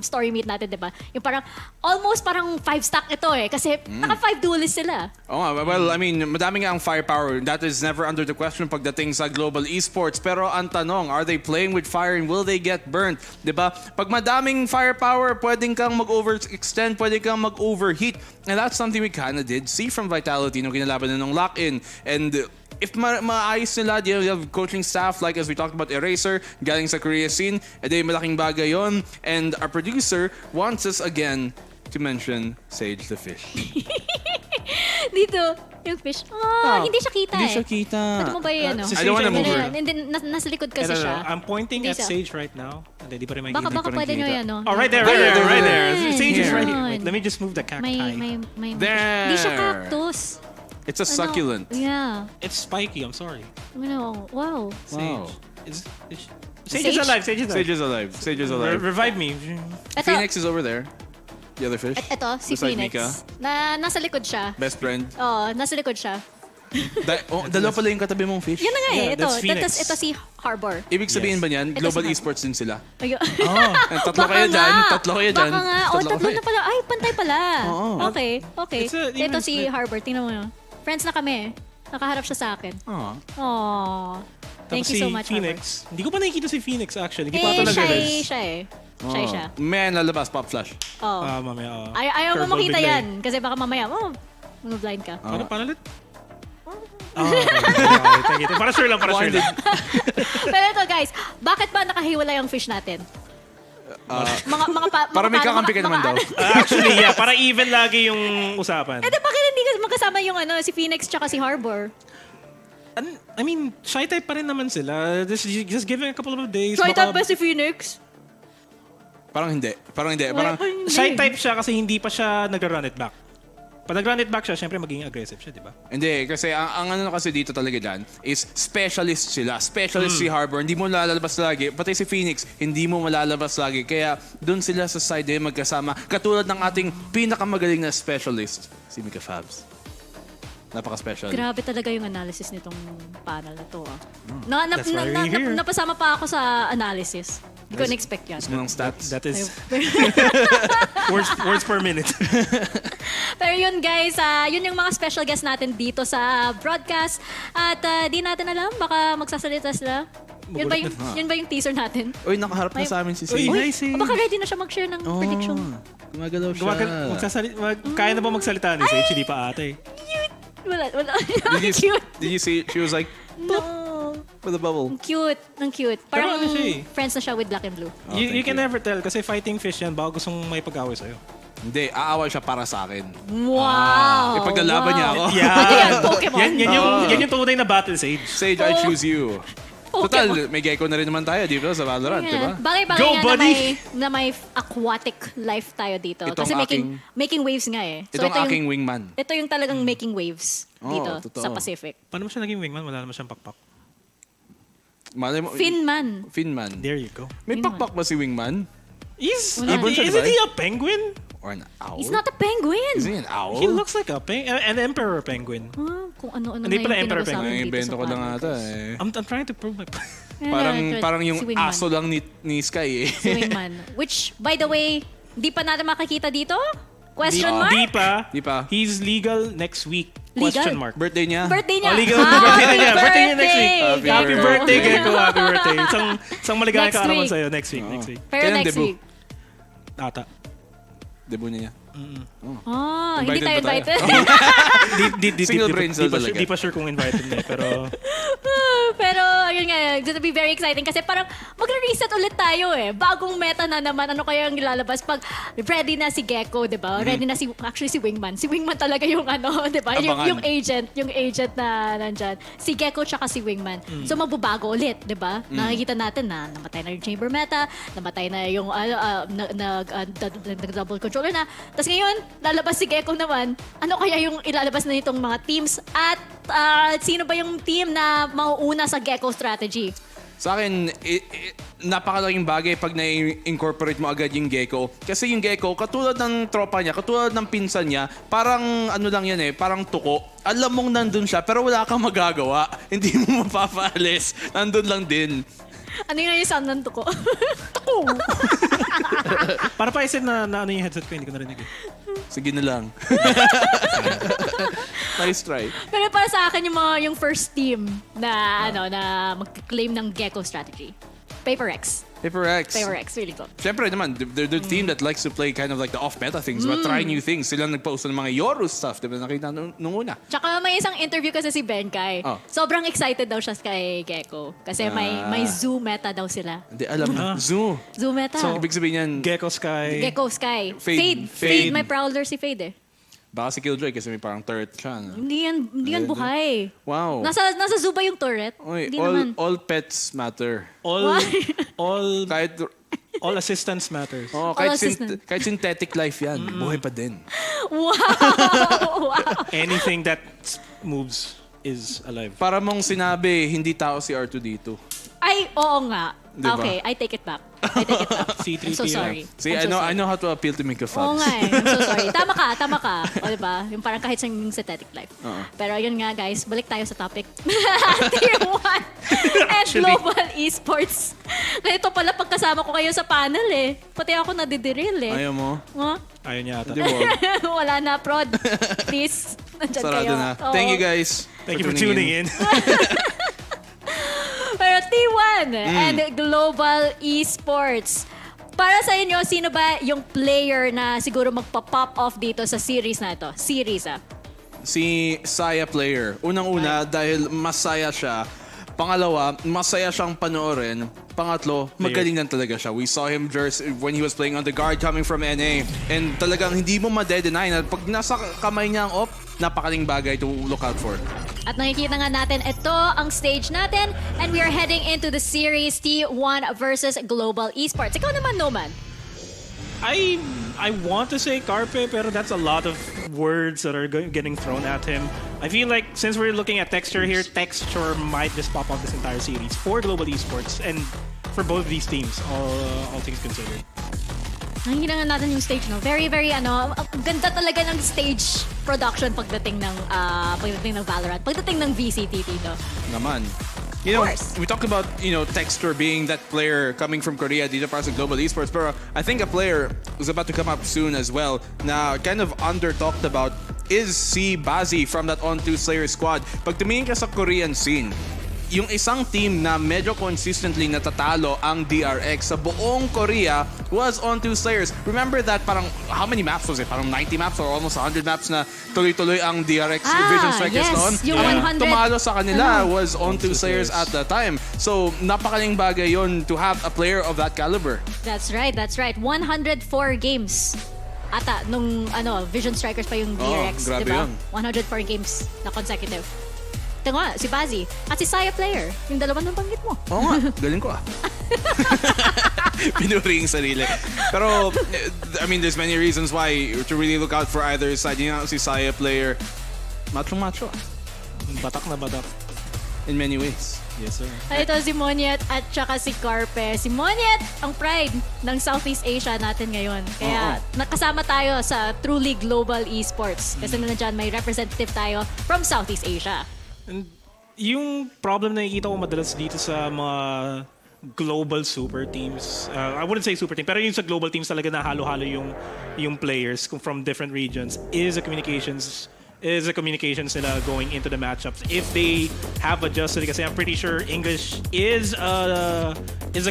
story meet natin, 'di ba? Yung parang almost parang 5 stack ito kasi naka 5 duelists sila. Oh, well, I mean, madami nga ang firepower. That is never under the question pagdating sa Global Esports. Pero ang tanong, are they playing with fire and will they get burnt? 'Di ba? Pag madaming firepower, pwedeng kang mag-overextend, pwedeng kang mag-overheat. And that's something we kinda did see from Vitality nung kinalaban na ng lock-in. And if maayos nila, you have coaching staff like as we talked about Eraser, galing sa Korea scene, edi malaking bagay yon. And our producer wants us again to mention Sage the Fish. Dito, yung fish. Hindi siya kita Hindi siya kita. Pwede mo ba yun, Si I don't wanna Sage move ay her. Hindi, nasa likod kasi Ito, siya. I'm pointing Hindi at siya. Sage right now. Hindi pa rin makikita. Baka pwede nyo yan, no? Oh, right there. Sage is right here. Wait, let me just move the cacti. May There. Hindi siya cactus. It's a succulent. Yeah. It's spiky, I'm sorry. Wow. Sage. Wow. Sage is alive. Sage is alive. Sage is alive. Sage is alive. Revive me. Ito, Phoenix is over there. The other fish. ito si Beside Phoenix. Mika. Nasa likod siya. Best friend. Nasa likod siya. Dalawa pala yung katabi mong fish. Yun na nga Yeah, ito. that's Phoenix. Ito si Harbor. Ibig sabihin ba niyan, Ito Global si Harbor. Esports din sila? Ayun. Tatlo Baka kayo dyan. nga. Tatlo kayo dyan. Baka nga. Tatlo na pala. Ay, pantay pala. Oo. Okay. It's a Ito even si split. Harbor. Tingnan mo yun. Friends na kami. Nakaharap siya sa akin. Aw. Aww. Thank you so much, Phoenix. Hindi ko pa nakikita si Phoenix actually. Hindi Harbor. pa ito nag-release. Siya eh. Siya. Man, lalabas, pop flash. Oh. Mamaya. Ayaw mo Curveball makita bigla yan. Kasi baka mamaya, blind ka. Paano ulit? Okay, thank you. Para sure lang. Pero ito guys, bakit ba nakahiwalay ang fish natin? Para may kakampi ka naman daw. Actually, yeah. Para even lagi yung usapan. Bakit hindi magkasama yung si Phoenix tsaka si Harbor? I mean, shy type pa rin naman sila. Just giving a couple of days. So, baka- ito ba si Phoenix? Parang hindi. Parang Shy type siya kasi hindi pa siya nag-run it back. Pag nag-run it back siya, syempre magiging aggressive siya, di ba? Hindi, kasi ang ano kasi dito talaga dyan is specialist sila. Specialist si Harbor, hindi mo malalabas lagi. Pati si Phoenix, hindi mo malalabas lagi. Kaya doon sila sa side eh, magkasama. Katulad ng ating pinakamagaling na specialist, si Mika Fabs. Napaka-special. Grabe talaga yung analysis nitong panel na to. That's why we're here. Napasama pa ako sa analysis. Hindi ko na-expect yan. Gusto mo ng stats? That is words per minute. Pero yun guys, yun yung mga special guests natin dito sa broadcast. At di natin alam, baka magsasalita sila. Yun ba yung teaser natin? Uy, nakaharap na sa amin si Uy, Sage. nice eh. Baka ready na siya mag-share ng prediction. Gumagalaw siya. Kaya na ba magsalita ni Sage? Hindi pa ate. Wala. Did you see? She was like, No. with a bubble. Ang cute. Parang ano siya eh. friends na siya with Black and Blue. You can never tell kasi fighting fish yan baka gustong may pag-away sa'yo. Hindi, aaway siya para sa akin. Wow! Ipaglalaban niya ako. Ano yan, Pokemon? Yan yung tunay na battle, Sage. Sage, I choose you. Total, may gecko na rin naman tayo dito sa Valorant, di ba? Bagay-bagay Go, nga buddy! na may aquatic life tayo dito. Itong Kasi making waves nga eh. Itong aking wingman. Ito yung talagang making waves dito totoo. sa Pacific. Paano mo siya naging wingman? Wala naman siyang pakpak. Malay mo, Finman. Finman. There you go. May pakpak ba si wingman? Wala. Isn't he a penguin? Or an owl? He's not a penguin! Is he an owl? He looks like an emperor penguin. Kung ano-ano Hindi na pala yung emperor pinag-usapan penguin. dito Invento sa ko lang panel, ata guys. eh. I'm trying to prove my point. Parang yung si Wingman. aso lang ni Sky eh. Si Wingman. Which, by the way, Di pa natin makikita dito? Question mark? Di pa. Di pa. He's legal next week. Legal? Question mark. Birthday niya? Birthday niya. Oh, legal birthday niya. Birthday niya next week. Happy Happy Gecko. birthday, Gecko. Happy birthday. Isang maligayang Next kaarawan week. sa'yo. Next week. Next week. Pero Kailan next debut? week. Ata. Debut niya. Oh, hindi tayo Invited ba tayo? invited. Single brain cell talaga. Di pa sure kung invited niya. Pero Pero, ayun nga, it's gonna be very exciting kasi parang magre-reset ulit tayo eh. Bagong meta na naman. Ano kaya ang ilalabas pag ready na si Gecko, di ba? Ready na actually si Wingman. Si Wingman talaga yung ano, di ba? Abangan. Yung agent na nandyan. Si Gecko tsaka si Wingman. So, magbabago ulit, di ba? Nakikita natin na namatay na yung chamber meta, namatay na yung nag-double controller na. Tapos ngayon, lalabas si Gecko naman. Ano kaya yung ilalabas na nitong mga teams at sino ba yung team na mauuna sa Gecko strategy? Sa akin, napakalaking bagay pag na-incorporate mo agad yung Gecko. Kasi yung Gecko, katulad ng tropa niya, katulad ng pinsan niya, parang ano lang yan eh, parang tuko. Alam mong nandun siya, pero wala kang magagawa. Hindi mo mapapaalis. Nandun lang din. Ano yun yung sound ng tuko? para pa isip na ano yung headset ko, hindi ko narinig eh. Sige na lang. Nice try. Pero para sa akin yung first team na na mag-claim ng Gecko strategy. Paper X. Paper X. Paper X, really good. Siyempre naman, they're the team that likes to play kind of like the off-meta things, but try new things. Sila nag-post ng mga Yoru stuff, diba nakita nung una. Tsaka may isang interview kasi si Benkay. Oh. Sobrang excited daw siya kay Gecko. Kasi may zoo meta daw sila. Hindi, alam mo. Zoo. Zoo meta. So, ibig sabihin yan, Gecko Sky. Gecko Sky. Fade. Fade. May Prowler si Fade eh. baka si Killjoy kasi may parang turret siya. No? Hindi yan buhay. Wow. Nasa zoo ba yung turret? Oy, Hindi naman. all pets matter. All Kahit all assistance matters. kahit, assistant. kahit synthetic life yan, buhay pa din. Wow! Anything that moves is alive. Para mong sinabi, hindi tao si R2D2. Ay, oo nga. Diba? Okay, I take it back. C3PO. I'm so sorry. See, I'm so I sorry. know how to appeal to Mika Oo fans. nga eh. I'm so sorry. Tama ka. O diba? Yung parang kahit sa yung synthetic life. Pero yun nga guys, balik tayo sa topic. Tier 1 and Global Esports. Ganito pala pagkasama ko kayo sa panel eh. Pati ako nadidiril eh. Ayaw mo? Huh? Ayun niya ata. Di ba? Wala na, prod. Please. Nandyan Sarado kayo. na. Oo. Thank you guys. Thank you for tuning in. Pero T1 and Global Esports. Para sa inyo, sino ba yung player na siguro magpa-pop off dito sa series na ito? Series Si Saya player. Unang-una, dahil masaya siya. Pangalawa, masaya siyang panoorin. Pangatlo, magaling lang talaga siya. We saw him when he was playing on the guard coming from NA. And talagang hindi mo ma-deny na pag nasa kamay niya ang op, napakaling bagay to look out for. At nakikita nga natin, ito ang stage natin. And we are heading into the series T1 versus Global Esports. Ikaw naman, Noman. I want to say Carpe, pero that's a lot of words that are getting thrown at him. I feel like since we're looking at texture here, texture might just pop off this entire series for Global Esports and for both these teams, all things considered. Nakikita nga natin yung stage, no? Very, very, ang ganda talaga ng stage production pagdating ng Valorant, pagdating ng VCT dito. Naman. You know, course. we talked about, Texture being that player coming from Korea dito para sa Global Esports, pero I think a player who's about to come up soon as well na kind of under-talked about is si Bazzi from that On2 Slayer squad. Pag tumingin ka sa Korean scene, yung isang team na medyo consistently natatalo ang DRX sa buong Korea was On2 Slayers. Remember that parang, how many maps was it? Parang 90 maps or almost 100 maps na tuloy-tuloy ang DRX Vision Strikers yes. noon. Yung And 100. tumalo sa kanila was On2 Slayers at the time. So, napakaling bagay yon to have a player of that caliber. That's right. 104 games. Ata, nung Vision Strikers pa yung DRX, grabe diba? yun. 104 games na consecutive. Ito nga, si Bazzi at si Saya player. Yung dalawa nang banggit mo. Oo nga, galing ko ah. Pinuri yung sarili. Pero, I mean, there's many reasons why to really look out for either side. Yung si Saya player, macho-macho ah. Batak na batak. In many ways. Yes, sir. Ito si Monyet at saka si Carpe. Si Monyet, ang pride ng Southeast Asia natin ngayon. Kaya nakasama tayo sa truly Global Esports. Kasi nandiyan may representative tayo from Southeast Asia. And yung problem na nakikita ko madalas dito sa mga global super teams. I wouldn't say super team, pero yung sa global teams talaga na halo-halo yung players from different regions is the communications nila going into the matchups. If they have adjusted, kasi I'm pretty sure English is a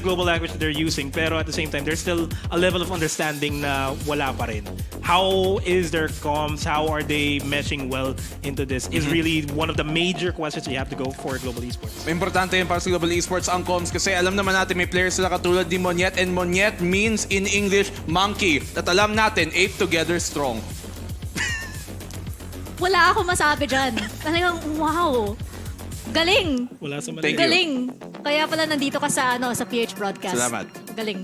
global language that they're using, pero at the same time, there's still a level of understanding na wala pa rin. How is their comms? How are they meshing well into this? Is really one of the major questions you have to go for Global Esports. Importante yun para sa Global Esports ang comms kasi alam naman natin may players sila katulad ni Monyet, and Monyet means in English monkey. At alam natin, ape together strong. Wala ako masabi dyan. Talagang, wow. Galing. Wala sa Thank you. Galing. Kaya pala nandito ka sa sa PH Broadcast. Salamat. Galing.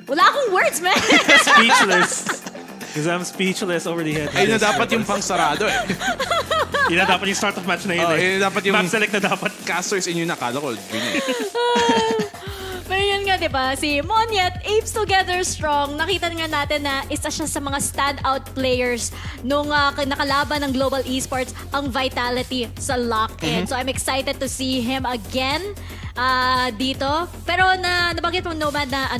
Wala akong words, man. Speechless. Because I'm speechless over the head. Ayun na dapat yung pang sarado eh. Yun na dapat yung start of match na yun. Yun na dapat yung map select na dapat. Casters in yun nakala ko. Pero yun nga, di ba? Si Monyet, apes together strong. Nakita nga natin na isa siya sa mga standout players nung nakalaban ng Global Esports, ang vitality sa lock-in. So I'm excited to see him again dito. Pero nabanggit mo, Nomad, na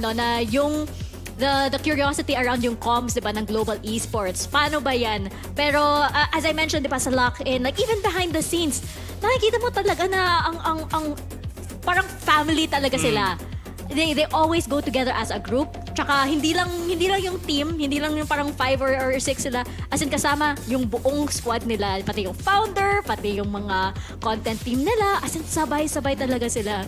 yung the curiosity around yung comms, di ba, ng Global Esports. Paano ba yan? Pero as I mentioned, di ba, sa lock-in, like even behind the scenes, nakikita mo talaga na ang parang family talaga sila. They always go together as a group. Tsaka hindi lang yung team, hindi lang yung parang 5 or 6 sila. As in kasama yung buong squad nila, pati yung founder, pati yung mga content team nila. As in sabay-sabay talaga sila.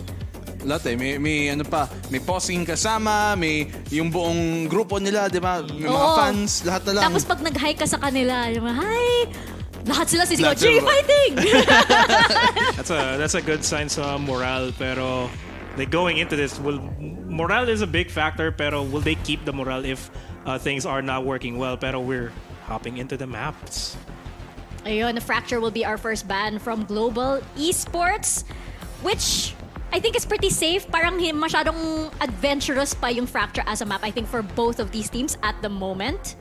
Lahat eh. May ano pa, may posing kasama, may yung buong grupo nila, di ba? May mga fans, lahat na lang. Tapos pag nag-hi ka sa kanila, yung mga, hi! Lahat sila sisigaw, Lahat sila. G fighting! That's a good sign sa morale, pero going into this, morale is a big factor, pero will they keep the morale if things are not working well? Pero we're hopping into the maps. Ayun, Fracture will be our first ban from Global Esports, which I think is pretty safe. Parang masyadong adventurous pa yung Fracture as a map, I think, for both of these teams at the moment.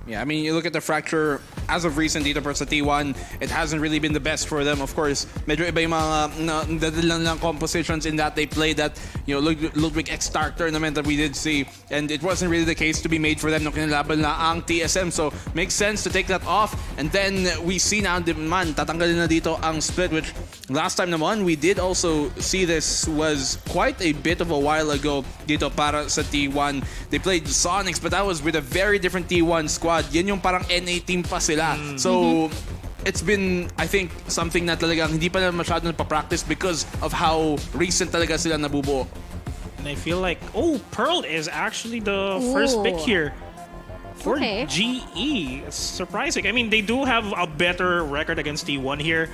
Yeah, I mean, you look at the Fracture, as of recent dito para sa T1, it hasn't really been the best for them. Of course, medyo iba yung mga dadalang compositions in that they played that, you know, Ludwig X-Star tournament that we did see, and it wasn't really the case to be made for them nung kinalaban na ang TSM, so makes sense to take that off. And then we see now, man, tatanggalin na dito ang split, which last time naman, we did also see this was quite a bit of a while ago dito para sa T1. They played Sonics, but that was with a very different T1 squad. Yan yung parang NA team pa sila. So, it's been, I think, something na talagang hindi pa na masyadong pa-practice because of how recent talaga sila nabubuo. And I feel like, Pearl is actually the first pick here for GE. It's surprising. I mean, they do have a better record against T1 here.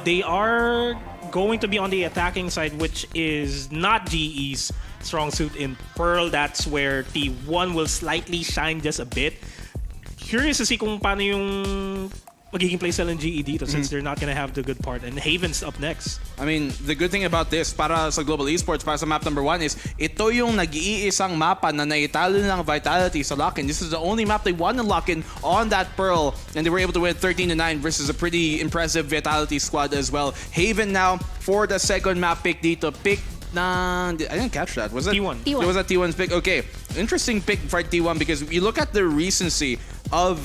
They are going to be on the attacking side, which is not GE's strong suit in Pearl. That's where T1 will slightly shine just a bit. Curious to see kung paano yung magiging playstyle ng GE dito since they're not gonna have the good part. And Haven's up next. I mean, the good thing about this para sa Global Esports, para sa map number 1 is ito yung nag-iisang mapa na naitalo ng Vitality sa lock-in. This is the only map they won the lock-in on that Pearl, and they were able to win 13-9 versus a pretty impressive Vitality squad as well. Haven now for the second map pick dito. Pick I didn't catch that. Was it T1? T1. It was that T1's pick. Okay, interesting pick for T1 because you look at the recency of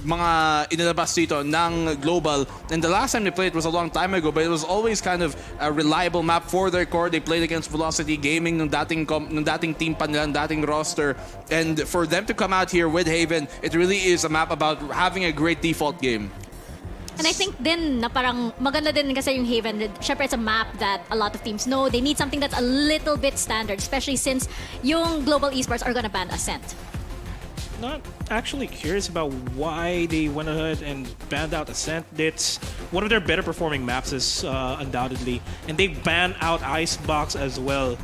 mga inilabas dito ng Global, and the last time they played was a long time ago, but it was always kind of a reliable map for their core. They played against Velocity Gaming nung dating team pa nila, nung dating roster, and for them to come out here with Haven, it really is a map about having a great default game. And I think din na parang maganda din kasi yung Haven. Syempre, it's a map that a lot of teams know. They need something that's a little bit standard, especially since yung Global Esports are gonna ban Ascent. Not actually curious about why they went ahead and banned out Ascent. It's one of their better performing maps, is undoubtedly. And they banned out Icebox as well.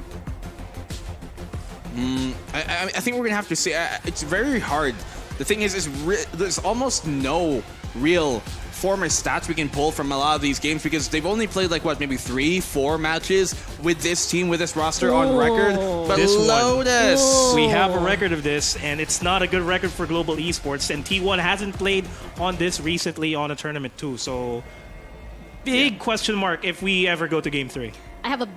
I think we're gonna have to say it's very hard. The thing is there's almost no real former stats we can pull from a lot of these games because they've only played like what, maybe 3-4 matches with this team, with this roster on record. But This one. Lotus, We have a record of this, and it's not a good record for Global Esports. And T1 hasn't played on this recently on a tournament too. So, big question mark if we ever go to Game 3. I have a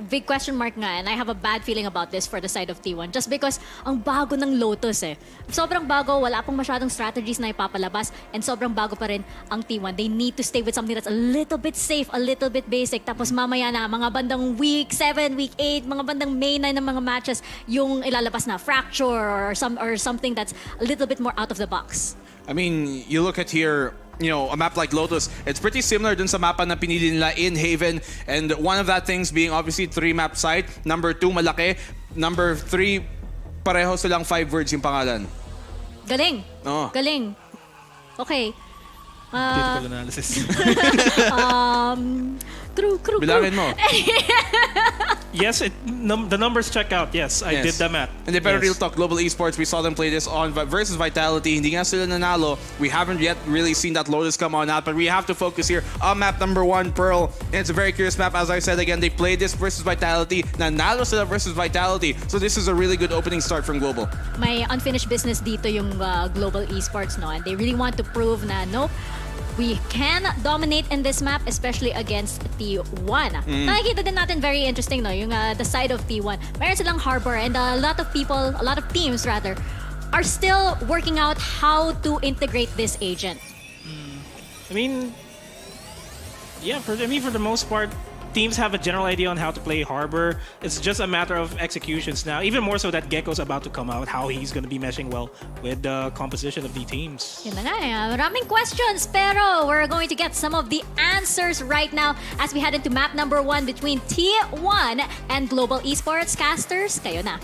big question mark nga, and I have a bad feeling about this for the side of T1 just because ang bago ng Lotus eh. Sobrang bago, wala pang masyadong strategies na ipapalabas, and sobrang bago pa rin ang T1. They need to stay with something that's a little bit safe, a little bit basic. Tapos mamaya na, mga bandang week 7, week 8, mga bandang May 9 ng mga matches, yung ilalabas na Fracture or something that's a little bit more out of the box. I mean, you look at here, you know, a map like Lotus, it's pretty similar dun sa mapa na pinili nila in Haven. And one of that things being obviously 3-map site. Number 2, malaki. Number 3, pareho silang 5 words yung pangalan. Galing. Oo. Galing. Okay. Critical analysis. True. Bilangin mo. Yes, the numbers check out. Yes, I did the math. Hindi, pero Yes. real talk, Global Esports, we saw them play this on versus Vitality. Hindi nga sila nanalo. We haven't yet really seen that Lotus come on out, but we have to focus here on map number 1, Pearl. And it's a very curious map. As I said again, they played this versus Vitality. Nanalo sila versus Vitality. So this is a really good opening start from Global. May unfinished business dito yung Global Esports, no? And they really want to prove na, no, we can dominate in this map, especially against T1. Nakikita din natin very interesting, no? Yung the side of T1. Meron silang Harbor, and a lot of teams rather, are still working out how to integrate this agent. I mean, yeah, for the most part, teams have a general idea on how to play Harbor. It's just a matter of executions now. Even more so that Gecko's about to come out, how he's going to be meshing well with the composition of the teams. Yun na nga, maraming questions, pero we're going to get some of the answers right now as we head into map number 1 between T1 and Global Esports. Casters, kayo na.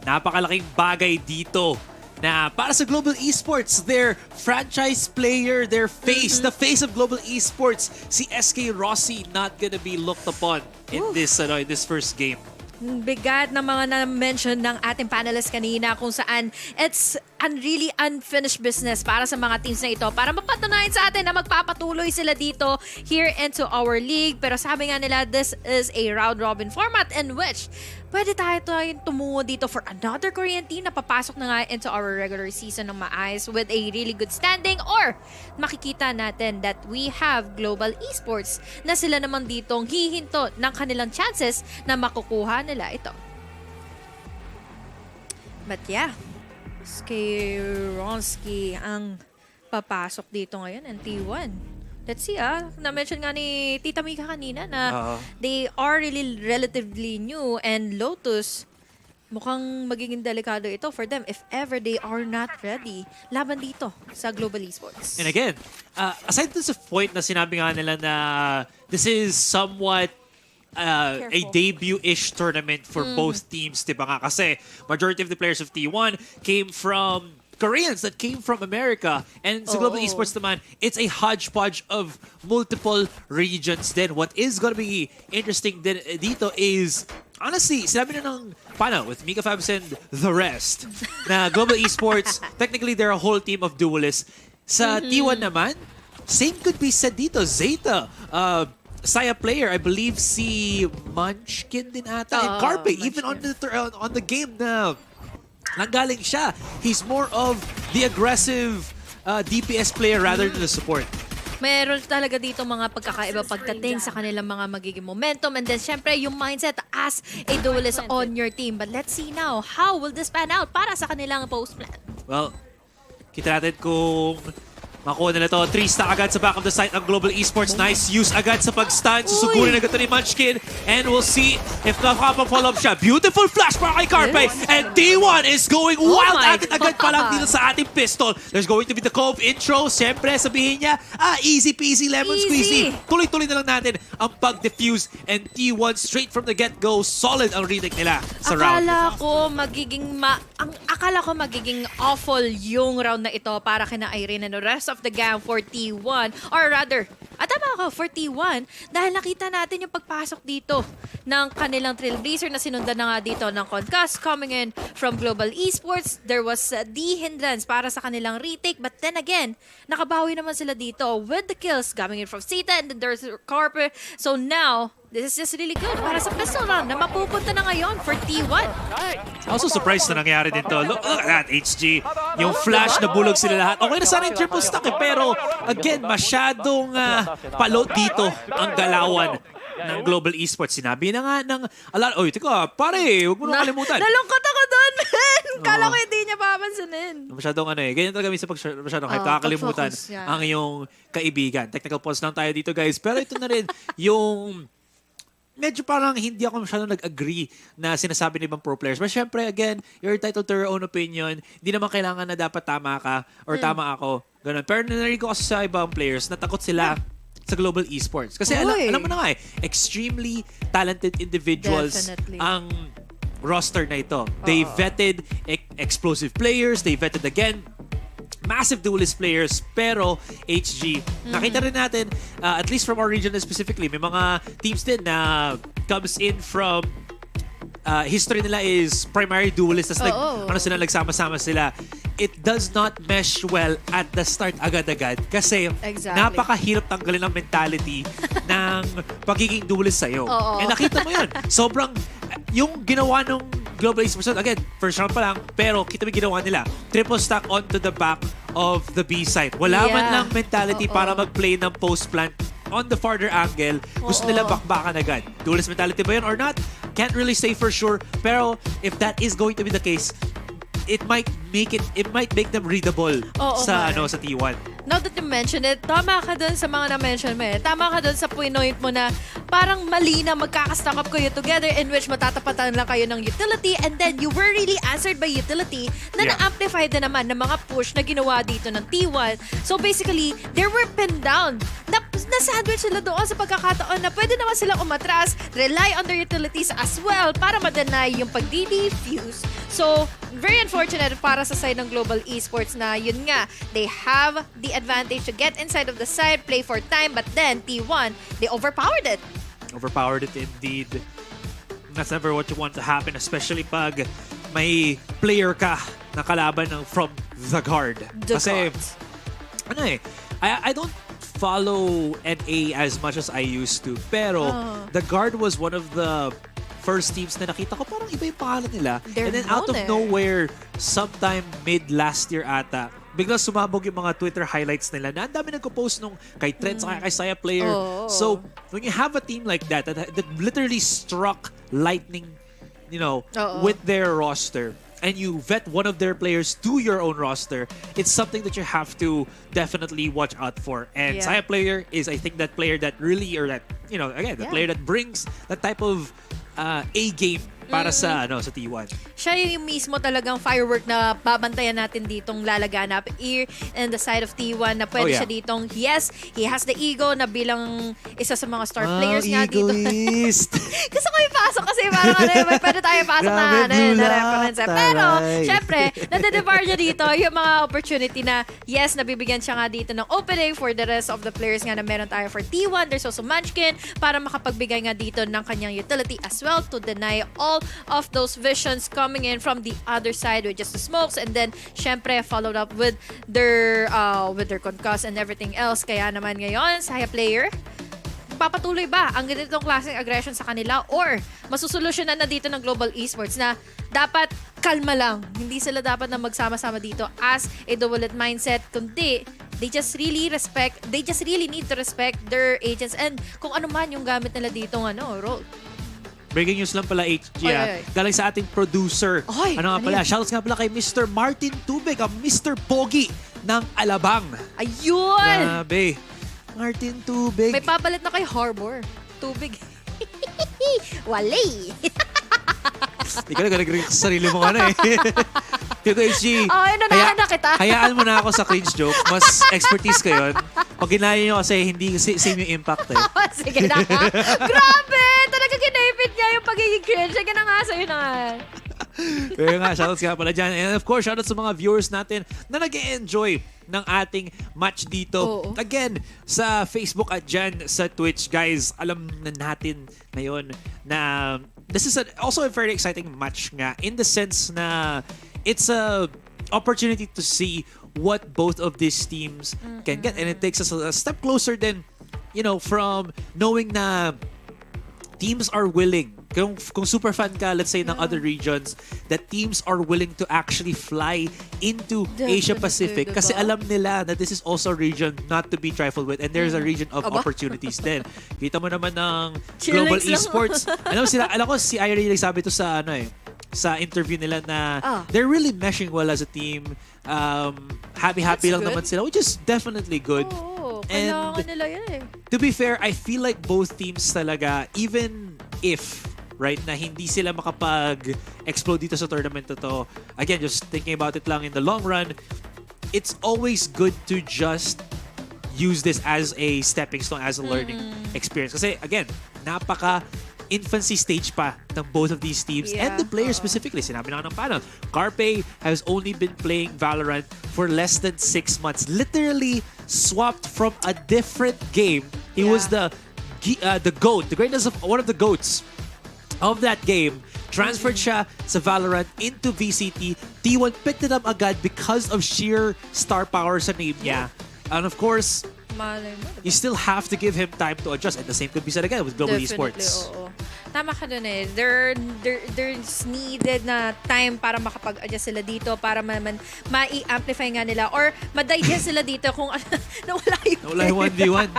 Napakalaking bagay dito na para sa Global Esports, their franchise player, their face, the face of Global Esports, si SK Rossi, not gonna be looked upon in this first game. Bigat na mga na-mention ng ating panelists kanina kung saan it's really unfinished business para sa mga teams na ito para mapatunayan sa atin na magpapatuloy sila dito here into our league. Pero sabi nga nila, this is a round-robin format in which pwede tayo tumungo dito for another Korean team na papasok na nga into our regular season ng maayos with a really good standing, or makikita natin that we have Global Esports na sila naman ditong hihinto ng kanilang chances na makukuha nila ito. But yeah, Skyronsky ang papasok dito ngayon ng T1. Let's see na-mention nga ni Tita Mika kanina na they are really relatively new, and Lotus mukhang magiging delikado ito for them if ever they are not ready laban dito sa Global Esports. And again, aside dun sa point na sinabi nga nila na this is somewhat a debut-ish tournament for both teams, diba nga? Kasi majority of the players of T1 came from Koreans that came from America. And sa Global Esports naman, it's a hodgepodge of multiple regions din. What is gonna be interesting din dito is, honestly, sinabi na ng with Mika Fabs and the rest, na Global Esports, technically they're a whole team of duelists. Sa T1 naman, same could be said dito. ZETA, Saya player, I believe si Munchkin din ata. And Carpe, even on the game na nanggaling siya. He's more of the aggressive DPS player rather than the support. Meron talaga dito mga pagkakaiba pagdating sa kanilang mga magiging momentum, and then syempre yung mindset as a duelist on your team. But let's see now, how will this pan out para sa kanilang post plan? Well, kita natin kung makuha nila to. 3-stack agad sa back of the site ng Global Esports. Nice use agad sa pag-stun. Susugurin agad to ni Munchkin. And we'll see if nakapag-follow up siya. Beautiful flash para kay Carpe. And T1 is going wild at it agad pa lang dito sa ating pistol. There's going to be the Cove intro. Siyempre, sabihin niya, easy peasy lemon squeezy. Tuloy-tuloy na lang natin ang pag-defuse. And T1 straight from the get-go, solid ang retake nila sa round. Akala ko magiging awful yung round na ito para kina Irene and the rest of the gang for T1, or rather, tama ako, for T1, dahil nakita natin yung pagpasok dito ng kanilang Trailblazer na sinundan na nga dito ng Concuss coming in from Global Esports. There was the hindrance para sa kanilang retake, but then again, nakabawi naman sila dito with the kills coming in from ZETA, and then there's Carpe. So now, This is just really good para sa pistol round na mapupunta na ngayon for T1. Also surprised na nangyari din to. Look at that, HG. Yung flash na bulog sila lahat. Okay na sana yung triple stack eh, pero again, masyadong palot dito ang galawan ng Global Esports. Sinabi na nga ng oy, teka, pare, huwag mo na kalimutan. Nalungkot ako doon, man! Kala ko hindi niya papansinin. Masyadong ganyan talaga minsan pag masyadong hype, kakalimutan pag-focus yan. ang iyong kaibigan. Technical pause lang tayo dito, guys. Pero ito na rin yung medyo parang hindi ako masyadong nag-agree na sinasabi ng ibang pro players. But syempre, again, you're entitled to your own opinion. Hindi naman kailangan na dapat tama ka or tama ako. Ganun. Pero narinig ko kasi sa ibang players na takot sila sa Global Esports. Kasi alam mo na nga extremely talented individuals Definitely. ang roster na ito. They vetted explosive players. They vetted again massive duelist players, pero HG, nakita rin natin, at least from our region specifically, may mga teams din na comes in from history nila is primary duelist, tas nagsama-sama sila. It does not mesh well at the start agad-agad kasi napakahirap tanggalin ang mentality ng pagiging duelist sa'yo. Eh nakita mo yun. Sobrang, yung ginawa nung Global Esports, again, first round pa lang, pero kita mo ginawa nila. Triple stack onto the back of the B side. Wala man lang mentality para mag-play ng post plant on the farther angle. Gusto nila bakbakan agad. Duelist mentality ba yun or not? Can't really say for sure. Pero if that is going to be the case, it might make them readable sa T1. Now that you mention it, tama ka dun sa mga na-mention mo eh. Tama ka dun sa point mo na parang mali na magkakastack up kayo together in which matatapatan lang kayo ng utility and then you were really answered by utility na na-amplify din naman ng mga push na ginawa dito ng T1. So basically, they were pinned down. Na-sandwich sila doon sa pagkakataon na pwede naman silang umatras, rely on their utilities as well para ma-deny yung pag-defuse. So, very unfortunate para sa side ng Global Esports na yun nga, they have the advantage to get inside of the side, play for time, but then T1, they overpowered it. Overpowered it indeed. That's never what you want to happen, especially pag may player ka na kalaban from the guard. Kasi, I don't follow NA as much as I used to, pero the guard was one of the first teams na nakita ko, parang iba yung pangalan nila. And then out of nowhere, sometime mid last year ata, biglang sumabog yung mga Twitter highlights nila na ang dami nagko-post nung kay Trent sa kay Saya player. So, when you have a team like that literally struck lightning, with their roster, and you vet one of their players to your own roster, it's something that you have to definitely watch out for. And Saya player is, I think, that player that really, or that, the player that brings that type of A-game para sa T1. Siya yung mismo talagang firework na babantayan natin ditong lalaganap here in the side of T1 na pwede siya ditong, yes, he has the ego na bilang isa sa mga star players nga dito. Gusto ko ipasok kasi parang pwede tayo pasok na reference. Pero, syempre, nade-debar niya dito yung mga opportunity na, yes, nabibigyan siya nga dito ng opening for the rest of the players nga na meron tayo for T1. There's also Munchkin para makapagbigay nga dito ng kanyang utility as well to deny all of those visions coming in from the other side with just the smokes, and then syempre followed up with their concuss and everything else. Kaya naman ngayon, Saya player, papatuloy ba ang ganitong klaseng aggression sa kanila or masusolusyonan na dito ng Global Esports na dapat kalma lang, hindi sila dapat na magsama-sama dito as a double-lit mindset, kundi they just really need to respect their agents and kung ano man yung gamit nila ditong role. Breaking news lang pala, HG. Galing sa ating producer. Shoutouts nga pala kay Mr. Martin Tubig, ang Mr. Pogi ng Alabang. Ayun! Grabe. Martin Tubig. May papalit na kay Harbor. Tubig. Wali! Ikaw na nag-ring sa sarili mo Tito HG, na kita. hayaan mo na ako sa cringe joke. Mas expertise ko yun. Pag ginaya nyo kasi hindi same yung impact Sige na nga. Grabe! Talaga kinaipit niya yung pagiging cringe. Sige na nga, sa'yo na nga. Kaya nga, shoutouts nga pala dyan. And of course, shoutouts sa mga viewers natin na nag-e-enjoy ng ating match dito. Again, sa Facebook at dyan sa Twitch, guys, alam na natin ngayon na this is also a very exciting match nga in the sense na it's a opportunity to see what both of these teams can get, and it takes us a step closer then, from knowing na teams are willing, kung super fan ka, let's say, ng other regions, that teams are willing to actually fly into Asia Pacific kasi alam nila that this is also a region not to be trifled with, and there's a region of opportunities din. Kita mo naman ng Global Esports. Alam ko si Irene nagsabi to sa sa interview nila na they're really meshing well as a team. Happy lang naman sila, which is definitely good. Kailangan nila yan eh. To be fair, I feel like both teams talaga, even if, right, na hindi sila makapag-explode dito sa tournament na to, again, just thinking about it lang in the long run, it's always good to just use this as a stepping stone, as a learning experience. Kasi, again, infancy stage pa ng both of these teams and the players specifically. Sinabi na ng panel, Carpe has only been playing Valorant for less than 6 months. Literally swapped from a different game. He was the GOAT, the greatness of one of the GOATs of that game. Transferred siya sa Valorant into VCT. T1 picked it up agad because of sheer star power sa name niya. And of course, you still have to give him time to adjust. And the same could be said again with Global Esports. Oo. Tama ka dun eh. There's needed na time para makapag-adjust sila dito, para ma-amplify nga nila or ma-digest sila dito kung nawala yung 1v1.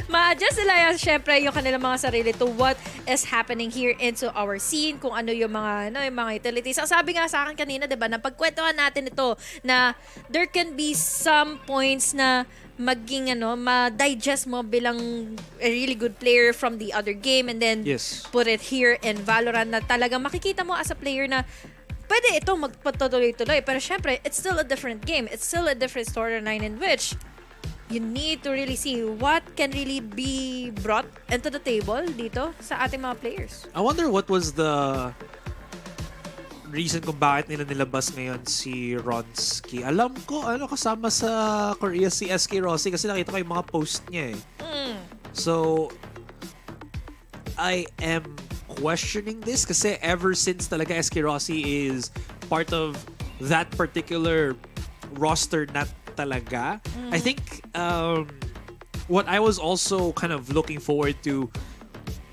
Ma-adjust sila syempre yung kanilang mga sarili to what is happening here into our scene, kung ano yung mga utilities. Ang sabi nga sa akin kanina, 'di ba, na pagkwentuhan natin ito na there can be some points na maging ma-digest mo bilang a really good player from the other game and then put it here in Valorant na talagang makikita mo as a player na pwede ito magpatuloy-tuloy. Pero syempre, it's still a different game. It's still a different storyline in which you need to really see what can really be brought into the table dito sa ating mga players. I wonder what was the reason kung bakit nila nilabas ngayon si Ronski. Alam ko, kasama sa Korea si SK Rossi kasi nakita ko yung mga post niya eh. So, I am questioning this kasi ever since talaga SK Rossi is part of that particular roster na talaga. I think what I was also kind of looking forward to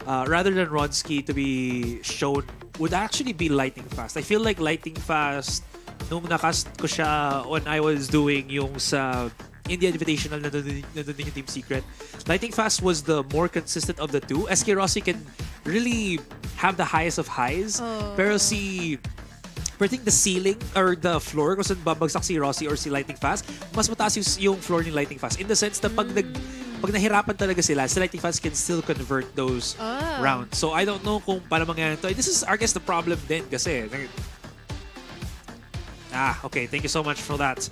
rather than Ronski to be shown would actually be Lightning Fast. I feel like Lightning Fast, nung nakast ko siya when I was doing yung sa India Invitational, nandun din yung Team Secret. Lightning Fast was the more consistent of the two. SK Rossi can really have the highest of highs. Pero I think the ceiling or the floor kung saan babagsak si Rossi or si Lightning Fast, mas mataas yung floor ni Lightning Fast. In the sense na pag nahirapan talaga sila, si Lightning Fast can still convert those rounds. So I don't know kung paano mangyari ito. This is, I guess, the problem din kasi. Okay. Thank you so much for that.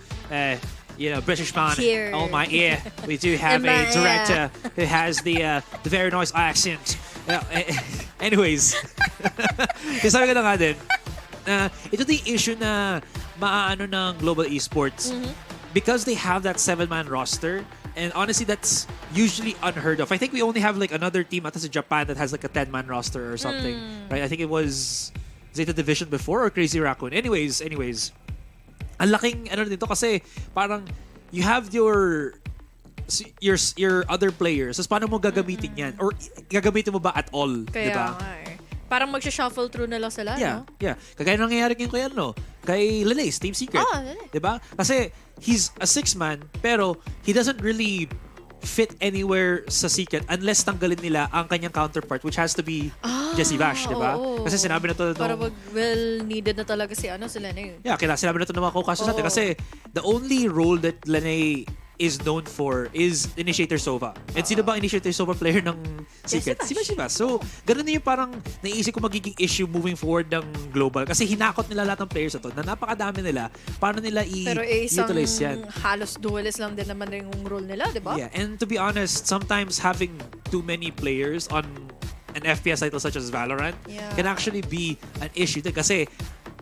British man. Cheers. Oh my ear. We do have a director who has the very nice accent. Anyways. Kasi sabi ko na nga din, ito yung issue na maaano ng Global Esports. Because they have that 7-man roster, and honestly, that's usually unheard of. I think we only have like another team ata sa Japan that has like a 10-man roster or something. Right? I think it was ZETA Division before or Crazy Raccoon. Anyways. Ang laking dito kasi parang you have your other players. So paano mo gagamitin yan? Or gagamitin mo ba at all? Kaya diba? nga eh. Parang magsha-shuffle through na lang sila, no? Yeah. Kagaya nangyayari kay Lele's Team Secret. Lele. Diba? Kasi he's a 6-man, pero he doesn't really fit anywhere sa Secret unless tanggalin nila ang kanyang counterpart, which has to be Jesse Bash, diba? Kasi sinabi na to para needed na talaga si Lene. Yeah, sinabi na to ng mga kukaso natin kasi the only role that Lene is known for is Initiator Sova. And sino ba Initiator Sova player ng Secret? Si Bash. So, ganun na yung parang naisip ko magiging issue moving forward ng Global. Kasi hinakot nila lahat ng players na to, na napakadami nila. Paano nila i-utilize yan? Pero halos duelist lang din naman yung role nila, di ba? Yeah, and to be honest, sometimes having too many players on an FPS title such as Valorant can actually be an issue din. Kasi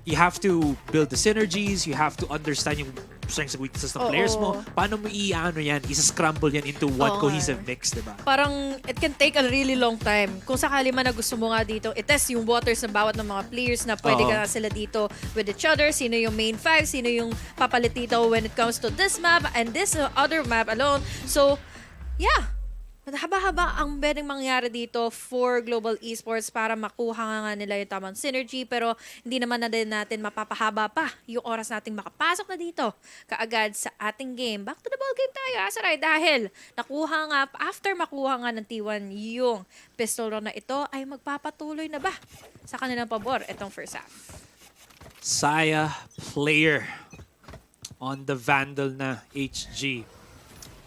you have to build the synergies, you have to understand yung strengths and weaknesses ng players mo. Paano mo isa-scramble yan into one cohesive mix, diba? Parang it can take a really long time. Kung sakali man na gusto mo nga dito, i-test yung waters ng bawat ng mga players na pwede ka na sila dito with each other. Sino yung main 5, sino yung papalit dito when it comes to this map and this other map alone. So, yeah. haba-haba ang pwedeng mangyari dito for Global Esports para makuha nga nila yung tamang synergy, pero hindi naman na din natin mapapahaba pa yung oras nating makapasok na dito kaagad sa ating game. Back to the ball game tayo, Asaray, dahil nakuha nga, after makuha nga ng T1 yung pistol round na ito, ay magpapatuloy na ba sa kanilang pabor itong first half? Saya player on the Vandal na HG.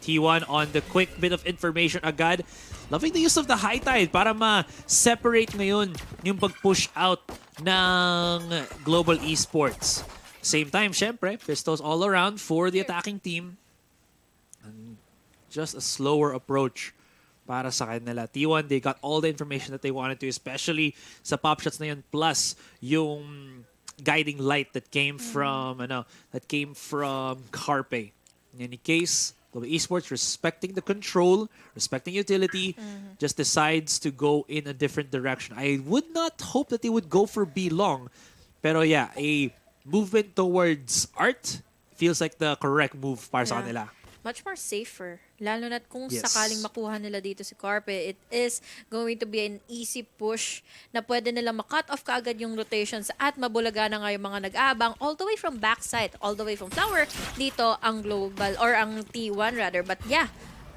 T1 on the quick bit of information agad. Loving the use of the high tide para ma-separate ngayon yung pag-push out ng Global Esports. Same time, syempre, pistols all around for the attacking team. And just a slower approach para sa kanila. T1, they got all the information that they wanted to, especially sa pop shots na yun, plus yung guiding light that came from Carpe. In any case, Global Esports, respecting the control, respecting utility, just decides to go in a different direction. I would not hope that they would go for B long. Pero yeah, a movement towards art feels like the correct move para sa kanila. Much more safer. Lalo na't kung Yes. sakaling makuha nila dito si Carpe, it is going to be an easy push na pwede nila ma-cut off kaagad yung rotations at mabulaga na nga yung mga nag-aabang all the way from backside, all the way from flower. Dito ang global, or ang T1 rather. But yeah,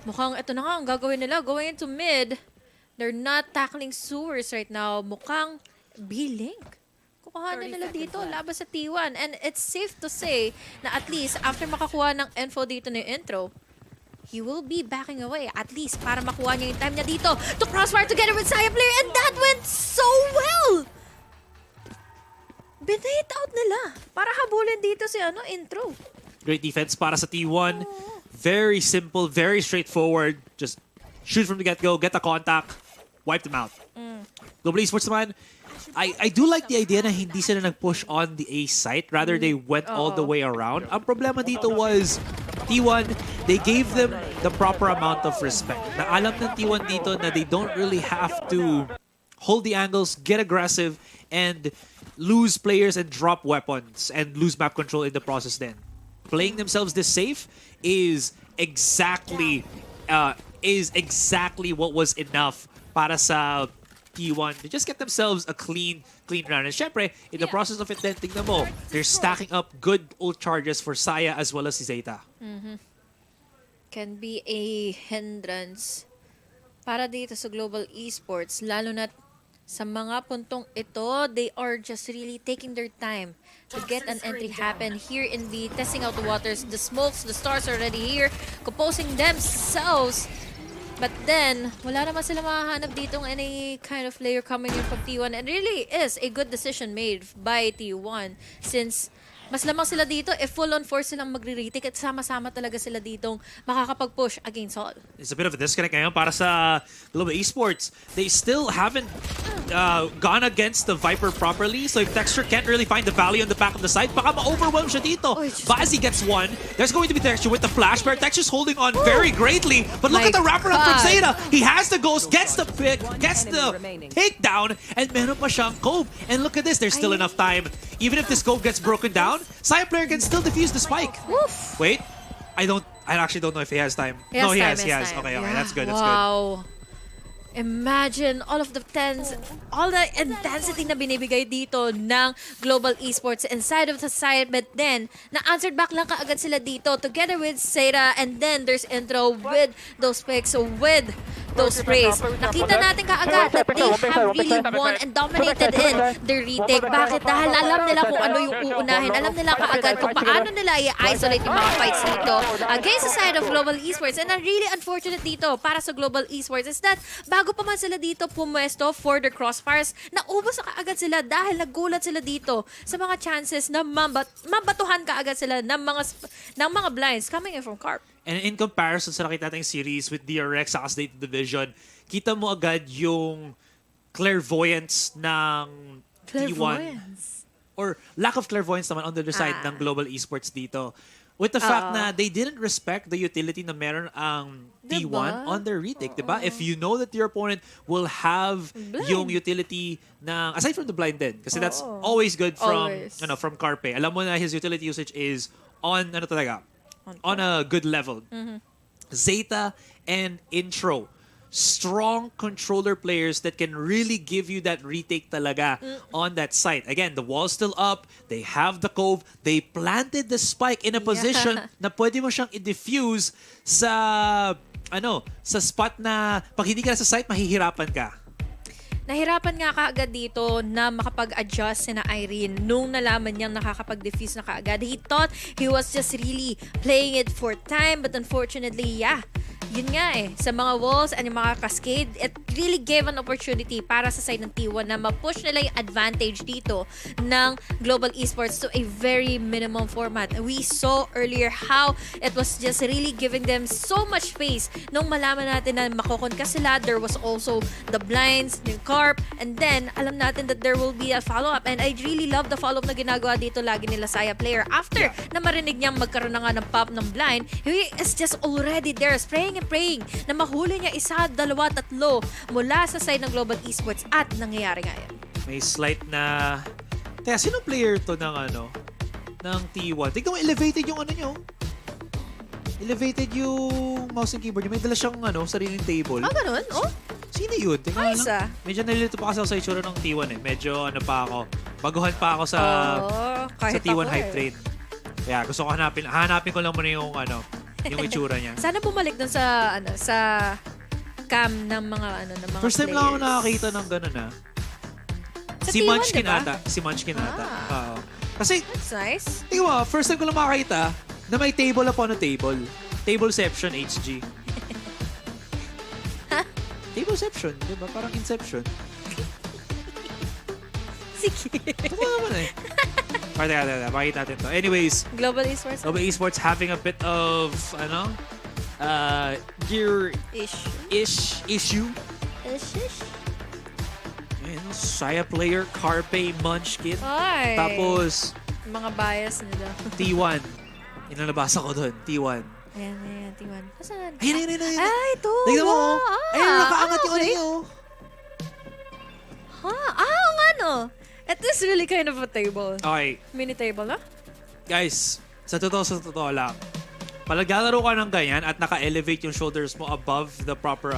mukhang ito na nga ang gagawin nila. Going into mid, they're not tackling sewers right now. Mukhang B-Link. Kukuhanin nila dito laban sa T1. And it's safe to say na at least after makakuha ng info dito na yung intro, he will be backing away at least para makuha niya yung time niya dito to crossfire together with Saya player, and that went so well! Binait out nila para habulin dito si intro. Great defense para sa T1. Very simple, very straightforward. Just shoot from the get-go, get the contact, wipe them out. Global Esports naman, I do like the idea na hindi sila nag-push on the A site. Rather, they went all the way around. Ang problema dito was T1, they gave them the proper amount of respect. Na alam ng T1 dito na they don't really have to hold the angles, get aggressive, and lose players and drop weapons and lose map control in the process then. Playing themselves this safe is exactly what was enough para sa T1 to just get themselves a clean round. And syempre, in the process of it then, tingnan mo, they're stacking up good ult charges for Saya as well as si ZETA. Can be a hindrance para dito sa Global Esports, lalo na sa mga puntong ito. They are just really taking their time to get an entry happen here in B, testing out the waters, the smokes, the stars already here, composing themselves. But then, wala naman sila mahahanap dito ng any kind of player coming in from T1. And really is a good decision made by T1 since mas lamang sila dito if full-on force silang magre-retake at sama-sama talaga sila ditong makakapag-push against all. It's a bit of a disconnect ngayon para sa Global Esports. They still haven't gone against the Viper properly. So if Texture can't really find the value on the back of the site, baka ma-overwhelm siya dito. Bazi gets one. There's going to be Texture with the flash, but Texture's holding on very greatly. But look at the wraparound from ZETA. He has the ghost, gets the pick, gets the takedown, and meron pa siyang Cove. And look at this, there's still enough time. Even if this Cove gets broken down, Saya player can still defuse the spike. Woof. Wait, I actually don't know if he has time. He has He has. time. Okay, that's good. That's good. Wow. Imagine all of the all the intensity na binibigay dito ng Global Esports inside of the side, but then na-answered back lang kaagad sila dito together with ZETA, and then there's intro with those picks, with those sprays. Nakita natin kaagad that they have really won and dominated in their retake. Bakit? Dahil alam nila kung ano yung uunahin. Alam nila kaagad kung paano nila i-isolate yung mga fights dito against the side of Global Esports. And ang really unfortunate dito para sa Global Esports is that bago pa man sila dito pumuesto for their crossfires, naubos na kaagad sila dahil nagulat sila dito sa mga chances na mabatuhan kaagad sila ng mga blinds coming in from Carp. And in comparison sa nakita nating series with DRX sa ZETA Division, kita mo agad yung clairvoyance ng T1. Or lack of clairvoyance naman on the other side ng Global Esports dito. With the fact na they didn't respect the utility na meron ang T1 on their retake, diba? If you know that your opponent will have yung utility na, aside from the blind din, kasi that's always good from Carpe. Alam mo na his utility usage is on a good level. ZETA and Intro strong controller players that can really give you that retake talaga on that site. Again, the wall's still up. They have the cove. They planted the spike in a position na pwede mo siyang i-diffuse sa sa spot na pag hindi ka na sa site, mahihirapan ka. Nahirapan nga kaagad dito na makapag-adjust si na Irene nung nalaman niyang nakakapag-defuse na kaagad. He thought he was just really playing it for time, but unfortunately, yun nga sa mga walls and yung mga cascade, it really gave an opportunity para sa side ng T1 na ma-push nila yung advantage dito ng Global Esports to a very minimum format. We saw earlier how it was just really giving them so much space nung malaman natin na makokonka sila. There was also the blinds, the carp, and then alam natin that there will be a follow-up, and I really love the follow-up na ginagawa dito lagi nila Saya player. After na marinig niyang magkaroon na nga ng pop ng blind, he is just already there spraying and praying na mahuli niya isa, dalawa, tatlo mula sa side ng Global Esports, at nangyayari nga yan. May slight na... Teka, sino player to ng ng T1? Tignan mo, elevated yung nyo. Elevated yung mouse and keyboard niya. May dala siyang sariling table. Ganun? Oh? Sino yun? Tingnan Ayos lang. Medyo nalilito pa kasi ako sa itsura ng T1 Medyo pa ako. Baguhan pa ako sa kahit T1 ako hype train. Kaya gusto ko hanapin ko lang muna yung yung itsura niya. Sana bumalik dun sa sa cam ng mga ng mga First time players. lang ako nakakita ng ganun Sa Si T1, Munchkin diba? ata. Si Munchkin ata. Oo. Kasi, That's nice. tingnan mo, first time ko lang makakita na may table upon a table. Tableception HG. Tableception, di ba? Parang Inception. Sige. Tama naman Pakita natin to. Anyways, Global Esports. Global Esports having a bit of, gear issue. Ayan, Saya player, Carpe, Munchkin. Ay. Tapos, Mga bias nila. T1. Inalabasa ko doon, T1. Ayan, T1. Saan? Ayun. Ay, ito. Tignan mo. Wow. Ayun, nakaangat yung okay. Oo nga no. It is really kind of a table. Okay, Mini table na? guys, sa totoo lang, pag naglalaro ka ng ganyan at naka-elevate yung shoulders mo above the proper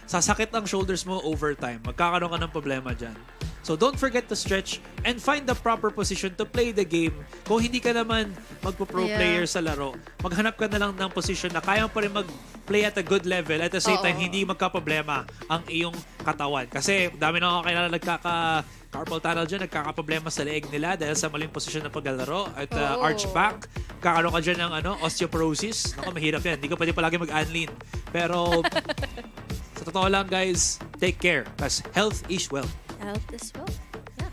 sasakit ang shoulders mo over time. Magkakaroon ka ng problema dyan. So don't forget to stretch and find the proper position to play the game. Kung hindi ka naman magpo-pro player sa laro, maghanap ka na lang ng position na kaya mo pa rin mag-play at a good level. At the same time, hindi magka-problema ang iyong katawan. Kasi dami na ako kakilala carpal tunnel dyan, nagkakaproblema sa leeg nila dahil sa maling posisyon ng paglalaro at arch back. Kakaroon ka dyan ng osteoporosis. Naku, mahirap yan. Hindi ka pwede palagi mag-unlean. Pero sa totoo lang, guys, take care because health is wealth. Health as well. Yeah.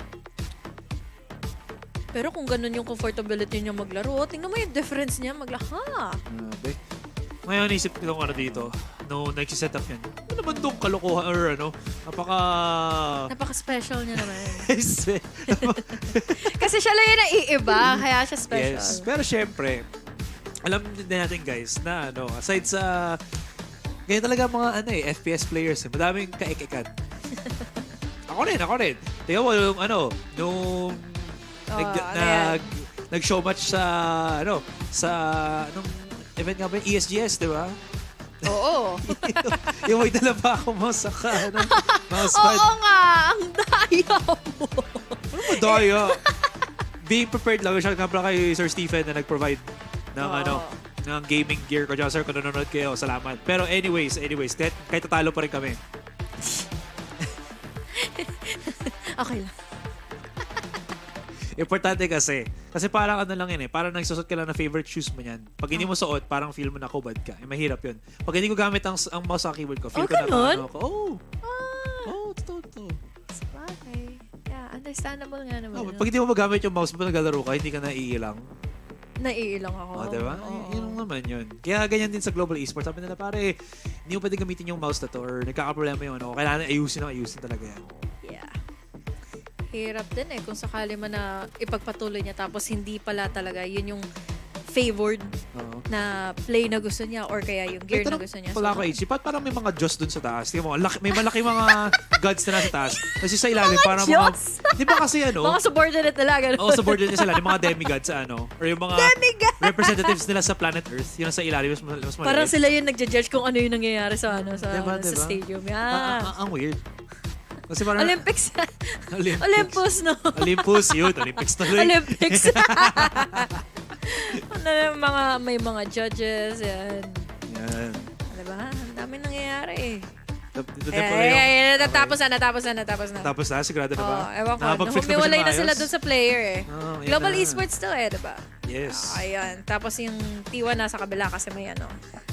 Pero kung ganun yung comfortability niya maglaro, tingnan mo yung difference niya maglaro. Grabe. Ngayon, isip ko yung dito, no, nagsiset up yan. Ano naman itong kalokohan or Napaka-special niya naman. Yes. Kasi siya lang yung naiiba, kaya siya special. Yes. Pero syempre, alam din natin guys na aside sa ganyan talaga mga FPS players, madaming kaek-ekan. Ako rin. Tingnan mo yung nung nag-show match sa anong event nga ba yung ESGS, di ba? Oo. Yung may dala pa ako mousepad. Oo nga, ang daya mo. Ano ba daya? Being prepared lang. Siya nga pala kay Sir Stephen na nag-provide ng ng gaming gear ko. Sir, kung nanonood kayo, salamat. Pero anyways, kahit tatalo pa rin kami. Okay lang. Importante kasi parang lang yan parang nagsusot ka lang na favorite shoes mo yan. Pag hindi mo suot, parang feel mo na kubad ka. Mahirap yun. Pag hindi ko gamit ang mouse sa keyboard ko, feel ko ganun? na totoo. Okay. Yeah, understandable nga naman. Pag hindi mo magamit yung mouse mo naglalaro ka, hindi ka naiilang. Naiilang ako. Diba? Yun lang naman yun. Kaya ganyan din sa Global Esports. Sabi nila, pare, hindi mo pwede gamitin yung mouse na to or nagkakaproblema yung kailangan ayusin talaga yan. Yeah. Hirap din kung sakali man na ipagpatuloy niya tapos hindi pala talaga yun yung favored na play na gusto niya or kaya yung gear na gusto niya. Wala ko, HG. Parang may mga Diyos dun sa taas. Tingnan mo, may malaki mga gods na nasa taas. Kasi sa ilalim, parang mga... Diyos? Di ba kasi Mga subordinate nila, gano'n. Oo, subordinate sila. Yung mga demigods sa or yung mga representatives nila sa planet Earth. Yung sa ilalim, mas maliit. Parang sila yung nagja-judge kung ano yung nangyayari sa Diba? sa stadium. Yeah. Ang weird. Kasi parang... Olympics. Olympics. Olympus, no? Olympus, yun. Olympics tuloy. Olympics. May mga judges, yan. Yan. Diba? Ang dami nangyayari eh. Natapos na. Tapos na, sigurado na ba? Ewan ko. Nakapag-fix na ba siya Humiwalay na maayos? sila dun sa player eh. Yan Global na. Esports to eh, diba? Yes. Ayan. Tapos yung T1 nasa kabila kasi may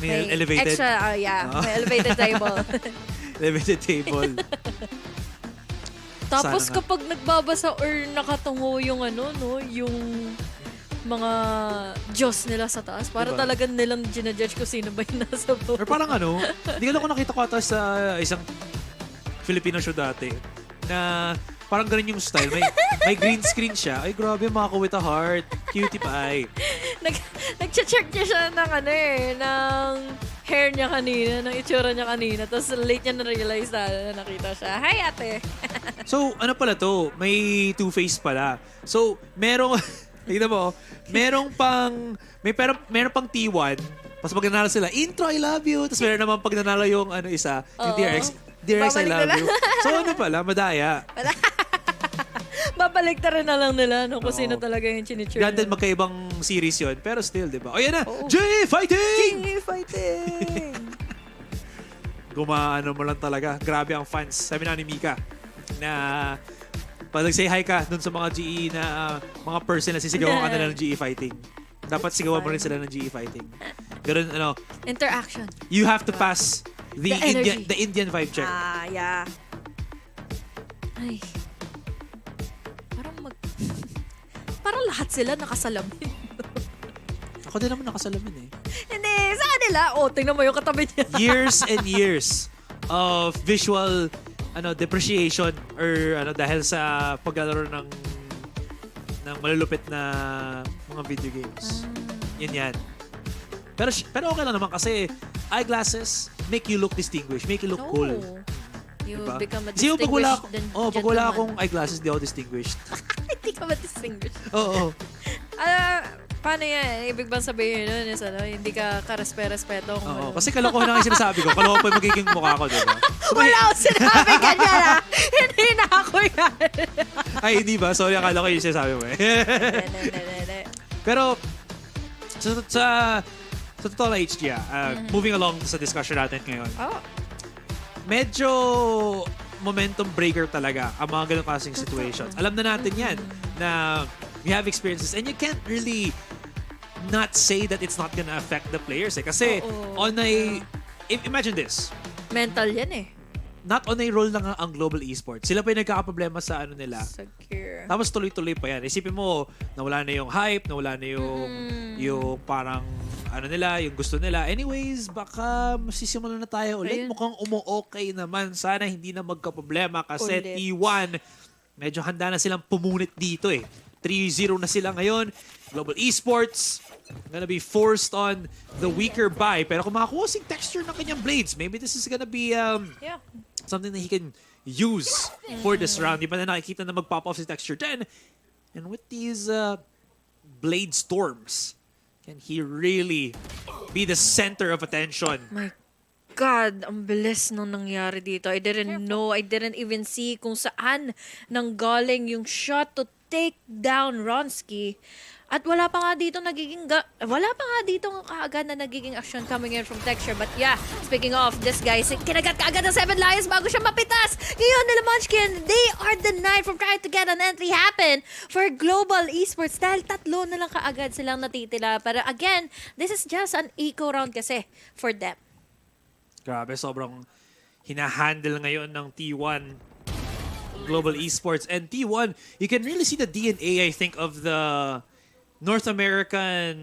May elevated. Extra, may elevated table. Elevated table. Tapos Sana nga. kapag nagbabasa or nakatungo yung yung mga Diyos nila sa taas, para Diba? talagang nilang ginajudge kung sino ba yung nasa baba. Or parang hindi ko lang nakita ko ata sa isang Filipino show dati na parang ganun yung style. May green screen siya. Ay, grabe, mga with a heart. Cutie pie. Nag-check niya siya ng ng hair niya kanina, ng itsura niya kanina. Tapos late niya na-realize na nakita siya. Hi, ate! So, ano pala to? May two-face pala. So, merong... Tignan mo, merong pang T1. Tapos pag nanalo sila, intro, I love you. Tapos meron naman pag nanalo yung isa, yung DRX, I Babalik love nila. you. So, ano pala? Madaya. Babalik na rin na lang nila kung sino talaga yung chinichur. Granted, magkaibang series yun. Pero still, di ba? O, yan na! GE Fighting! GE Fighting! Gumaano mo lang talaga. Grabe ang fans. Sabi na ni Mika na pag nag-say hi ka dun sa mga GE na mga person na sisigawan ka nila ng GE Fighting. Dapat sigawan mo rin sila ng GE Fighting. Ganun, Interaction. you have to pass the energy. Indian vibe check. Yeah. Ay. Parang lahat sila nakasalamin. Ako din naman nakasalamin eh. Hindi, sa kanila. Tingnan mo yung katabi niya. Years and years of visual depreciation or dahil sa paglalaro ng malulupit na mga video games. Yan. Pero okay lang naman kasi eyeglasses make you look distinguished, make you look cool. You Diba? become a Kasi pag wala, distinguished pag wala akong eyeglasses, di ako distinguished. Hindi ka ma-distinguished. Oo. Paano yan? Ibig bang sabihin nun is hindi ka karespe-respeto kung Oo. Kasi kalokohan lang yung sinasabi ko. Kalokohan pa yung magiging mukha ko, diba? Wala akong sinabi ganyan Hindi na ako yan. Ay, hindi ba? Sorry, akala ko yung sinasabi mo eh. Pero, sa totoo na HG, moving along sa discussion natin ngayon, medyo momentum breaker talaga ang mga ganong klaseng situations. Alam na natin yan na we have experiences and you can't really not say that it's not gonna affect the players eh. Kasi imagine this. Mental yan eh. Not on a roll lang ang Global Esports. Sila pa yung nagkakaproblema sa nila. Sa gear. Tapos tuloy-tuloy pa yan. Isipin mo, nawala na yung hype, nawala na yung parang nila, yung gusto nila. Anyways, baka masisimulan na tayo ulit. Ayun. Mukhang umu-okay naman. Sana hindi na magka-problema kasi Ulit. T1, medyo handa na silang pumunit dito eh. 3-0 na sila ngayon. Global Esports, gonna be forced on the weaker buy. Pero kung makakuha sing texture ng kanyang blades, maybe this is gonna be something that he can use for this round. Di ba na nakikita na mag-pop off si texture 10? And with these blade storms, can he really be the center of attention? My God, ang bilis nung nangyari dito. I didn't know, I didn't even see kung saan nanggaling yung shot to take down Ronsky. At wala pa nga dito kaagad na nagiging action coming in from texture. But yeah, speaking of this guy, kinagat kaagad ng 7 Lions bago siya mapitas. Ngayon nila Munchkin, they are denied from trying to get an entry happen for Global Esports dahil 3 na lang kaagad silang natitila. Pero again, this is just an eco round kasi for them. Grabe, sobrang hinahandle ngayon ng T1 Global Esports. And T1, you can really see the DNA, I think, of the North American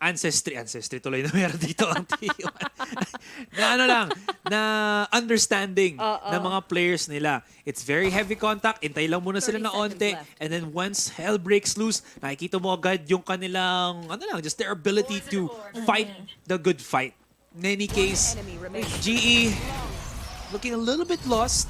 ancestry tuloy na meron dito ang T1. na understanding ng mga players nila. It's very heavy contact, intay lang muna sila na 30 seconds onte, left. and then once hell breaks loose, nakikita mo agad yung kanilang, just their ability to fight the good fight. In any case, GE looking a little bit lost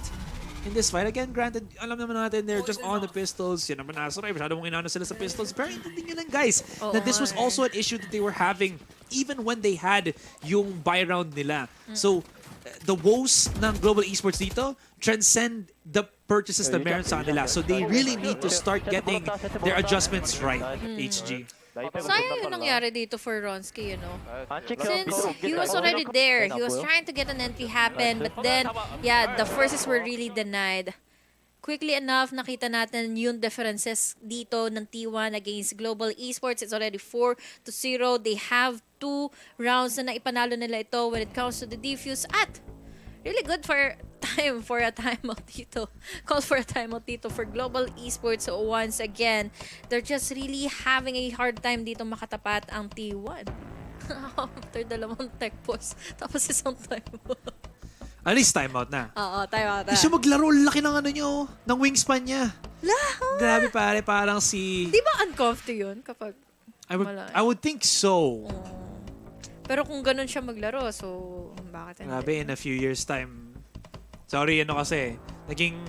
in this fight. Again, granted, alam naman natin they're just on the pistols. Yan naman Asoray, masyado mong inano sila sa pistols. Pero hindi nyo lang guys, that this was also an issue that they were having even when they had yung buy round nila. So, the woes ng Global Esports dito transcend the purchases na meron sa kanila. So, they really need to start getting their adjustments right, HG. Sayang yung nangyari dito for Ronsky, you know. Since he was already there, he was trying to get an entry happen, but then, yeah, the forces were really denied. Quickly enough, nakita natin yung differences dito ng T1 against Global Esports. It's already 4-0. They have 2 rounds na naipanalo nila ito when it comes to the defuse. At really good for a timeout dito. Call for a timeout dito for Global Esports. So once again, they're just really having a hard time dito makatapat ang T1. After 2 tech pause, tapos isang timeout. At least timeout na. Oo, timeout na. Kasi maglaro, laki ng ng wingspan niya. Grabe pare, parang si... Di ba uncomfy yun kapag I would think so. Pero kung ganun siya maglaro, so bakit hindi? Grabe, in a few years time. Sorry, kasi, naging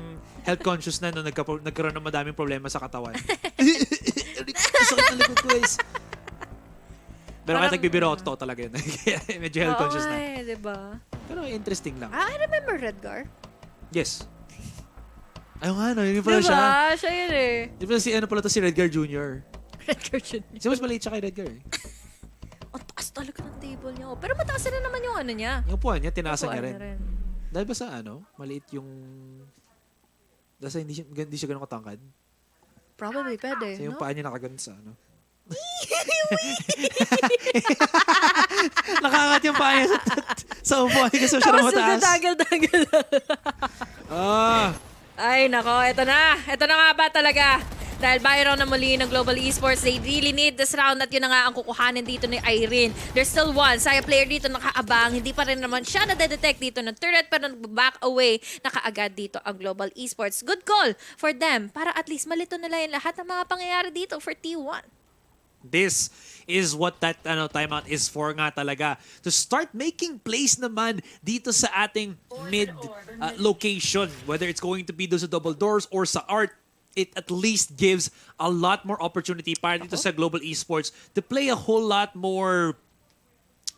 health conscious na nung nagkaroon ng madaming problema sa katawan. Sakit na likod ko, guys. Pero kahit nagbibiro ako, totoo talaga yun. Medyo health conscious na. Ay, diba? Pero interesting lang. I remember Redgar. Yes. Ayun nga, yun pala siya. Diba? Siya yun eh. Di ba si Redgar Jr.? Redgar Jr. Si mas maliit siya kay Redgar eh. Ang taas talaga ng table niya. Pero mataas na naman yung ano niya. Yung upuan niya, tinaasan niya Upuan rin. na Dahil ba sa maliit yung... Dahil hindi siya ganun katangkad. Probably pwede, Kasi yung no? paa niya nakaganon sa Nakaangat yung paa niya sa upuan kasi siya na mataas. Tapos nagdadangal-dangal. Ay, nako. Ito na. Ito na nga ba talaga? Dahil buy round na muli ng Global Esports, they really need this round at yun na nga ang kukuhanin dito ni Irene. There's still one. Saya player dito nakaabang. Hindi pa rin naman siya na-detect dito ng turret pero nag-back away. Nakaagad dito ang Global Esports. Good call for them para at least malito nila yung lahat ng mga pangyayari dito for T1. This is what that timeout is for nga talaga. To start making plays naman dito sa ating mid location. Whether it's going to be those double doors or sa art, it at least gives a lot more opportunity para dito sa Global Esports to play a whole lot more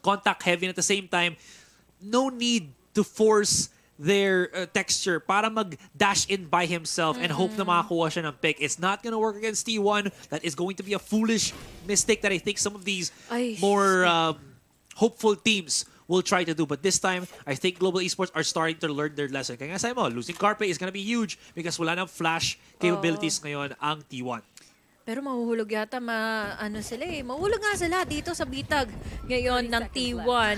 contact heavy and at the same time, no need to force their texture para mag-dash in by himself and hope na makakuha siya ng pick. It's not gonna work against T1. That is going to be a foolish mistake that I think some of these more hopeful teams will try to do. But this time, I think Global Esports are starting to learn their lesson. Kaya nga sabi mo, losing Carpe is gonna be huge because wala nang flash capabilities ngayon ang T1. Pero mahuhulog yata, mahuhulog nga sila dito sa bitag ngayon ng T1.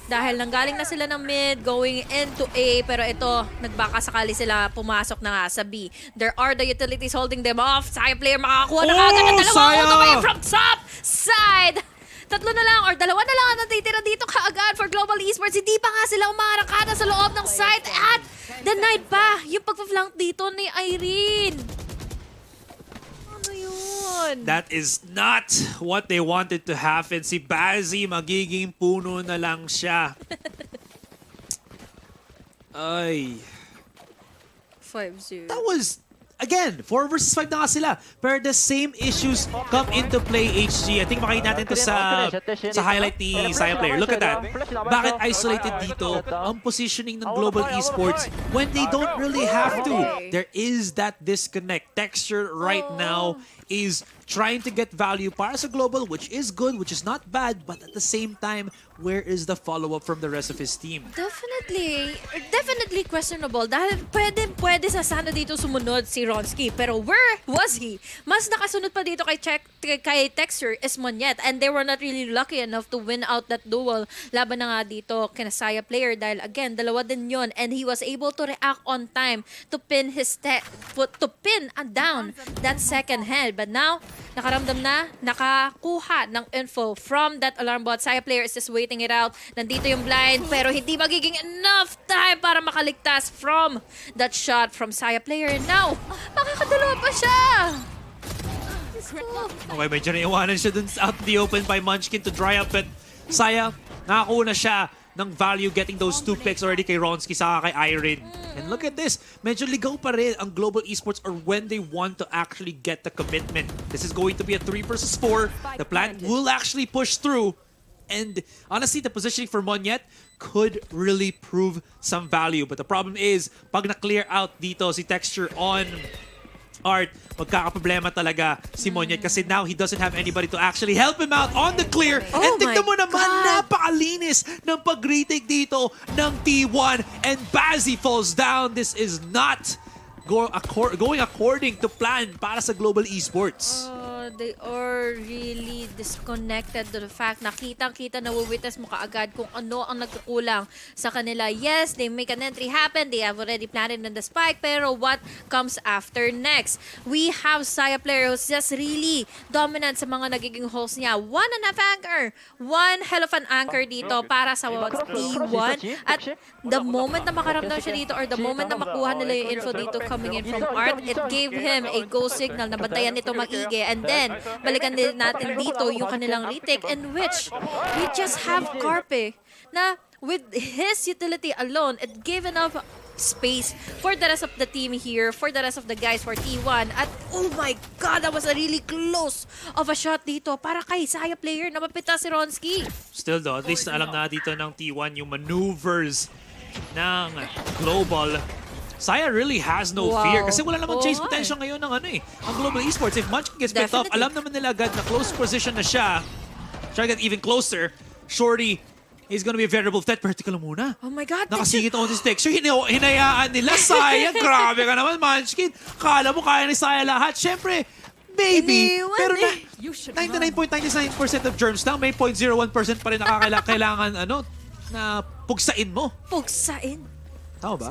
Dahil nanggaling na sila ng mid, going into A. Pero ito, nagbaka sakali sila pumasok na nga sa B. There are the utilities holding them off. Saya player makakakuha na kagad ng dalawang all the way from top side. 3 na lang or 2 na lang ang natitira dito kaagad for Global Esports. Hindi pa nga sila umarakada sa loob ng site at denied pa yung pag-flank dito ni Irene. Ano yun? That is not what they wanted to happen. Si Bazzi, magiging puno na lang siya. Ay. 5-0. That was, again, 4 versus 5 na nga sila. Pero the same issues come into play, HG. I think makikita natin to sa highlight ni Saya Player. Look at that. Bakit isolated dito ang positioning ng Global Esports when they don't really have to? There is that disconnect. Texture right now is trying to get value para sa Global, which is good, which is not bad, but at the same time, where is the follow-up from the rest of his team? Definitely questionable dahil pwede sa sana dito sumunod si Ronsky. Pero where was he? Mas nakasunod pa dito kay Texture is Monyet and they were not really lucky enough to win out that duel. Laban na nga dito kina Saya Player dahil again, dalawa din yon and he was able to react on time to pin his down that second head. But now, nakaramdam na, nakakuha ng info from that alarm bot. Saya player is just waiting it out. Nandito yung blind, pero hindi magiging enough time para makaligtas from that shot from Saya player. Now, makakadalawa pa siya! Okay, medyo naiwanan siya dun out in the open by Munchkin to dry up, but Saya, nakakuha na siya ng value getting those 2 picks already kay Ronski saka kay Irene. And look at this, medyo ligaw pa rin ang Global Esports or when they want to actually get the commitment. This is going to be a 3 versus 4. The plan will actually push through. And honestly, the positioning for Monyet could really prove some value. But the problem is, pag na-clear out dito si Texture on Art, magkakaproblema talaga si Monyet kasi now he doesn't have anybody to actually help him out on the clear. And tignan mo naman, napakalinis ng pag-retake dito ng T1 and Bazzi falls down. This is not going according to plan para sa Global Esports. They are really disconnected to the fact na kitang-kita na witness mo kaagad kung ano ang nagkukulang sa kanila. Yes, they make an entry happen. They have already planned in the spike. Pero what comes after next? We have Saya player who's just really dominant sa mga nagiging holes niya. 1.5 anchor. One hell of an anchor dito para sa T1. At the moment na makaramdam siya dito or the moment na makuha nila yung info dito coming in from Art, it gave him a go signal na bantayan nito maigi. And then, balikan din natin dito yung kanilang retake in which we just have Carpe na with his utility alone, it gave enough space for the rest of the team here, for the rest of the guys for T1. At oh my God, that was a really close of a shot dito para kay Saya player na mapita si Ronski. Still though, at least alam na dito ng T1 yung maneuvers ng Global. Saya really has no fear kasi wala namang chase potential ngayon ng ang Global Esports. If Munchkin gets picked up, alam naman nila agad na close position na siya. Try to get even closer. Shorty is gonna be a veritable threat. Pero tika lang muna. Oh my God. Nakasingit on this texture. Hinayaan nila Saya. Grabe ka naman, Munchkin. Kala mo kaya ni Saya lahat. Siyempre, maybe. Pero 99.99% of germs lang, may 0.01% pa rin nakakailangan na pugsain mo. Pugsain? Tama ba?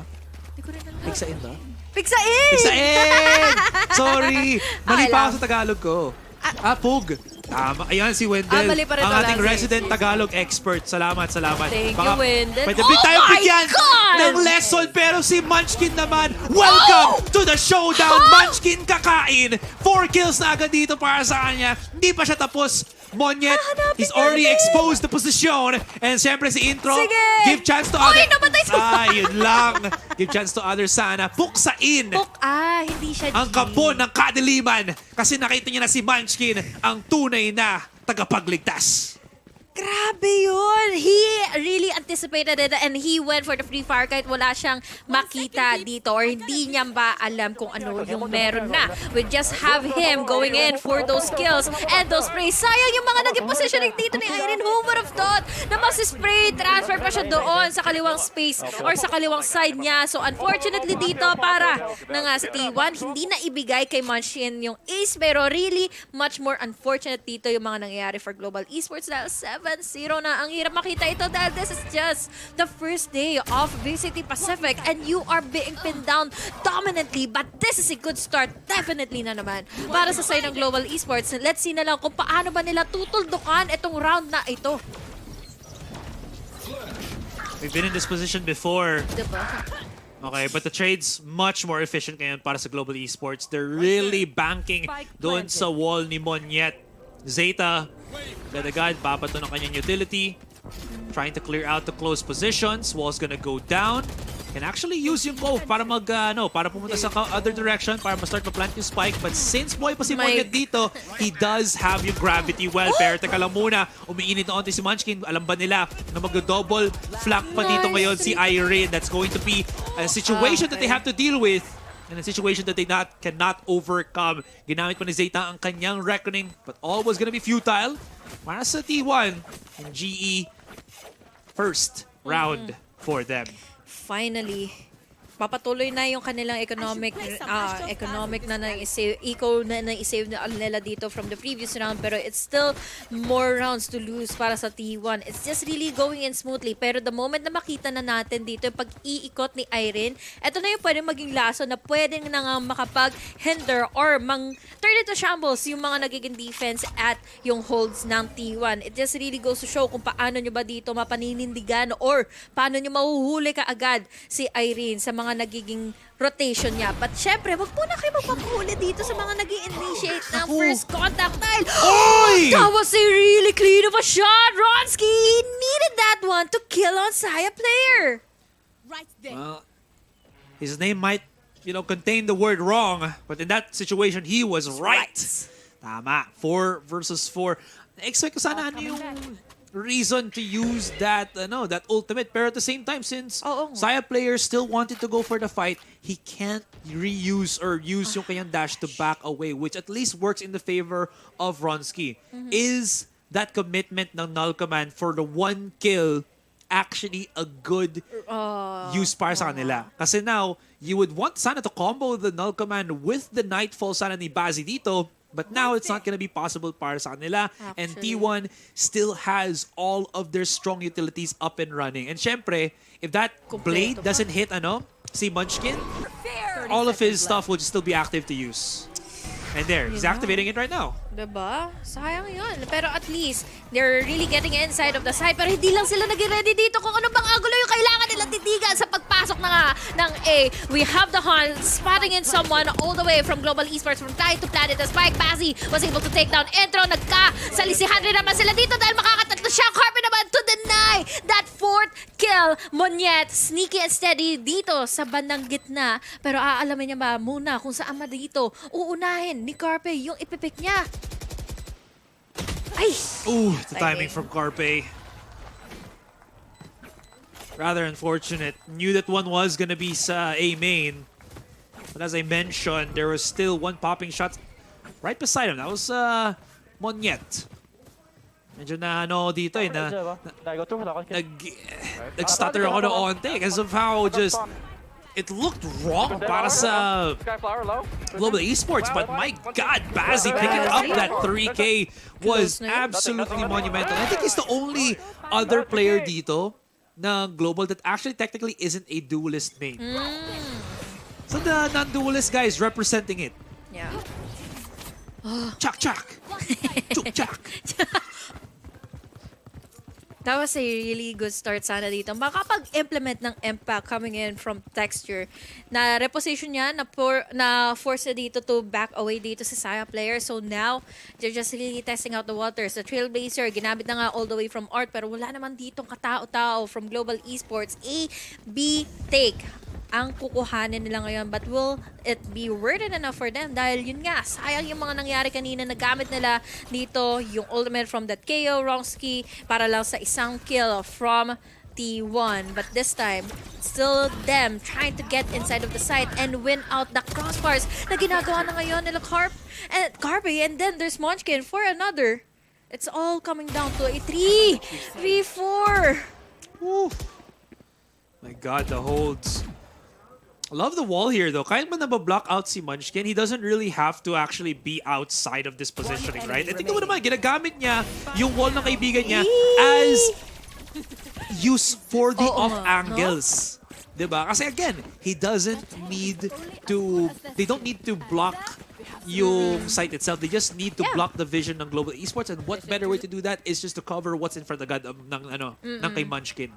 Hindi ko rin alam. Pigsain ba? Pigsain! Pigsain! Sorry! Mali pa ako sa Tagalog ko. Pug. Tama. Ayan si Wendell. Mali pa rin ang ating pala. resident Tagalog expert. Salamat. Thank you, Wendell. Pwede tayo bigyan ng lesson. Pero si Munchkin naman, welcome to the showdown. Munchkin kakain. 4 kills na agad dito para sa kanya. Hindi pa siya tapos. Monyet, he's already exposed the position. And siyempre si Intro, give chance to others. Namatay sa yun lang. Give chance to others sana. Puksain hindi siya ang kapon ng kadiliman kasi nakita niya na si Munchkin ang tunay na tagapagligtas. Grabe yun! He really anticipated it and he went for the free fire kahit wala siyang makita dito or hindi niya ba alam kung ano yung meron na. We just have him going in for those kills and those sprays. Sayang yung mga naging positioning dito ni Irene. Who would have thought na mas-spray, transfer pa siya doon sa kaliwang space or sa kaliwang side niya. So unfortunately dito para na nga sa T1, hindi na ibigay kay Munchkin yung ace pero really much more unfortunate dito yung mga nangyayari for Global Esports dahil 7-0 na. Ang hirap makita ito dahil this is just the first day of VCT Pacific and you are being pinned down dominantly but this is a good start definitely na naman para sa side ng Global Esports. Let's see na lang kung paano ba nila tutuldukan itong round na ito. We've been in this position before. Diba? Okay, but the trade's much more efficient ngayon para sa Global Esports. They're really banking doon sa wall ni Monyet. Zeta, agad, babato ng kanyang utility. Trying to clear out the close positions. Wall's gonna go down. Can actually use yung Cove para para pumunta sa other direction, para ma-start ma-plant yung spike. But since boy pa si Monyet dito, he does have yung gravity well. Pero teka lang muna, umiinit na onti si Munchkin. Alam ba nila na mag-double flank pa dito ngayon si Irene? That's going to be a situation that they have to deal with. And a situation that they cannot overcome. Ginamit pa ni Zeta ang kanyang reckoning, but all was gonna be futile. Para sa T1, and GE, first round for them. Finally, papatuloy na yung kanilang economic na na-save, eco na na-save nila dito from the previous round, pero it's still more rounds to lose para sa T1. It's just really going in smoothly, pero the moment na makita na natin dito yung pag-iikot ni Irene, eto na yung pwede maging laso na pwede na nga makapag-hinder or turn into shambles yung mga nagiging defense at yung holds ng T1. It just really goes to show kung paano nyo ba dito mapaninindigan or paano nyo mahuhuli ka agad si Irene sa mga nagiging rotation niya. But syempre, wag po na kayo magpapuhuli dito sa mga nag-i-initiate ng first contact dahil that was a really clean of a shot. Ronsky needed that one to kill on Saya player. Right there. Well, his name might, contain the word wrong, but in that situation, he was right. Tama. 4 versus 4. Na-expect ko sana yung reason to use that ultimate, pero at the same time, since Saya player still wanted to go for the fight, he can't reuse or use yung kanyang dash to back away, which at least works in the favor of Ronsky. Is that commitment ng Null Command for the 1 kill actually a good use para sa kanila? Kasi now, you would want sana to combo the Null Command with the Nightfall sana ni Bazzi dito, but now it's not gonna be possible para sa kanila. And T1 still has all of their strong utilities up and running. And syempre, if that blade doesn't hit si Munchkin, all of his stuff will just still be active to use. And there, he's activating it right now. Diba? Sayang yun. Pero at least, they're really getting inside of the side. Pero hindi lang sila nag-ready dito kung ano bang angulo yung kailangan nilang titigan sa pagpasok ng A. We have the Hunt spotting in someone all the way from Global Esports from Tide to Planet. As Spike Bazzi was able to take down Entro. Nagka-salisihan rin naman sila dito dahil makakatatlo siya. Carpe naman to deny that 4th kill. Monyet, sneaky and steady dito sa bandang gitna. Pero aalamin niya ba muna kung saan ma dito uunahin ni Carpe yung ipipick niya. Ay! Ooh, the timing from Carpe. Rather unfortunate. Knew that one was gonna be sa A main. But as I mentioned, there was still one popping shot right beside him. That was Monyet. Medyo na dito nag-stutter ako na onte because of how just it looked wrong para sa Global Esports, but my God, Bazzi picking up that 3K was absolutely monumental. I think he's the only other player dito na Global that actually technically isn't a duelist main. So the non-duelist guy is representing it. Yeah. Chak chak! Chuk chak! That was a really good start sana dito. Makapag-implement ng impact coming in from Texture. Na reposition niya, na force na dito to back away dito sa Saya player. So now, they're just really testing out the waters. The Trailblazer, ginamit na nga all the way from Art, pero wala naman ditong katao-tao from Global Esports. A, B, take ang kukuhanin nila ngayon, but will it be worth it enough for them? Dahil yun nga, sayang yung mga nangyari kanina, nagamit nila dito yung ultimate from that KO, Ronsky, para lang sa isang kill from T1. But this time, still them trying to get inside of the site and win out the crossbars na ginagawa na ngayon nila Carpe, and then there's Munchkin for another. It's all coming down to a 3-4. My God, the holds. I love the wall here though. Kahit man nabablock out si Munchkin, he doesn't really have to actually be outside of this positioning, right? I think mo naman, ginagamit niya yung wall ng kaibigan niya as use for the off angles. Diba? Kasi again, they don't need to block yung site itself. They just need to block the vision ng Global Esports, and what better way to do that is just to cover what's in front of ng kay Munchkin.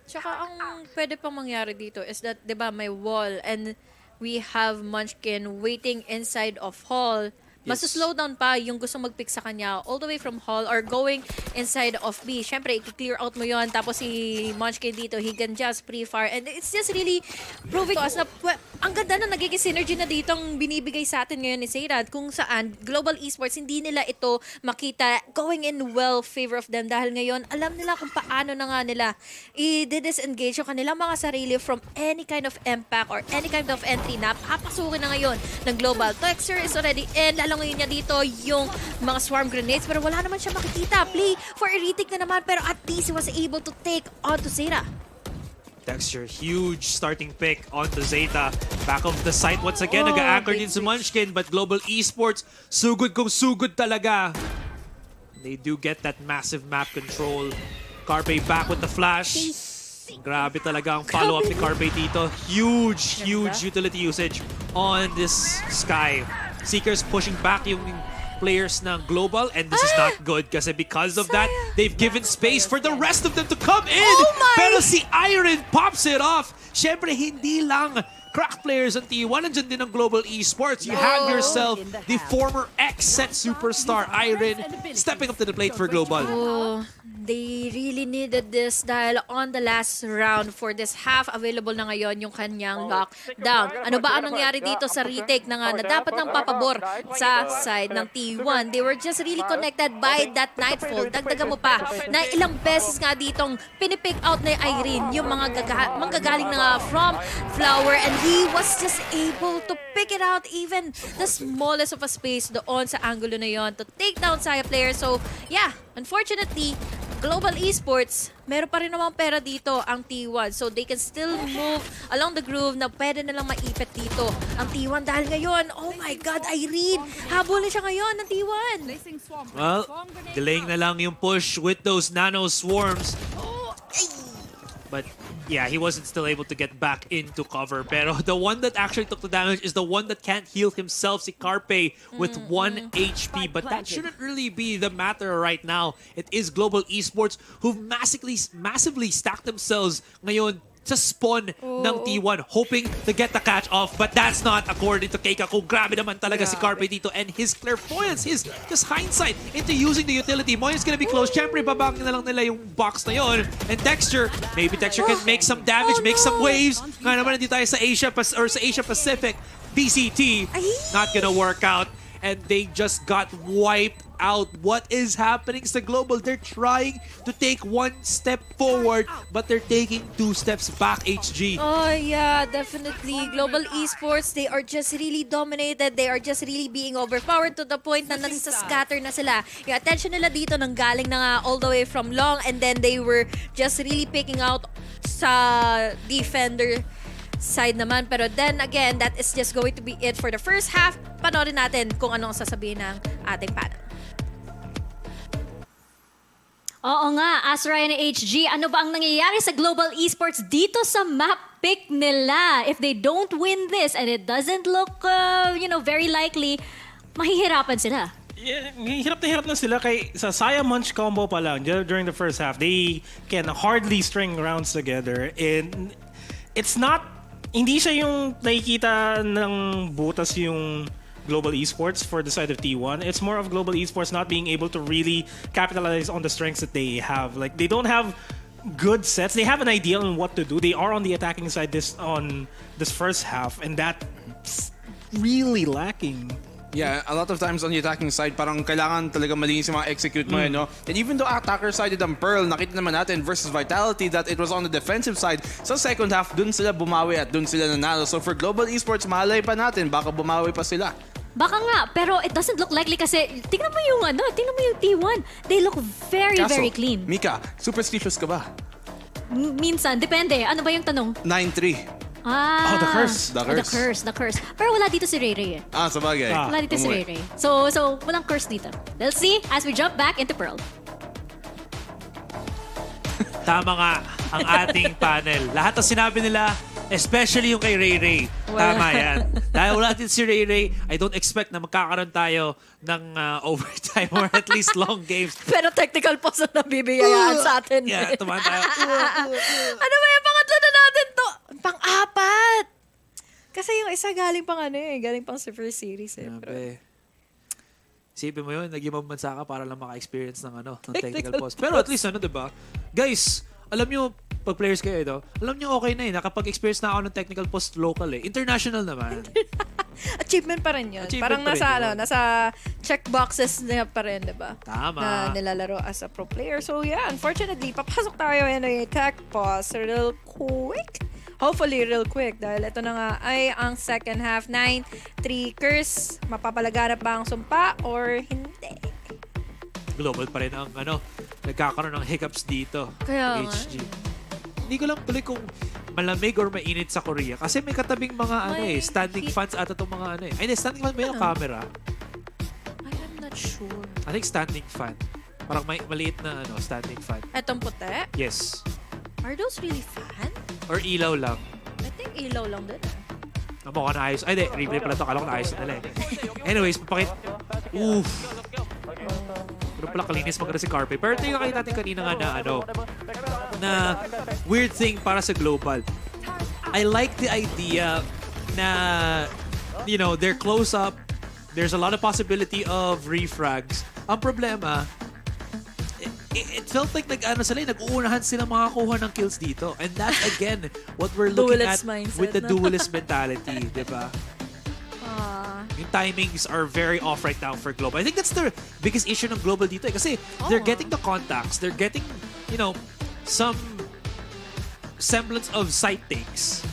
Tsaka ang pwede pang mangyari dito is that, di ba, may wall and we have Munchkin waiting inside of hall. Mas slow down pa yung gusto mag-pick sa kanya all the way from hall or going inside of B. Siyempre, i-clear out mo yon. Tapos si Munchkin dito, he can just pre-fire. And it's just really proving to us na ang ganda na nagiging synergy na dito ang binibigay sa atin ngayon ni Zeta, kung saan Global Esports, hindi nila ito makita going in well favor of them dahil ngayon alam nila kung paano na nga nila i-disengage yung kanilang mga sarili from any kind of impact or any kind of entry na papasukin na ngayon ng Global. Texture is already in, ngayon niya dito yung mga swarm grenades pero wala naman siya makikita. Play for a retake na naman pero at least he was able to take on to Zeta. Texture, huge starting pick onto Zeta. Back of the site once again, nag-anchor din si Munchkin, but Global Esports, sugod kung sugod talaga. They do get that massive map control. Carpe back with the flash. Grabe talaga ang follow-up ni Carpe dito. Huge utility usage on this Sky. Seekers pushing back yung players ng Global, and this is not good kasi because of that, they've given space for the rest of them to come in. Pero si Iron pops it off. Siyempre, hindi lang crack players on T1, nandiyan din ang Global Esports. You have yourself the former X-Set superstar Iron stepping up to the plate for Global. Oh, they really needed this dahil on the last round for this half, available na ngayon yung kanyang lockdown. Ano ba ang nangyari dito sa retake na nga na dapat nang papabor sa side ng T1? They were just really connected by that Nightfall. Dagdagan mo pa na ilang beses nga ditong pinipick out na Irene yung mga manggagaling na nga from Flower, and he was just able to pick it out even the smallest of a space doon sa angulo na yon to take down Saya player. So yeah, unfortunately, Global Esports, meron pa rin namang pera dito ang T1. So they can still move along the groove na pwede na lang maipit dito ang T1 dahil ngayon, oh my God, Irene, habol na siya ngayon ng T1. Well, delaying na lang yung push with those nano swarms. But yeah, he wasn't still able to get back into cover. Pero the one that actually took the damage is the one that can't heal himself, si Carpe, with 1 HP. But that shouldn't really be the matter right now. It is Global Esports who've massively stacked themselves ngayon sa spawn ng T1, hoping to get the catch off. But that's not according to Keika. Kung grabe naman talaga si Carpe dito, and his clairvoyance, his just hindsight into using the utility. Moyon's gonna be close. Siyempre, babangin na lang nila yung box na yon. And Texture, maybe Texture can make some damage, make some waves. Nga naman, hindi tayo sa Asia Pacific. VCT, not gonna work out. And they just got wiped out. What is happening sa Global? They're trying to take 1 step forward, but they're taking 2 steps back, HG. Oh yeah, definitely. Global Esports, they are just really dominated. They are just really being overpowered to the point na nasa-scatter na sila. Yung attention nila dito nanggaling na nga all the way from long, and then they were just really picking out sa defender side naman. Pero then again, that is just going to be it for the first half. Panoorin natin kung anong sasabihin ng ating panel. Oo nga, Asra and HG, ano ba ang nangyayari sa Global Esports dito sa map pick nila? If they don't win this and it doesn't look, very likely, mahihirapan sila. Yeah, hirap na sila kay sa Saya Munch combo pa lang during the first half. They can hardly string rounds together, and it's not, hindi siya yung nakikita ng butas yung Global Esports for the side of T1. It's more of Global Esports not being able to really capitalize on the strengths that they have. Like, they don't have good sets. They have an idea on what to do. They are on the attacking side on this first half, and that's really lacking. Yeah, a lot of times on the attacking side, parang kailangan talaga malinis yung mga execute mo, no? And even though attacker side ang Pearl, nakita naman natin versus Vitality that it was on the defensive side. Sa second half, dun sila bumawi at dun sila nanalo. So for Global Esports, malay pa natin, baka bumawi pa sila. Baka nga, pero it doesn't look likely kasi tingnan mo yung T1. They look very clean. Mika, superstitious ka ba? Minsan, depende. Ano ba yung tanong? 9-3. Ah, the curse. The curse. Pero wala dito si Ray Ray. Sabagay. Wala dito si Ray Ray. So walang curse dito. We'll see as we jump back into Pearl. Tama nga ang ating panel. Lahat ng sinabi nila, especially yung kay Ray Ray. Tama yan. Dahil wala din si Ray Ray, I don't expect na magkakaroon tayo ng overtime or at least long games. Pero technical pause na nabibigayaan sa atin. Yeah, tumahan tayo. Ano ba yung pangatlo na natin to? Pang-apat! Kasi yung isa galing pang Super Series. Grabe. Isipin mo yun, nag-ibang bansa ka para lang maka-experience ng technical pause. Pero at least diba? Guys, alam nyo, pag players kayo ito, alam nyo okay na nakapag-experience na ako ng technical pause local International naman. Achievement pa rin yun. Achievement Parang pa rin nasa checkboxes na pa rin, diba? Tama. Na nilalaro as a pro player. So yeah, unfortunately, papasok tayo in a tech pause real quick. Hopefully, real quick. Dahil ito na nga ay ang second half. 9-3 curse. Mapapalaganap ba ang sumpa or hindi? Global pa rin ang nagkakaroon ng hiccups dito. Kaya nga. HG. Hindi ko lang tuloy kung malamig or mainit sa Korea. Kasi may katabing mga standing fans ata itong mga Ay, hindi, standing fan ba yung camera? I'm not sure. I think standing fan. Parang may maliit na standing fan. Etong puti? Yes. Are those really fan? Or ilaw lang. I think ilaw lang din. Mukha na ayos. Ay, hindi. Replay pala ito. Kala ko na ayos nila Anyways, papakit. Oof. Pero pala kalinis maganda si Carpe. Pero ito yung nakita natin kanina nga na weird thing para sa global. I like the idea na, they're close up. There's a lot of possibility of refrags. Ang problema, it felt like nag-uunahan sila makakuha ng kills dito. And that's, again, what we're looking Duelist at mindset, with the no? duelist mentality, di ba? Yung timings are very off right now for Global. I think that's the biggest issue ng Global dito kasi they're getting the contacts, they're getting, some semblance of side takes.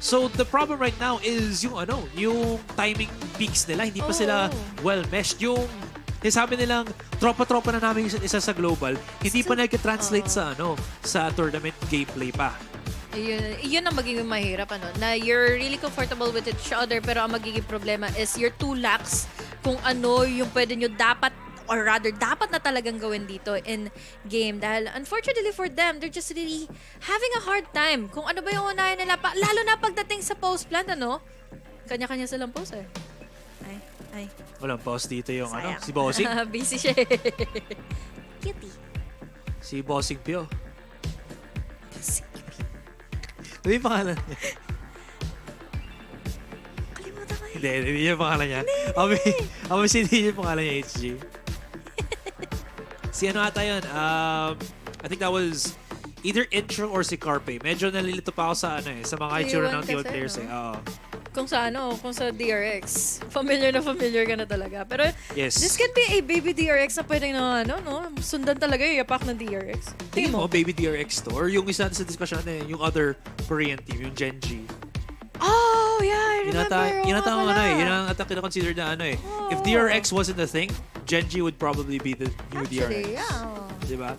So the problem right now is yung timing peaks nila, hindi pa sila well-meshed. Yung sabi nilang tropa-tropa na namin isa sa Global, hindi pa nag-translate sa sa tournament gameplay pa. Yun ang magiging mahirap, na you're really comfortable with each other pero ang magiging problema is you're too lax kung ano yung pwede nyo dapat or rather dapat na talagang gawin dito in game dahil unfortunately for them, they're just really having a hard time kung ano ba yung unahin nila lalo na pagdating sa post plant, kanya-kanya silang post Ay. Walang pause dito yung Sayang. si Bossing. Busy siya. Cutie. Si Bossing Pio. Ano yung pangalan niya? Kalimutan ko Hindi yung pangalan niya. Hindi yung pangalan niya, HG. Si ata yun? I think that was either intro or si Carpe. Medyo nalilito pa ako sa sa mga itsura ng T1 players Oo. Kung sa DRX. Familiar ka na talaga. Pero Yes. this can be a baby DRX na pwedeng sundan talaga yung yapak ng DRX. Tingin mo, baby DRX to? Or yung isa sa discussion yung other Korean team, yung Gen G. Oh, yeah, I remember. Yun ata ang pala. yun ang ata kina-consider na If DRX wasn't a thing, Gen G would probably be the new Actually, DRX. yeah. Diba?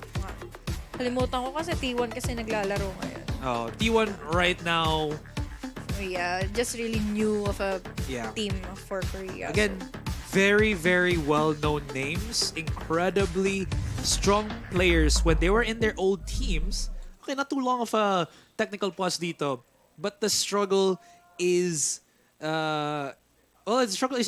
Kalimutan ko kasi T1 kasi naglalaro ngayon. Oh, T1 right now, Yeah, just really new of a Yeah. team for Korea. again, very, very well-known names, incredibly strong players when they were in their old teams. Okay, not too long of a technical pause dito, but the struggle is, the struggle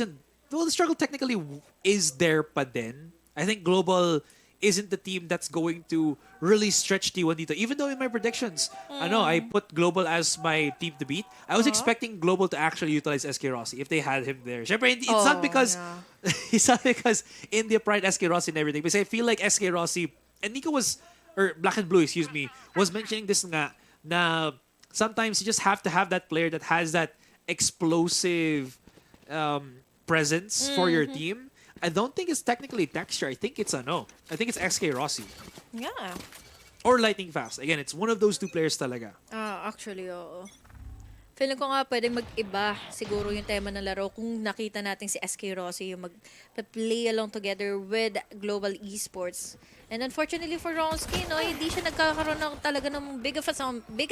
technically is there pa din. I think Global isn't the team that's going to really stretch T1 dito. Even though in my predictions, I put Global as my team to beat. I was expecting Global to actually utilize SK Rossi if they had him there. Syempre, it's not because it's not because India pride SK Rossi and everything. Because I feel like SK Rossi and Nico Black and Blue, was mentioning this nga na sometimes you just have to have that player that has that explosive presence for your team. I don't think it's technically Texture. I think it's I think it's SK Rossi. Yeah. Or Lightning Fast. Again, it's one of those two players talaga. Actually, oo. Feeling ko nga pwedeng mag-iba siguro yung tema ng laro kung nakita natin si SK Rossi yung mag-play along together with Global Esports. And unfortunately for Ronski, hindi siya nagkakaroon talaga ng biggest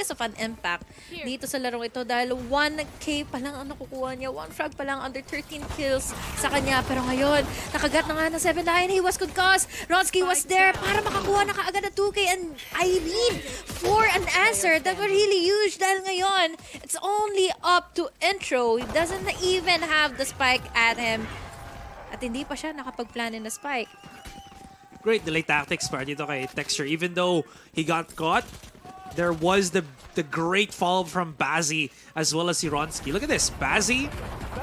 of an impact dito sa larong ito dahil 1K pa lang ang nakukuha niya. 1 frag pa lang under 13 kills sa kanya. Pero ngayon, nakagat na nga ng 7-9. He was concussed. Ronski was there para makakuha na kaagad ng 2K. And I need for an answer that were really huge dahil ngayon, it's only up to intro. He doesn't even have the spike at him. At hindi pa siya nakapag-plan na spike. Great delay tactics para dito kay Texture. Even though he got caught, there was the great follow from Bazzi as well as si Ronski. Look at this. Bazzi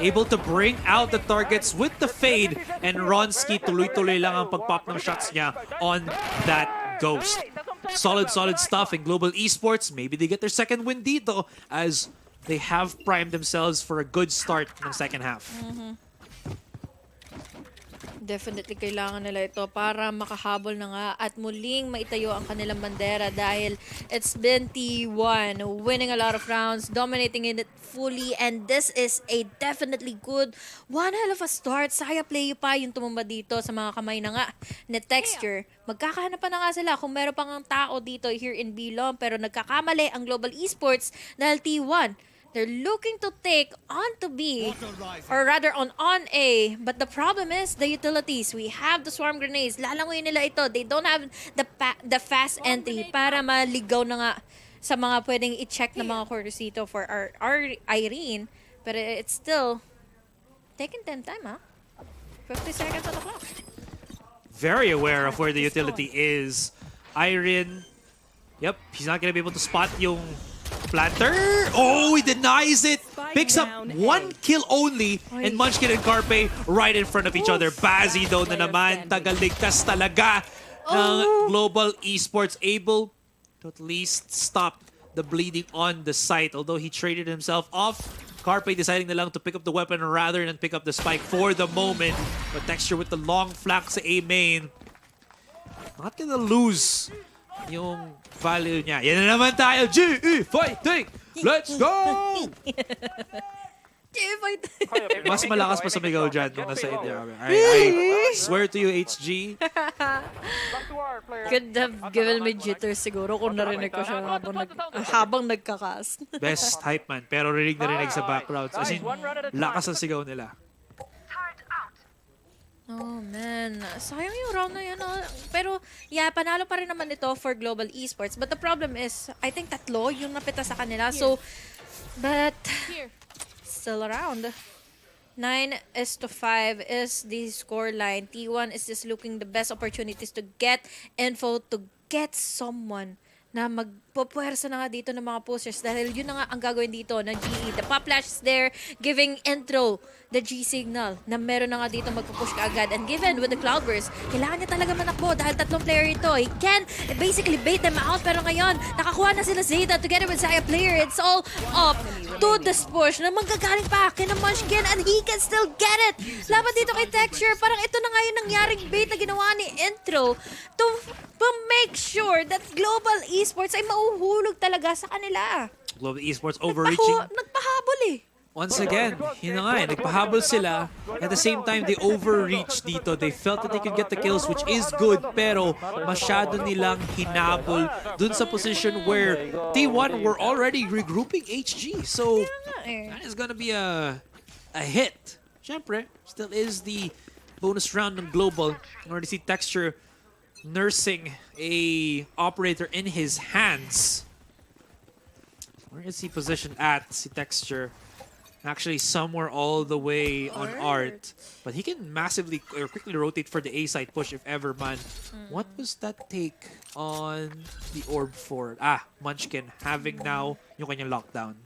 able to bring out the targets with the fade and Ronski tuloy-tuloy lang ang pag-pop ng shots niya on that Ghost. Solid stuff in Global Esports. Maybe they get their second win dito as they have primed themselves for a good start ng second half. Definitely kailangan nila ito para makahabol na nga at muling maitayo ang kanilang bandera dahil it's been T1 winning a lot of rounds, dominating it fully, and this is a definitely good one hell of a start. Saya play pa yung tumumba dito sa mga kamay na nga ni Texture. Magkakahanapan na nga sila kung meron pang tao dito here in Bilong, pero nagkakamali ang Global Esports dahil T1. They're looking to take on to B, or rather on A. But the problem is the utilities. We have the swarm grenades. Lalangoyin nila ito. They don't have the fast entry para maligaw na nga sa mga pwedeng i-check na mga corners dito for our Irene. But it's still taking 10 time, 50 seconds on the clock. Very aware of where the utility is. Irene, yep, he's not gonna be able to spot yung planter. Oh, he denies it. Picks up 1 kill only. And Munchkin and Carpe right in front of each other. Bazzi daw na naman. Tagaligtas talaga ng Global Esports. Able to at least stop the bleeding on the site. Although he traded himself off. Carpe deciding na lang to pick up the weapon rather than pick up the spike for the moment. But Texture with the long flank sa A main. Not gonna lose yung value niya. Yan na naman tayo. GE fighting! Let's go! GE fighting! Mas malakas pa sa migaw dyan kung nasa India. I swear to you, HG. Could have given me jitters siguro kung narinig ko siya habang nagkakas. Best hype man. Pero rinig na rinig sa backgrounds. As in, lakas ang sigaw nila. Oh man, sayang yung round na yun. Pero yeah, panalo pa rin naman ito for Global Esports. But the problem is, I think tatlo yung napita sa kanila. So, but still around. 9-5 is the scoreline. T1 is just looking the best opportunities to get info, to get someone na magpupuwersa na nga dito ng mga posters dahil yun na nga ang gagawin dito ng GE. The pop flash is there, giving intro the G signal na meron na nga dito magpupush ka agad. And given with the Cloudburst, kailangan niya talaga manakbo dahil tatlong player ito. He can basically bait them out, pero ngayon, nakakuha na sila Zeta together with Saya player. It's all up to this push na manggagaling pa kina Munchkin and he can still get it. Laban dito kay Texture, parang ito na nga yung nangyaring bait na ginawa ni intro to make sure that Global Esports ay mauhulog talaga sa kanila. Global Esports overreaching. Nagpahabol eh. Once again, yun na nga eh, nagpahabol sila. At the same time, they overreached dito. They felt that they could get the kills, which is good, pero masyado nilang hinabol dun sa position where T1 were already regrouping HG. So, that is gonna be a hit. Siyempre, still is the bonus round ng Global. You already see Texture nursing a operator in his hands. Where is he positioned at? Si Texture. Actually, somewhere all the way on Art. But he can massively or quickly rotate for the A side push if ever, man. What was that take on the orb for? Munchkin having now yung kanyang lockdown.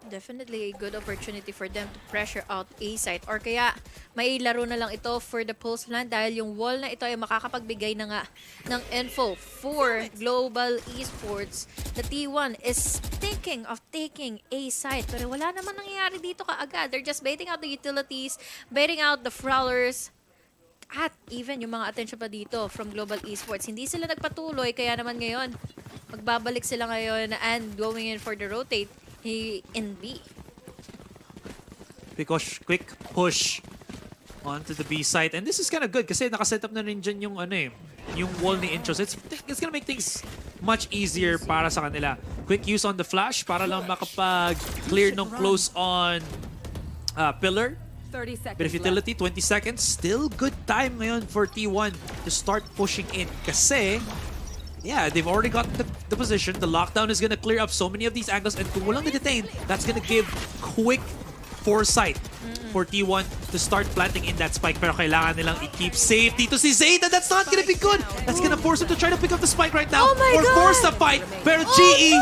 Definitely a good opportunity for them to pressure out A site. Or kaya, may laro na lang ito for the Pulse Land dahil yung wall na ito ay makakapagbigay na nga ng info for Global Esports. The T1 is thinking of taking A site. Pero wala naman nangyayari dito kaagad. They're just baiting out the utilities, baiting out the Prowlers, at even yung mga attention pa dito from Global Esports. Hindi sila nagpatuloy, kaya naman ngayon, magbabalik sila ngayon and going in for the rotate in B. Because quick push onto the B site. And this is kind of good kasi nakaset up na rin dyan yung yung wall ni Intros. It's gonna make things much easier para sa kanila. Quick use on the flash para lang makapag-clear ng close on pillar. 30 seconds Bit of utility, 20 seconds. Still good time ngayon for T1 to start pushing in kasi yeah, they've already got the position. The lockdown is gonna clear up so many of these angles, and kung walang na-detain, that's gonna give quick foresight for T1 to start planting in that spike. Pero kailangan nilang i-keep safe dito si Zeta. That's not gonna be good. That's gonna force him to try to pick up the spike right now. Or force the fight. Pero GE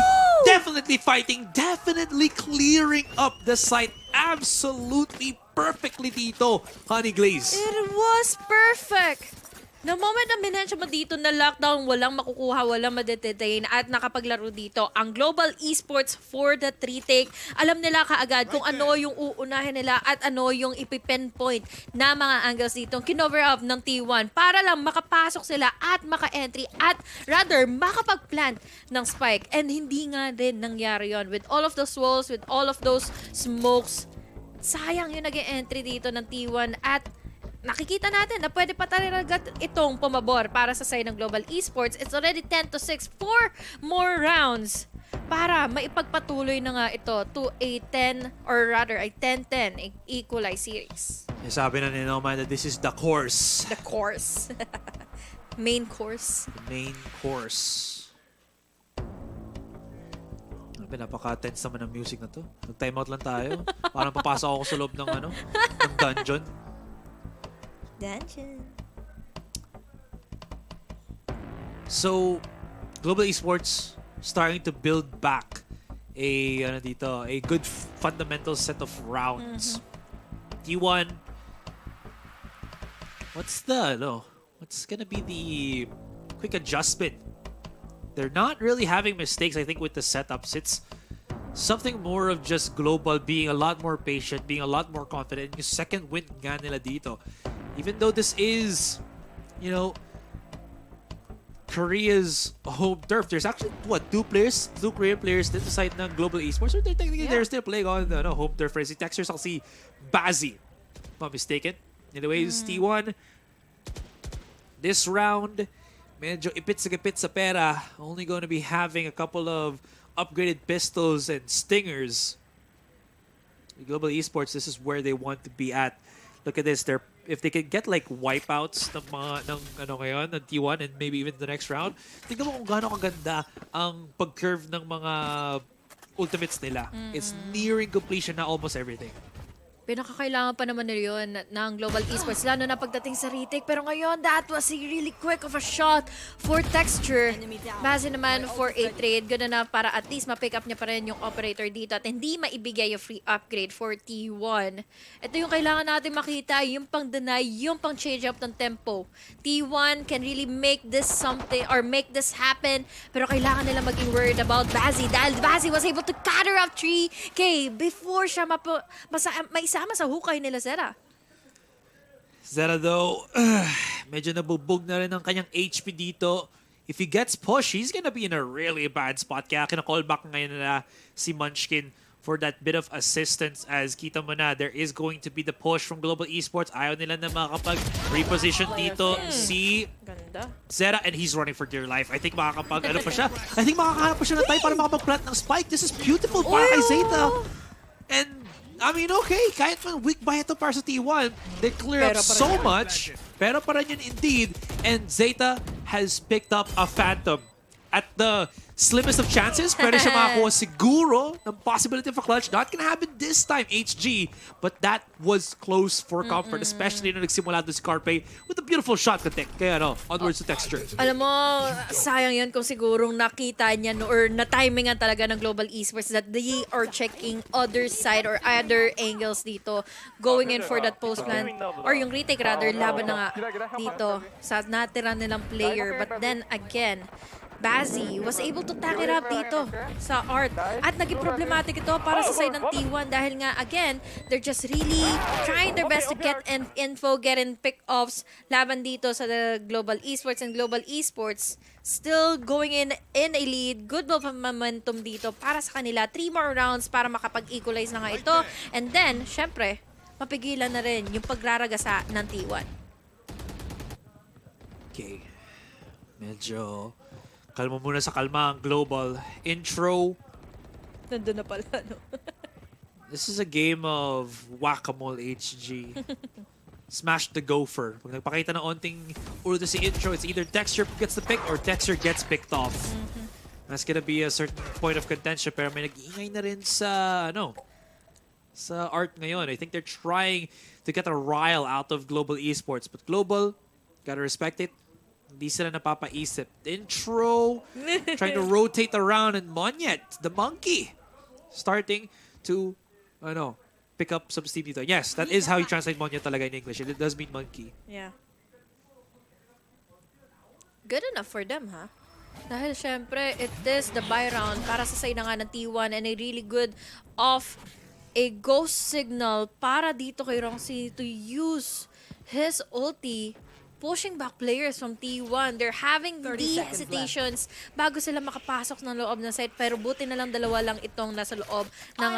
definitely fighting, definitely clearing up the site. Absolutely perfectly dito, Honey Glaze. It was perfect. The moment na minensyon mo dito na lockdown, walang makukuha, walang madedetain at nakapaglaro dito, ang Global Esports for the 3-take, alam nila kaagad kung ano yung uunahin nila at ano yung ipipinpoint na mga angles dito, kinover up ng T1 para lang makapasok sila at maka-entry at rather makapag-plant ng spike. And hindi nga din nangyari yon with all of those walls, with all of those smokes. Sayang yung nag-entry dito ng T1 at nakikita natin na pwede pa talaga itong pumabor para sa side ng Global Esports. It's already 10-6. 4 more rounds para maipagpatuloy na nga ito to a 10 or rather a 10-10 equalize series. Sabi na ni Humanda, this is the course. The course. Main course. The main course. Napaka-tense naman ng music na to. Nag-timeout lang tayo. Parang papasok ako sa loob ng ng dungeon. So, Global Esports starting to build back a good fundamental set of rounds. T1, what's gonna be the quick adjustment? They're not really having mistakes, I think, with the setups. It's something more of just Global being a lot more patient, being a lot more confident. Yung second win nga nila dito. Even though this is, Korea's home turf, there's actually, two Korean players that decide ng Global Esports. So technically, they're still playing on home turf. Si Texters, I'll see Bazzi, if I'm mistaken. Anyways, T1, this round, medyo ipit sa pera. Only going to be having a couple of upgraded pistols and stingers. Global Esports, this is where they want to be at. Look at this. If they can get like wipeouts ng ngayon, ng T1 and maybe even the next round, tingnan mo kung gaano kaganda ang pag-curve ng mga ultimates nila. It's nearing completion na almost everything. Pinakakailangan pa naman nila yun ng Global Esports, lalo na pagdating sa retake. Pero ngayon, that was a really quick of a shot for Texture. Base naman for a trade. Good enough para at least ma-pick up niya pa rin yung operator dito at hindi maibigay yung free upgrade for T1. Ito yung kailangan natin makita, yung pang-deny, yung pang-change up ng tempo. T1 can really make this something or make this happen. Pero kailangan nila maging worried about Bazzi dahil Bazzi was able to counter up 3K before siya maisama sa hukay nila ZETA. ZETA though, medyo nabubog na rin ang kanyang HP dito. If he gets pushed, he's gonna be in a really bad spot. Kaya kina-call back ngayon na si Munchkin for that bit of assistance as kita mo na there is going to be the push from Global Esports. Ayaw nila na makakapag-reposition dito si ZETA and he's running for dear life. I think makakapag-ano pa siya. I think makakahanap pa siya ng time para makapag-plant ng spike. This is beautiful para kay ZETA. And I mean, okay, kahit man weak ba ito para sa T1, they clear up so much, pero pa rin yun indeed, and ZETA has picked up a Phantom. At the slimmest of chances, pwede siya makakuha siguro ng possibility of a clutch. Not gonna happen this time, HG, but that was close for comfort, especially nung nagsimula doon si Carpe with a beautiful shot to take. Kaya onwards to Texture. Alam mo, sayang yun kung sigurong nakita niya or na-timingan talaga ng Global Esports that they are checking other side or other angles dito, going in for that post plan or yung retake rather, laban na nga dito sa natira nilang player. But then again, Bazzi was able to tack it up dito sa Art. At naging problematic ito para sa side ng T1 dahil nga, again, they're just really trying their best to get info, get in pick-offs laban dito sa the Global Esports, and Global Esports still going in a lead. Good momentum dito para sa kanila. 3 more rounds para makapag-equalize na nga ito. And then, syempre, mapigilan na rin yung pagraragasa ng T1. Okay. Medyo kalma muna sa kalma ang Global. Intro. Nandun na pala, no? This is a game of whack-a-mole HG. Smash the gopher. Pag nagpakita ng onting ulo si Intro, it's either Texture gets the pick or Texture gets picked off. That's gonna be a certain point of contention, pero may nag-iingay na rin sa, sa Art ngayon. I think they're trying to get a rile out of Global Esports. But Global, gotta respect it. Hindi sila napapaisip. Intro, trying to rotate around, and Monyet, the monkey, starting to, pick up some steam dito. Yes, that is how you translate Monyet talaga in English. It does mean monkey. Yeah. good enough for them, ha? Dahil syempre, it is the buy round para sa side na nga ng T1 and a really good off a ghost signal para dito kay Ronxy to use his ulti, pushing back players from T1. They're having the hesitations bago sila makapasok ng loob ng site, pero buti na lang dalawa lang itong nasa loob ng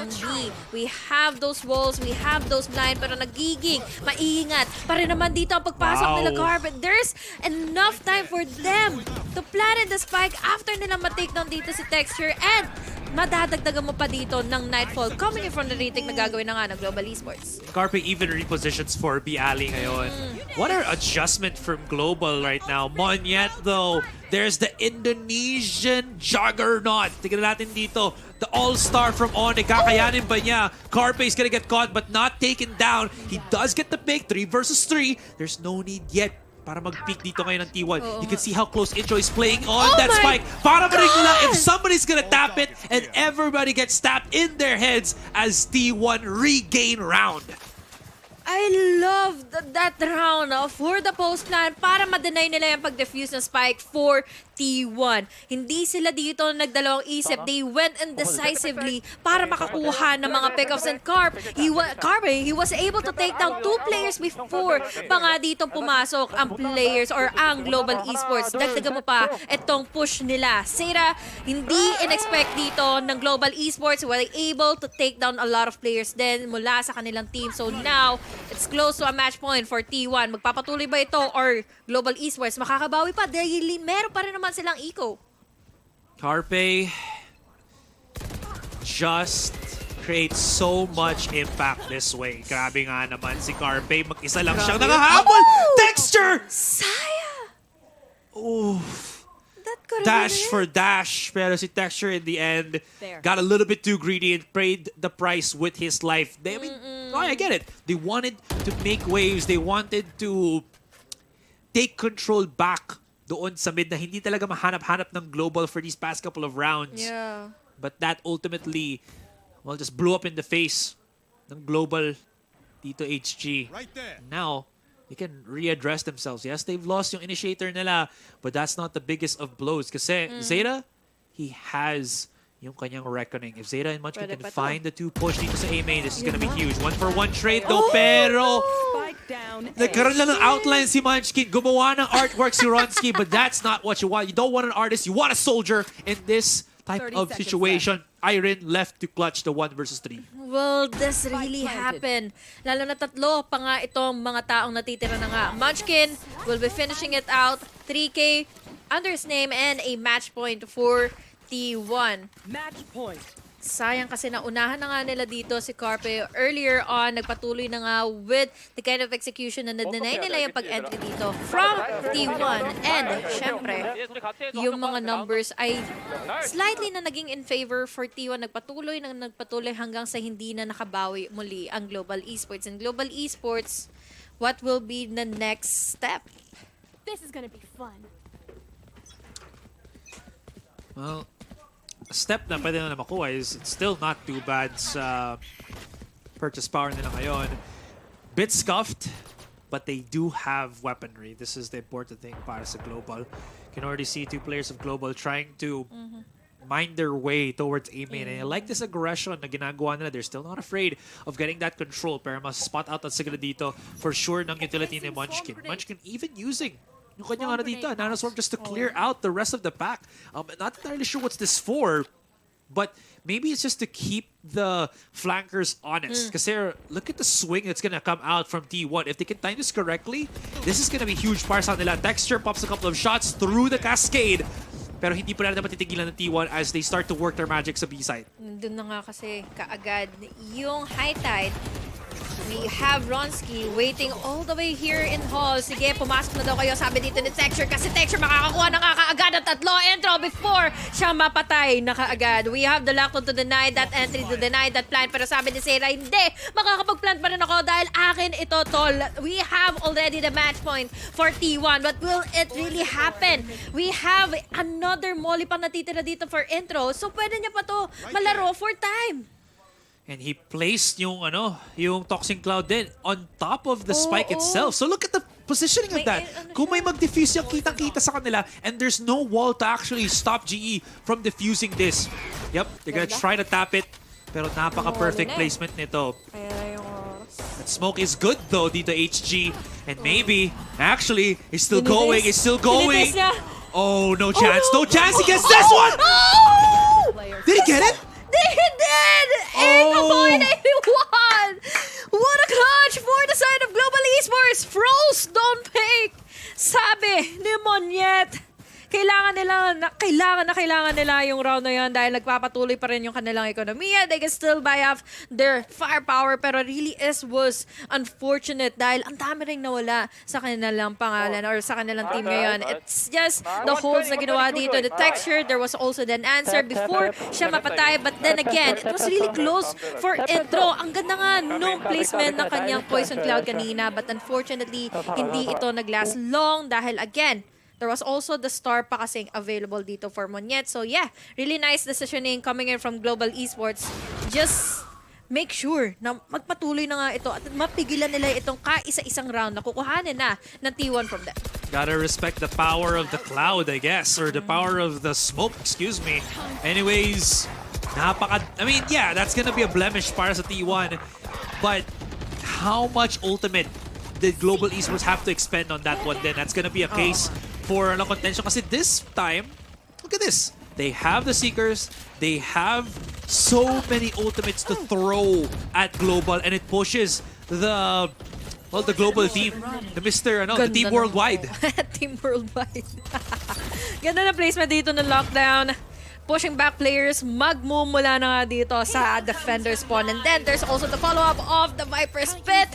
B. We have those walls, we have those blind, pero nagiging maingat pa rin naman dito ang pagpasok nila Carpet. There's enough time for them to plant in the spike after nilang ma-take down dito si Texture, and madadagdagan mo pa dito ng Nightfall coming in from the retake na gagawin na nga ng Global Esports. Carpe even repositions for Bialy ngayon. What an adjustment from Global right now. Monyet though, there's the Indonesian juggernaut. Tignan natin dito. The all-star from One. Kakayanin ba niya? Carpe is gonna get caught but not taken down. He does get the pick. 3 versus 3. There's no need yet para mag-peek dito ngayon ng T1. You can see how close Intro is playing on that spike. Para maringla, if somebody's gonna tap it and everybody gets tapped in their heads as T1 regain round. I love that round for the post plan para ma-deny nila yung pag-defuse ng spike for T1. Hindi sila dito nagdalawang isip. They went indecisively para makakuha ng mga pickups, and Carpe, he was able to take down 2 players before pa nga dito pumasok ang players or ang Global Esports. Dagdagan mo pa itong push nila. Zeta, hindi in-expect dito ng Global Esports. Were able to take down a lot of players din mula sa kanilang team. So now, it's close to a match point for T1. Magpapatuloy ba ito or Global Esports makakabawi pa? Dahil meron pa rin naman silang eco. Carpe just creates so much impact this way. Grabe nga naman si Carpe. Mag-isa lang siyang nakahabol. Texture! Saya! Oof. That could have Dash been for it. dash. Pero si Texture in the end got a little bit too greedy and paid the price with his life. I mean, I get it. They wanted to make waves. They wanted to take control back doon sa mid na hindi talaga mahanap-hanap ng Global for these past couple of rounds. Yeah. But that ultimately, well, just blew up in the face ng Global dito HG. Right there. Now, they can readdress themselves. Yes, they've lost yung initiator nila, but that's not the biggest of blows. Kasi Zeta, he has yung kanyang reckoning. If Zeta and Munchkin Pwede can pa to. find the 2 push dito sa A main, this is gonna be huge. 1-for-1 trade though, pero nagkaroon lang ng outline si Munchkin. Gumawa ng artwork si Ronski, but that's not what you want. You don't want an artist, you want a soldier in this type of situation. Iron left to clutch the 1 versus 3. Will this really happen? Lalo na 3 pa nga itong mga taong natitira na nga. Munchkin will be finishing it out. 3K under his name and a match point for T1. Match point. Sayang kasi naunahan na nga nila dito si Carpe. Earlier on, nagpatuloy na nga with the kind of execution na na-deny nila yung pag-entry dito from T1. And, syempre, yung mga numbers ay slightly na naging in favor for T1. Nagpatuloy hanggang sa hindi na nakabawi muli ang Global Esports. And Global Esports, what will be the next step? This is gonna be fun. Well, a step na pwede na makuha is it's still not too bad sa purchase power nila ngayon. Bit scuffed, but they do have weaponry. This is the important thing para sa Global. You can already see 2 players of Global trying to mind their way towards A main. And I like this aggression na ginagawa nila. They're still not afraid of getting that control. Pero mas spot out at siguro dito for sure ng utility ni Munchkin. Munchkin even using yung kanyang ano dito, Nanoswarm just to clear out the rest of the pack. Not entirely sure what's this for, but maybe it's just to keep the flankers honest. Kasi look at the swing that's gonna come out from T1. If they can time this correctly, this is gonna be huge para sa nila. Texture pops a couple of shots through the cascade, pero hindi pa rin naman titigilan ng T1 as they start to work their magic sa B-side. Doon na nga kasi kaagad yung high tide. We have Ronski waiting all the way here in Hall. Sige, pumasok na daw kayo, sabi dito ni Texture, kasi Texture makakakuha na nga kaagad at 3 intro before siya mapatay na kaagad. We have the lockdown to deny that entry, to deny that plant, pero sabi ni Zeta, hindi, makakapag-plant pa rin ako dahil akin ito, tol. We have already the match point for T1, but will it really happen? We have another molly pa natitira dito for intro, so pwede niya pa to malaro for time. And he placed yung Toxin Cloud din on top of the spike Oo. itself. So look at the positioning of May, that. Kung may mag-defuse yung kitang-kita sa kanila and there's no wall to actually stop GE from defusing this. Yep, they're gonna try to tap it. Pero napaka-perfect placement nito. Kaya yung oras. That smoke is good though dito HG. And maybe, actually, it's still going. It's still going. Tinitis niya. Oh, no chance. No chance. He gets this one. Oh! Did he get it? They did! Oh! 8.81! What a clutch for the side of Global Esports! Froze, don't fake! Sabi ni Monyet, kailangan nila yung round na yun dahil nagpapatuloy pa rin yung kanilang ekonomiya. They can still buy off their firepower pero really was unfortunate dahil ang dami rin nawala sa kanilang pangalan or sa kanilang team ngayon. It's just the holds na ginawa dito. The texture, there was also an answer before siya mapatay. But then again, it was really close for intro. Ang ganda nga nung placement ng kanyang Poison Cloud kanina. But unfortunately, hindi ito naglast long dahil again, there was also the star pa kasing available dito for Monyet. So yeah, really nice decisioning coming in from Global Esports. Just make sure na magpatuloy na nga ito at mapigilan nila itong kaisa-isang round na kukuhanin na ng T1 from them. Gotta respect the power of the cloud, I guess. Or the power of the smoke, excuse me. Anyways, yeah, that's gonna be a blemish para sa T1. But how much ultimate did Global Esports have to expend on that one then? That's gonna be a case for contention. Kasi this time, look at this. They have the Seekers. They have so many ultimates to throw at Global, and it pushes the Global team, the Team Worldwide. Team Worldwide. Ganda na placement dito ng lockdown. Pushing back players, magmumula na nga dito sa defender spawn. And then there's also the follow-up of the Viper's Pit.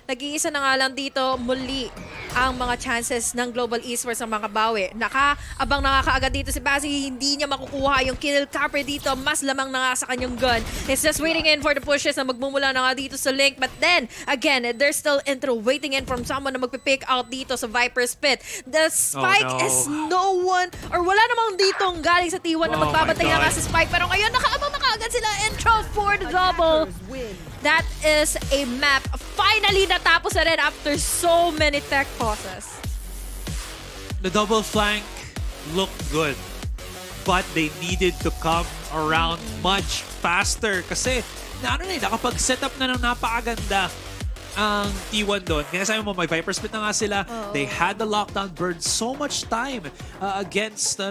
Nag-iisa na nga lang dito muli ang mga chances ng Global Esports ng mga bawi. Nakaabang na nga kaagad dito si Bazzi, hindi niya makukuha yung kill capper dito. Mas lamang na nga sa kanyang gun. He's just waiting in for the pushes na magmumula na nga dito sa Link. But then, again, there's still intro waiting in from someone na magpipick out dito sa Viper's Pit. The spike is no one, or wala namang ditong galing sa T1 na magbabantay na nga sa spike. Pero ngayon, nakaabang na kaagad sila. Intro for the double. That is a map. Finally, natapos na rin after so many tech pauses. The double flank looked good, but they needed to come around much faster kasi nakapag-set up na ng napakaganda ang T1 doon. Kaya sabi mo, may Viper Split na nga sila. They had the lockdown, burned so much time against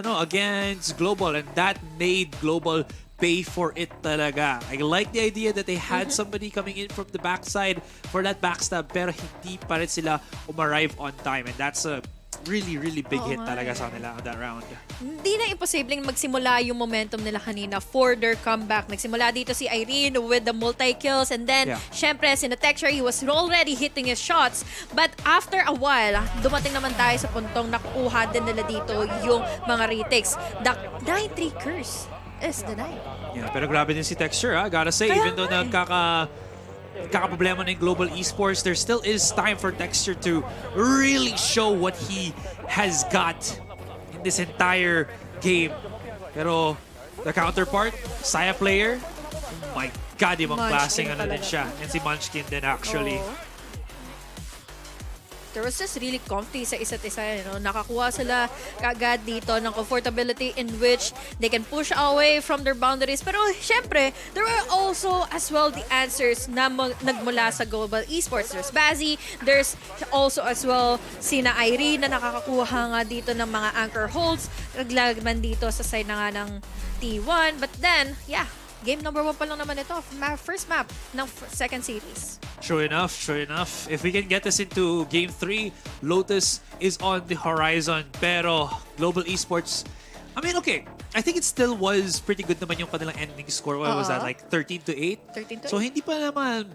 Global, and that made Global pay for it talaga. I like the idea that they had somebody coming in from the backside for that backstab, pero hindi pa rin sila arrive on time, and that's a really big hit talaga sa kanila on that round. Hindi na imposibleng magsimula yung momentum nila kanina for their comeback. Nagsimula dito si Irene with the multi-kills, and then syempre si Texture, he was already hitting his shots, but after a while dumating naman tayo sa puntong nakukuha din nila dito yung mga retakes. The 9-3 curse is denied. Yeah, pero grabe din si Texture, gotta say, even though nagkakaproblema ng Global Esports, there still is time for Texture to really show what he has got in this entire game. Pero the counterpart, Saya player, oh my God, ibang klaseng din siya. And si Munchkin din actually. There was just really comfy sa isa't isa. Nakakuha sila kagad dito ng comfortability in which they can push away from their boundaries. Pero syempre, there were also as well the answers na nagmula sa Global Esports. There's Bazzi, there's also as well sina Irene na nakakakuha nga dito ng mga anchor holds. Naglagman dito sa side na nga ng T1. But then, yeah, game number 1 pa lang naman ito. First map ng second series. True enough. If we can get this into Game 3, Lotus is on the horizon. Pero Global Esports, I mean, okay. I think it still was pretty good naman yung kanilang ending score. What was that? Like 13-8? 13-8. So hindi pa naman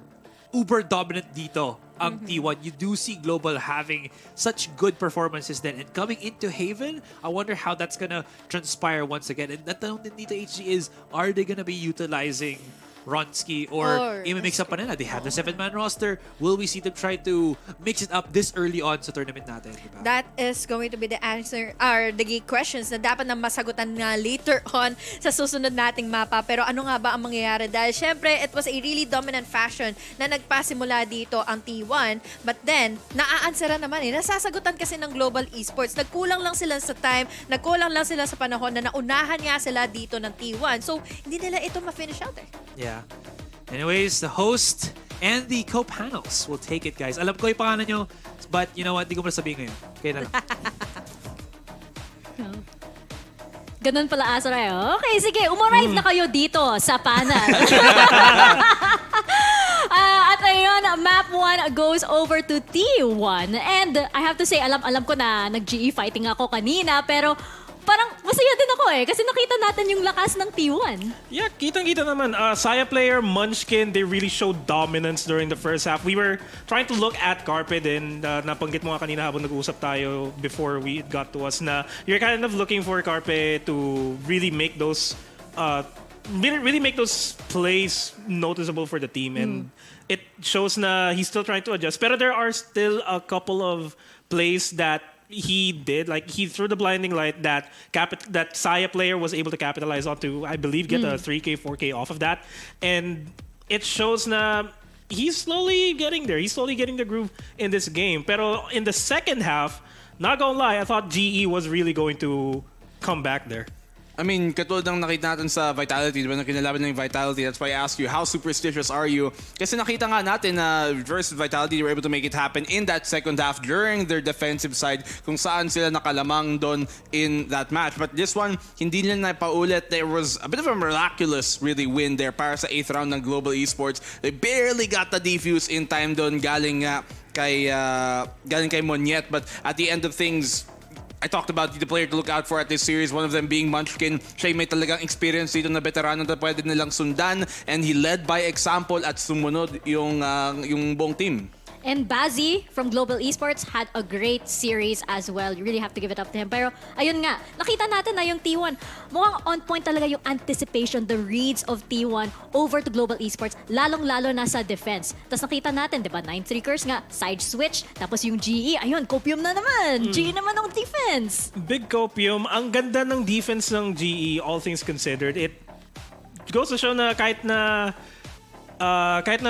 uber dominant dito ang T1. You do see Global having such good performances then. And coming into Haven, I wonder how that's gonna transpire once again. And that tanong din dito, HG, is, are they gonna be utilizing Ronski, or i-mix up pa nila. They have the 7-man roster. Will we see them try to mix it up this early on sa tournament natin? Diba? That is going to be the answer, or the questions na dapat na masagutan nga later on sa susunod nating mapa. Pero ano nga ba ang mangyayari? Dahil syempre, it was a really dominant fashion na nagpasimula dito ang T1. But then, naaansara naman eh. Nasasagutan kasi ng Global Esports. Nagkulang lang sila sa time, nagkulang lang sila sa panahon na naunahan nga sila dito ng T1. So, hindi nila ito ma-finish out eh. Yeah. Anyways, the host and the co-panels will take it, guys. Alam ko yung pangalan nyo, but you know what? Hindi ko pa sabihin ngayon. Kaya na lang. Ganun pala, Azrael. Okay, sige. Umarive na kayo dito sa panel. At ayun, map 1 goes over to T1. And I have to say, alam ko na nag-GE fighting ako kanina, pero parang masaya din ako eh. Kasi nakita natin yung lakas ng T1. Yeah, kitang-kita naman. Saya player, Munchkin, they really showed dominance during the first half. We were trying to look at Carpe din. Napanggit mo nga kanina habang nag-uusap tayo before it got to us na you're kind of looking for Carpe to really make those really make those plays noticeable for the team. And it shows na he's still trying to adjust. Pero there are still a couple of plays that he did, like he threw the blinding light that Saya player was able to capitalize on to, I believe, get a 3K, 4K off of that. And it shows na he's slowly getting there. He's slowly getting the groove in this game. Pero in the second half, not gonna lie, I thought GE was really going to come back there. I mean, katulad ng nakita natin sa Vitality, diba, nung kinalaban ng Vitality, that's why I asked you, how superstitious are you? Kasi nakita nga natin na versus Vitality, they were able to make it happen in that second half during their defensive side kung saan sila nakalamang doon in that match. But this one, hindi nila napaulit. There was a bit of a miraculous really win there para sa 8th round ng Global Esports. They barely got the defuse in time doon galing kay Monyet. But at the end of things, I talked about the player to look out for at this series, one of them being Munchkin. Siya may talagang experience dito na veterano na pwede nilang sundan, and he led by example at sumunod yung buong team. And Bazzi from Global Esports had a great series as well. You really have to give it up to him. Pero ayun nga, nakita natin na yung T1, mukhang on point talaga yung anticipation, the reads of T1 over to Global Esports, lalong-lalo na sa defense. Tapos nakita natin, di ba, 9-3 curse nga, side switch, tapos yung GE, ayun, copium na naman. GE naman ang defense. Big copium. Ang ganda ng defense ng GE, all things considered. It goes to show na kahit na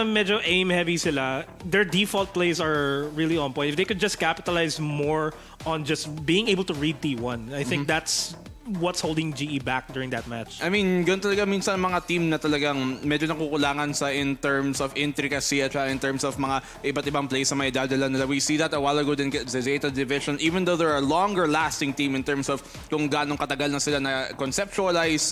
medyo aim-heavy sila, their default plays are really on point. If they could just capitalize more on just being able to read T1, I think that's what's holding GE back during that match. I mean, ganun talaga minsan mga team na talagang medyo nakukulangan sa in terms of intricacy at in terms of mga iba't ibang plays sa may dadala nila. We see that a while ago din sa ZETA Division, even though they're a longer-lasting team in terms of kung ganong katagal na sila na conceptualize,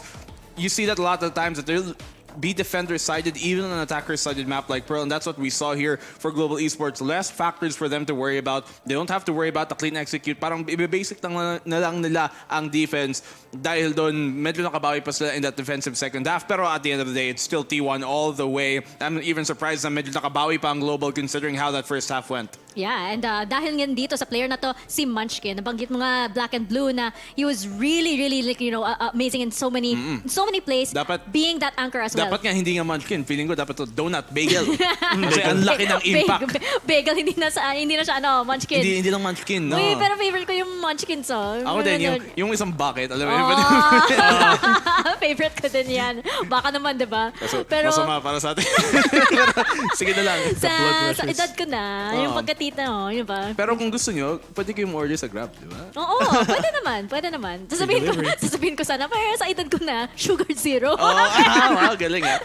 you see that a lot of times that they'll be defender-sided, even on an attacker-sided map like Pearl, and that's what we saw here for Global Esports. Less factors for them to worry about. They don't have to worry about the clean execute. Parang i-basic na lang nila ang defense dahil doon medyo nakabawi pa sila in that defensive second half. Pero at the end of the day, it's still T1 all the way. I'm even surprised na medyo nakabawi pa ang Global considering how that first half went. Yeah, and dahil nga dito sa player na to, si Munchkin, nabanggit mo nga Black and Blue na he was really, really, like, you know, amazing in so many plays, being that anchor as well. Dapat nga hindi nga Munchkin. Feeling ko dapat to Donut Bagel. Kasi ang laki ng impact. Bagel, hindi na siya Munchkin. Hindi lang Munchkin, no. Uy, pero favorite ko yung Munchkin song. Ako din, yung isang bucket, alam mo yun. Favorite ko din yan. Baka naman, di ba? Pero masama para sa atin. Sige na lang. Sa edad ko na, yung pagkatita mo, yun ba? Pero kung gusto nyo, pwede kayong order sa Grab, di ba? Oo, pwede naman. Sasabihin ko sana, pero sa edad ko na, sugar zero. Wow, galing ah.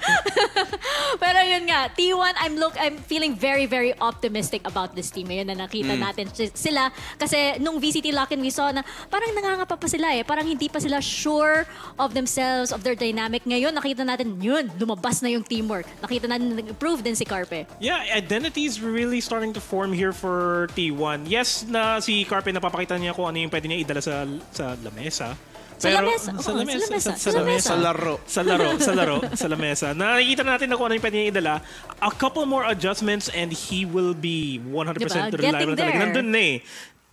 Pero yun nga, T1, I'm feeling very, very optimistic about this team. Ngayon na nakita natin sila. Kasi nung VCT Lock-in, we saw na parang nangangapa pa sila eh. Parang hindi pa sila sure of themselves, of their dynamic. Ngayon, nakita natin yun, lumabas na yung teamwork. Nakita natin nag-improve din si Carpe. Yeah, identity's really starting to form here for T1. Yes, na si Carpe napapakita niya kung ano yung pwede niya idala sa lamesa. Sa lamesa. Nakikita natin na kung ano yung pwede niya idala. A couple more adjustments and he will be 100% reliable talaga. Nandun na eh.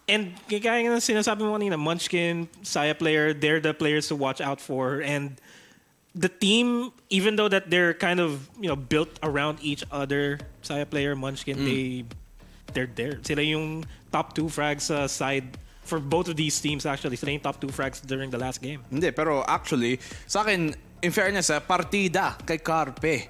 And kaya nga sinasabi mo kanina, Munchkin, Saya player, they're the players to watch out for. And the team, even though that they're kind of built around each other, Saya player, Munchkin, they're there. Sila yung top 2 frags sa side for both of these teams actually. Sila yung top 2 frags during the last game. Hindi, pero actually, sa akin, in fairness, partida kay Carpe.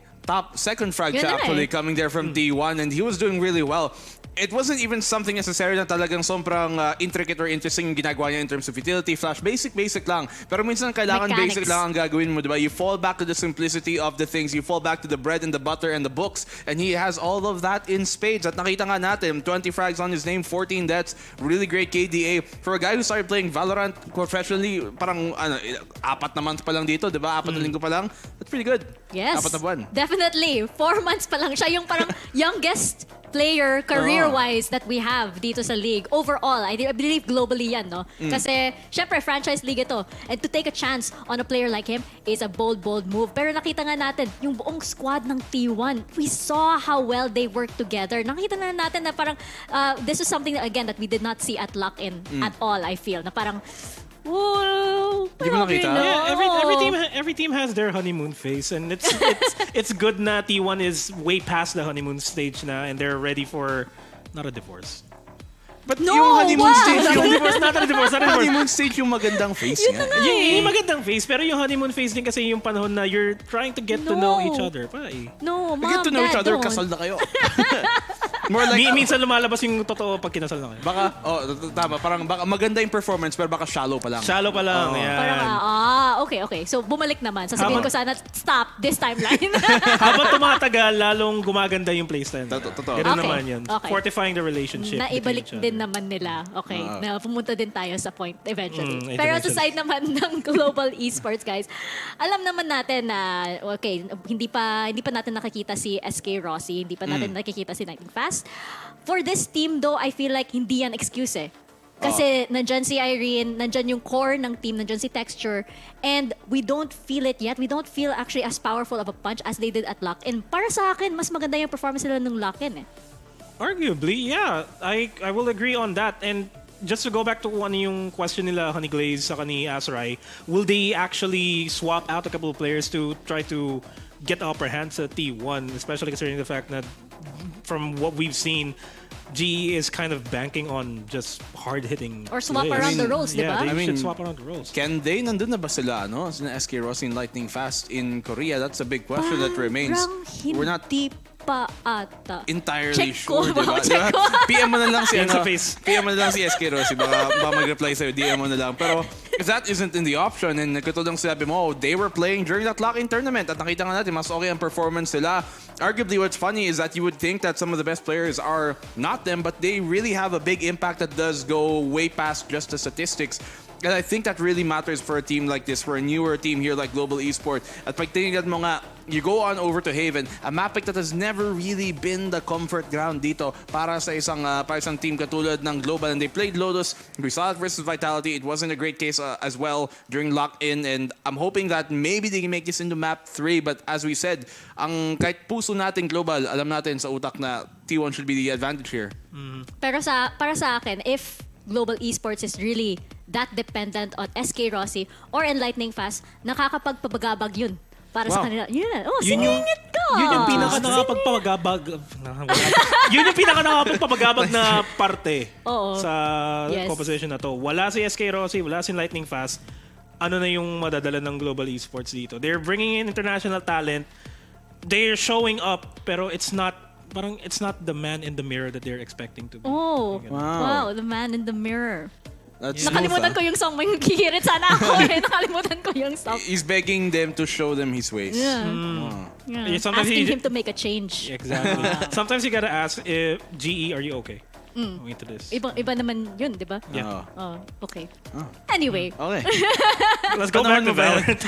Second frag Yun siya na actually eh. coming there from T1 and he was doing really well. It wasn't even something necessary na talagang sobrang intricate or interesting yung ginagawa niya in terms of utility, flash. Basic lang. Pero minsan kailangan Mechanics. basic lang ang gagawin mo, diba? You fall back to the simplicity of the things. You fall back to the bread and the butter and the books. And he has all of that in spades. At nakita nga natin, 20 frags on his name, 14 deaths. Really great KDA. For a guy who started playing Valorant professionally, parang 4 na months pa lang dito, diba? 4 na linggo pa lang. That's pretty good. Yes. 4 na buwan. Definitely. 4 months pa lang siya. Yung parang youngest player career-wise that we have dito sa league. Overall, I believe globally yan, no? Kasi, syempre, franchise league ito. And to take a chance on a player like him is a bold move. Pero nakita nga natin, yung buong squad ng T1, we saw how well they work together. Nakita na natin na parang, this is something that, again, that we did not see at Lock-In at all, I feel. Na parang, whoa, Di mo nakita? Yeah, every team has their honeymoon phase, and it's good na T1 is way past the honeymoon stage na, and they're ready for not a divorce. But No, yung honeymoon wag! stage, Not a yung divorce, not a divorce, not a divorce. honeymoon stage yung magandang face niya. Yung magandang phase, pero yung honeymoon phase din kasi yung panahon na you're trying to get to know No. each other. Pa, eh. No, You mom, get to know each dad, other, don't. kasal na kayo. More like, Minsan lumalabas yung totoo pag kinasal na kayo. baka, tama, parang baka maganda yung performance pero baka shallow pa lang. Shallow pa lang. Yan. Parang, okay. So, bumalik naman. Sasabihin ko sana, stop this timeline. Habang tumatagal, lalong gumaganda yung playstyle. Totoo. Ganun Okay, naman yun. okay. Fortifying the relationship. Naibalik between each din other. naman nila. Okay, na pumunta din tayo sa point eventually. Pero sa eventually. side naman ng Global Esports, guys, alam naman natin na, okay, hindi pa natin nakikita si SK Rossi, hindi pa natin nakikita si Lightning Fast. For this team though, I feel like hindi yan excuse eh. Kasi nandyan si Irene, nandyan yung core ng team, nandyan si Texture, and we don't feel it yet. We don't feel actually as powerful of a punch as they did at Lock-In. Para sa akin, mas maganda yung performance nila nung Lock-In eh. Arguably, yeah. I will agree on that. And just to go back to yung question nila, Honey Glaze sa ni Azurai, will they actually swap out a couple of players to try to get the upper hand sa T1, especially considering the fact that from what we've seen, GE is kind of banking on just hard-hitting Or swap plays. around the roles, di ba? Yeah, they I should mean, swap around the roles. Can they? Nandun na ba sila, no? Sina SK Rossi and Lightning Fast in Korea? That's a big question that remains. Parang We're not hindi pa ata. entirely Check ko, sure, diba? check ko. PM mo na lang si Yan ano, sa face. PM mo na lang si SK Rossi, baka mag-reply sa'yo, DM mo na lang. Pero if that isn't in the option, and katulad ng sinabi mo, they were playing during that lock-in tournament at nakita nga natin, mas okay ang performance nila. Arguably, what's funny is that you would think that some of the best players are not them, but they really have a big impact that does go way past just the statistics. And I think that really matters for a team like this, for a newer team here like Global Esports. At pag tingnan mo nga, you go on over to Haven, a mappic that has never really been the comfort ground dito para sa isang team katulad ng Global. And they played Lotus. We saw it versus Vitality. It wasn't a great case as well during lock-in. And I'm hoping that maybe they can make this into map 3. But as we said, ang kahit puso natin Global, alam natin sa utak na T1 should be the advantage here. Pero para sa akin, if Global Esports is really that dependent on SK Rossi or Lightning Fast, nakakapagpabagabag yun para sa Wow. kanila. Yun Yun yung nakakapagpabagabag. Yun yung nakakapagpabagabag na parte Oo. sa Yes. composition na to. Wala si SK Rossi, wala si Lightning Fast. Ano na yung madadala ng Global Esports dito? They're bringing in international talent. They're showing up, pero it's not the man in the mirror that they're expecting to be. Oh, Wow. wow, the man in the mirror. That's Nakalimutan smooth, ko yung song mo, yung kikirit sana ako eh. Nakalimutan ko yung song. He's begging them to show them his ways. Yeah. Yeah, sometimes Asking he- him to make a change. Exactly. Sometimes you gotta ask, GE, are you okay? Going into this. Iba naman yun, di ba? Yeah. Oh, okay. Anyway, Okay. Let's go back Panahon to mo ba yan? Valorant.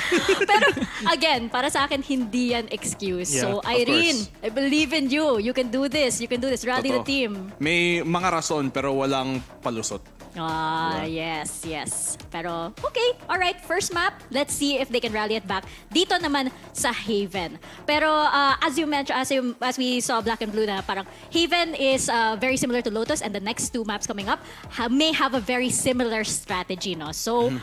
pero again, para sa akin, hindi yan excuse. Yeah, So, of Irene, course. I believe in you. You can do this. You can do this. Rally the Totoo. team. May mga rason pero walang palusot. Yes. Pero, okay. Alright, first map. Let's see if they can rally it back. Dito naman sa Haven. Pero, as you mentioned, as we saw Black and Blue na parang Haven is very similar to Lotus and the next 2 maps coming up may have a very similar strategy, no? So,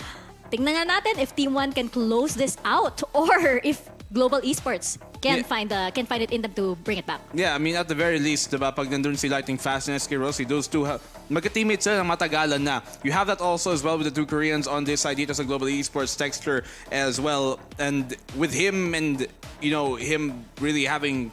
tingnan nga natin if Team 1 can close this out or if Global Esports can find it in them to bring it back. Yeah, I mean, at the very least, diba, pag nandun si Lightning Fast and SK Rossi, those two magka-teammates sila ng matagalan na. You have that also as well with the two Koreans on this side dito sa Global Esports texture as well. And with him and, you know, him really having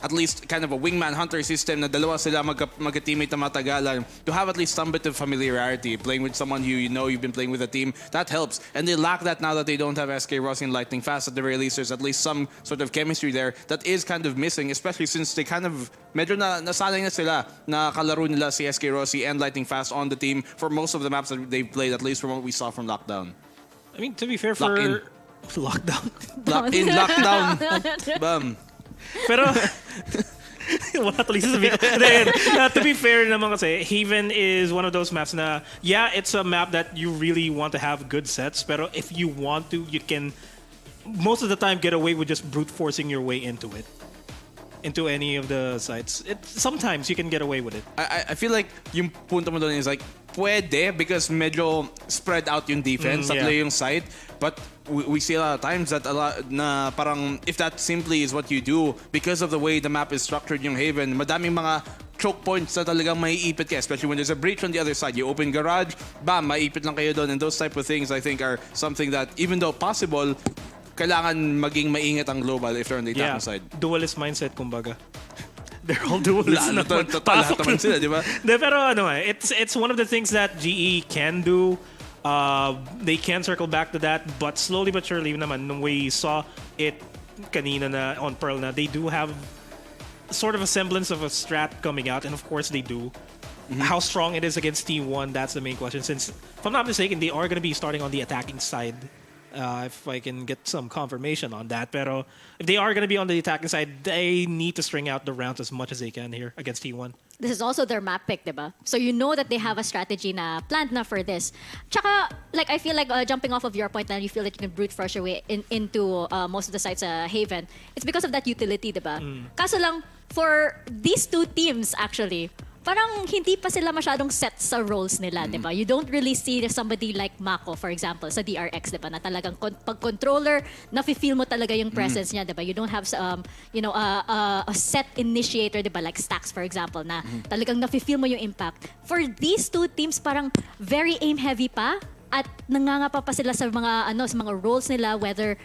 at least kind of a wingman hunter system na dalawa sila magka-teammate na matagalan, to have at least some bit of familiarity playing with someone who you know you've been playing with a team, that helps. And they lack that now that they don't have SK Rossi and Lightning Fast. At the very least, there's at least some sort of chemistry there that is kind of missing, especially since they kind of medyo nasanay na sila na kalaro nila si SK Rossi and Lightning Fast on the team for most of the maps that they've played, at least from what we saw from Lockdown. I mean, to be fair, Lock-in. Lockdown. Lock-in, lockdown. Bam. Pero, wala tuloy sasabihin ko. Then, to be fair naman kasi, Haven is one of those maps na, yeah, it's a map that you really want to have good sets, pero if you want to, you can, most of the time, get away with just brute forcing your way into it. Into any of the sites. Sometimes you can get away with it. I feel like yung punto mo doon is like, pwede because medyo spread out yung defense, tatlo yung side. But we see a lot of times that na parang if that simply is what you do, because of the way the map is structured yung Haven, madaming mga choke points na talagang maiipit ka, especially when there's a breach on the other side. You open garage, bam, maiipit lang kayo doon. And those type of things, I think, are something that, even though possible, kailangan maging maingat ang global if they're on the attacking side. Dualist mindset, kumbaga. They're all dualists naman. Lahat naman sila, di ba? Pero ano it's one of the things that GE can do. They can circle back to that, but slowly but surely naman, nung we saw it kanina na on Pearl na, they do have sort of a semblance of a strat coming out, and of course they do. How strong it is against Team 1, that's the main question. Since, if I'm not mistaken, they are going to be starting on the attacking side. If I can get some confirmation on that. Pero if they are going to be on the attacking side, they need to string out the rounds as much as they can here against T1. This is also their map pick, diba? So you know that they have a strategy na planned na for this. Tsaka, like, I feel like jumping off of your point na you feel that you can brute force your way into most of the sites Haven, it's because of that utility, diba? Kaso lang, for these two teams, actually, parang hindi pa sila masyadong set sa roles nila, di ba? You don't really see somebody like Mako, for example, sa DRX, di ba? Na talagang pag controller, nafe-feel mo talaga yung presence niya, di ba? You don't have, a set initiator, di ba? Like Stacks, for example, na talagang nafe-feel mo yung impact. For these two teams, parang very aim-heavy pa at nangangapa pa sila sa mga roles nila, whether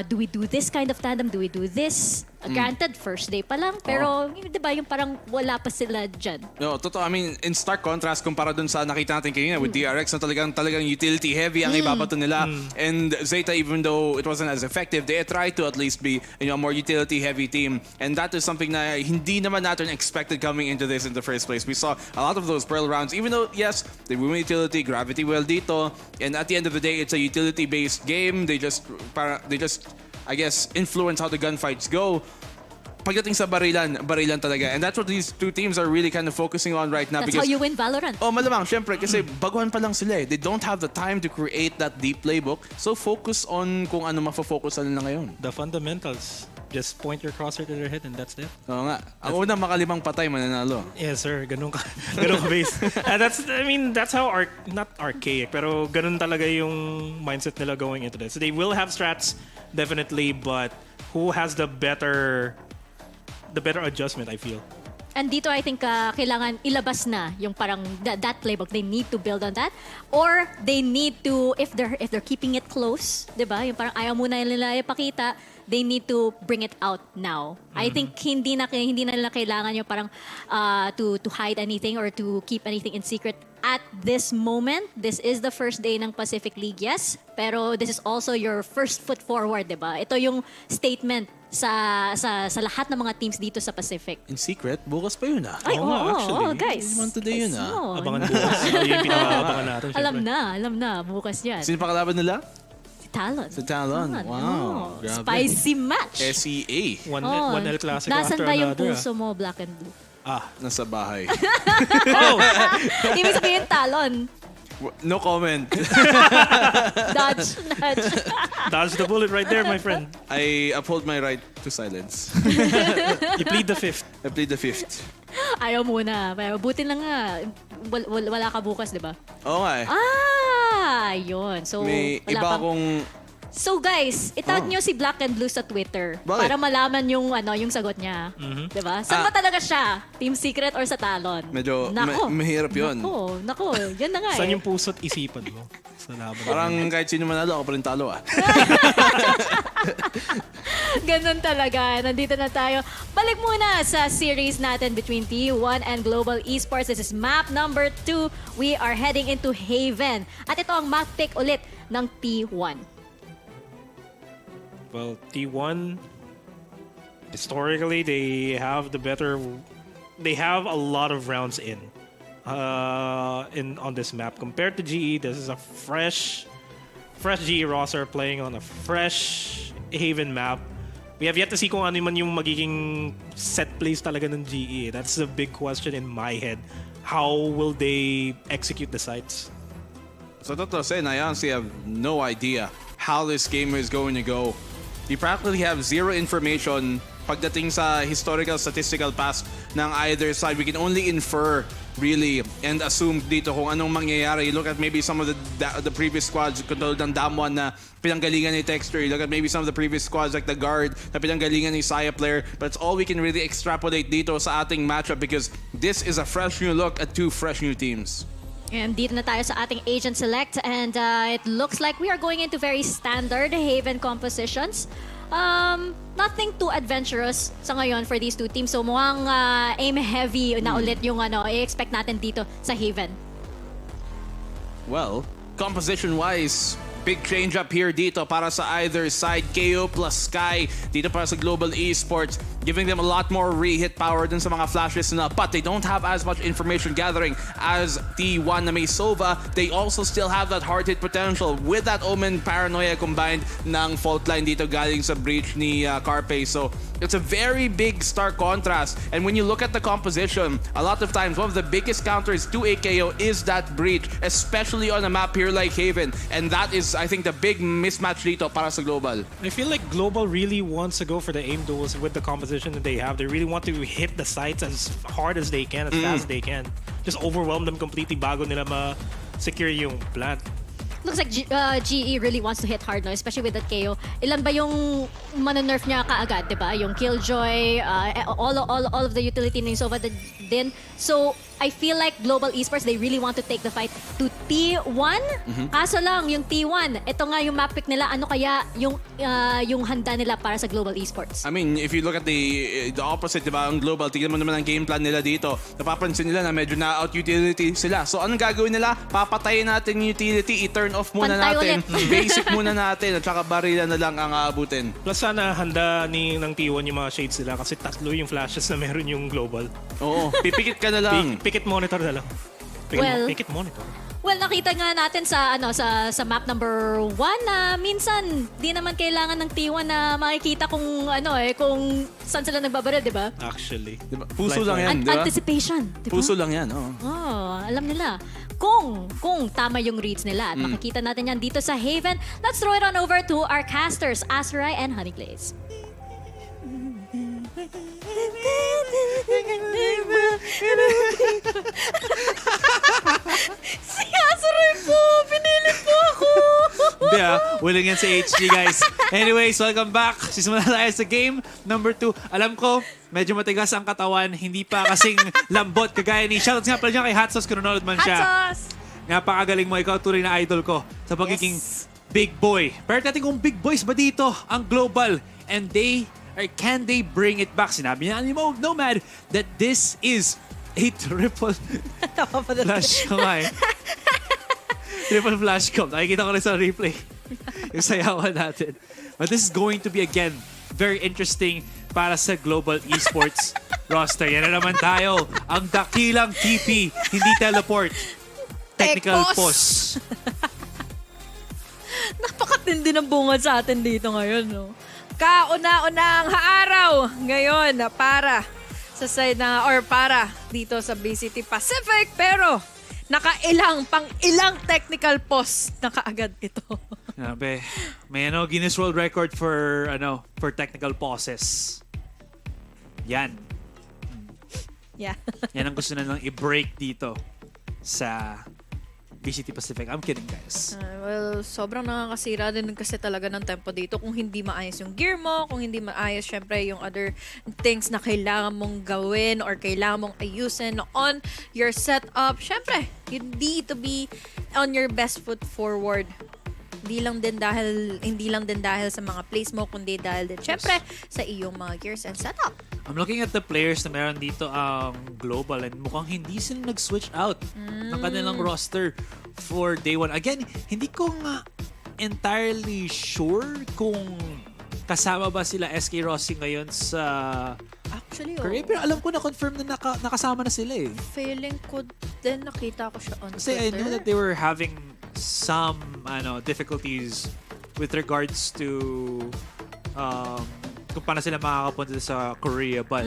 do we do this kind of tandem? Do we do this? Granted, first day pa lang. Pero, di ba, yung parang wala pa sila dyan. No, totoo. I mean, in stark contrast kumpara dun sa nakita natin kanina with DRX na talagang utility heavy ang ibabato nila. And Zeta, even though it wasn't as effective, they tried to at least be a more utility heavy team. And that is something na hindi naman natin expected coming into this in the first place. We saw a lot of those Pearl rounds, even though, yes, they win utility, gravity well dito. And at the end of the day, it's a utility-based game. They just, I guess, influence how the gunfights go. Pagdating sa barilan talaga. And that's what these two teams are really kind of focusing on right now. That's how you win Valorant. Oh, malamang. Siyempre, kasi baguhan pa lang sila eh. They don't have the time to create that deep playbook. So focus on kung ano mafo-focus nila ngayon. The fundamentals. Just point your crosshair to their head and that's it. Oo nga. Ang unang makalimang patay, mananalo. Yes, sir. Ganun ka base. And that's how, not archaic, pero ganun talaga yung mindset nila going into this. They will have strats, definitely, but who has the better adjustment, I feel. And dito, I think, kailangan ilabas na yung parang that playbook. They need to build on that. Or they need to, if they're keeping it close, di ba? Yung parang ayaw muna nila ipakita, they need to bring it out now. I think hindi na nila kailangan yung parang to hide anything or to keep anything in secret. At this moment, this is the first day ng Pacific League, yes. Pero this is also your first foot forward, di ba? Ito yung statement sa lahat ng mga teams dito sa Pacific. In secret, bukas pa yun ah. Ay, actually. guys. Naman today yun ah. No, Abangan bukas. Yung pinaka-abangan natin. alam na, bukas yan. Sino pa kalaban nila? Talon. Sa Talon. Wow. Grabe. Spicy match. SEA. One El Clasico Nasan after ba yung another. puso mo, black and blue? Nasa bahay. Ibig sabihin Talon. No comment. Dodge. Dodge the bullet right there, my friend. I uphold my right to silence. You plead the fifth. I plead the fifth. Ayaw muna. Pero buti na nga, wala ka bukas, di ba? Oo nga eh. Yun. So, May wala iba pang- akong... So guys, itag nyo si Black and Blue sa Twitter Bakit? para malaman yung yung sagot niya. 'Di ba? Saan ba talaga siya? Team Secret or sa Talon? Medyo Nako. mahirap yun. Nako, yan na nga Saan eh. yung puso't isipan mo? Sa laban. Parang kahit sino manalo, ako pa rin talo Ganun talaga. Nandito na tayo. Balik muna sa series natin between T1 and Global Esports. This is map number 2. We are heading into Haven. At ito ang map pick ulit ng T1. Well, T1, historically, they have a lot of rounds on this map. Compared to GE, this is a fresh GE roster playing on a fresh Haven map. We have yet to see kung ano man yung magiging set plays talaga ng GE. That's the big question in my head. How will they execute the sites? So totoo say, I honestly have no idea how this game is going to go. You practically have zero information pagdating sa historical statistical past ng either side. We can only infer really and assume dito kung anong mangyayari. You look at maybe some of the previous squads katulad ng Damwon na pinanggalingan ni Texture. You look at maybe some of the previous squads like the Guard na pinanggalingan ni Saya player. But it's all we can really extrapolate dito sa ating matchup because this is a fresh new look at two fresh new teams. And dito na tayo sa ating Agent Select and it looks like we are going into very standard Haven compositions. Nothing too adventurous sa ngayon for these two teams. So mukhang aim heavy na ulit yung i-expect natin dito sa Haven. Well, composition-wise, big change up here dito para sa either side. KO plus Sky dito para sa Global Esports, giving them a lot more re-hit power dun sa mga flashes na, but they don't have as much information gathering as T1 na may Sova. They also still have that hard hit potential with that Omen Paranoia combined ng fault line dito galing sa breach ni Carpe. So it's a very big stark contrast. And when you look at the composition, a lot of times one of the biggest counters to a KO is that breach, especially on a map here like Haven. And that is, I think, the big mismatch dito para sa Global. I feel like Global really wants to go for the aim duels with the composition that they have. They really want to hit the sites as hard as they can, as fast as they can. Just overwhelm them completely bago nila ma-secure yung plant. Looks like GE really wants to hit hard, no? Especially with that KO. Ilan ba yung manonerf niya kaagad, di ba? Yung Killjoy, all of the utility ni Sova din. So, I feel like Global Esports, they really want to take the fight to T1. Kaso lang, yung T1, ito nga yung map pick nila, ano kaya yung handa nila para sa Global Esports? I mean, if you look at the opposite, diba, ang Global, tignan mo naman ang game plan nila dito. Napapansin nila na medyo na-out utility sila. So, anong gagawin nila? Papatayin natin yung utility, i-turn off muna Pantay natin. Basic muna natin, at saka barila na lang ang aabutin. Plus sana handa ng T1 yung mga shades nila kasi tatlo yung flashes na meron yung Global. Oo, pipikit ka na lang. Pikit monitor na lang. Pikit monitor. Well, nakita nga natin sa map number 1 na minsan di naman kailangan ng T1 na makikita kung kung saan sila nagbabaril, di ba? Actually. Diba? Puso lang yan, di ba? Anticipation, di ba? Puso lang yan, oo. Oh, alam nila. Kung tama yung reads nila at makikita natin yan dito sa Haven. Let's throw it on over to our casters, Azurai and Honeyclays. Si Azurai po! Pinili po ako! Hindi willing yan si HG, guys. Anyways, welcome back. Sisimula tayo sa game number 2. Alam ko, medyo matigas ang katawan. Hindi pa kasing lambot kagaya ni... Shoutouts nga pala dyan kay Hatsos kung nanonood man siya. Hatsos! Napakagaling mo. Ikaw tuloy na idol ko sa pagiging big boy. Pero natin kung big boys ba dito ang Global? And can they bring it back? Sinabi niya ni Nomad that this is a triple flash comp. Triple flash comp. Nakikita ko rin sa replay yung sayawan natin. But this is going to be, again, very interesting para sa Global Esports roster. Yan na naman tayo. Ang dakilang TP, hindi teleport. Technical pause. Napakatindi ng bungad sa atin dito ngayon, no? Kauna-unang araw ngayon para sa side para dito sa VCT Pacific, pero pang-ilang technical pause na kaagad ito. Grabe. May Guinness World Record for technical pauses. Yan. Yeah. Yan ang gusto na lang i-break dito sa VCT Pacific. I'm kidding, guys. Well, sobrang nakakasira din kasi talaga ng tempo dito kung hindi maayos yung gear mo, kung hindi maayos syempre yung other things na kailangan mong gawin or kailangan mong ayusin on your setup. Syempre, you need to be on your best foot forward. Hindi lang din dahil sa mga plays mo, kundi dahil din syempre sa iyong mga gears and setup. I'm looking at the players na meron dito ang global and mukhang hindi sila nag-switch out ng kanilang roster for day 1. Again, hindi ko nga entirely sure kung kasama ba sila SK Rossi ngayon sa Actually, career. Pero alam ko na confirm na nakasama na sila eh. Feeling ko din nakita ko siya on Kasi I Twitter. knew that they were having some difficulties with regards to kung paano sila makakapunta sa Korea, but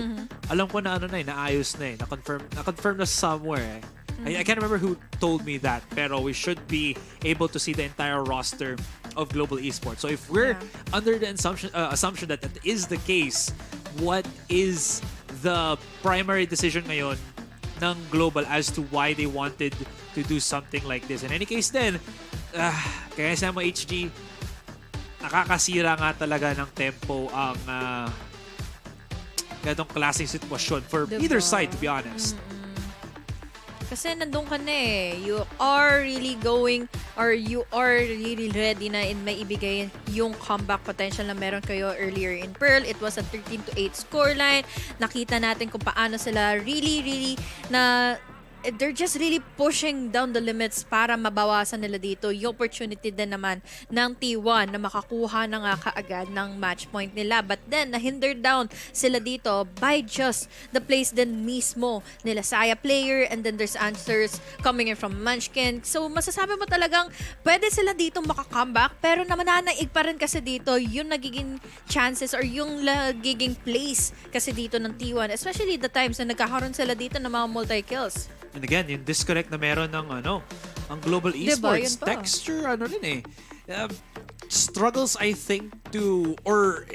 alam ko na naayos na na-confirm na somewhere. I can't remember who told me that, pero we should be able to see the entire roster of Global Esports. So if we're under the assumption that that is the case, what is the primary decision ngayon ng Global as to why they wanted to do something like this? In any case then, kaya sa mo HG, nakakasira nga talaga ng tempo ang ganitong klaseng sitwasyon for either side, to be honest. Kasi nandun ka na eh. You are really going or you are really ready na in may ibigay yung comeback potential na meron kayo earlier in Pearl. It was a 13-8 scoreline. Nakita natin kung paano sila really na they're just really pushing down the limits para mabawasan nila dito yung opportunity din naman ng T1 na makakuha na nga kaagad ng match point nila. But then, na-hindered down sila dito by just the place din mismo nila Saya player, and then there's answers coming in from Munchkin. So, masasabi mo talagang pwede sila dito makakomeback, pero namananaig pa rin kasi dito yung nagiging chances or yung nagiging place kasi dito ng T1, especially the times na nagkakaroon sila dito ng mga multi-kills. And again, yung disconnect na meron ng ang Global Diba, Esports yun pa. texture, struggles I think or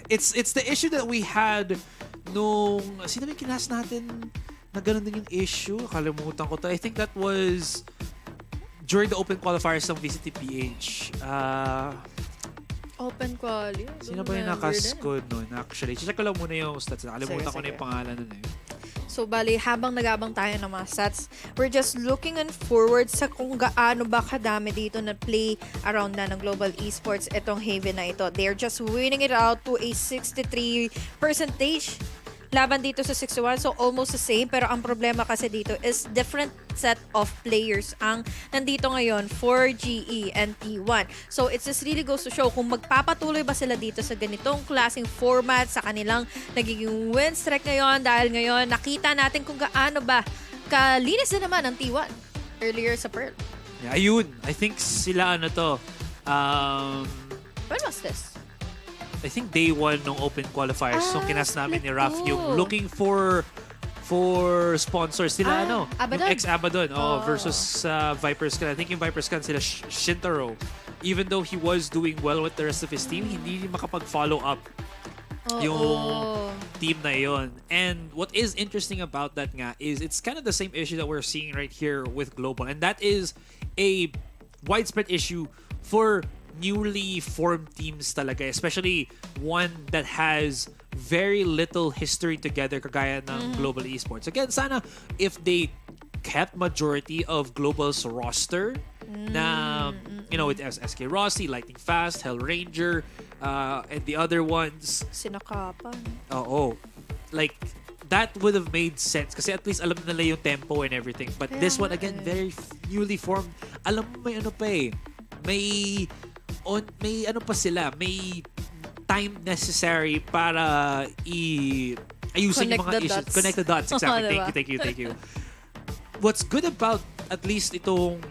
it's the issue that we had nung sino ba yung kinas natin na ganun din yung issue? Kalimutan ko to. I think that was during the open qualifiers ng VCT PH. Open quali. Sino ba yung nakaskod nun? Actually, check ko lang muna yung stats. Nakalimutan ko na Sige. yung pangalan nun eh. So, bali, habang nagabang tayo ng mga stats, we're just looking forward sa kung gaano ba kadami dito na play around na ng Global Esports itong Haven na ito. They're just winning it out to a 63% laban dito sa 61. So, almost the same. Pero ang problema kasi dito is different set of players ang nandito ngayon for GE and T1. So, it just really goes to show kung magpapatuloy ba sila dito sa ganitong klaseng format sa kanilang nagiging win streak ngayon. Dahil ngayon, nakita natin kung gaano ba kalinis na naman ang T1 earlier sa Pearl. Yeah, ayun. I think sila When was this? I think day 1 ng open qualifiers. So kinas namin ni Raf split yung looking for sponsors sila Abaddon. yung ex-Abaddon versus Vipers Can. I think yung Vipers Can sila Shintaro. Even though he was doing well with the rest of his team, hindi makapag-follow up yung team na yon. And what is interesting about that nga is it's kind of the same issue that we're seeing right here with Global, and that is a widespread issue for newly formed teams talaga, especially one that has very little history together kagaya ng Global Esports. Again, sana if they kept majority of Global's roster na, with SK Rossi, Lightning Fast, Hell Ranger, and the other ones. Sinakapan. Oo. Like, that would have made sense kasi at least alam nila yung tempo and everything. But this one, again, very newly formed. Alam mo, may ano pa eh. May ano pa sila, may time necessary para ayusin yung mga issues. Connect the dots. Exactly. Thank you. What's good about at least itong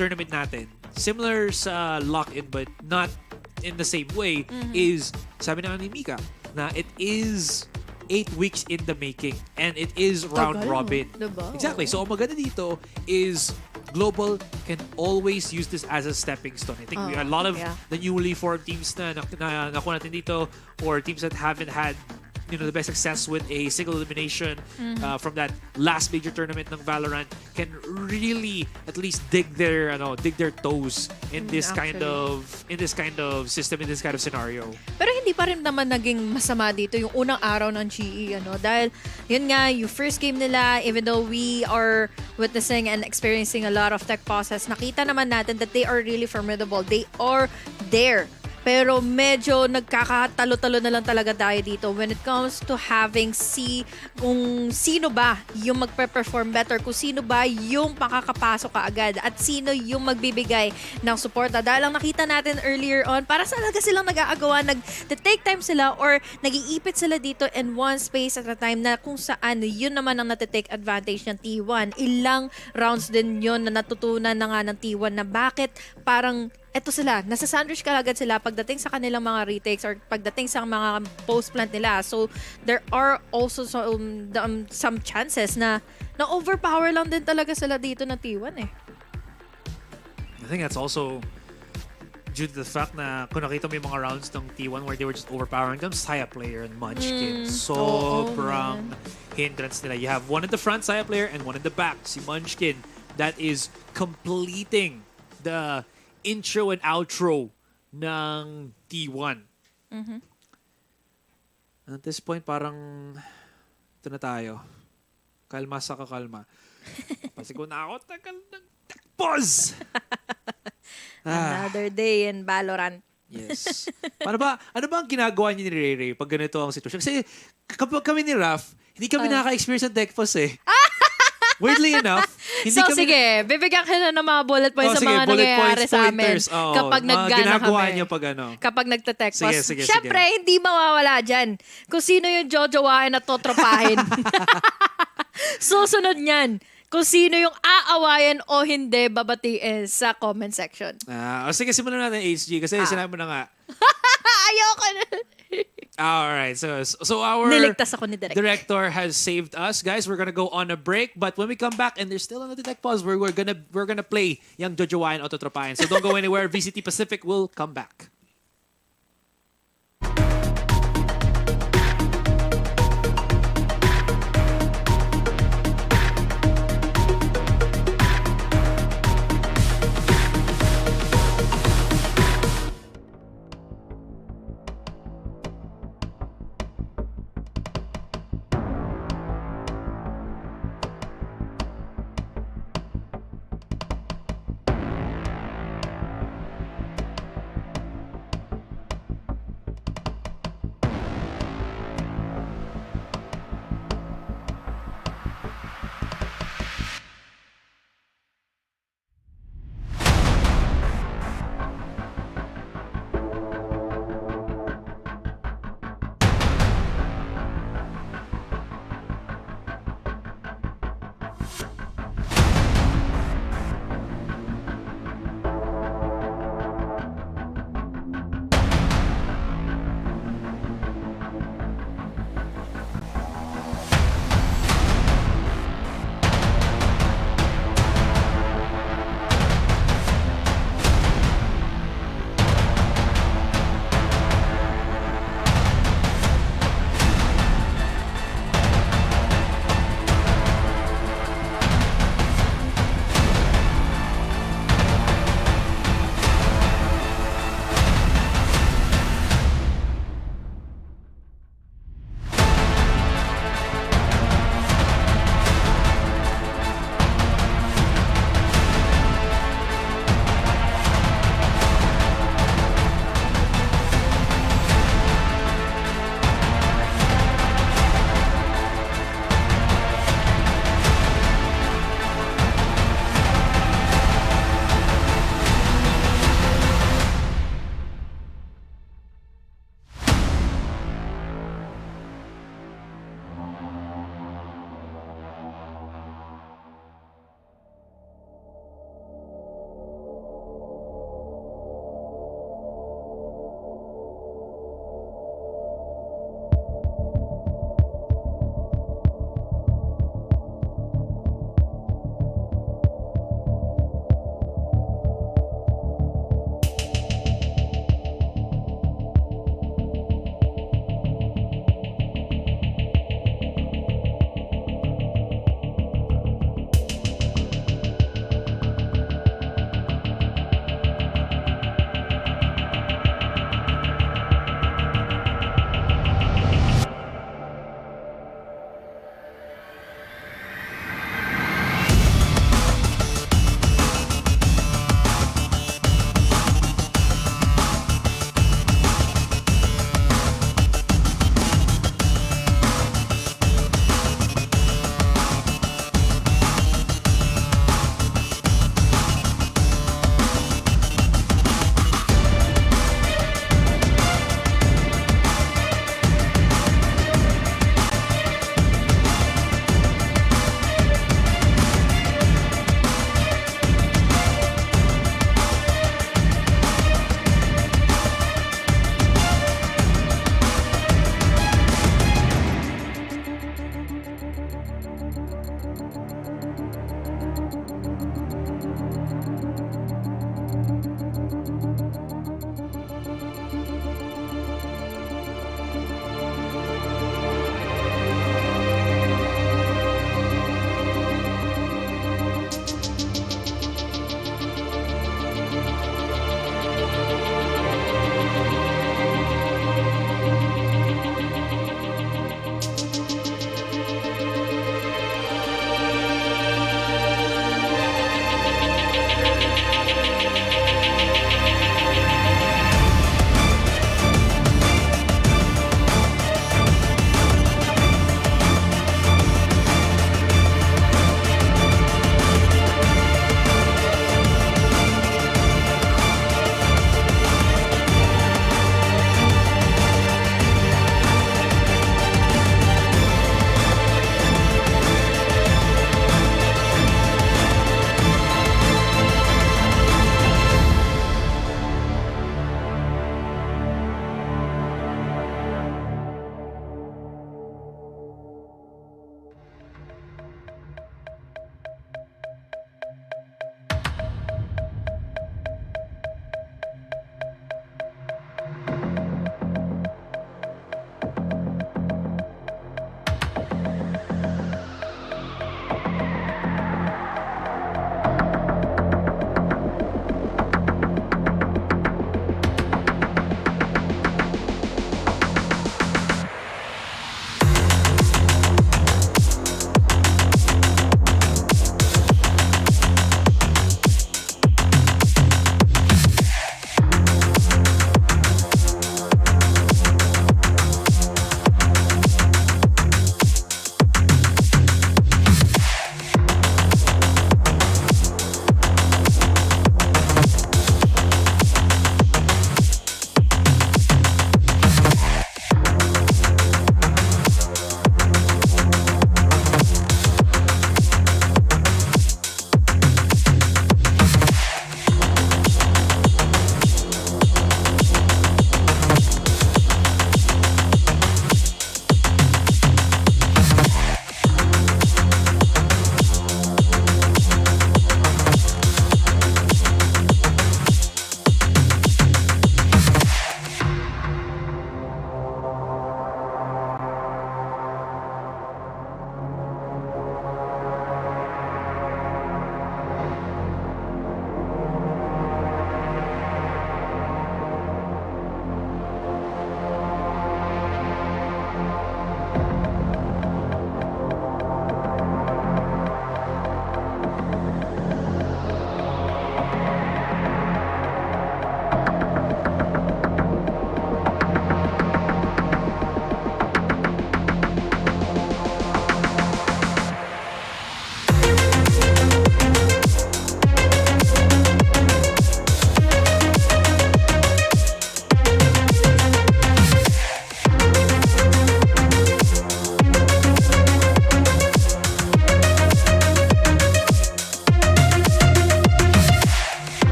tournament natin, similar sa lock-in but not in the same way, is, sabi na ni Mika, na it is 8 weeks in the making and it is round robin. Diba? Exactly. So, ang maganda dito is Global can always use this as a stepping stone. I think a lot of the newly formed teams na nakuha natin dito, or teams that haven't had the best success with a single elimination from that last major tournament ng Valorant can really at least dig their toes in this kind of system, in this kind of scenario. Pero hindi pa rin naman naging masama dito yung unang araw ng GE, dahil yun nga, yung first game nila, even though we are witnessing and experiencing a lot of tech pauses, nakita naman natin that they are really formidable. They are there. Pero medyo nagkakatalo-talo na lang talaga tayo dito when it comes to having kung sino ba yung magpe-perform better, kung sino ba yung makakapasok kaagad, at sino yung magbibigay ng suporta. Dahil ang nakita natin earlier on, para sa talaga silang nag-aagawa, nag-take time sila or nag-iipit sila dito in one space at a time na kung saan yun naman ang natitake advantage ng T1. Ilang rounds din yun na natutunan na nga ng T1 na bakit parang eto sila, nasa sandwich kalagad sila pagdating sa kanilang mga retakes or pagdating sa mga post-plant nila. So, there are also some chances na overpower lang din talaga sila dito na T1 eh. I think that's also due to the fact na kung nakita mo yung mga rounds ng T1 where they were just overpowering them, Saya player and Munchkin. Sobrang hindrance nila. You have one in the front, Saya player, and one in the back, si Munchkin. That is completing the intro and outro ng T1. At this point, parang ito na tayo. Kalma sa kakalma. Pasigo na ako, tagal ng pause! Another day in Valorant. Yes. Ano ba ang ginagawa niyo ni Ray Ray pag ganito ang sitwasyon? Kasi kapag kami ni Raf, hindi kami nakaka-experience ng deck pause eh. Weirdly enough, hindi So, kami... sige, bibigyan ka na ng mga bullet points sa mga nangyayari sa amin kapag naggana ginagawa kami. niyo pag ano. Kapag nagte-tech pause. Sige. Siyempre, hindi mawawala dyan kung sino yung jojowain at totropahin. Susunod niyan, kung sino yung aawayan o hindi babatiin sa comment section. Sige, simulan natin HG kasi sinabi mo na nga. Ayoko na. Alright, so our Niligtas ako ni Direk. director has saved us. Guys, we're gonna go on a break, but when we come back and there's still another tech pause, we're gonna play yung Jojowain Autotropayan. So don't go anywhere. VCT Pacific will come back.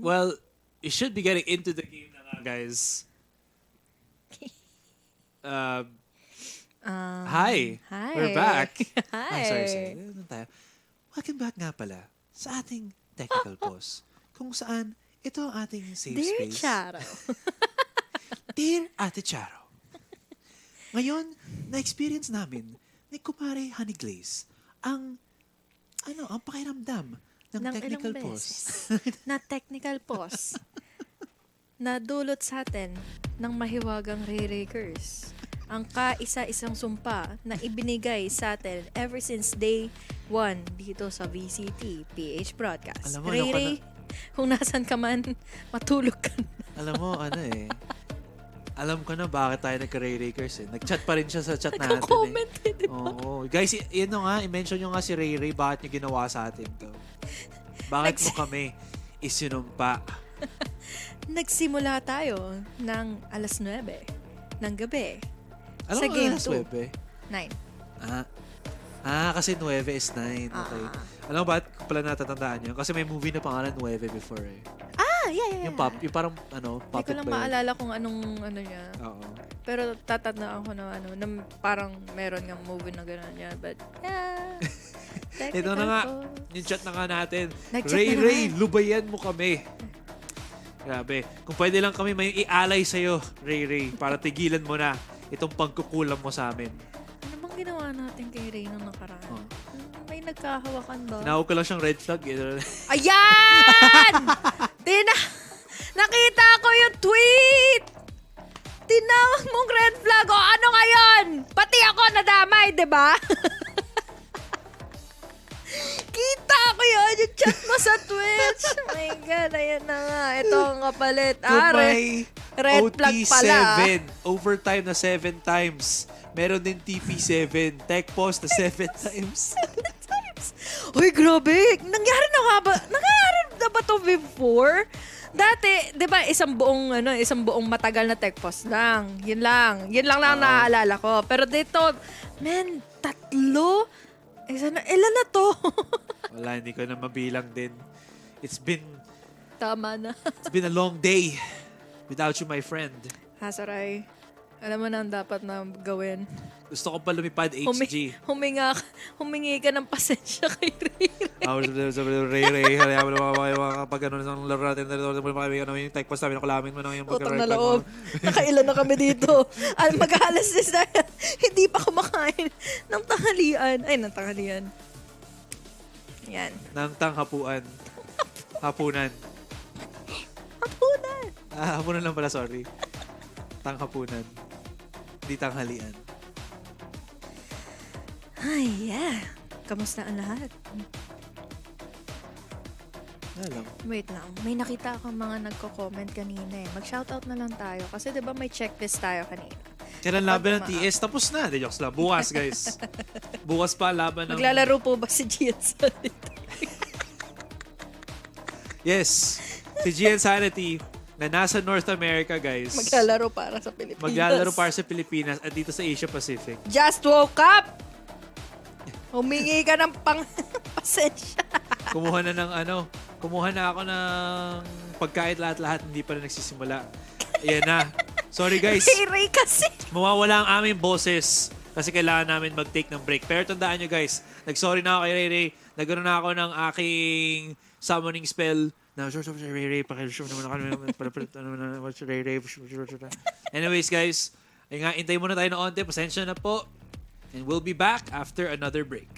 Well, you should be getting into the game na nga, guys. Hi. Hi. We're back. Hi. Sorry. Ano tayo? Welcome back nga pala sa ating technical pause. Kung saan, ito ang ating safe Dear space. Charo. Dear Ate Charo. Ngayon, na-experience namin ni Kumare Honey Glaze ang pakiramdam ng technical ilang pause. beses na technical pause na dulot sa atin ng mahiwagang Ray-Rakers. Ang kaisa-isang sumpa na ibinigay sa atin ever since day 1 dito sa VCT PH Broadcast. Alam mo, Ray, kung nasan ka man, matulog ka na. Alam mo, alam ko na bakit tayo nagka-Ray-Rakers eh. Nag-chat pa rin siya sa chat natin Nagko-comment eh, di ba? Oo. Guys, yun nga, i-mention nyo nga si Ray Ray, bakit nyo ginawa sa atin to? Bakit mo kami isinumpa? Nagsimula tayo ng alas 9 ng gabi. Alam Sa mo, game alas 2. 9. 9. Kasi 9 is 9. Okay. Alam mo ba't ko pala natatandaan yun? Kasi may movie na pangalan 9 before eh. Yeah. Yung parang Hindi ko puppet lang ba yun? maalala kung anong niya. Oo. Pero tatandaan ko na na parang meron nga movie na gano'n yan. But, yeah. Ito na nga, yung chat na nga natin. Nag-chat Ray na Ray, naman. lubayan mo kami. Grabe. Kung pwede lang kami may ialay sa'yo, Ray Ray, para tigilan mo na itong pagkukulam mo sa amin. Ano bang ginawa natin kay Ray nung nakaraan? Oh. May nagkahawakan ba? Tinawag ko lang siyang red flag. Ayan! Nakita ko yung tweet! Tinawag mong red flag. O ano ngayon? Pati ako nadamay, di ba? Kita ko yun, yung chat mo sa Twitch. Oh my God, ayan na nga. Ito ang kapalit. Red flag pala. Overtime na 7 times. Meron din TP7. Tech pause na 7 times. Uy, grabe. Nangyari na ba to before? Dati, 'di ba, isang buong matagal na tech pause lang. Yun lang naaalala ko. Pero dito, man, 3. Ilan na to? Wala, hindi ko na mabilang din. It's been Tama na. It's been a long day without you, my friend. Hasaray, alam mo na ang dapat na gawin. Gusto ko pa lumipad HG. Humingi ka ng pasensya kay Ray. Ray, pag ano ng laro natin, yung tech post namin, nakalamin mo na yung Utang na loob. Nakailan na kami dito. Mag-alas 6 na hindi pa kumakain ng tanghalian. Ay, ng tanghalian. Yan. Ng tanghapuan. Hapunan. Hapunan. Hapunan lang pala, sorry. Tanghapunan. Hindi tanghalian. Ay, yeah. Kamusta ang lahat? Alam. Wait lang. May nakita akong mga nagko-comment kanina eh. Mag-shoutout na lang tayo. Kasi diba may checklist tayo kanina. Kailan laban ng TS? Tapos na. Di jokes lang. Bukas, guys. Bukas pa laban ng... Maglalaro po ba si Gian Sanity? Yes. Si GN Sanity na nasa North America, guys. Maglalaro para sa Pilipinas. Maglalaro para sa Pilipinas at dito sa Asia Pacific. Just woke up! Humingi ka ng pasensya. Kumuha na ako ng pagkain lahat-lahat, hindi pa rin nagsisimula. Ayan na. Sorry guys. Ray kasi. Mawawala ang aming boses kasi kailangan namin mag-take ng break. Pero tandaan nyo guys, nag-sorry na ako kay Ray Ray. Nagkaroon na ako ng aking summoning spell. Ray Ray, anyways guys, intay muna tayo ng onte. Pasensya na po. And we'll be back after another break.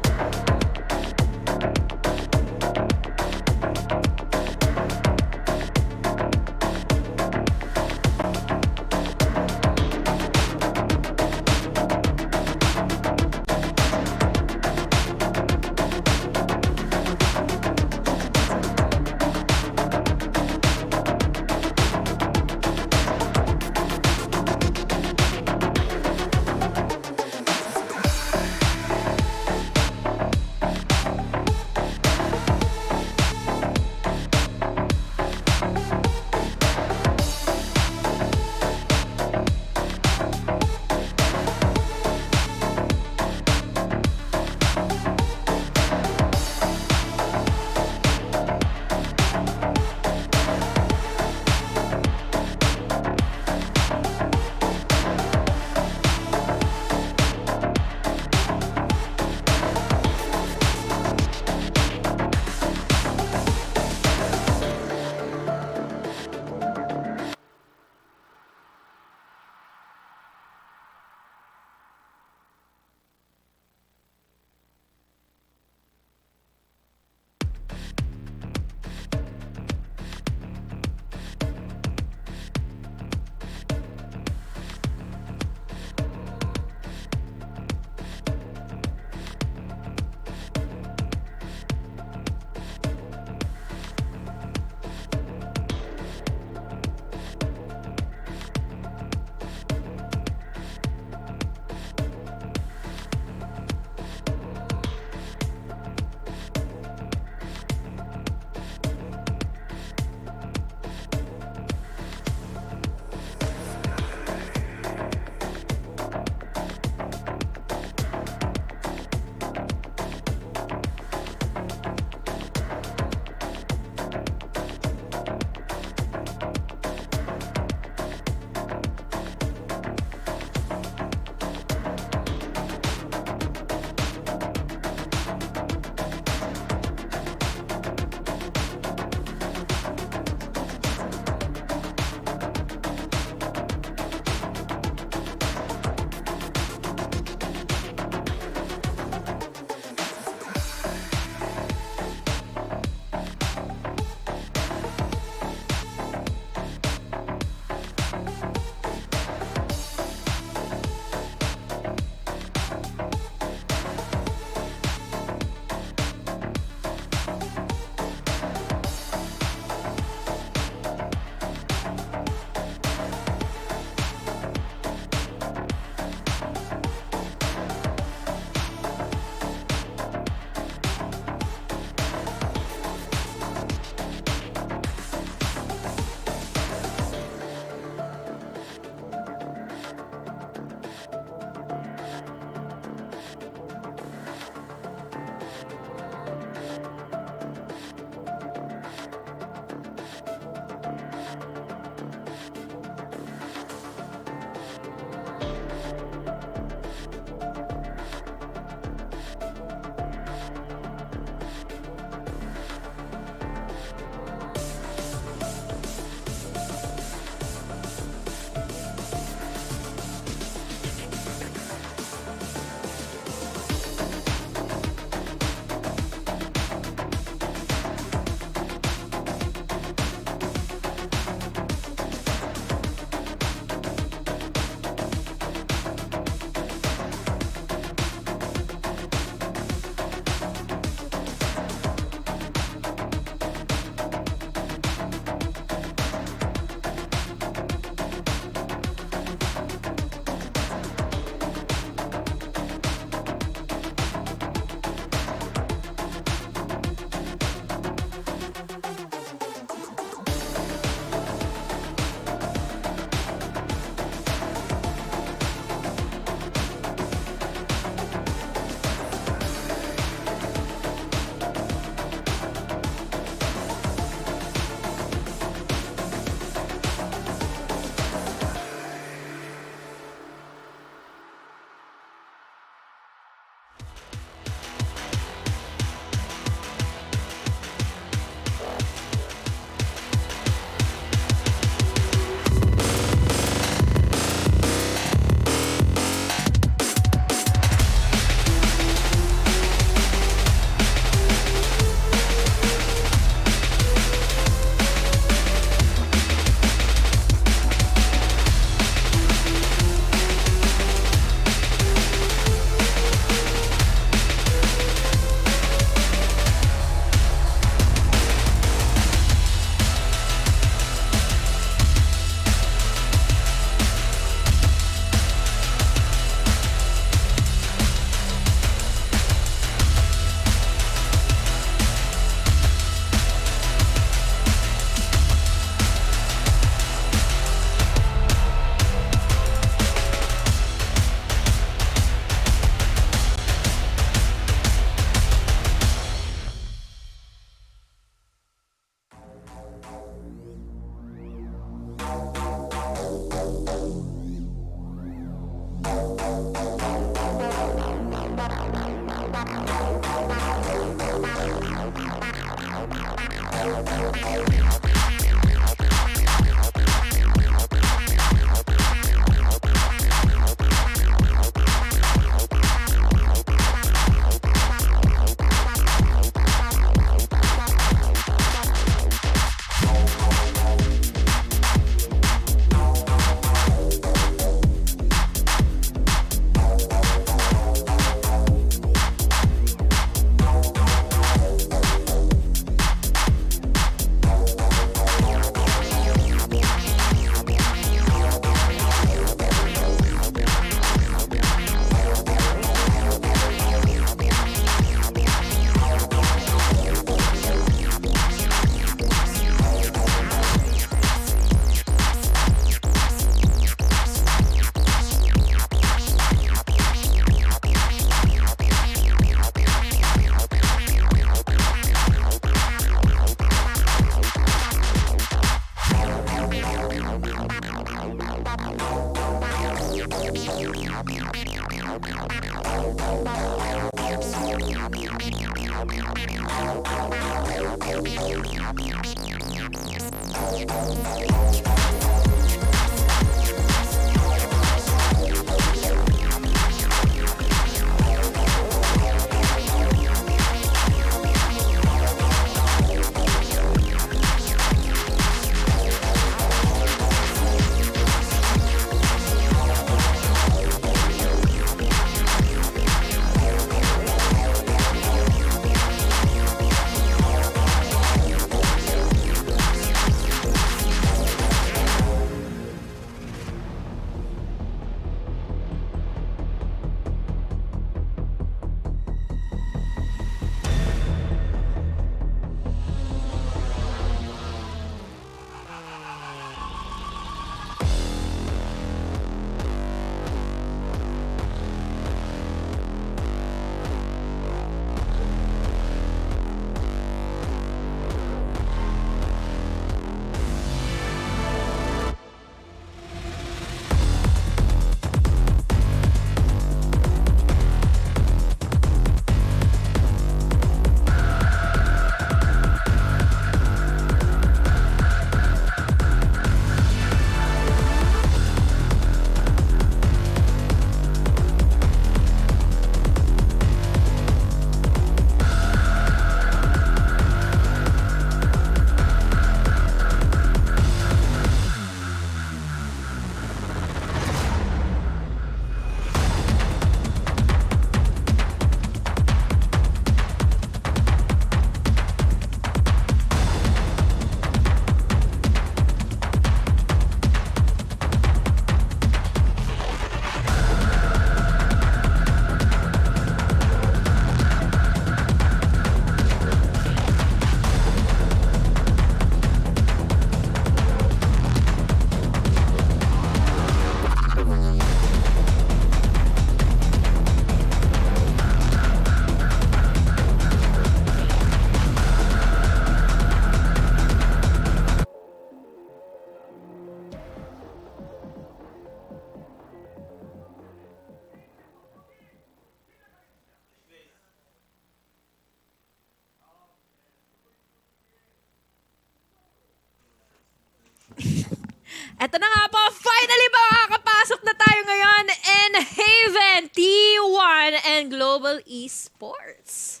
Eto na nga po, finally makakapasok na tayo ngayon in Haven, T1 and Global Esports.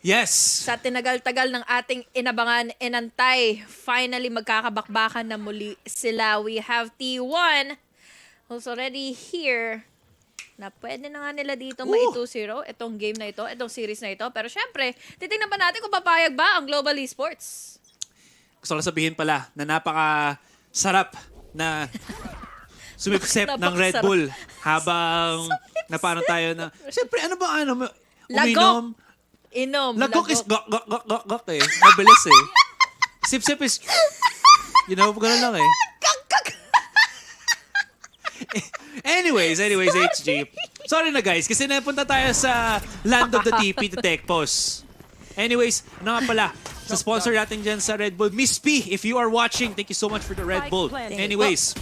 Yes. Sa tinagal-tagal ng ating inabangan, inantay, finally magkakabakbakan na muli sila. We have T1 who's already here na pwede na nga nila dito mai-2-0 itong game na ito, itong series na ito. Pero syempre, titingnan pa natin kung papayag ba ang Global Esports. Gusto ko lang sabihin pala na napaka-sarap na sumipsip ng Red Bull habang napano tayo na, siyempre, ano ba, uminom? Lagok is gak eh. Mabilis eh. Sip-sip is, gano'n lang eh. Anyways, HG. Sorry na guys, kasi napunta tayo sa land of the TP to Tech Post. Anyways, ano nga pala, sa sponsor natin dyan sa Red Bull, Miss P, if you are watching, thank you so much for the Red Bull. Anyways,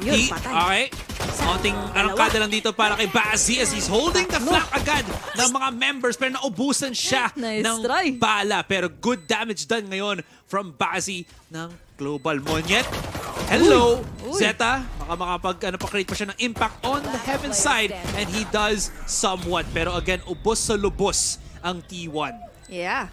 Yun, okay. Konting arangkada lang dito para kay Bazzi as he's holding the flank agad ng mga members pero naubusan siya ng bala. Pero good damage done ngayon from Bazzi ng Global Monyet. Hello, Zeta. Baka makapag-create pa siya ng impact on the heaven side and he does somewhat. Pero again, ubos sa lubos ang T1. Yeah.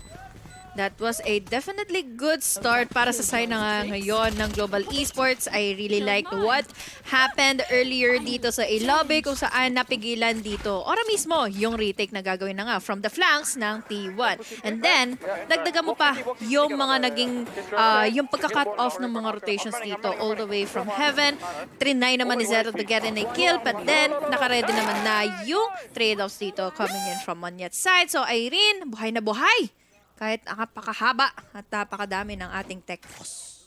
That was a definitely good start para sa side na nga ngayon ng Global Esports. I really liked what happened earlier dito sa A-Lobby kung saan napigilan dito. Ora mismo yung retake na gagawin na nga from the flanks ng T1. And then, dagdagan mo pa yung mga naging, yung pagka-cut off ng mga rotations dito all the way from heaven. Trinay naman ni Zeta to get in a kill, but then, nakaredy naman na yung trade-offs dito coming in from Monyet's side. So, Irene, buhay na buhay! Kahit napakahaba at napakadami ng ating tech boss.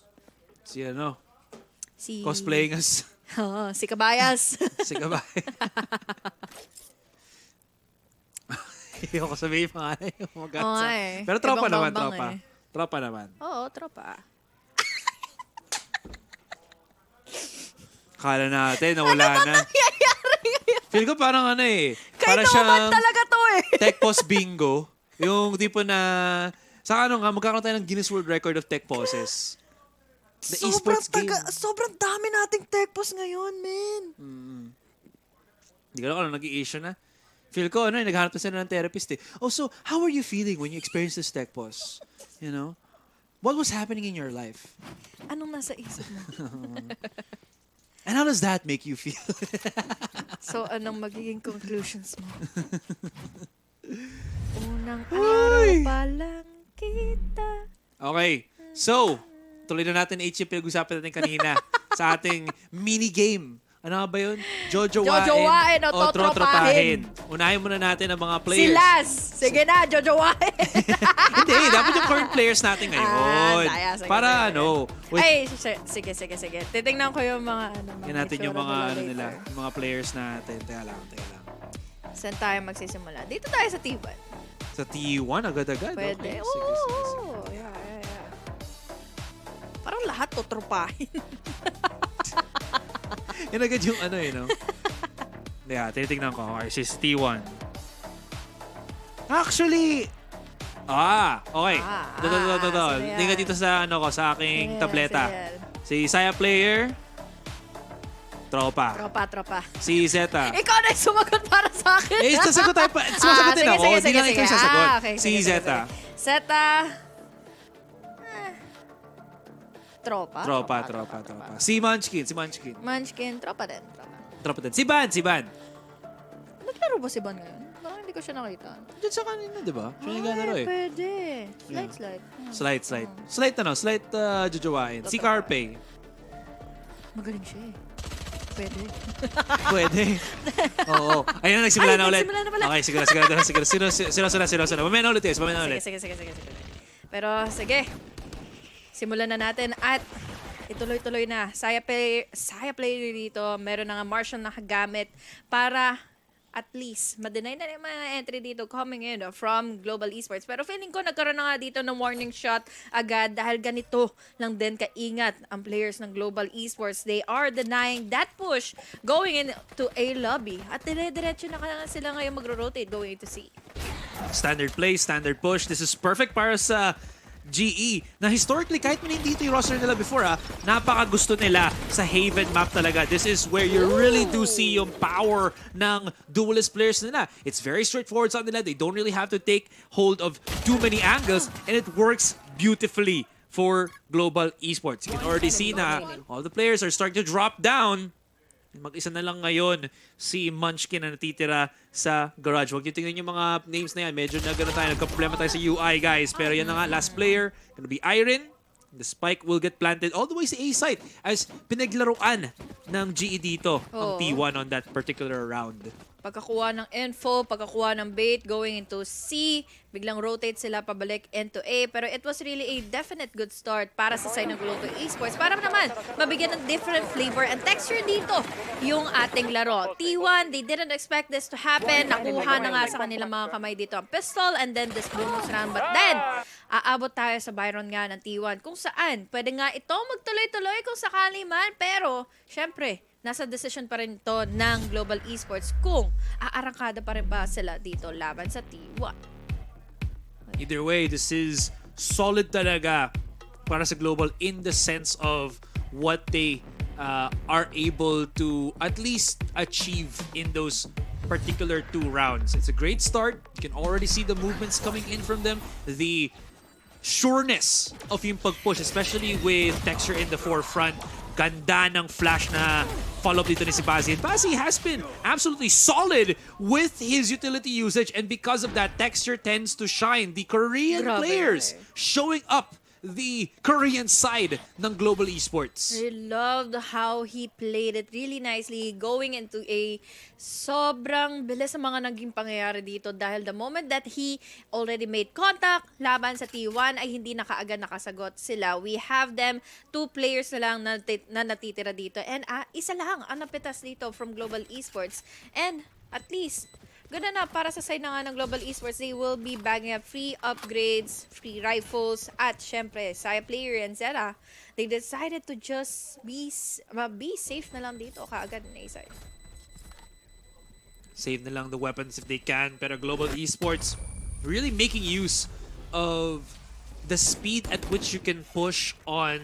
Si Cosplaying as... Oo, si Kabayas. Si Kabayas. Ayoko sabihin pa nga yung mga Pero tropa naman, tropa. Eh. Tropa naman. Oo, tropa. Kala natin, nawala na. Nangyayari ngayon? Feel ko parang Kay para Noman siyang talaga to eh. tech post bingo. Yung tipo na, sa ano nga, magkakaroon tayo ng Guinness World Record of tech poses. The esports game. Sobrang dami nating tech pos ngayon, men. Hindi ko alam kung nag-i-issue na. Feel ko, naghanap na sila ng therapist eh. Oh, so, how are you feeling when you experienced this tech pose? You know? What was happening in your life? Anong nasa isip mo? And how does that make you feel? So, anong magiging conclusions mo? Unang araw pa lang kita. Okay. So, tuloy na natin H yung pinag-usapan natin kanina sa ating mini-game. Ano nga ba yun? Jojowain o totropahin. Unahin muna natin ang mga players. Silas! Sige na, jojowain! Hindi, dapat yung current players natin ngayon. Sige, Para sige. ano. Ay, sige. Titingnan ko yung mga Yan natin yung itsura mga nila ano later. nila, yung mga players natin. Teka lang. Saan tayo magsisimula? Dito tayo sa T1. Sa T1 agad-agad. Pwede. Okay. Oo. Yeah. Parang lahat totropahin. Yan agad yung ano no? Yeah, tinitingnan ko. Okay, si T1. Actually, okay. sige. Tingnan dito sa ano ko, sa aking Sige, tableta. sige. Si Saya player, tropa. Tropa. Si Zeta. Ikaw na yung sumagot para sa akin. Sasagot tayo pa. Sumasagot din ako. Hindi lang ikaw sasagot. Okay, Si sige. Zeta. Zeta. Tropa. Si Munchkin. Munchkin, tropa din. Tropa din. Si Ban. Naglaro ba si Ban ngayon? Parang hindi ko siya nakita. Diyan sa kanina, di ba? Siya naglalaro eh. Pwede. Slide. Slight jojowain. Si Carpe. Magaling siya eh. Pwede. Oo. Ayun na, nagsimula na ulit. Nagsimula na pala. Okay, sige. Mamaya na ulit. Sige. Pero sige. Simulan na natin at ituloy-tuloy na. Saya player dito. Meron na nga Martial na kagamit para at least ma-deny na yung mga entry dito coming in from Global Esports. Pero feeling ko nagkaroon na nga dito ng warning shot agad dahil ganito lang din kaingat ang players ng Global Esports. They are denying that push going into A lobby. At dire-diretso na kaya sila ngayon magro-rotate going into C. Standard play, standard push. This is perfect para sa GE na historically kahit hindi ito yung roster nila before napaka-gusto nila sa Haven map talaga. This is where you really do see yung power ng duelist players nila. It's very straightforward sa nila. They don't really have to take hold of too many angles and it works beautifully for Global Esports. You can already see na all the players are starting to drop down. Mag-isa na lang ngayon si Munchkin na natitira sa garage. Huwag niyo tingnan yung mga names na yan. Medyo nagka-problema tayo sa UI, guys. Pero yan na nga, last player, gonna be Iron. The spike will get planted all the way sa A site as pinaglaruan ng GE dito ang T1 on that particular round. Pagkakuha ng info, pagkakuha ng bait going into C, biglang rotate sila pabalik into A. Pero it was really a definite good start para sa side ng Global Esports. Para naman mabigyan ng different flavor and texture dito yung ating laro. T1, they didn't expect this to happen. Nakuha na nga sa kanilang mga kamay dito ang pistol and then this bonus round. But then, aabot tayo sa Byron nga ng T1 kung saan pwede nga ito magtuloy-tuloy kung sakali man. Pero, syempre, nasa decision pa rin ito ng Global Esports kung aarangkada pa rin ba sila dito laban sa T1. Either way, this is solid talaga para sa Global in the sense of what they are able to at least achieve in those particular 2 rounds. It's a great start. You can already see the movements coming in from them. The sureness of yung pag-push, especially with Texture in the forefront. Ganda ng flash na follow-up dito ni si Bazzi. And Bazzi has been absolutely solid with his utility usage and because of that, Texture tends to shine. The Korean players showing up the Korean side ng Global Esports. I loved how he played it really nicely going into a sobrang bilis sa mga naging pangyayari dito dahil the moment that he already made contact laban sa T1 ay hindi na kaagad nakasagot sila. We have them 2 players na lang na natitira dito and isa lang ang napitas dito from Global Esports and at least ganda na para sa side na nga ng Global Esports. They will be bagging up free upgrades, free rifles, at syempre, Saya player and Zeta. They decided to just be safe na lang dito kaagad na side. Save na lang the weapons if they can. Pero Global Esports, really making use of the speed at which you can push on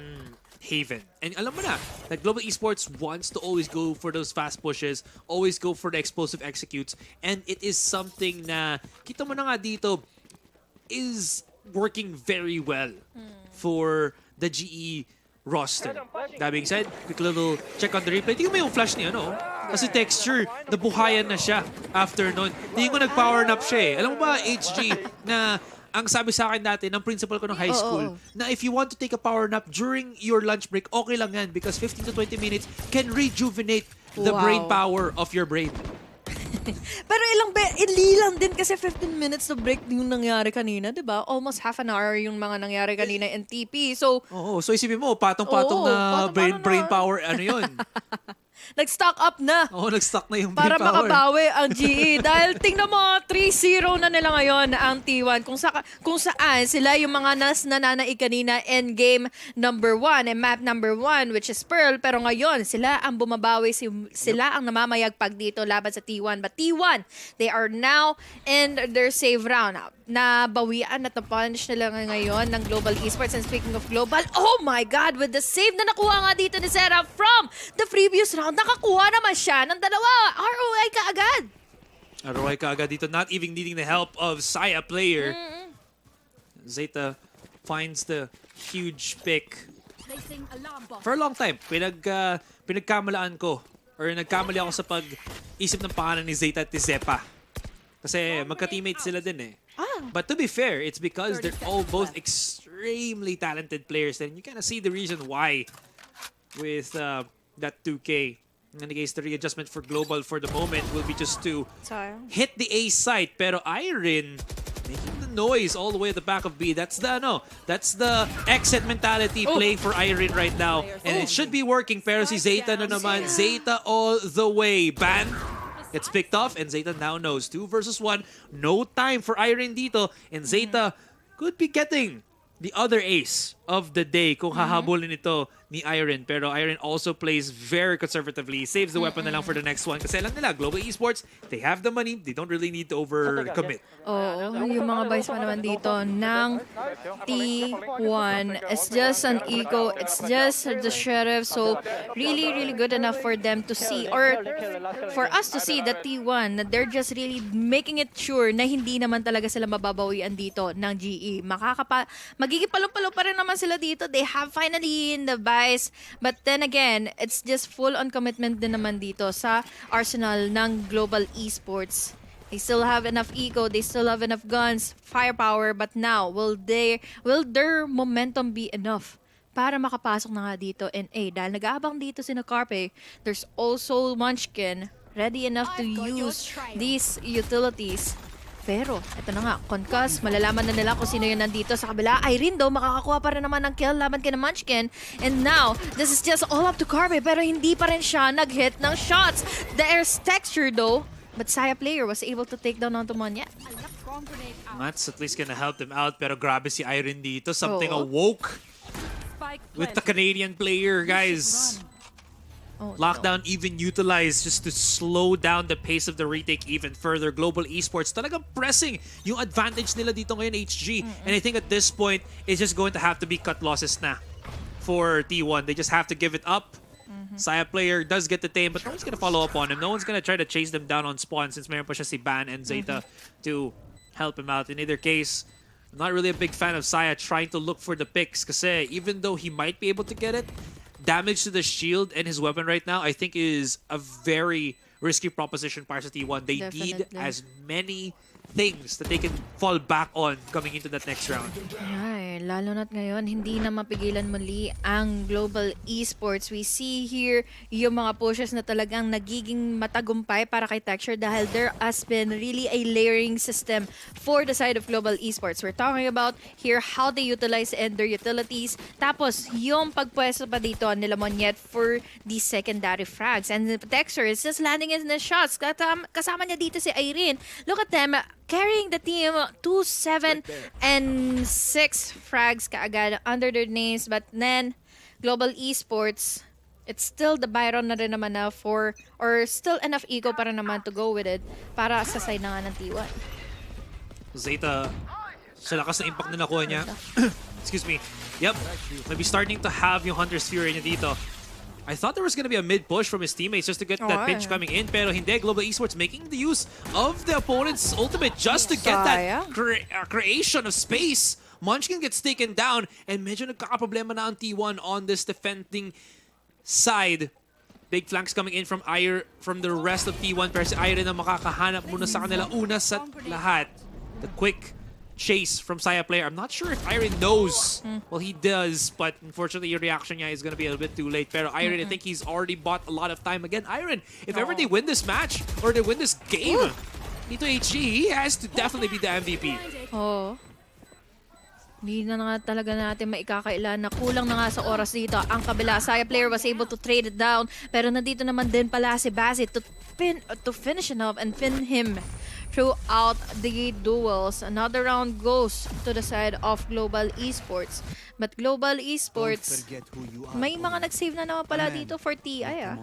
Haven. And alam mo na, that Global Esports wants to always go for those fast pushes, always go for the explosive executes, and it is something na, kita mo na nga dito, is working very well for the GE roster. That being said, quick little check on the replay. Tingnan mo yung flash niya, no? Kasi texture, nabuhayan na siya after nun. Tingnan mo nag-power nap siya eh. Alam mo ba, HG, na ang sabi sa akin dati ng principal ko ng high school, na if you want to take a power nap during your lunch break, okay lang yan because 15 to 20 minutes can rejuvenate the brain power of your brain. Pero ili lang din kasi 15 minutes na break yung nangyari kanina, di ba? Almost half an hour yung mga nangyari kanina in TP. So, so isipin mo, patong-patong na brain power, ano yun? nag-stock up na. Nag-stock na yung brain Para power. makabawi ang GE. Dahil tingnan mo, 3-0 na nila ngayon ang T1. Kung saan sila yung mga nananaig kanina in game number 1 and map number 1 which is Pearl. Pero ngayon, sila ang bumabawi. Sila ang namamayagpag dito laban sa T1. But T1, they are now in their save round. Nabawian at na-punish nila ngayon ng Global Esports. And speaking of Global, oh my God, with the save na nakuha nga dito ni Zeta from the previous round, nakakuha naman siya ng dalawa. ROI kaagad. ROI kaagad dito, not even needing the help of Saya player. Zeta finds the huge pick. For a long time, pinagkamalaan ko or nagkamali ako sa pag-isip ng pangalan ni Zeta at ni Zepa. Kasi magka-teammates sila din eh. But to be fair, it's because they're all both extremely talented players and you kind of see the reason why with that 2K. In any case, the readjustment for Global for the moment will be just to hit the A site. Pero Iron making the noise all the way at the back of B. That's the exit mentality playing for Iron right now. And it should be working. Pero si Zeta na naman. Zeta all the way. Ban gets picked off and Zeta now knows 2 versus 1. No time for Iron dito. And Zeta could be getting the other ace of the day kung hahabulin ito ni Iron. Pero Iron also plays very conservatively. Saves the weapon na lang for the next one. Kasi alam nila, Global Esports, they have the money. They don't really need to overcommit. Yung mga buys pa naman dito ng T1. It's just an eco. It's just the sheriff. So, really, really good enough for them to see or for us to see that T1 na they're just really making it sure na hindi naman talaga sila mababawian dito ng GE. Magiging palo-palo pa rin naman sila dito. They have finally in the buys. But then again, it's just full-on commitment din naman dito sa arsenal ng Global Esports. They still have enough eco, they still have enough guns, firepower, but now, will their momentum be enough para makapasok na nga dito in A? Dahil nag-aabang dito si Carpe, there's also Munchkin ready enough to use these utilities. Pero, ito na nga, Concuss, malalaman na nila kung sino yun nandito sa kabila. Irene daw, makakakuha pa rin naman ng kill laban kay Munchkin. And now, this is just all up to Carpe, pero hindi pa rin siya nag-hit ng shots. There's texture though, but Saya player was able to take down onto Monya. Mats at least gonna help them out, pero grabe si Irene dito. Something awoke with the Canadian player, guys. Lockdown even utilized just to slow down the pace of the retake even further. Global Esports talagang pressing yung advantage nila dito ngayon, HG. And I think at this point, it's just going to have to be cut losses na for T1. They just have to give it up. Saya player does get the tame, but no one's gonna follow up on him. No one's gonna try to chase them down on spawn since meron pa siya si Ban and Zeta to help him out. In either case, I'm not really a big fan of Saya trying to look for the picks kasi even though he might be able to get it, damage to the shield and his weapon right now, I think is a very risky proposition para sa T1. They need as many things that they can fall back on coming into that next round. Ay, lalo na't ngayon, hindi na mapigilan muli ang Global Esports. We see here yung mga pushes na talagang nagiging matagumpay para kay Texture dahil there has been really a layering system for the side of Global Esports. We're talking about here how they utilize and their utilities. Tapos, yung pagpwesto pa dito nila Monyet for the secondary frags. And Texture is just landing in the shots. Kasama niya dito si Irene. Look at them, carrying the team 2-7 and 6 frags kaagad under their names. But then, Global Esports, it's still the Byron na rin naman na for, or still enough ego para naman to go with it para sa side na nga ng T1. Zeta, sa lakas na impact na nakuha niya. Excuse me. Yep, maybe starting to have yung Hunter's Fury niya dito. I thought there was gonna be a mid push from his teammates just to get that pinch coming in, pero hindi. Global Esports making the use of the opponent's ultimate just to get that creation of space. Munchkin gets taken down, and medyo nagkakaproblema na ang T1 on this defending side. Big flanks coming in from the rest of T1, pero si Iron na makakahanap muna sa kanila una sa lahat. The quick chase from Saya player. I'm not sure if Iron knows. Well, he does, but unfortunately your reaction niya is gonna be a bit too late. Pero Iron, I think he's already bought a lot of time. Again, Iron, if ever they win this match or they win this game, Nito HG, he has to definitely be the MVP. Oh. Hindi na nga talaga natin maikakailan na kulang na nga sa oras dito. Ang kabila, Saya player was able to trade it down. Pero nandito naman din pala si Bassett to finish him off and pin him throughout the duels. Another round goes to the side of Global Esports. But Global Esports, may mga nag-save na naman pala dito for TI ah.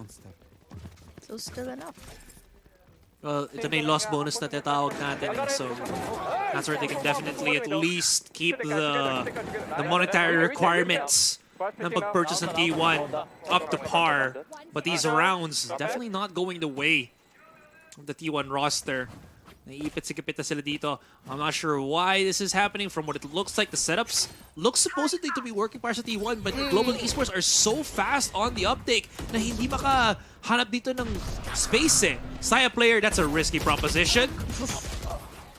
So still enough. Well, ito na yung lost bonus na tinatawag natin. So, that's where they can definitely at least keep the monetary requirements ng pag-purchase ng T1 up to par. But these rounds, definitely not going the way of the T1 roster. Naiipit-sikipit na sila dito. I'm not sure why this is happening. From what it looks like, the setups look supposedly to be working para sa T1, but Global Esports are so fast on the uptake na hindi makahanap dito ng space eh. Saya player, that's a risky proposition.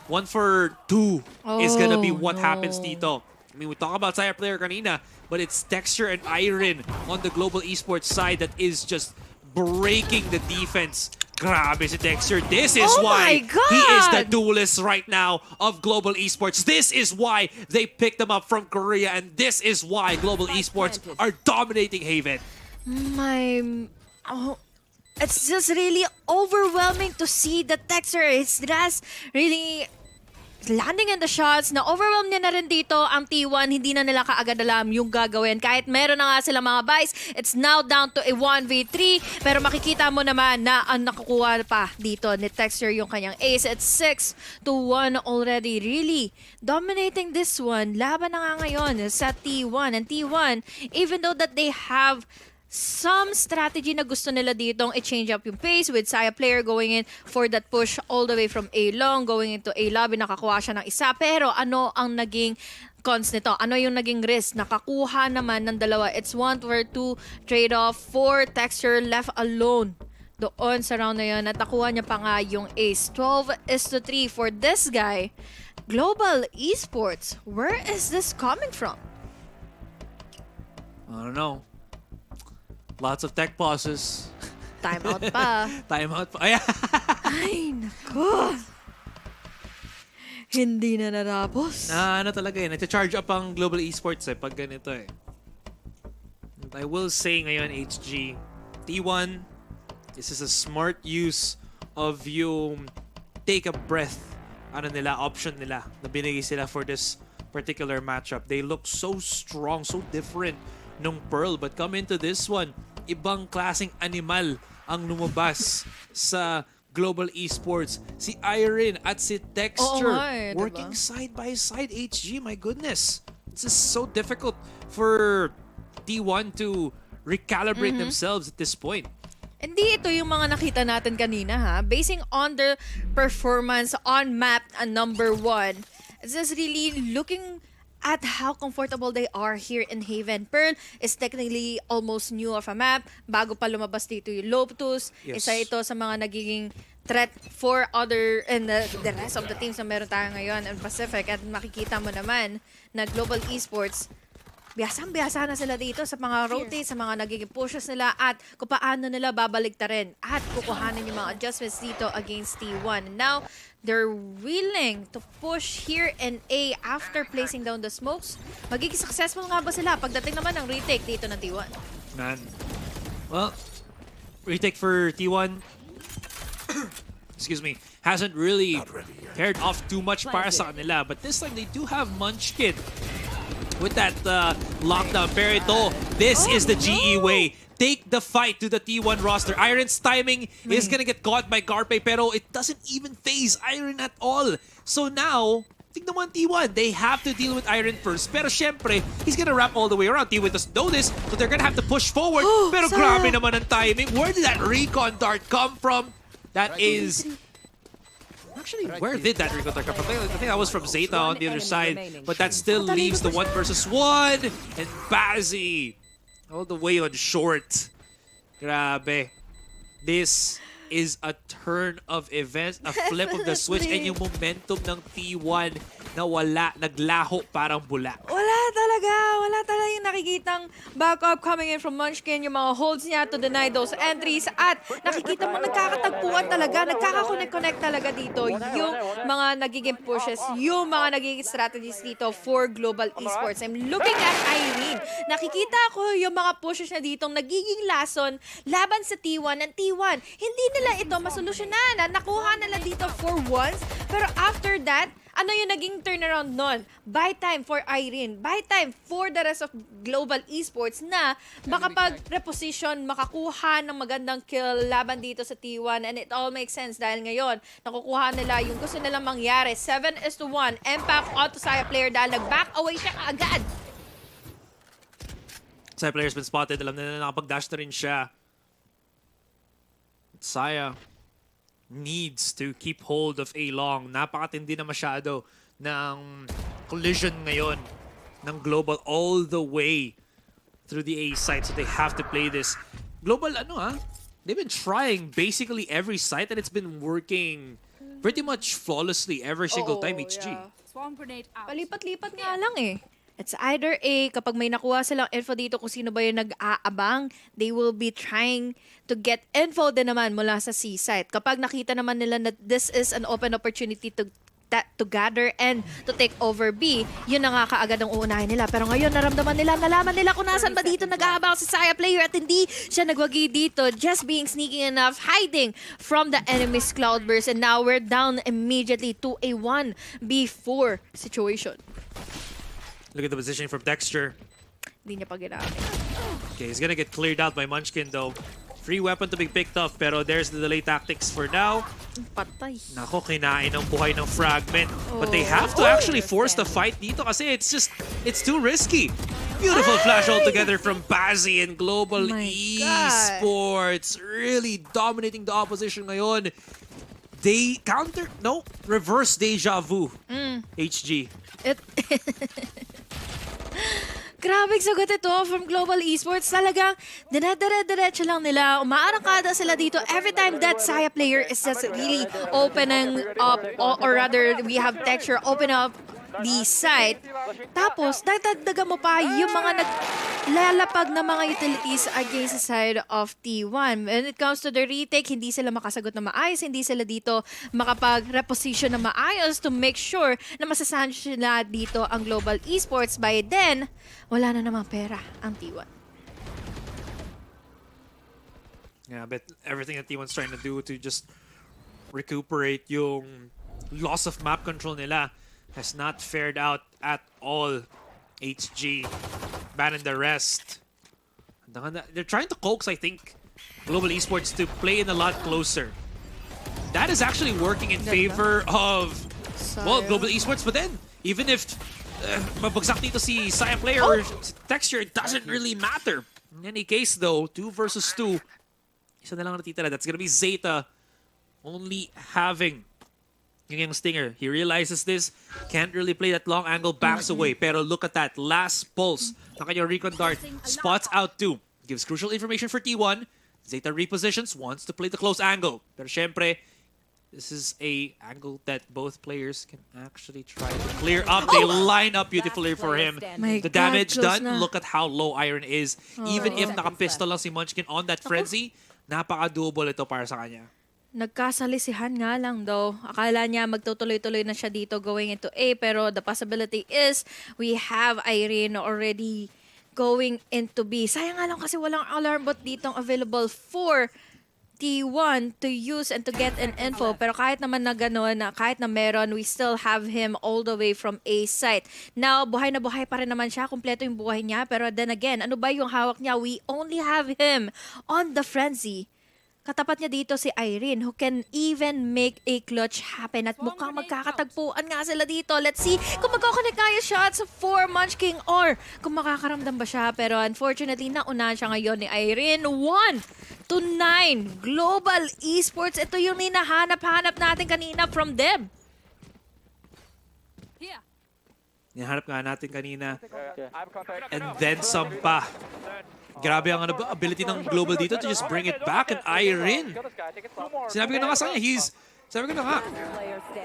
1 for 2 is gonna be what happens dito. I mean, we talk about Saya player kanina, but it's Texture and Iron on the Global Esports side that is just breaking the defense. Grabe si Texture. This is why he is the duelist right now of Global Esports. This is why they picked him up from Korea, and this is why Global Esports are dominating Haven. It's just really overwhelming to see the Texture is just really landing in the shots. Na overwhelm niya na rin dito ang T1. Hindi na nila kaagad alam yung gagawin. Kahit meron na nga sila mga buys, it's now down to a 1v3. Pero makikita mo naman na ang nakukuha pa dito ni Texture yung kanyang ace. It's 6-1 already. Really dominating this one. Laban na nga ngayon sa T1. And T1, even though that they have some strategy na gusto nila ditong i-change up yung pace with Saya player going in for that push all the way from A long, going into A lobby, nakakuha siya ng isa. Pero ano ang naging cons nito? Ano yung naging risk? Nakakuha naman ng dalawa. It's 1 for 2 trade-off for Texture left alone doon sa round na yun. At nakuha niya pa nga yung ace. 12-3 for this guy. Global Esports, where is this coming from? I don't know. Lots of tech pauses. Timeout pa. Timeout pa. Ayan. Ay, nako. Hindi na natapos. Ano talaga eh. Nag-charge up ang Global Esports eh pag ganito eh. And I will say ngayon, HG, T1, this is a smart use of yung take a breath option nila na binigay sila for this particular matchup. They look so strong, so different nung Pearl, but come into this one, ibang klaseng animal ang lumabas sa Global Esports. Si Iron at si Texture working side by side. HG, my goodness. This is so difficult for T1 to recalibrate themselves at this point. Hindi ito yung mga nakita natin kanina ha. Basing on their performance on map number 1, it's just really looking at how comfortable they are here in Haven. Pearl is technically almost new of a map. Bago pa lumabas dito yung Lotus. Yes. Isa ito sa mga nagiging threat for other and the rest of the teams na meron tayo ngayon in Pacific. At makikita mo naman na Global Esports, biyasang-biyasa na sila dito sa mga rotate, sa mga nagiging pushes nila at kung paano nila babalik ta rin at kukuhanin yung mga adjustments dito against T1. Now, they're willing to push here in A after placing down the smokes. Magiging successful nga ba sila pagdating naman ng retake dito ng T1? Man. Well, retake for T1, excuse me, hasn't really paired off too much para sa kanila. But this time, they do have Munchkin with that lockdown. Pero ito, this is the GE way. Take the fight to the T1 roster. Iron's timing is gonna get caught by Garpe, pero it doesn't even phase Iron at all. So now, tignan mo ang T1. They have to deal with Iron first. Pero syempre, he's gonna wrap all the way around. T1 doesn't know this, so they're gonna have to push forward. Pero grabe naman ang timing. Where did that recon dart come from? That is... Actually, where did that recon dart come from? I think that was from ZETA on the other side. But that still leaves the 1 versus 1. And Bazzi, all the way on short. Grabe. This is a turn of events, a flip of the switch, and yung momentum ng T1 na wala, naglaho parang bula. Wala talaga yung nakikitang backup coming in from Munchkin, yung mga holds niya to deny those entries, at nakikita mo nagkakatagpuan talaga, nagkakakonect talaga dito yung mga nagiging pushes, yung mga nagiging strategies dito for Global Esports. I'm looking at Irene. Nakikita ko yung mga pushes na ditong nagiging lason laban sa T1 ng T1. Hindi nila ito masolusyonan. Nakuha nila dito for once, pero after that, ano yung naging turnaround nun? Buy time for Irene. Buy time for the rest of Global Esports na makapag-reposition, makakuha ng magandang kill laban dito sa T1. And it all makes sense dahil ngayon, nakukuha nila yung gusto nilang mangyari. 7-1. Impact auto Saya player dahil nag-back away siya kaagad. Saya player's been spotted. Alam na nakapag-dash na rin siya. Saya needs to keep hold of A long. Napakatindi na masyado ng collision ngayon ng Global all the way through the A site. So they have to play this. Global, they've been trying basically every site and it's been working pretty much flawlessly every single time HG. Swarm grenade out. Palipat-lipat nga lang eh. It's either A, kapag may nakuha silang info dito kung sino ba yung nag-aabang, they will be trying to get info din naman mula sa C site. Kapag nakita naman nila na this is an open opportunity to gather and to take over B, yun na nga kaagad ang uunahin nila. Pero ngayon, naramdaman nila, nalaman nila kung nasan ba dito nag-aabang si Saya player at hindi siya nagwagi dito, just being sneaky enough, hiding from the enemy's cloudburst. And now we're down immediately to a 1v4 situation. Look at the positioning from Dexter. Hindi niya pa ginamit. Okay, he's gonna get cleared out by Munchkin though. Free weapon to be picked up, pero there's the delay tactics for now. Patay. Nako, kinain ng buhay ng fragment. But they have to actually force the fight dito kasi it's too risky. Beautiful flash altogether from Bazzi and Global Esports. Really dominating the opposition ngayon. They reverse deja vu. HG. Grabe sagot ito from Global Esports. Talagang dinadire-diretso lang nila. Umaarangkada sila dito every time that Saya player is just really opening up, or rather, we have Texture open up the site. Tapos, dagdagan mo pa yung mga naglalapag na mga utilities against the side of T1. When it comes to the retake, hindi sila makasagot na maayos, hindi sila dito makapag-reposition na maayos to make sure na masasanjo sila dito ang Global Esports. By then, wala na namang pera ang T1. Yeah, but everything that T1's trying to do to just recuperate yung loss of map control nila has not fared out at all. HG, Ban and the rest. They're trying to coax, I think, Global Esports to play in a lot closer. That is actually working in favor of, well, Global Esports. But then, even if mabagsak dito si Saya player or si Texture, it doesn't really matter. In any case, though, 2 versus 2. Isa na lang natitira. That's gonna be ZETA only having yung Stinger. He realizes this, can't really play that long angle, backs away. Pero look at that, last pulse ng kanyang recon dart, spots out 2. Gives crucial information for T1. ZETA repositions, wants to play the close angle. Pero syempre, this is a angle that both players can actually try to clear up. They line up beautifully for him. The damage done, look at how low Iron is. Even if nakapistol lang si Munchkin on that frenzy, napaka-doable ito para sa kanya. Nagkasalisihan nga lang daw. Akala niya magtutuloy-tuloy na siya dito going into A, pero the possibility is we have Irene already going into B. Sayang nga lang kasi walang alarm bot ditong available for T1 to use and to get an info. Pero kahit naman na gano'n, kahit na meron, we still have him all the way from A site. Now, buhay na buhay pa rin naman siya. Kompleto yung buhay niya. Pero then again, ano ba yung hawak niya? We only have him on the frenzy. katapat niya dito si Irene who can even make a clutch happen at mukhang magkakatagpuan nga sila dito. Let's see kung magkakanik kaya shots for Munchkin or kung makakaramdam ba siya. Pero unfortunately, nauna siya ngayon ni Irene. 1-9 Global Esports. Ito yung hinahanap-hanap natin kanina from them. Hinahanap nga natin kanina. And then some pa. Grabe ang ability ng Global dito to just bring it back. And Irene, sinabi ko na nga sa kanya,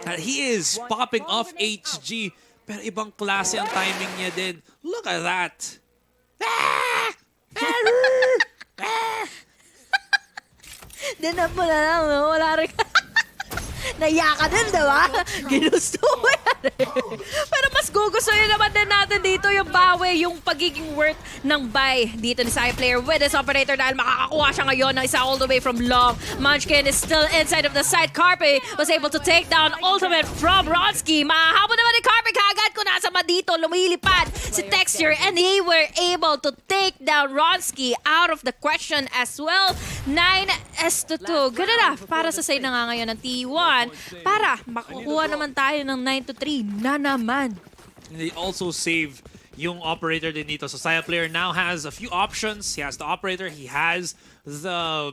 that he is popping off HG. Pero ibang klase ang timing niya din. Look at that. Dinap mo na lang, no? Wala rin. Naiya ka din, diba? Ginusto mo yan eh. Pero mas gugustuhin naman din natin dito yung bawi, yung pagiging worth ng buy dito ni Sai player with his operator dahil makakakuha siya ngayon ng isa all the way from long. Munchkin is still inside of the side. Carpe was able to take down ultimate from Ronsky. Mahahabol naman ni Carpe kagad kung nasa dito lumilipad si Texture and they were able to take down Ronsky out of the question as well. 9-2. Good enough para sa side na nga ngayon ng T1 para makukuha naman tayo ng 9-3 na naman. And they also save yung operator din dito. So Saya player now has a few options. He has the operator, he has the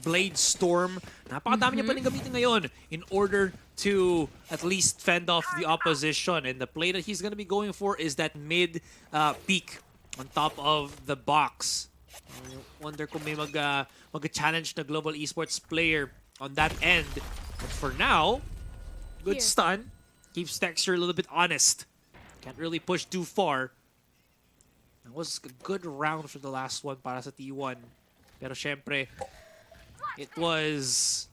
Blade Storm. Napakadami niya pa rin gamitin ngayon in order to at least fend off the opposition. And the play that he's gonna be going for is that mid peak on top of the box. I wonder kung may mag-challenge na Global Esports player on that end. But for now, good stun. Keeps Texture a little bit honest. Can't really push too far. That was a good round for the last one para sa T1. Pero syempre, it was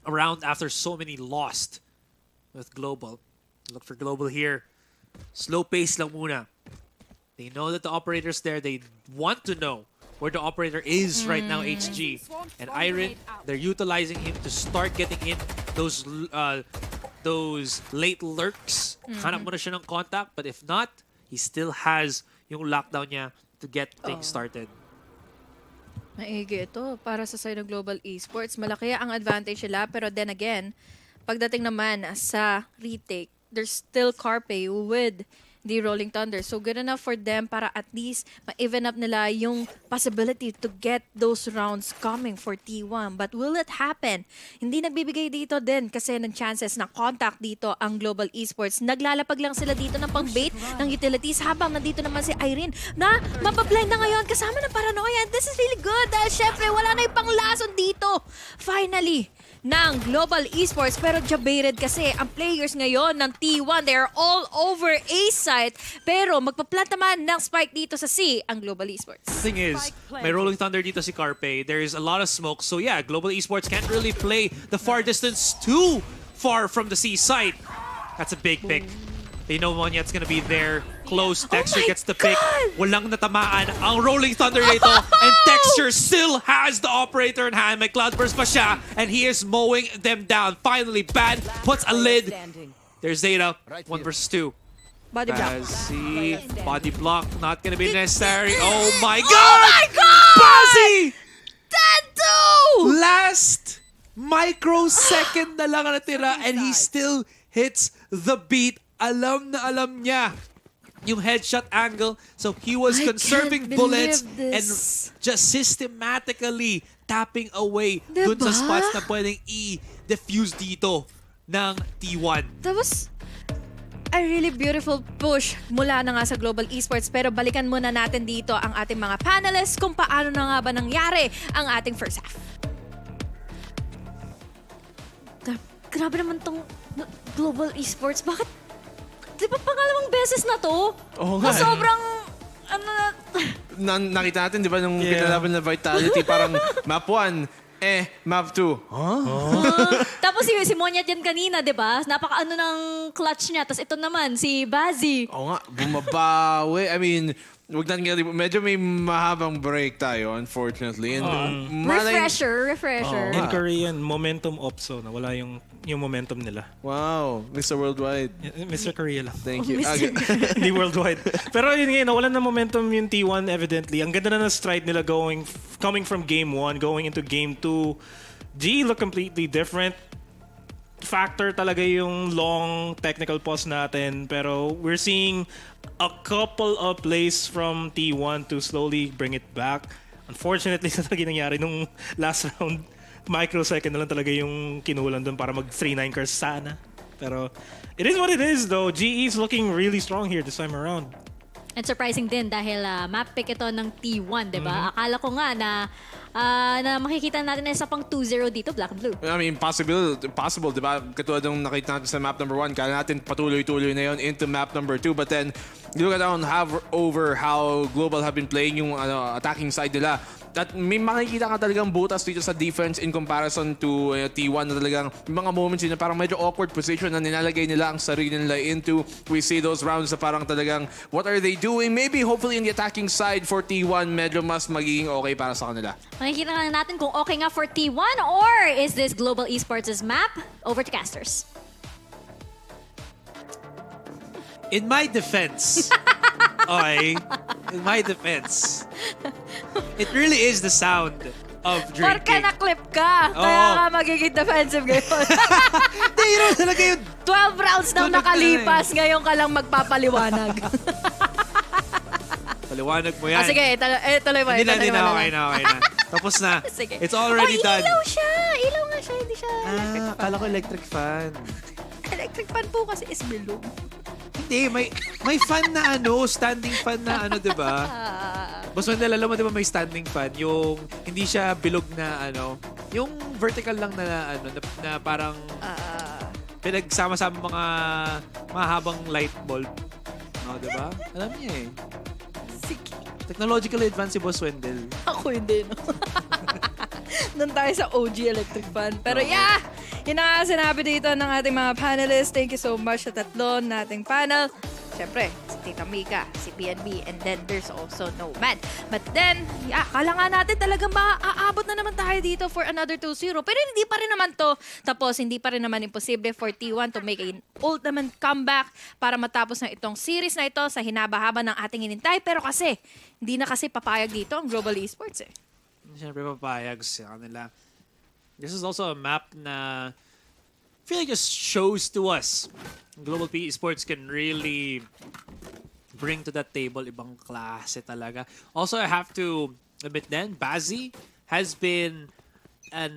a round after so many lost with Global. Look for Global here. Slow pace lang muna. They know that the operator's there. They want to know where the operator is right now, HG. And Irene, they're utilizing him to start getting in those late lurks. Hanap mo na siya ng contact, but if not, he still has yung lockdown niya to get things started. Maigi ito para sa side ng Global Esports. Malaki ang advantage nila, pero then again, pagdating naman sa retake, there's still Carpe with the Rolling Thunder. So good enough for them para at least ma-even up nila yung possibility to get those rounds coming for T1. But will it happen? Hindi nagbibigay dito din kasi ng chances na contact dito ang Global Esports. Naglalapag lang sila dito ng pang-bait ng utilities habang nandito naman si Irene na mapablind na ngayon kasama ng Paranoia. This is really good dahil syempre wala na yung panglason dito. Finally, ng Global Esports. Pero jabated kasi ang players ngayon ng T1. They're all over A site. Pero magpa-plant naman ng spike dito sa C ang Global Esports. The thing is, may Rolling Thunder dito si Carpe. There's a lot of smoke. So yeah, Global Esports can't really play the far distance too far from the C site. That's a big pick. They know Monyet's gonna be there. Close. Texture gets the pick. Walang natamaan ang Rolling Thunder nito. And Texture still has the operator in hand. May Cloudburst pa siya. And he is mowing them down. Finally, Bad puts a lid. There's Zeta. 1 versus 2. Body block. See, body block not gonna be necessary. Oh my God! Oh my God! Bazzi! Tattoo! Last microsecond na lang ang natira and he still hits the beat. Alam na alam niya yung headshot angle. So he was conserving bullets and just systematically tapping away dun sa spots na pwedeng i-defuse dito ng T1. That was a really beautiful push mula na nga sa Global Esports. Pero balikan muna natin dito ang ating mga panelists kung paano na nga ba nangyari ang ating first half. Grabe naman tong Global Esports. Bakit? Di ba pangalawang beses na to? Oo nga. Sobrang, ano na... Nakita natin, di ba, nung pinalaban na Vitality, parang map 1, map 2. Huh? Tapos si Monyet yan kanina, di ba? Napaka-ano ng clutch niya. Tapos ito naman, si Bazzi. Oo nga, bumabawi. I mean, wag natin medyo may mahabang break tayo, unfortunately. And Refresher. In Korean, momentum opso. Nawala yung momentum nila. Wow, Mr. Worldwide. Mr. Korea lang. Thank you. Mr. Okay. Hindi worldwide. Pero yun nga, nawalan na momentum yung T1 evidently. Ang ganda na ng stride nila coming from game 1, going into game 2. GE look completely different. Factor talaga yung long technical pause natin. Pero we're seeing a couple of plays from T1 to slowly bring it back. Unfortunately, sa talaga nangyari nung last round, microsecond na lang talaga yung kinulang dun para mag 3-9 curse sana. Pero it is what it is though. GE is looking really strong here this time around. And surprising din dahil map pick ito ng T1, di ba? Akala ko nga na makikita natin na isa pang 2-0 dito, Black and Blue. I mean, possible, di ba? Katulad ng nakita natin sa map number 1, kaya natin patuloy-tuloy na yon into map number 2. But then, you look at over how Global have been playing yung attacking side nila. At may makikita ka talagang butas dito sa defense in comparison to T1 na talagang mga moments yun na parang medyo awkward position na nilalagay nila ang sarili nila into. We see those rounds na parang talagang what are they doing? Maybe hopefully in the attacking side for T1 medyo mas magiging okay para sa kanila. Makikita nga natin kung okay nga for T1 or is this Global Esports' map? Over to casters. In my defense, in my defense, it really is the sound of Porka drinking. na-clip ka. Kaya nga magiging defensive ngayon. Hindi, yun talaga yun. 12 rounds na nakalipas. Ngayon ka lang magpapaliwanag. Paliwanag mo yan. Sige, tuloy mo. Hindi ituloy mo na, lang. okay na. Tapos na. Sige. It's already done. Ilaw siya. Ilaw nga siya. Hindi siya Akala ko electric fan. electric fan po kasi is below. Hindi, may fan na standing fan na di ba? Boss Wendell, alam mo di ba may standing fan? Yung hindi siya bilog na yung vertical lang na na parang pinagsama-sama mga mahabang light bulb. No, di ba? Alam niya eh. Sige. Technologically advanced si Boss Wendell. Ako hindi, no? Doon tayo sa OG electric fan. Pero yeah! Yun na nga sinabi dito ng ating mga panelists. Thank you so much sa tatlo nating panel. Siyempre, si Tita Mika, si BNB, and then there's also Nomad. But then, yeah, akala nga natin talagang maaabot na naman tayo dito for another 2-0. Pero hindi pa rin naman to. Tapos, hindi pa rin naman imposible for T1 to make an ultimate comeback para matapos na itong series na ito sa hinaba-haba ng ating inintay. Pero kasi, hindi na kasi papayag dito ang Global Esports eh. Siyempre papayag sa kanila. This is also a map na I feel like just shows to us Global Esports can really bring to that table ibang klase talaga. Also, I have to admit then, Bazzi has been a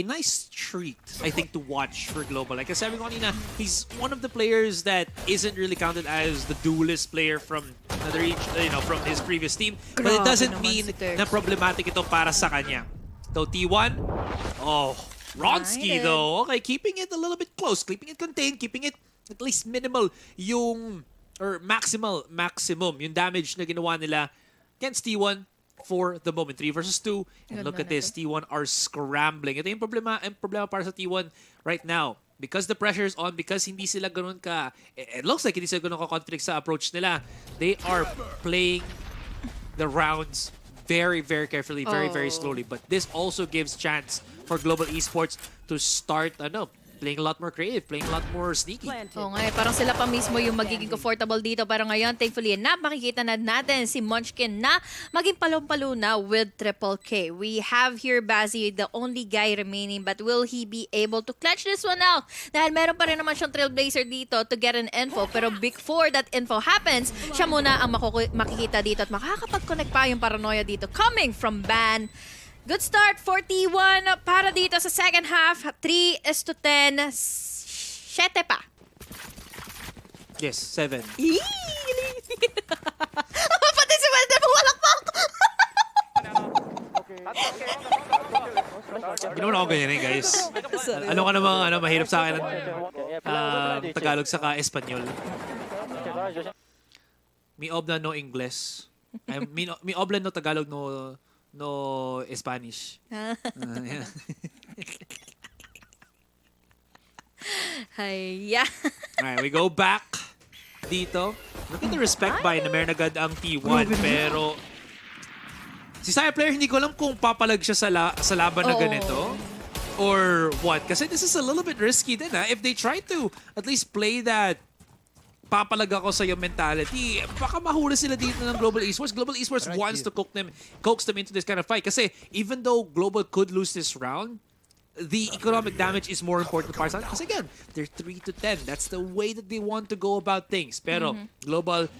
nice treat, I think, to watch for Global. Like I said kanina, he's one of the players that isn't really counted as the duelist player from another, from his previous team. But it doesn't mean na problematic ito para sa kanya. So T1, Ronski though, okay, keeping it a little bit close, keeping it contained, keeping it at least minimal or maximum yung damage na ginawa nila against T1 for the moment. 3 versus 2. And look at this, T1 are scrambling. Ito yung problema para sa T1 right now. Because the pressure is on, because hindi sila ganun it looks like hindi sila ganun ka-conflict sa approach nila. They are playing the rounds very, very carefully, very, very slowly. But this also gives chance for Global Esports to start, playing a lot more creative, playing a lot more sneaky. Oo nga, parang sila pa mismo yung magiging comfortable dito. Pero ngayon, thankfully enough, makikita na natin si Munchkin na maging palong-palo na with Triple K. We have here Bazzi, the only guy remaining, but will he be able to clutch this one out? Dahil meron pa rin naman siyang Trailblazer dito to get an info. Pero before that info happens, siya muna ang makikita dito at makakapag-connect pa yung paranoia dito coming from Ban. Good start for T1 para dito sa second half. 3-10. 7 pa. Yes, 7. Pati si Wendell walakpak! Hindi naman ako ganyan guys. Ano ka namang mahirap sa akin ng Tagalog saka Espanyol. Mi obla no Ingles. Mi obla no Tagalog no Spanish. Yeah. Hiya. Alright, we go back dito. Look at the respect by na meron agad ang T1, pero si Saya player, hindi ko alam kung papalag siya sa laban na ganito or what. Kasi this is a little bit risky din, ha? If they try to at least play that papalag ako sa'yo mentality, baka mahuli sila dito ng Global Esports. Global Esports wants to coax them into this kind of fight. Kasi even though Global could lose this round, the economic damage is more important para sa kasi again, they're 3-10. That's the way that they want to go about things. Pero Global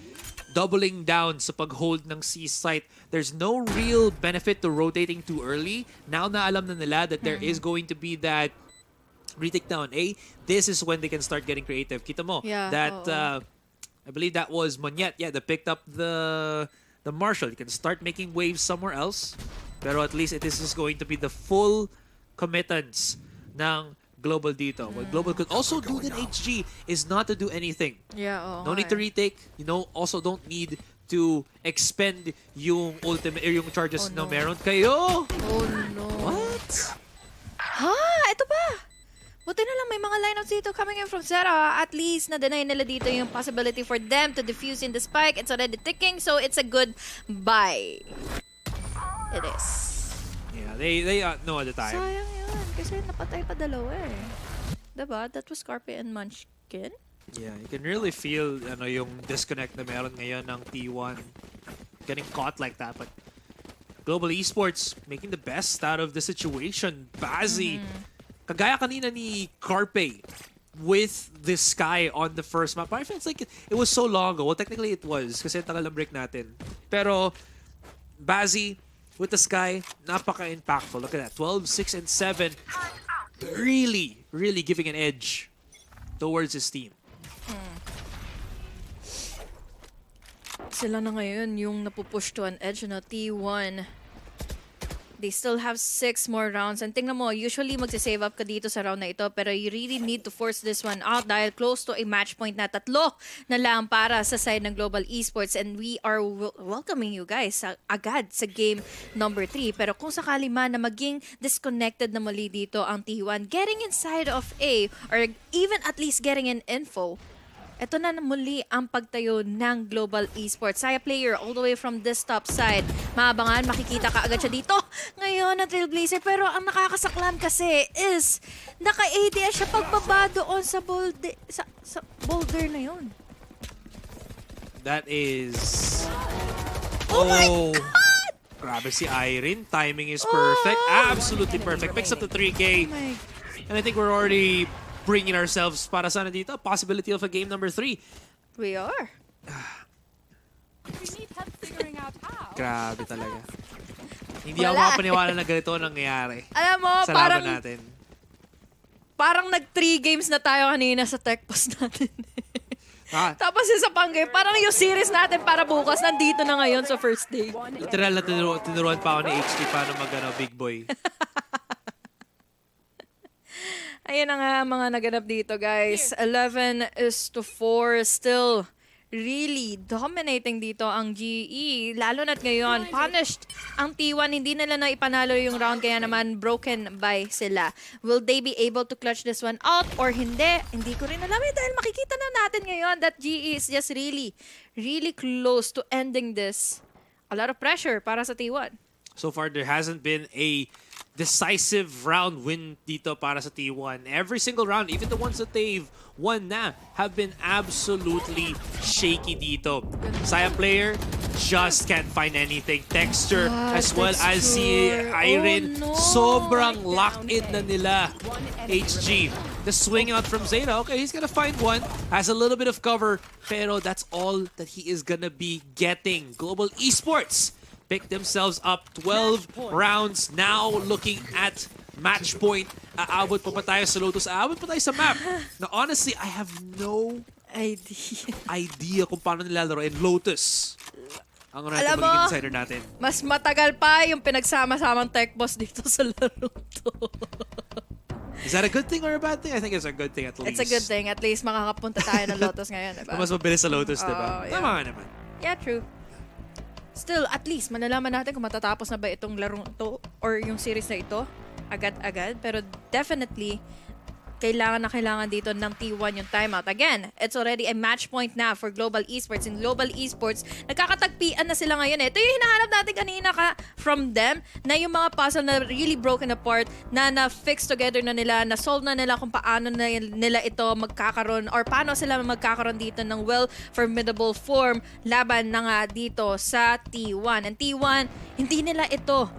doubling down sa pag-hold ng C site. There's no real benefit to rotating too early. Now na alam na nila that there is going to be that retake down A, this is when they can start getting creative. Kita mo, I believe that was Monyet. Yeah, they picked up the Marshall. You can start making waves somewhere else. Pero at least this is going to be the full committance ng Global dito. What Global could also do than HG is not to do anything. No need to retake. Also don't need to expend yung ultimate or yung charges na meron kayo. Oh no. What? Ha? Ito pa. Buti na lang may mga lineups dito coming in from ZETA. At least na-deny nila dito yung possibility for them to defuse in the spike. It's already ticking, so it's a good buy. It is. Yeah, they know at the time. Sayang yun. Kasi napatay pa dalawa eh. Diba? That was Carpe and Munchkin. Yeah, you can really feel yung disconnect na meron ngayon ng T1 getting caught like that. But Global Esports making the best out of the situation. Bazzi, kagaya kanina ni Carpe with this Sky on the first map. I feel it's like it was so long ago. Well, technically it was kasi tagal ng break natin. Pero Bazzi with the Sky, napaka-impactful. Look at that. 12, 6, and 7. Really, really giving an edge towards his team. Sila na ngayon yung napupush to an edge na T1. They still have 6 more rounds. And tingnan mo, usually magsisave up ka dito sa round na ito. Pero you really need to force this one out dahil close to a match point na 3 na lang para sa side ng Global Esports. And we are welcoming you guys agad sa game number 3. Pero kung sakali man na maging disconnected na muli dito ang T1, getting inside of A or even at least getting an info, ito na muli ang pagtayo ng Global Esports. Saya player all the way from this top side. Maabangan, makikita ka agad siya dito. Ngayon na Trailblazer. Pero ang nakakasaklan kasi is naka-ADS siya pagbaba doon sa boulder na yun. That is... Oh my God! Grabe si Irene. Timing is perfect. Absolutely perfect. Picks up the 3K. Oh my... And I think we're already bringing ourselves para sana dito. Possibility of a game number 3. We are. We need help figuring out how. Grabe talaga. Hindi ako makapaniwala na ganito nangyayari Alam mo, sa laban natin. Parang nag-3 games na tayo kanina sa tech post natin. Tapos yung sa Panggay, parang yung series natin para bukas nandito na ngayon sa first day. Literal na tinuruan pa ako ni HT paano big boy. Ayan na nga mga naganap dito, guys. 11-4. Still really dominating dito ang GE. Lalo na't ngayon, punished ang T1. Hindi nila na ipanalo yung round, kaya naman broken by sila. Will they be able to clutch this one out or hindi? Hindi ko rin alam dahil makikita na natin ngayon that GE is just really, really close to ending this. A lot of pressure para sa T1. So far, there hasn't been a decisive round win dito para sa T1. Every single round, even the ones that they've won na, have been absolutely shaky dito. Saya player just can't find anything. Texture as well as si Irene. Sobrang locked in na nila. HG. The swing out from ZETA. Okay, he's gonna find one. Has a little bit of cover. Pero that's all that he is gonna be getting. Global Esports pick themselves up 12 rounds now looking at match point. Aabot pa tayo sa Lotus? Aabot pa tayo sa map? Now, honestly, I have no idea kung paano nilalaro in Lotus. Ang Alam mo, magiging decider natin. Mas matagal pa yung pinagsama-samang tech boss dito sa laro to. Is that a good thing or a bad thing? I think it's a good thing at least. It's a good thing. At least makakapunta tayo ng Lotus ngayon, diba? Mas mabilis sa Lotus, diba? Yeah. Tama nga naman. Yeah, true. Still, at least, malalaman natin kung matatapos na ba itong larong to or yung series na ito agad-agad. Pero definitely, kailangan dito ng T1 yung timeout. Again, it's already a match point na for Global Esports. In Global Esports, nagkakatagpian na sila ngayon. Ito yung hinahanap natin kanina from them, na yung mga puzzle na really broken apart, na na-fix together na nila, na-solve na nila kung paano nila ito magkakaroon or paano sila magkakaroon dito ng well-formidable form laban na nga dito sa T1. And T1, hindi nila ito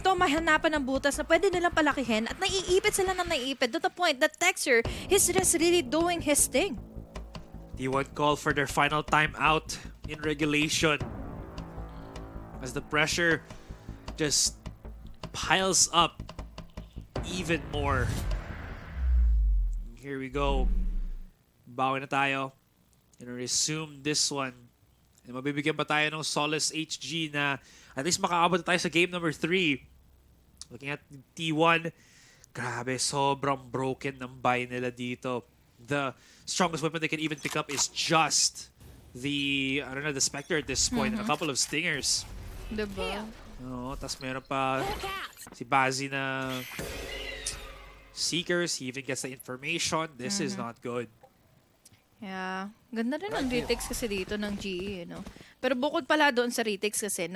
mahanapan ng butas na pwede nilang palakihin at naiipit sila ng naiipit to the point that Texture is just really doing his thing. T1 call for their final timeout in regulation as the pressure just piles up even more. Here we go. Bawi na tayo. And resume this one. And mabibigyan pa tayo ng solace HG na at least makaabot na tayo sa game number 3. Looking at T1, grabe, sobrang broken ng buy nila dito. The strongest weapon they can even pick up is just the Spectre at this point, and a couple of Stingers. Diba? Oo, tas meron pa si Bazzi na Seekers. He even gets the information. This is not good. Yeah. Ganda rin ang retakes kasi dito ng GE, no? Pero bukod pala doon sa retakes kasi,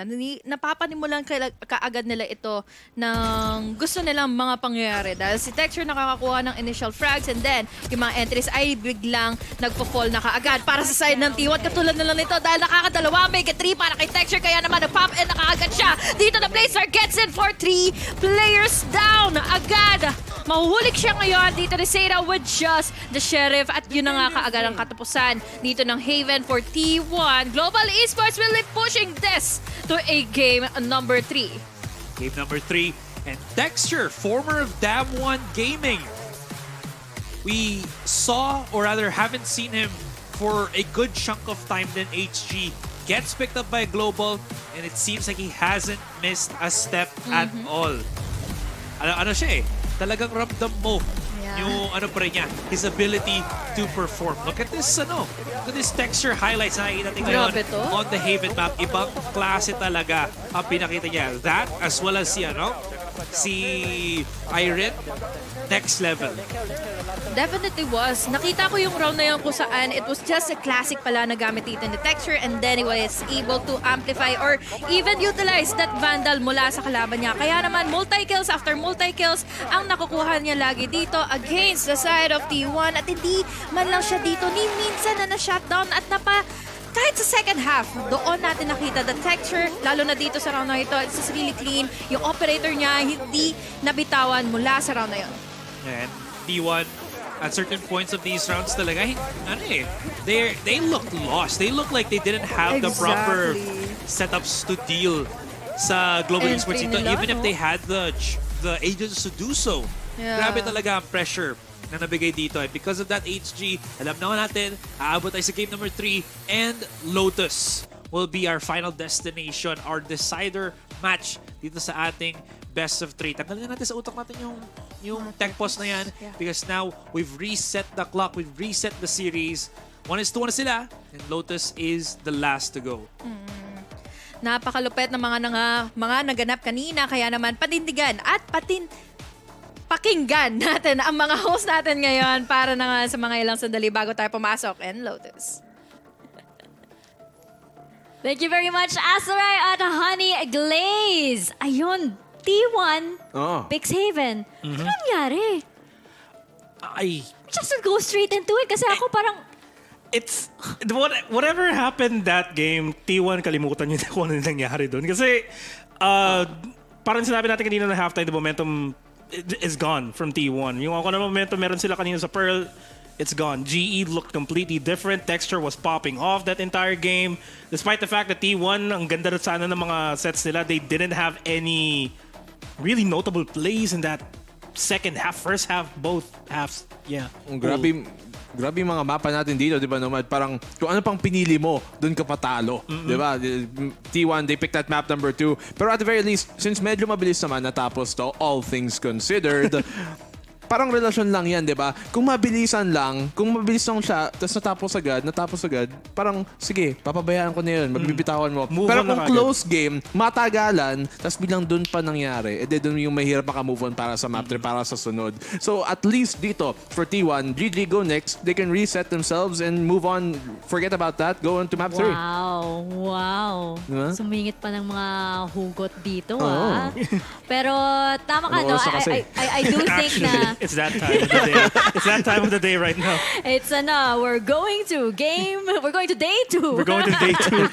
napapanimulan kaagad nila ito ng gusto nilang mga pangyayari. Dahil si Texture nakakakuha ng initial frags and then yung mga entries ay biglang nagpo-fall na kaagad para sa side ng T1. Katulad na lang nito dahil nakakadalawa, may get 3 para kay Texture, kaya naman nag-pop in na kaagad siya. Dito na Blazer gets in for 3 players down agad. Mahuhulik siya ngayon dito ni ZETA with just the Sheriff at yun na nga kaagad ang katapusan dito ng Haven for T1. Global Esports will be pushing this to a game number 3. Game number 3. And Texture, former of Dam1 Gaming. We saw, or rather haven't seen him for a good chunk of time then HG. Gets picked up by Global, and it seems like he hasn't missed a step at all. Ano siya eh, talagang ramdam mo yung his ability to perform. Look at this Texture highlights na nakikita natin ngayon on the Haven map. Ibang klase talaga ang pinakita niya. That as well as si Irene, next level. Definitely was. Nakita ko yung round na yun kung saan it was just a classic pala na gamit dito ni Texture, and then he was able to amplify or even utilize that Vandal mula sa kalaban niya. Kaya naman multi-kills after multi-kills ang nakukuha niya lagi dito against the side of T1, at hindi man lang siya dito ni minsan na na-shutdown at kahit sa second half, doon natin nakita the Texture, lalo na dito sa round na ito, it's just really clean. Yung operator niya hindi nabitawan mula sa round na yun. And T1, at certain points of these rounds talaga, they look lost. They look like they didn't have the proper setups to deal sa Global Esports ito, even if they had the agents to do so. Grabe talaga ang pressure na nabigay dito. And because of that HG, alam na natin, aabot tayo sa game number 3, and Lotus will be our final destination, our decider match dito sa ating best of 3. Tanggalin na natin sa utak natin yung tech pause na yan, because now we've reset the clock, we've reset the series. 1-1 na sila, and Lotus is the last to go. Napakalupet ng mga naganap kanina, kaya naman panindigan at pakinggan natin ang mga host natin ngayon para na nga sa mga ilang sandali bago tayo pumasok in Lotus. Thank you very much, Asaray at Honey Glaze. Ayun, T1, picks Haven. Ano nangyari? Just to go straight into it kasi ako parang... It's whatever happened that game, T1 kalimutan niyo kung ano nangyari doon. Kasi parang sinabi natin kanina na halftime, the momentum is gone from T1. Yung ako na momentum meron sila kanina sa Pearl, it's gone. GE looked completely different. Texture was popping off that entire game. Despite the fact that T1, ang ganda na sana ng mga sets nila, they didn't have any really notable plays in that second half, first half, both halves. Yeah. Grabe yung mga mapa natin dito, di ba, Nomad? Parang kung ano pang pinili mo, dun ka patalo. Di ba? T1, they picked that map number 2. Pero at the very least, since medyo mabilis naman natapos to, all things considered, parang relasyon lang yan, di ba? Kung mabilisan lang, kung mabilis lang siya, tapos natapos agad, parang, sige, papabayaan ko na yun, magbibitawan mo. Move Pero on na kung kagad. close game, matagalan, tapos biglang dun pa nangyari, dun yung mahirap maka-move on para sa map 3, para sa sunod. So at least dito, for T1, GG go next, they can reset themselves and move on, forget about that, go on to map 3. Wow. Diba? Sumingit pa ng mga hugot dito, Oo. Pero tama ka, Ano no? oras na kasi? I do think na It's that time of the day. It's that time of the day right now. it's we're going to day 2. We're going to day 2.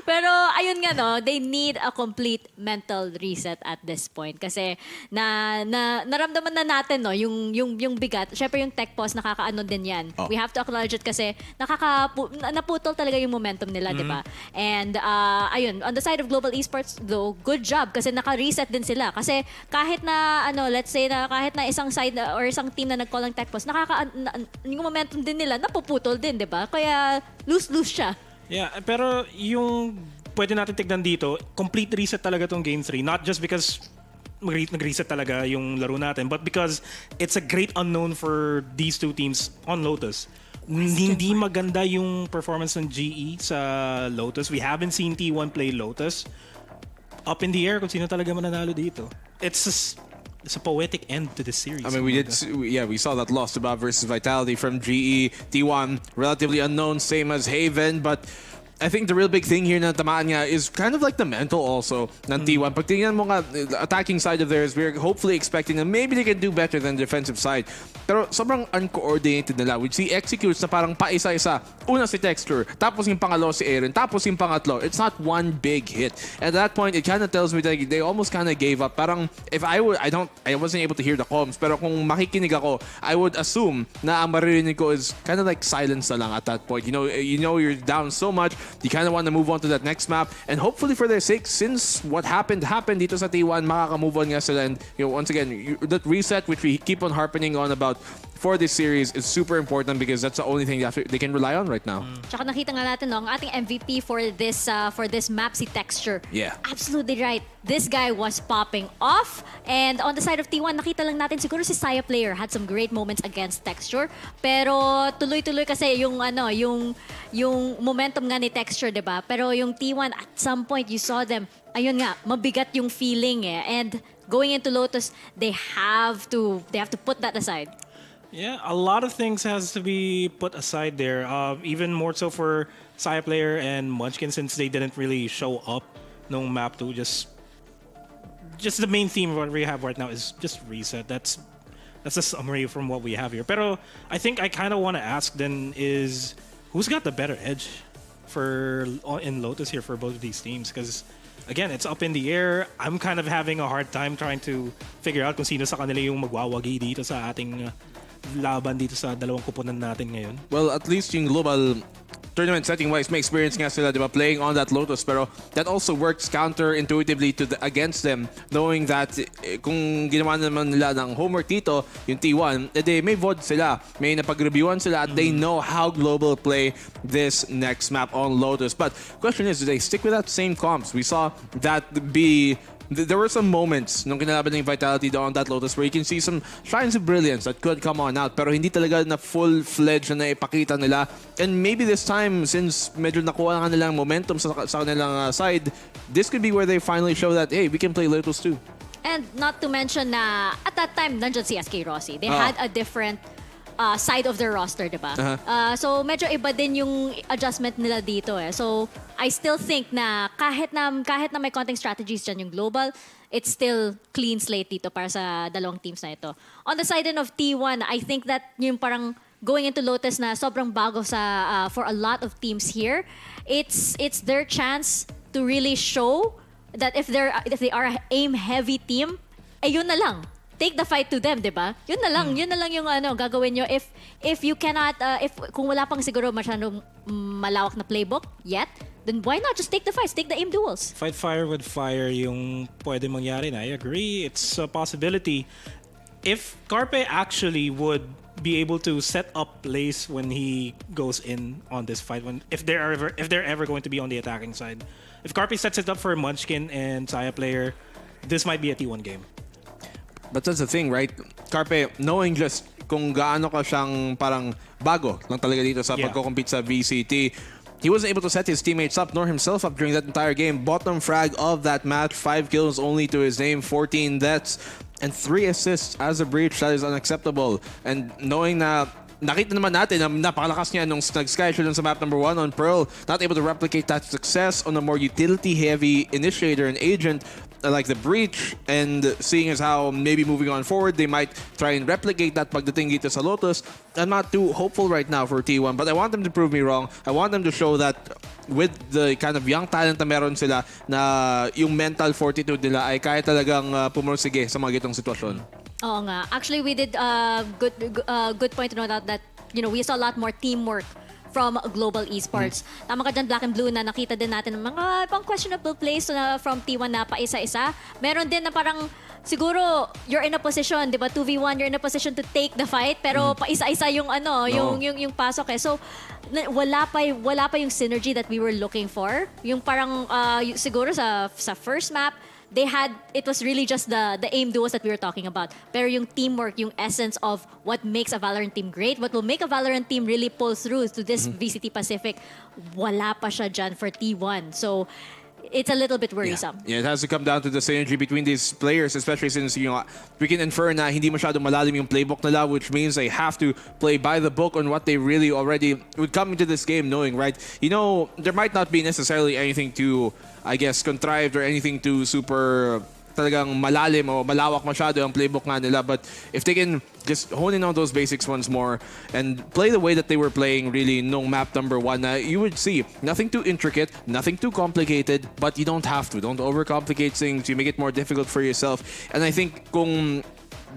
Pero ayun nga, no, they need a complete mental reset at this point kasi naramdaman na natin, no, yung bigat. Syempre yung tech pause nakakaano din 'yan. Oh. We have to acknowledge it kasi naputol talaga yung momentum nila, 'di ba? And ayun, on the side of Global Esports though, good job kasi naka-reset din sila. Kasi kahit na let's say na kahit na isang side or isang team na nag-call ng tech pause, yung momentum din nila napuputol din, 'di ba? Kaya lose siya. Yeah, pero yung pwede natin tignan dito, complete reset talaga tong Game 3. Not just because nag-reset talaga yung laro natin, but because it's a great unknown for these two teams on Lotus. Hindi maganda yung performance ng GE sa Lotus. We haven't seen T1 play Lotus. Up in the air kung sino talaga mananalo dito. It's a poetic end to the series. I mean, we saw that loss to Bob versus Vitality from GE. T1, relatively unknown, same as Haven, but I think the real big thing here na tamaan nga is kind of like the mental also ng T1. Pag tingnan mo nga, attacking side of theirs, we're hopefully expecting that maybe they can do better than the defensive side. Pero sobrang uncoordinated nila. We see executes na parang paisa-isa. Una si Texture, tapos yung pangalawa si Aaron, tapos yung pangatlo. It's not one big hit. At that point, it kind of tells me that they almost kind of gave up. Parang if I wasn't able to hear the comms, pero kung makikinig ako, I would assume na ang maririnig ko is kind of like silence na lang at that point. You know you're down so much. You kind of want to move on to that next map, and hopefully for their sake, since what happened dito sa T1, makaka-move on nga sila. And once again, that reset which we keep on harping on about for this series is super important because that's the only thing they can rely on right now. Tsaka nakita nga natin, no, ang ating MVP for this map si Texture. Yeah. Absolutely right. This guy was popping off. And on the side of T1, nakita lang natin siguro si Saya player had some great moments against Texture. Pero tuloy-tuloy kasi yung momentum nga ni Texture, 'di ba? Pero yung T1 at some point you saw them, ayun nga, mabigat yung feeling eh. And going into Lotus, they have to put that aside. Yeah, a lot of things has to be put aside there. Even more so for Saya player and Munchkin since they didn't really show up no map 2. Just the main theme what we have right now is just reset. That's a summary from what we have here. Pero I think I kind of want to ask then is who's got the better edge in Lotus here for both of these teams? Because again, it's up in the air. I'm kind of having a hard time trying to figure out kung sino sa kanila yung magwawagi dito sa ating laban dito sa dalawang kupunan natin ngayon. Well, at least yung global tournament setting-wise, may experience nga sila, di ba, playing on that Lotus. Pero that also works counterintuitively against them, knowing that kung ginawa naman nila ng homework dito, yung T1, may VOD sila, may napag-reviewan sila, at they know how global play this next map on Lotus. But question is, do they stick with that same comps? We saw that there were some moments nung kinalaban ng Vitality doon on that Lotus where you can see some shines of brilliance that could come on out pero hindi talaga na full-fledged na naipakita nila. And maybe this time, since medyo nakuha nga nilang momentum sa kanilang side, this could be where they finally show that, hey, we can play Lotus too. And not to mention na at that time, nandyan si SK Rossi. They had a different side of their roster, di ba? So medyo iba din yung adjustment nila dito eh. So I still think na kahit na may konting strategies dyan yung global, it's still clean slate dito para sa dalawang teams na ito. On the side of T1, I think that yung parang going into Lotus na sobrang bago for a lot of teams here. It's their chance to really show that if they are an aim heavy team, yun na lang. Take the fight to them, 'di ba? Yun na lang yung gagawin nyo if you cannot kung wala pang siguro masyadong malawak na playbook yet, then why not just take the fights, take the aim duels? Fight fire with fire yung pwede mangyari na. I agree, it's a possibility. If Carpe actually would be able to set up plays when he goes in on this fight, if they're ever going to be on the attacking side, if Carpe sets it up for Munchkin and Saya player, this might be a T1 game. But that's the thing, right? Carpe, knowing just kung gaano ka siyang parang bago lang talaga dito sa Yeah. pagko-compete sa VCT, he wasn't able to set his teammates up nor himself up during that entire game. Bottom frag of that match, 5 kills only to his name, 14 deaths, and 3 assists as a breach. That is unacceptable. And knowing na nakita naman natin na napakalakas niya nung nag-sky siya dun sa map number 1 on Pearl, not able to replicate that success on a more utility-heavy initiator and agent like the breach, and seeing as how maybe moving on forward, they might try and replicate that pagdating dito sa Lotus. I'm not too hopeful right now for T1, but I want them to prove me wrong. I want them to show that with the kind of young talent na meron sila, na yung mental fortitude nila ay kaya talagang pumursige sa mga gitong sitwasyon. Oo nga. Actually, we did good point to note out that, you know, we saw a lot more teamwork from Global Esports. Tama ka dyan, Black and Blue, na nakita din natin ng mga pang questionable plays na from T1 na paisa-isa. Meron din na parang siguro you're in a position, 'di ba? 2v1, you're in a position to take the fight, pero paisa-isa yung yung pasok eh. So wala pa yung synergy that we were looking for. Yung parang siguro sa first map, it was really just the aim duos that we were talking about. Pero yung teamwork, yung essence of what makes a Valorant team great, what will make a Valorant team really pull through to this VCT Pacific, wala pa siya dyan for T1. So, it's a little bit worrisome. Yeah, it has to come down to the synergy between these players, especially since we can infer na hindi masyadong malalim yung playbook nila, which means they have to play by the book on what they really already would come into this game knowing, right? You know, there might not be necessarily anything too, I guess, contrived or anything too super talagang malalim o malawak masyado ang playbook nga nila, but if they can just hone in on those basics once more and play the way that they were playing really nung map number 1, you would see nothing too intricate, nothing too complicated, but you don't have to. Don't overcomplicate things. You make it more difficult for yourself. And I think kung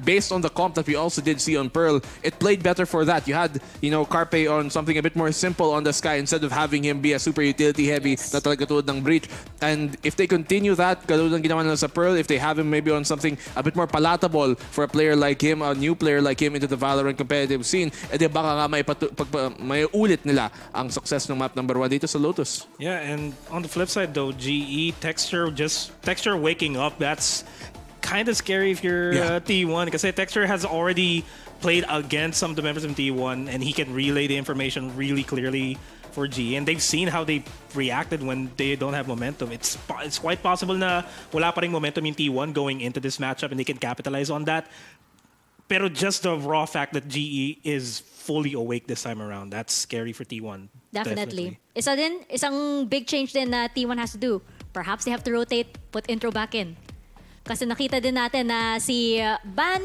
based on the comp that we also did see on Pearl, it played better for that. You had, Carpe on something a bit more simple on the sky instead of having him be a super utility heavy na talaga tulad ng breach. And if they continue that, katulad ng ginawa nila sa Pearl, if they have him maybe on something a bit more palatable for a player like him, a new player like him into the Valorant competitive scene, edi baka nga may ulit nila ang success ng map number 1 dito sa Lotus. Yeah, and on the flip side though, GE Texture waking up, that's kind of scary if you're T1, because Texture has already played against some of the members of T1 and he can relay the information really clearly for GE, and they've seen how they reacted when they don't have momentum. It's quite possible na wala pa ring momentum yung T1 going into this matchup and they can capitalize on that. Pero just the raw fact that GE is fully awake this time around, that's scary for T1. Definitely. Isang big change din na T1 has to do. Perhaps they have to rotate, put intro back in. Kasi nakita din natin na si Ban,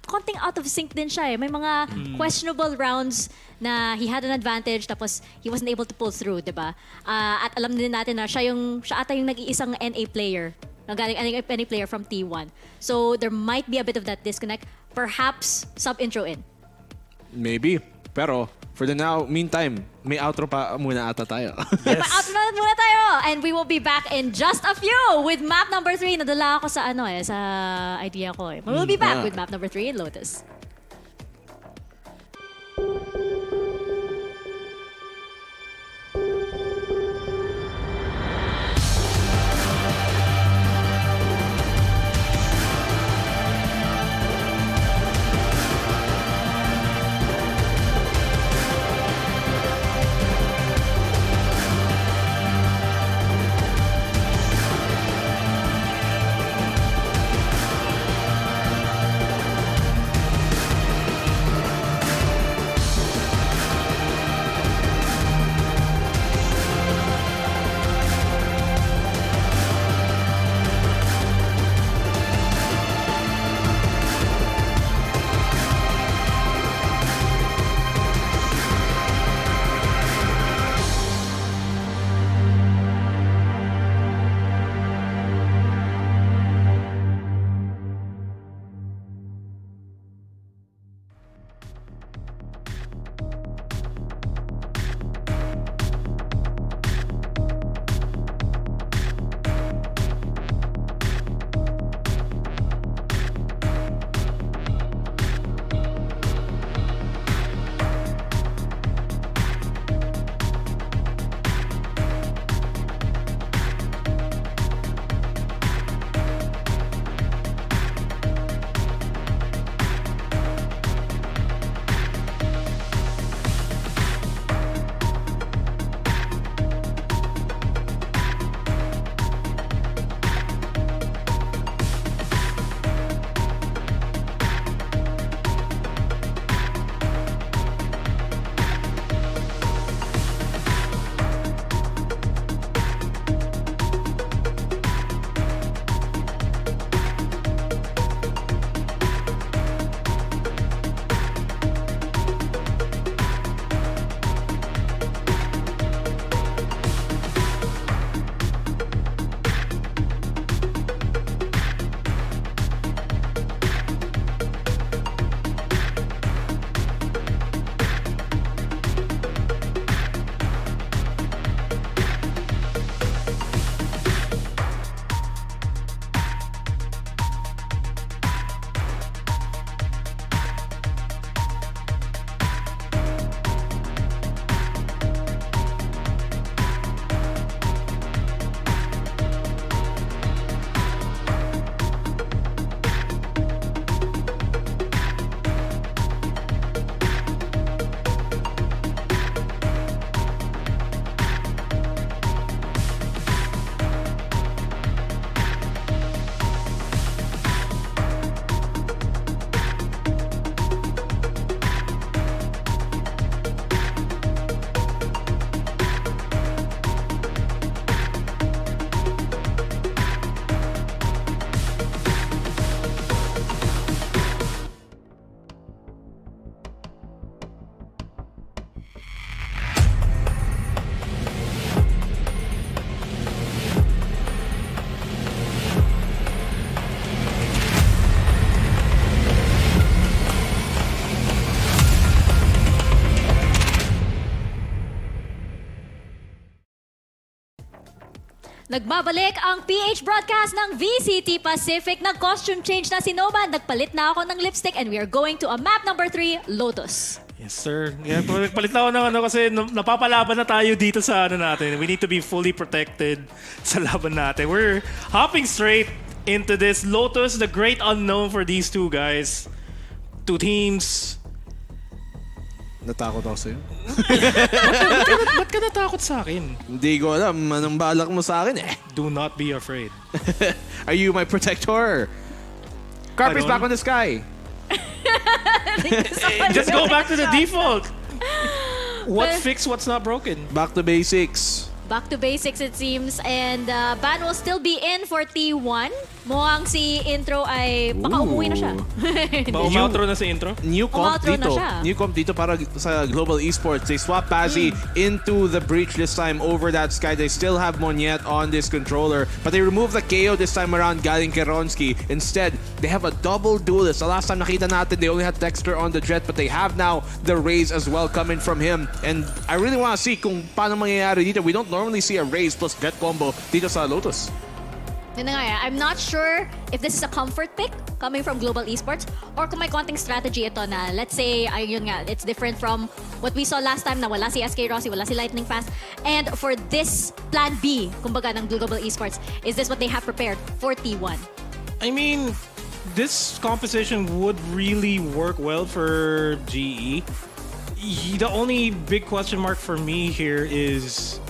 konting out of sync din siya eh. May mga questionable rounds na he had an advantage tapos he wasn't able to pull through, di ba? At alam din natin na siya ata yung nag-iisang NA player, NA player from T1. So there might be a bit of that disconnect. Perhaps sub-intro in. Maybe. Pero for the now, meantime, may outro pa muna ata tayo. Yes. Outro na muna tayo! And we will be back in just a few with map number 3. Nadala ako sa sa idea ko eh. We'll be back with map number 3 in Lotus. Nagbabalik ang PH broadcast ng VCT Pacific. Nag-costume change na si Noman. Nagpalit na ako ng lipstick and we are going to a map number 3, Lotus. Yes, sir. Yeah, palit na ako ng kasi napapalaban na tayo dito sa natin. We need to be fully protected sa laban natin. We're hopping straight into this. Lotus, the great unknown for these two guys. Two teams. Natakot ako sa'yo. Ba't ka natakot sa akin? Hindi ko alam. Anong balak mo sa akin eh? Do not be afraid. Are you my protector? Carp is back on the sky. Just go back to the default. What's fixed, what's not broken? Back to basics. Back to basics it seems. And Ban will still be in for T1. Mukhang si Intro ay baka umuwi na siya. Outro na sa intro? New comp Umatro na dito. siya. New comp dito para sa Global Esports. They swap Bazzi into the breach this time over that sky. They still have Monyet on this controller, but they remove the KO this time around galing Keronski. Instead, they have a double duelist. The last time nakita natin, they only had Dexter on the Jet, but they have now the Raze as well coming from him. And I really want to see kung paano mangyayari dito. We don't normally see a Raze plus Jet combo dito sa Lotus. Yun na nga, I'm not sure if this is a comfort pick coming from Global Esports or kung may konting strategy ito na let's say, ayun nga, it's different from what we saw last time na wala si SK Rossi, wala si Lightning Fast. And for this plan B, kumbaga ng Global Esports, is this what they have prepared for T1? I mean, this composition would really work well for GE. The only big question mark for me here is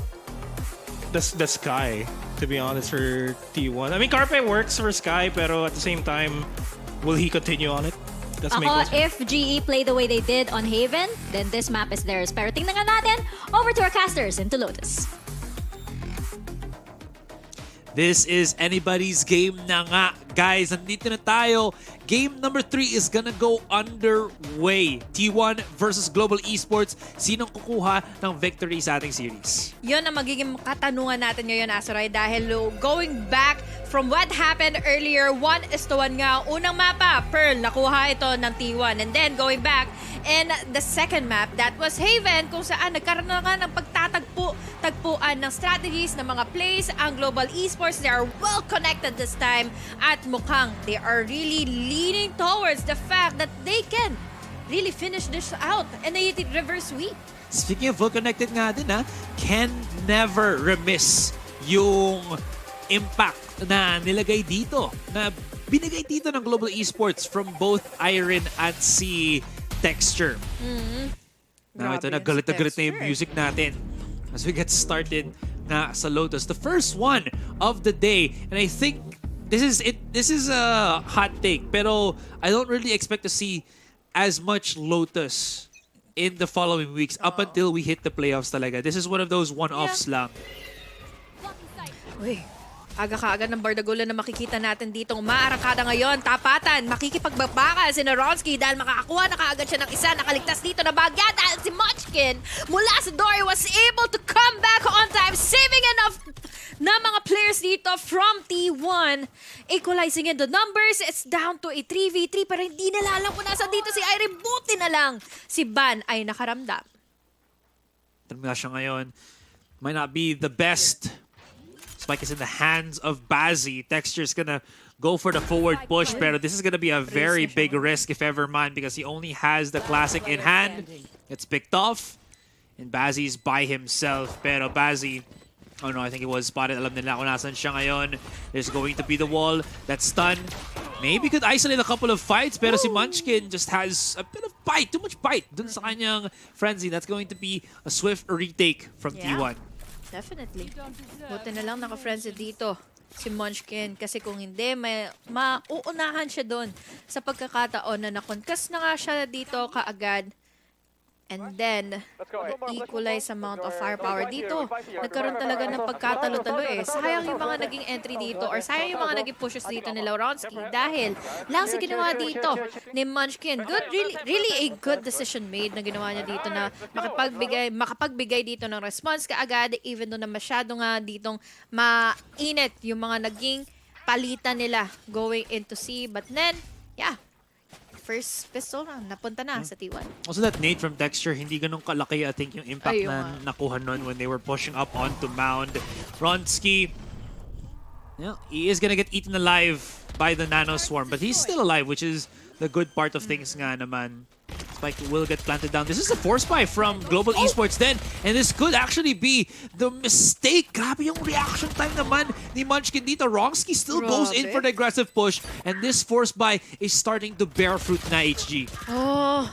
the Sky, to be honest, for T1. I mean, Carpe works for Sky, pero at the same time, will he continue on it? That's my Ako, question. if GE play the way they did on Haven, then this map is theirs. Pero tingnan nga natin, over to our casters into Lotus. This is anybody's game na nga. Guys, nandito na tayo. Game number 3 is gonna go underway. T1 versus Global Esports. Sinong kukuha ng victory sa ating series? Yun ang magiging katanungan natin ngayon, Asoray, dahil going back from what happened earlier, 1:1 nga. Unang mapa, Pearl, nakuha ito ng T1. And then going back, and the second map, that was Haven, kung saan nagkaroon na nga ng pagtatagpuan ng strategies ng mga plays. Ang Global Esports, they are well connected this time. At mukhang they are really leaning towards the fact that they can really finish this out. And they reverse sweep. Speaking of well-connected nga din can never remiss yung impact na nilagay dito, na binigay dito ng Global Esports from both Iron at si Texture. Now ito na, galit na yung music natin as we get started na sa Lotus. The first one of the day, and I think this is a hot take, pero I don't really expect to see as much Lotus in the following weeks up until we hit the playoffs talaga. This is one of those one-offs lang. Uy, aga-kaaga ng bardagulan na makikita natin ditong maarangkada ngayon. Tapatan, makikipagbabaka si Naronski dahil makakakuha na kaagad siya ng isa. Nakaligtas dito na bagya dahil si Munchkin mula sa Dory was able to come back on time, saving enough na mga players dito from T1. Equalizing in the numbers, it's down to a 3v3 pero hindi nila alam kung nasa dito si Irene. Buti na lang si Ban ay nakaramdam. Termina siya ngayon. Might not be the best. Spike is in the hands of Bazzi. Texture's gonna go for the forward push, pero this is gonna be a very big risk if ever man because he only has the classic in hand. It's picked off, and Bazzi's by himself. Pero Bazzi, oh no, I think it was spotted. Alam nila kung nasan siya ngayon. There's going to be the wall. That stun maybe could isolate a couple of fights, pero si Munchkin just has a bit of bite, too much bite dun sa kanyang frenzy. That's going to be a swift retake from T1. Definitely. Buti na lang naka-frenzy dito si Munchkin kasi kung hindi, mauunahan siya doon sa pagkakataon na nakonkas na nga siya dito kaagad. And then, equalize amount of firepower dito. Nagkaroon talaga ng pagkatalo-talo eh. Sayang yung mga naging entry dito or sayang yung mga naging pushes dito ni Lauronsky dahil lang sa ginawa dito ni Munchkin. Good, really a good decision made na ginawa niya dito na makapagbigay dito ng response kaagad even though na masyado nga ditong mainit yung mga naging palitan nila going into C. But then, yeah, first pistol na, napunta na sa T1. Also that nade from Texture, hindi ganun kalaki I think yung impact na nakuha nun when they were pushing up onto Mound. Ronsky Yeah, he is gonna get eaten alive by the Nano Swarm, but he's still alive, which is the good part of things nga naman. Spike will get planted down. This is a force buy from Global Esports then, and this could actually be the mistake. Grabe yung reaction time naman ni Munchkin dito. Wrongski still goes in for the aggressive push, and this force buy is starting to bear fruit na HG. Oh,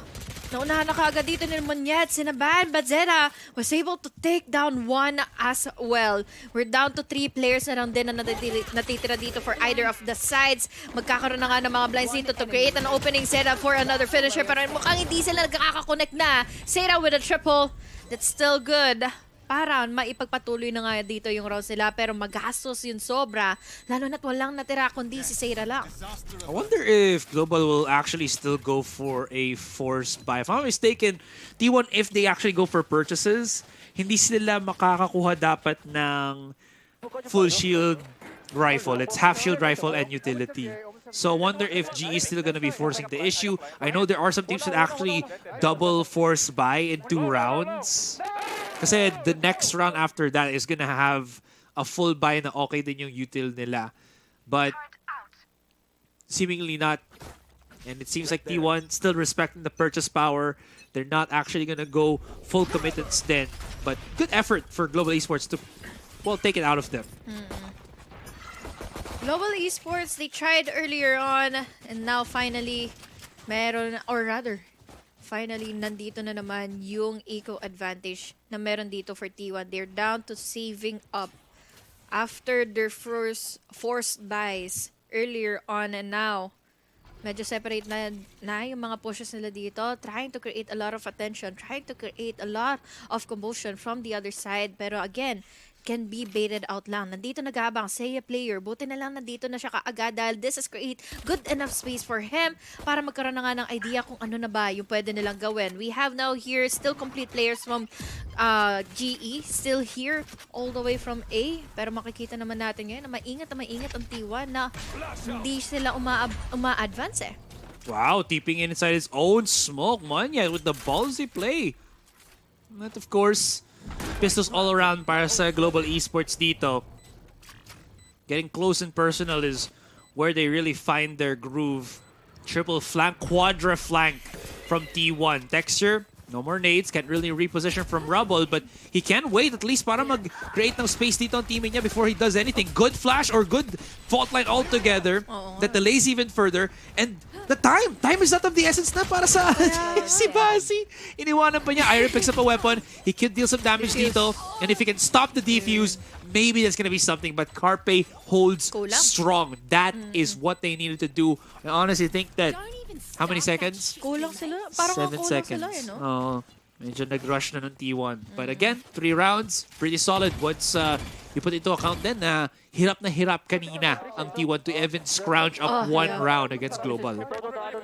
naunahan na kaagad dito ni Monyet, sinaban, but Zeta was able to take down one as well. We're down to 3 players na lang din na natitira dito for either of the sides. Magkakaroon na nga ng mga blinds dito to create an opening setup for another finisher, pero mukhang hindi sila nagkakakonect na. Zeta with a triple, that's still good. Para maipagpatuloy na nga dito yung rounds nila, pero magastos yun sobra. Lalo na't walang natira kundi si Zeta lang. I wonder if Global will actually still go for a force buy. If I'm not mistaken, T1, if they actually go for purchases, hindi sila makakakuha dapat ng full shield rifle. It's half shield rifle and utility. So I wonder if GE is still going to be forcing the issue. I know there are some teams that actually double force buy in 2 rounds. Kasi the next round after that is gonna have a full buy na okay din yung util nila. But seemingly not. And it seems like T1 still respecting the purchase power. They're not actually gonna go full committance then. But good effort for Global Esports to, well, take it out of them. Global Esports, they tried earlier on and now finally meron, or rather, finally nandito na naman yung eco advantage na meron dito for T1. They're down to saving up after their first forced buys earlier on, and now medyo separate na yung mga pushes nila dito, trying to create a lot of attention, trying to create a lot of commotion from the other side, pero again, can be baited out lang. Nandito nag-aabang Seiya player. Buti na lang nandito na siya kaagad dahil this is create good enough space for him para magkaroon na nga ng idea kung ano na ba yung pwede nilang gawin. We have now here still complete players from GE still here all the way from A. Pero makikita naman natin ngayon na maingat ang T1 na hindi sila uma-advance eh. Wow, tipping in inside his own smoke. Manya with the ballsy play. And of course, pistols all around para sa Global Esports dito. Getting close and personal is where they really find their groove. Triple flank, quadra flank from T1. Texture, no more nades, can't really reposition from Rubble, but he can wait at least para mag-create ng space dito ang team niya before he does anything. Good flash or good fault line altogether that delays even further. And the time is not of the essence na para sa si Basi. Iniwanan pa niya. Iron picks up a weapon. He could deal some damage dito. And if he can stop the defuse, maybe that's gonna be something. But Carpe holds strong. That is what they needed to do. I honestly think that, how many seconds? Kulang sila. Parang 7 kulang seconds. sila eh, no? Oo. Medyo nag-rush na ng T1. But again, 3 rounds, pretty solid. Once you put into account then na hirap kanina ang T1 to even scrounge up 1 round against Global.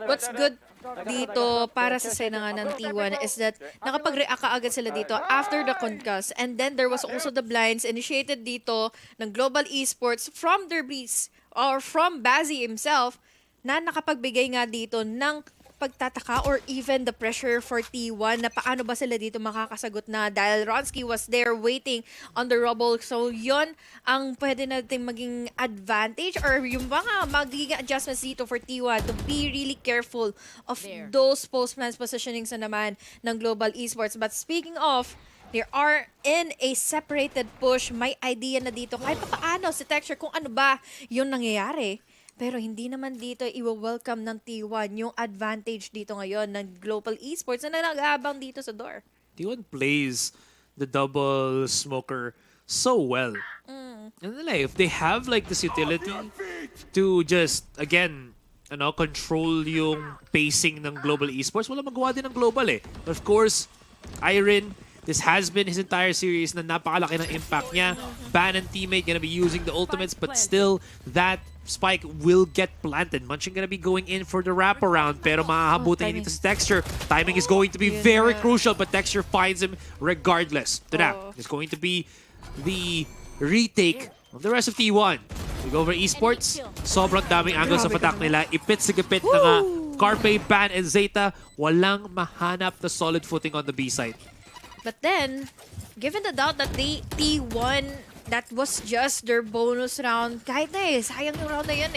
What's good dito para sa sena nga ng T1 is that nakapag-react kaagad sila dito after the concuss, and then there was also the blinds initiated dito ng Global Esports from their breeze or from Bazzi himself na nakapagbigay nga dito ng pagtataka or even the pressure for T1 na paano ba sila dito makakasagot na dahil Wrongski was there waiting on the rubble. So yon ang pwede natin maging advantage or yung mga magiging adjustments dito for T1 to be really careful of those post-plans positionings na naman ng Global Esports. But speaking of, they are in a separated push. May idea na dito kahit paano si Texture kung ano ba yung nangyayari. Pero hindi naman dito i-welcome ng T1 yung advantage dito ngayon ng Global Esports na nag-aabang dito sa door. T1 plays the double smoker so well. And then, if they have like this utility to just, again, control yung pacing ng Global Esports, wala magawa din ng Global eh. But of course, Iron, this has been his entire series na napakalaki ng impact niya. Ban and teammate gonna be using the ultimates, but still, that spike will get planted. Munchkin gonna be going in for the wraparound, pero mahahabutin niya dito sa Texture. Timing is going to be very crucial, but Texture finds him regardless. Ito na, it's going to be the retake of the rest of T1. We go over Esports. Sobrang daming angles sa patak nila. Ipit sa gipit na nga. Carpe, Ban, and Zeta, walang mahanap na solid footing on the B side. But then, given the doubt that T1 that was just their bonus round. Kahit na sayang yung round na yan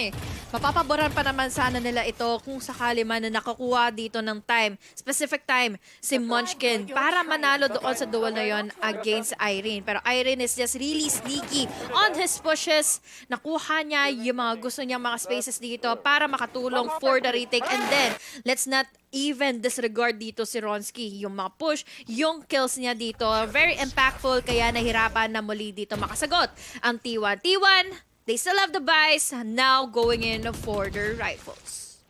Mapapaboran pa naman sana nila ito kung sakali man na nakakuha dito ng time, specific time, si Munchkin para manalo doon sa duel na yon against Irene. Pero Irene is just really sneaky on his pushes. Nakuha niya yung mga gusto niyang mga spaces dito para makatulong for the retake. And then, let's not even disregard dito si Ronsky. Yung mga push, yung kills niya dito, very impactful, kaya nahirapan na muli dito makasagot ang T1. T1, they still have the buys, now going in for their rifles.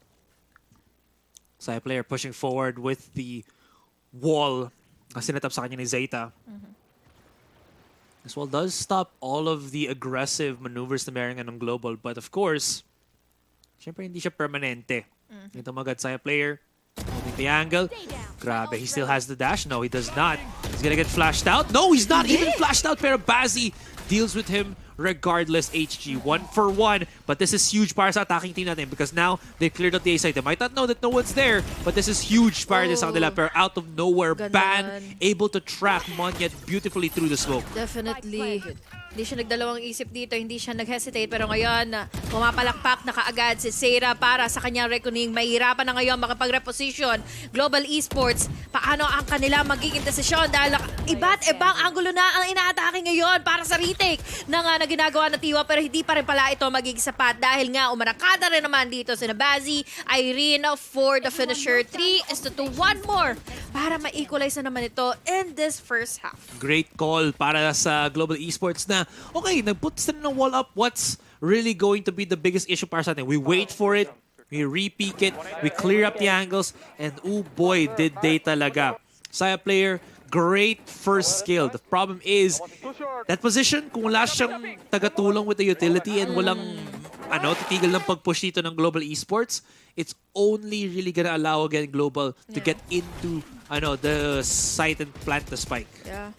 Saya player pushing forward with the wall na sinetap sa kanya ni Zeta. This wall does stop all of the aggressive maneuvers na meron nga ng Global, but of course, syempre hindi siya permanente. Ito magad Saya player. Holding the angle. Grabe, he still has the dash. No, he does not. He's gonna get flashed out. No, he's not even flashed out. Pero Bazzi deals with him regardless. HG, 1-for-1. But this is huge para sa attacking team natin because now they cleared out the A side. They might not know that no one's there, but this is huge para sa kanila. Pero out of nowhere, Ganon. Ban able to track Monyet beautifully through the smoke. Definitely. Hindi siya nagdalawang isip dito, hindi siya nag-hesitate. Pero ngayon, pumapalakpak na kaagad si Zeta para sa kanyang reckoning. Mahirapan na ngayon makapag-reposition. Global Esports, paano ang kanila magiging desisyon? Dahil iba't ibang angulo na ang inaatake ngayon para sa retake na ginagawa ng Tiwa. Pero hindi pa rin pala ito magiging sapat dahil nga umarakada rin naman dito si Bazzi, Irene for the finisher. 3-2, one more para ma-equalize na naman ito in this first half. Great call para sa Global Esports na, okay, nag-put sila ng wall up. What's really going to be the biggest issue para sa atin? We wait for it, we re-peek it, we clear up the angles, and oh boy, did they talaga. Saya player, great first skill. The problem is, that position, kung wala siyang tagatulong with the utility and walang titigil ng pag-push dito ng Global Esports, it's only really gonna allow again Global to get into the site and plant the spike. Yeah.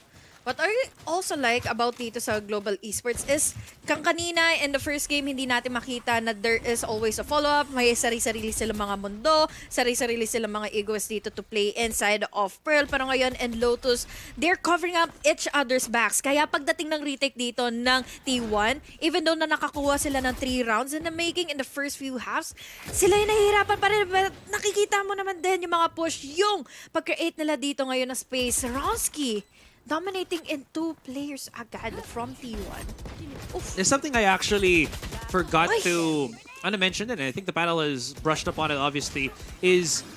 What I also like about dito sa Global Esports is kang kanina in the first game hindi natin makita na there is always a follow-up. May sarili-sarili silang mga mundo, sarili-sarili silang mga egos dito to play inside of Pearl. Pero ngayon in Lotus, they're covering up each other's backs. Kaya pagdating ng retake dito ng T1, even though na nakakuha sila ng 3 rounds in the making in the first few halves, sila yung nahihirapan pa rin. Nakikita mo naman din yung mga push, yung pag-create nila dito ngayon na space. Ronsky, dominating in 2 players agad from T1. Oof. There's something I actually forgot to mention, and I think the panel has brushed up on it obviously, is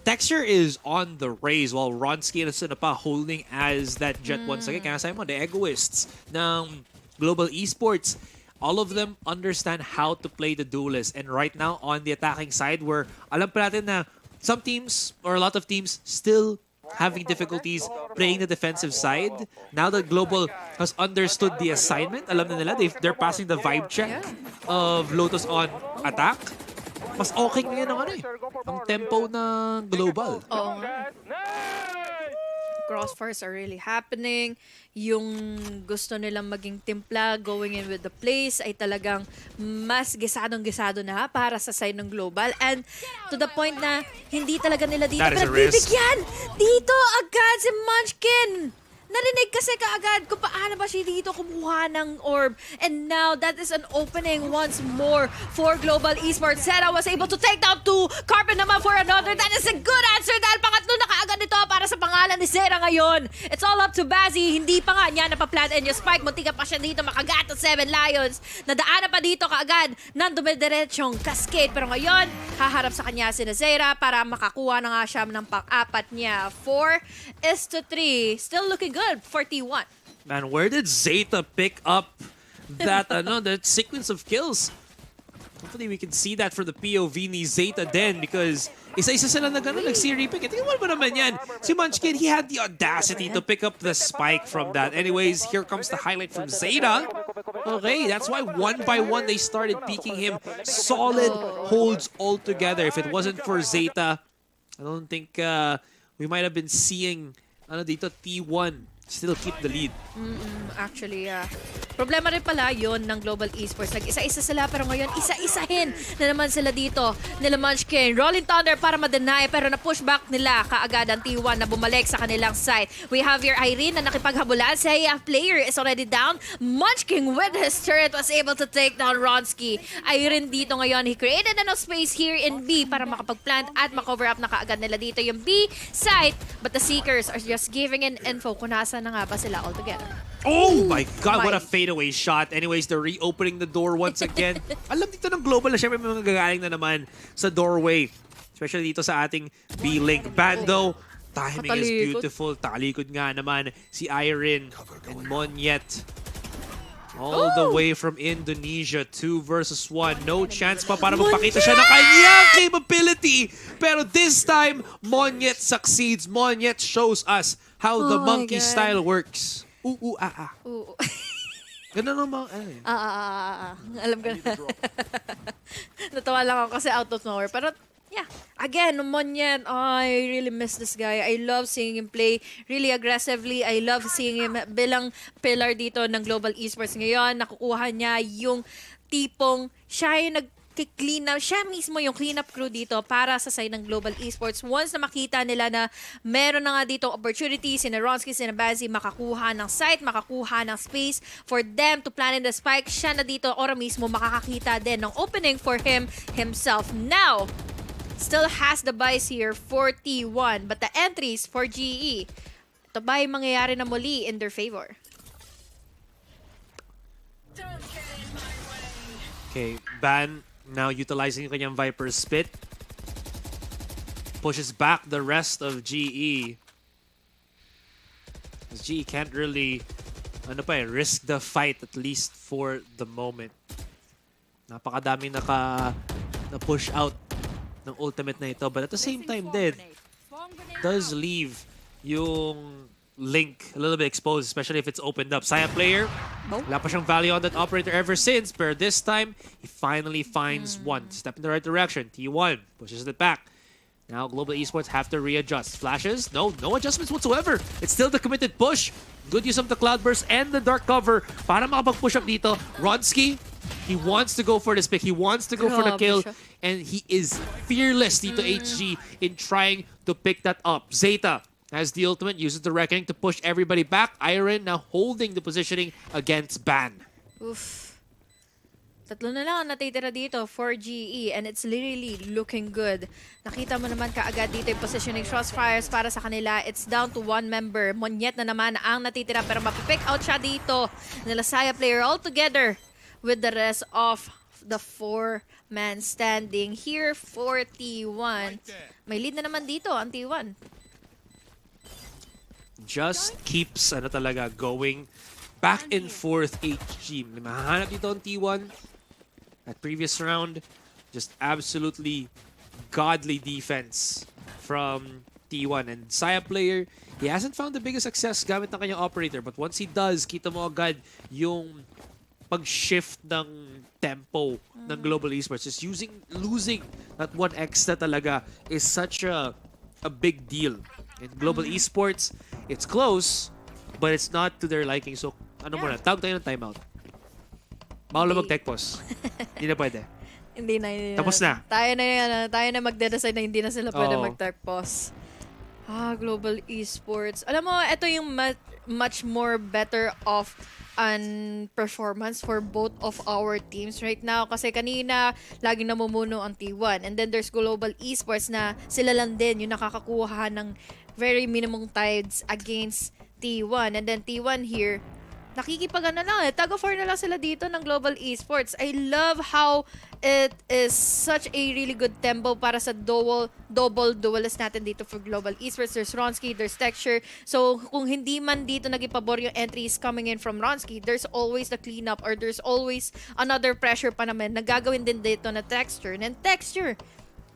Texture is on the raise while Ronsky and Sinapa holding as that jet once again. Kaya sabi mo, the egoists ng Global Esports, all of them understand how to play the duelist. And right now on the attacking side, where alam pa natin na some teams or a lot of teams still having difficulties playing the defensive side. Now that Global has understood the assignment, alam na nila, they're passing the vibe check of Lotus on attack. Mas okay ngayon ang tempo ng Global. Oo nga. Crossfires are really happening. Yung gusto nilang maging timpla, going in with the plays, ay talagang mas gisadong-gisado na para sa side ng Global. And to the point na hindi talaga nila dito pinagbibigyan. Dito agad si Munchkin. Narinig kasi kaagad kung paano ba siya dito kumuha ng orb. And now, that is an opening once more for Global Esports. Zeta was able to take down 2. Carpet naman for another. That is a good answer dahil pangatlo na kaagad ito para sa pangalan ni Zeta ngayon. It's all up to Bazzi. Hindi pa nga niya napaplant and yung spike. Muntika pa siya dito makagat at 7 Lions. Nadaanan pa dito kaagad ng dumidiretsyong cascade. Pero ngayon, haharap sa kanya si Zeta para makakuha na nga siya ng pang-apat niya. 4-3. Still looking good for T1. Man, where did Zeta pick up that that sequence of kills? Hopefully we can see that for the POV ni Zeta then, because isa-isa sila nag-C-repick. Tingnan mo naman yan. Si Munchkin, he had the audacity to pick up the spike from that. Anyways, here comes the highlight from Zeta. Okay, that's why one by one they started peeking him. Solid holds all together. If it wasn't for Zeta, I don't think we might have been seeing dito T1 still keep the lead. Actually, yeah. Problema rin pala yun ng Global Esports. Nag-isa-isa sila pero ngayon isa-isahin na naman sila dito nila Munchkin. Rolling Thunder para ma-deny pero na-pushback nila kaagad ang T1 na bumalik sa kanilang site. We have here Irene na nakipaghabulan. Si player is already down. Munchkin with his turret was able to take down Ronsky. Irene dito ngayon. He created enough space here in B para makapag-plant at makover up na kaagad nila dito yung B site. But the Seekers are just giving an info kung nasa na nga ba sila altogether. Oh my God, what a fadeaway shot. Anyways, they're reopening the door once again. Alam dito ng Global na syempre may mga gagaling na naman sa doorway. Especially dito sa ating B-Link. Bando, timing is beautiful. Talikod nga naman si Irene and Monyet. All the way from Indonesia, 2 versus 1. No chance pa para magpakita siya ng kanyang capability. Pero this time, Monyet succeeds. Monyet shows us how the monkey style works. Oo. Ganun naman. Alam ko na. Natawa lang ako kasi out of nowhere. Pero yeah, again, Monyet, I really miss this guy. I love seeing him play really aggressively. I love seeing him bilang pillar dito ng Global Esports. Ngayon, nakukuha niya yung tipong siya yung clean up, siya mismo yung cleanup crew dito para sa side ng Global Esports. Once na makita nila na meron na nga dito opportunity, sina Ronsky, sina Bazzi, makakuha ng site, makakuha ng space for them to plan in the spike, siya na dito ora mismo makakakita din ng opening for himself. Now, still has the buys here for T1, but the entries for GE, ito ba yung mangyayari na muli in their favor? Okay, Ban now utilizing yung kanyang Viper Spit. Pushes back the rest of GE. Because GE can't really risk the fight at least for the moment. Napakadami na-push out ng ultimate na ito. But at the same time din, does leave yung Link a little bit exposed, especially if it's opened up. Saya player, wala pa siyang value on that operator ever since, but this time, he finally finds one. Step in the right direction. T1 pushes it back. Now, Global Esports have to readjust. Flashes? No adjustments whatsoever. It's still the committed push. Good use of the Cloudburst and the Dark Cover para makapag-push up dito. Ronsky, he wants to go for this pick. He wants to go for the kill. And he is fearless dito, HG, in trying to pick that up. ZETA has the ultimate, uses the Reckoning to push everybody back. Iron now holding the positioning against Ban. Oof. Tatlo na lang ang natitira dito for GE and it's literally looking good. Nakita mo naman kaagad dito yung positioning crossfires para sa kanila. It's down to one member. Monyet na naman ang natitira pero mapipick out siya dito. Nilasaya player all together with the rest of the 4-man standing here for T1. May lead na naman dito ang T1. Just keeps going back and forth. HG mahahanap dito ang T1 at previous round. Just absolutely godly defense from T1. And Saya player, he hasn't found the biggest success gamit ng kanyang operator, but once he does, kita mo agad yung pag-shift ng tempo ng Global Esports. Just losing that 1x na talaga is such a big deal. In Global Esports, it's close, but it's not to their liking. So, muna, tawag tayo ng timeout. Bawal mag-tech pause. Hindi na pwede. Hindi na. Tapos na. Tayo na magde-decide na hindi na sila pwede mag-tech pause. Global Esports. Alam mo, ito yung much more better off an performance for both of our teams right now kasi kanina laging namumuno ang T1 and then there's Global Esports na sila lang din yung nakakakuha ng very minimum tides against T1 and then T1 here nakikipagana lang tag of war na lang sila dito ng Global Esports. I love how it is such a really good tempo para sa double duelist natin dito for Global Esports. There's Ronsky, there's Texture. So kung hindi man dito nagipabor yung entries coming in from Ronsky, there's always the cleanup or there's always another pressure pa naman na gagawin din dito na Texture. And Texture,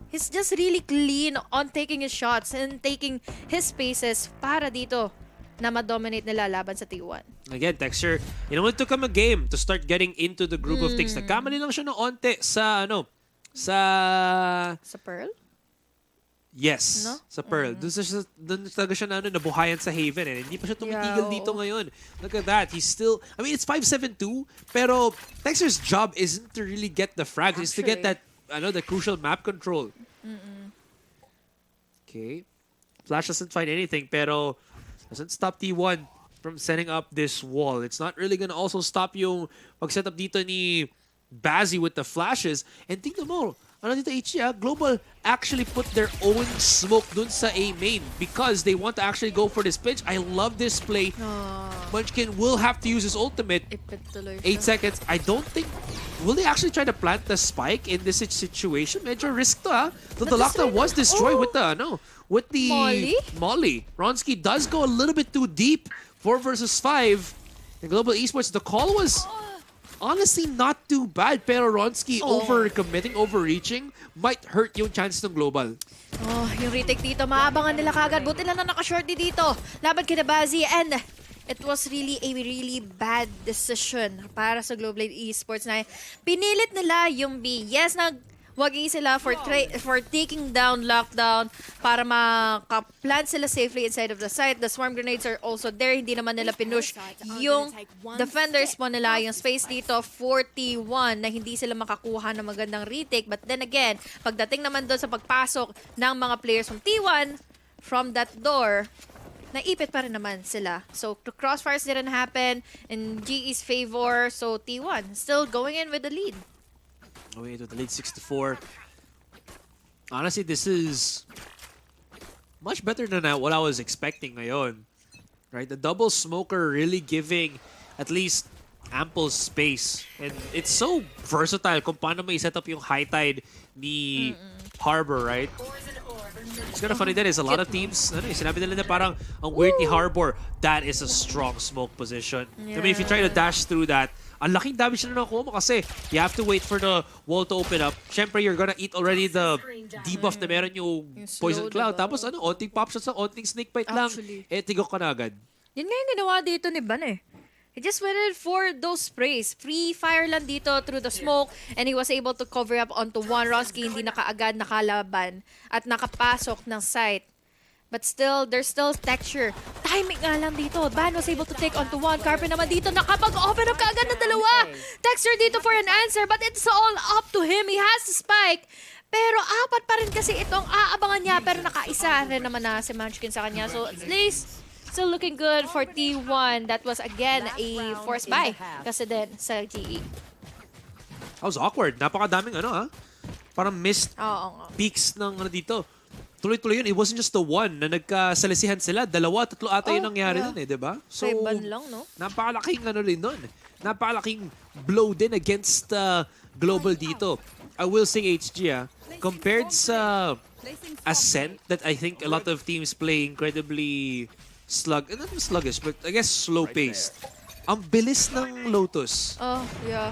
he's just really clean on taking his shots and taking his spaces para dito na ma-dominate nila laban sa T1. Again, Texture, it took him a game to start getting into the groove of things. Nagkamali lang siya ng onte sa Sa Pearl? Yes, No? sa Pearl. Doon talaga siya na, nabuhayan sa Haven. Hindi pa siya tumitigil Yeah, dito oo. ngayon. Look at that. He's still... I mean, it's 5-7-2, pero Texter's job isn't to really get the frags. It's to get that, the crucial map control. Okay. Flash doesn't find anything, pero doesn't stop T1 from setting up this wall. It's not really gonna also stop yung pag-set up dito ni Bazzi with the flashes. And tingnan mo, dito HG, Global actually put their own smoke dun sa A main because they want to actually go for this pitch. I love this play. Munchkin will have to use his ultimate. Ipit tuloy 8 siya. seconds. I don't think... Will they actually try to plant the spike in this situation? Medyo risk to, So the lockdown was destroyed with the, with the... Molly. Ronski does go a little bit too deep. 4 versus 5. In Global Esports, the call was... Honestly, not too bad. Pero Ronski overcommitting, overreaching might hurt yung chances ng Global. Oh, yung retake dito, maabangan nila kagad. Buti lang na naka-shorty dito. Laban kina Bazzi, and it was really a really bad decision para sa Global Esports na pinilit nila yung B. Yes, wagi sila for taking down lockdown para maka-plant sila safely inside of the site. The swarm grenades are also there. Hindi naman nila pinush yung defenders mo nila, yung space dito, 41, na hindi sila makakuha ng magandang retake. But then again, pagdating naman doon sa pagpasok ng mga players from T1, from that door, naipit pa rin naman sila. So, the crossfires didn't happen in GE's favor. So, T1 still going in with the lead. Going into the lead 6-4. Honestly, this is much better than what I was expecting ngayon. Right? The double smoker really giving at least ample space. And it's so versatile kung paano may set up yung high tide ni Harbor, right? It's kind of funny that is a lot of teams, sinabi nila na parang ang weird ni Harbor, that is a strong smoke position. I mean, if you try to dash through that, ang laking damage na nakuha mo kasi you have to wait for the wall to open up. Siyempre, you're gonna eat already the debuff na meron yung Poison Cloud. Tapos onting pop shots, onting snake bite lang, tigok ka na agad. Yun nga yung ginawa dito ni Ban eh. He just went in for those sprays. Free fire lang dito through the smoke, and he was able to cover up onto one. Ronski hindi nakaagad nakalaban at nakapasok ng site. But still, there's still texture. Timing nga lang dito. Ban was able to take onto one. Carpe naman dito, nakapag-open up kaagad ng dalawa. Texture dito for an answer, but it's all up to him. He has the spike. Pero apat pa rin kasi itong aabangan niya, pero nakaisa rin naman na si Munchkin sa kanya. So at least, still looking good for T1. That was again a forced buy kasi din sa GE. That was awkward. Napakadaming parang missed peaks ng dito. Tuloy-tuloy yun. It wasn't just the one na nagkasalisihan sila. Dalawa, tatlo ata yung nangyari nun diba? So, Ban lang, no? napakalaking rin nun. Napakalaking blow din against Global dito. I will say HG, compared sa Ascent that I think a lot of teams play incredibly not sluggish, but I guess slow-paced. Ang bilis ng Lotus. Oh, yeah.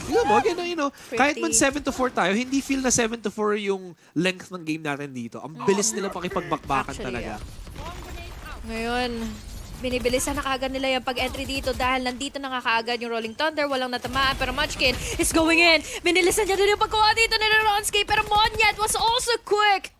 Feel mo, kahit man 7-4 tayo, hindi feel na 7-4 yung length ng game natin dito. Ang bilis nila pakipagbakbakan talaga. Ngayon, binibilisan na kaagad nila yung pag-entry dito dahil nandito na nga kaagad yung Rolling Thunder. Walang natamaan, pero Munchkin is going in. Binilisan niya din yung pagkuha dito ni Ronski, pero Monyet was also quick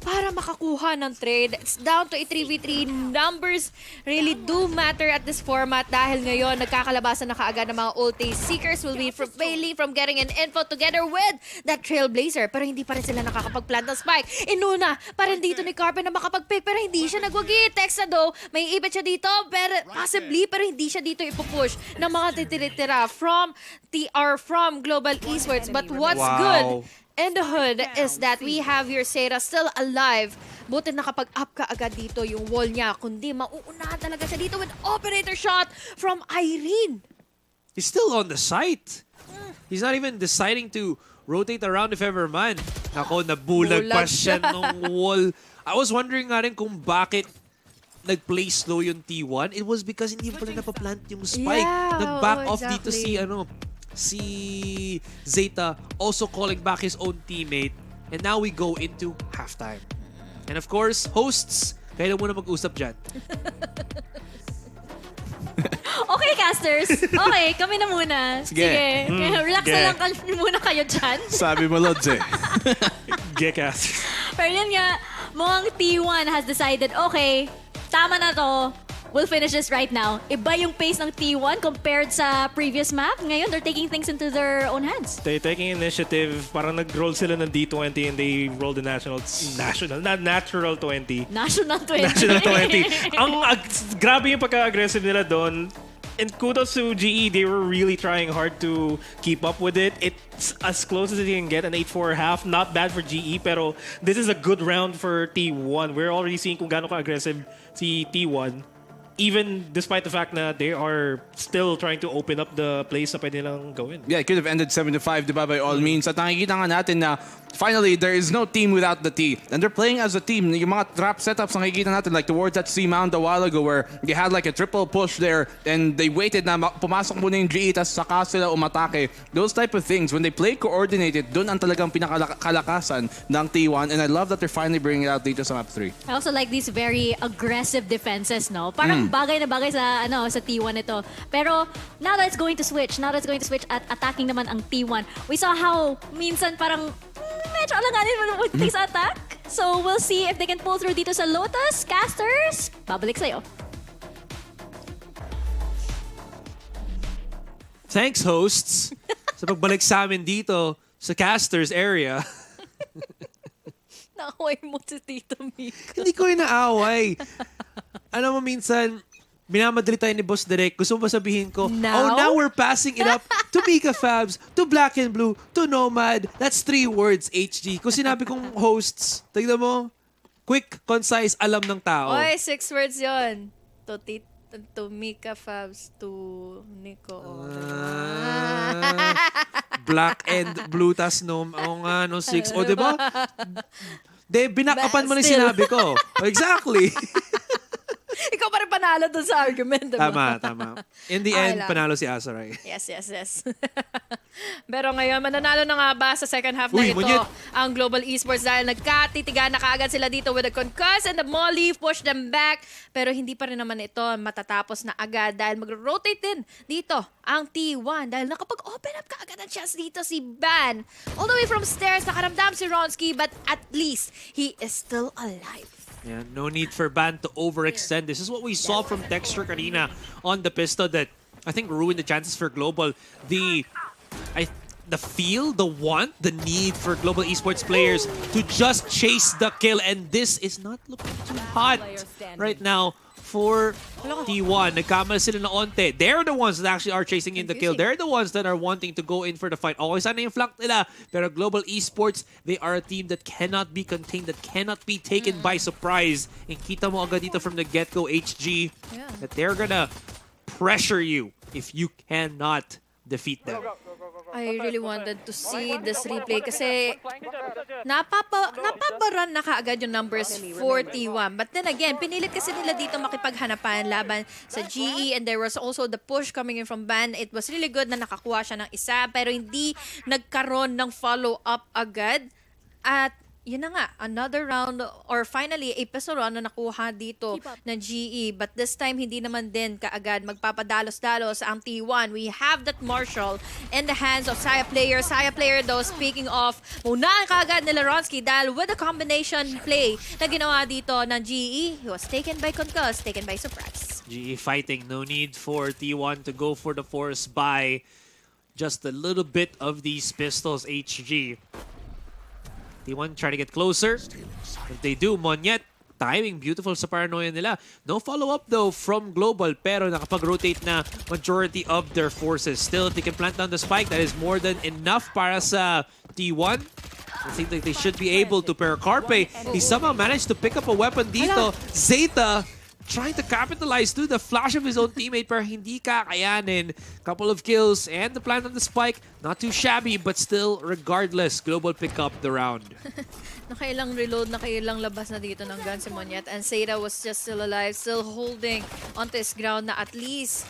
para makakuha ng trade. It's down to a 3v3. Numbers really do matter at this format dahil ngayon nagkakalabasan na kaagad ng mga ulti. Seekers will be failing from getting an info together with that Trailblazer. Pero hindi pa rin sila nakakapag-plant ng spike. Inuna pa rin dito ni Carpe na makapag-pick pero hindi siya nagwagi. Texa though, may ibit siya dito pero possibly pero hindi siya dito ipupush ng mga titira from Global Esports. But what's good in the hood is that we have your ZETA still alive. Buti nakapag-up ka agad dito yung wall niya. Kundi mauunahan talaga siya dito with operator shot from Irene. He's still on the site. He's not even deciding to rotate around if ever man. Nako, nabulag pa siya nung wall. I was wondering nga rin kung bakit nag-play slow yung T1. It was because hindi pa na napaplant yung spike. Yeah, Nag-back off exactly. dito si ZETA also calling back his own teammate. And now we go into halftime. And of course, hosts, kayo muna mag-usap dyan. Okay, casters. Okay, kami na muna. Sige. Relax na lang muna kayo dyan. Sabi mo, Lods eh. Get cast. Pero yun nga, mukhang T1 has decided, okay, tama na to. We'll finish this right now. Iba yung pace ng T1 compared sa previous map. Ngayon, they're taking things into their own hands. They're taking initiative. Parang nag-roll sila ng D20 and they rolled the natural 20. National 20. National 20. Grabe yung pagka-aggressive nila doon. And kudos to GE, they were really trying hard to keep up with it. It's as close as you can get, an 8-4 half. Not bad for GE, pero this is a good round for T1. We're already seeing kung gaano ka-aggressive si T1. Even despite the fact na they are still trying to open up the place na pwede nilang gawin. Yeah, it could have ended 7-5, diba, by all means. At nakikita nga natin na finally, there is no team without the T. And they're playing as a team. Yung mga trap setups nakikita natin, like towards that C mount a while ago where they had like a triple push there and they waited na pumasok muna yung GE tas saka sila umatake. Those type of things, when they play coordinated, dun ang talagang pinakakalakasan ng T1. And I love that they're finally bringing it out dito sa map 3. I also like these very aggressive defenses, no? Parang bagay na bagay sa sa T1 ito. Pero now that it's going to switch at attacking naman ang T1. We saw how minsan parang medyo alanganin with this attack. So we'll see if they can pull through dito sa Lotus. Casters, babalik sa'yo. Thanks, hosts, sa pagbalik sa amin dito sa Casters area. Nakaway mo si Tito Mika. Hindi ko inaaway. Alam mo, minsan, minamadali tayo ni Boss Direk. Gusto mo ba sabihin ko, Now? oh, now we're passing it up to Mika Fabs, to Black and Blue, to Nomad. That's 3 words, HG. Kung sinabi kong hosts, tignan mo, quick, concise, alam ng tao. Oy, 6 words yon. To Mika Fabs, to Nico. Black and Blue, tas Nom. Oo nga, no, 6. O, diba? Binakapan mo na yung Still. sinabi ko. Exactly. Ikaw pa rin panalo dun sa argument, diba? Tama. In the Okay end, lang. panalo si Asaray. Yes. Pero ngayon, mananalo na nga ba sa second half na Uy, ito Munyet. ang Global Esports dahil nagkatitigan na kaagad sila dito with the concuss and the molly, push them back. Pero hindi pa rin naman ito matatapos na agad dahil mag-rotate din dito ang T1 dahil nakapag-open up kaagad ang chance dito si Ban. All the way from stairs, nakaramdam si Ronsky but at least he is still alive. Yeah, no need for Ban to overextend. This is what we saw from Texture kanina on the pistol that I think ruined the chances for Global. The feel, the want, the need for Global Esports players to just chase the kill, and this is not looking too hot right now for T1. Nagkamali sila na onte. They're the ones that actually are chasing in the kill. They're the ones that are wanting to go in for the fight. Okay, sana yung flank nila. Pero Global Esports, they are a team that cannot be contained, that cannot be taken by surprise. And kita mo agad dito from the get-go, HG, that they're gonna pressure you if you cannot defeat them. I really wanted to see this replay kasi napaparan na kaagad yung numbers for T1. But then again, pinilit kasi nila dito makipaghanapan laban sa GE and there was also the push coming in from Ban. It was really good na nakakuha siya ng isa pero hindi nagkaroon ng follow-up agad. At yun na nga, another round or finally a pistol round na nakuha dito ng GE. But this time, hindi naman din kaagad magpapadalos-dalos ang T1. We have that Marshall in the hands of Saya Player. Saya Player though, speaking of, unahan kaagad nila Ronsky dahil with the combination play na ginawa dito ng GE, he was taken by concuss, taken by surprise. GE fighting. No need for T1 to go for the force buy. Just a little bit of these pistols, HG. T1 trying to get closer. If they do, Monyet, timing beautiful sa paranoia nila. No follow-up though from Global, pero nakapag-rotate na majority of their forces. Still, if they can plant down the spike, that is more than enough para sa T1. I think that they should be able to, pero Carpe, he somehow managed to pick up a weapon dito. Zeta trying to capitalize to the flash of his own teammate pero hindi kakayanin. Couple of kills and the plant on the spike. Not too shabby but still regardless, Global pick up the round. Nakailang reload, nakailang labas na dito ng gun si Monyet and Zeta was just still alive, still holding onto his ground na at least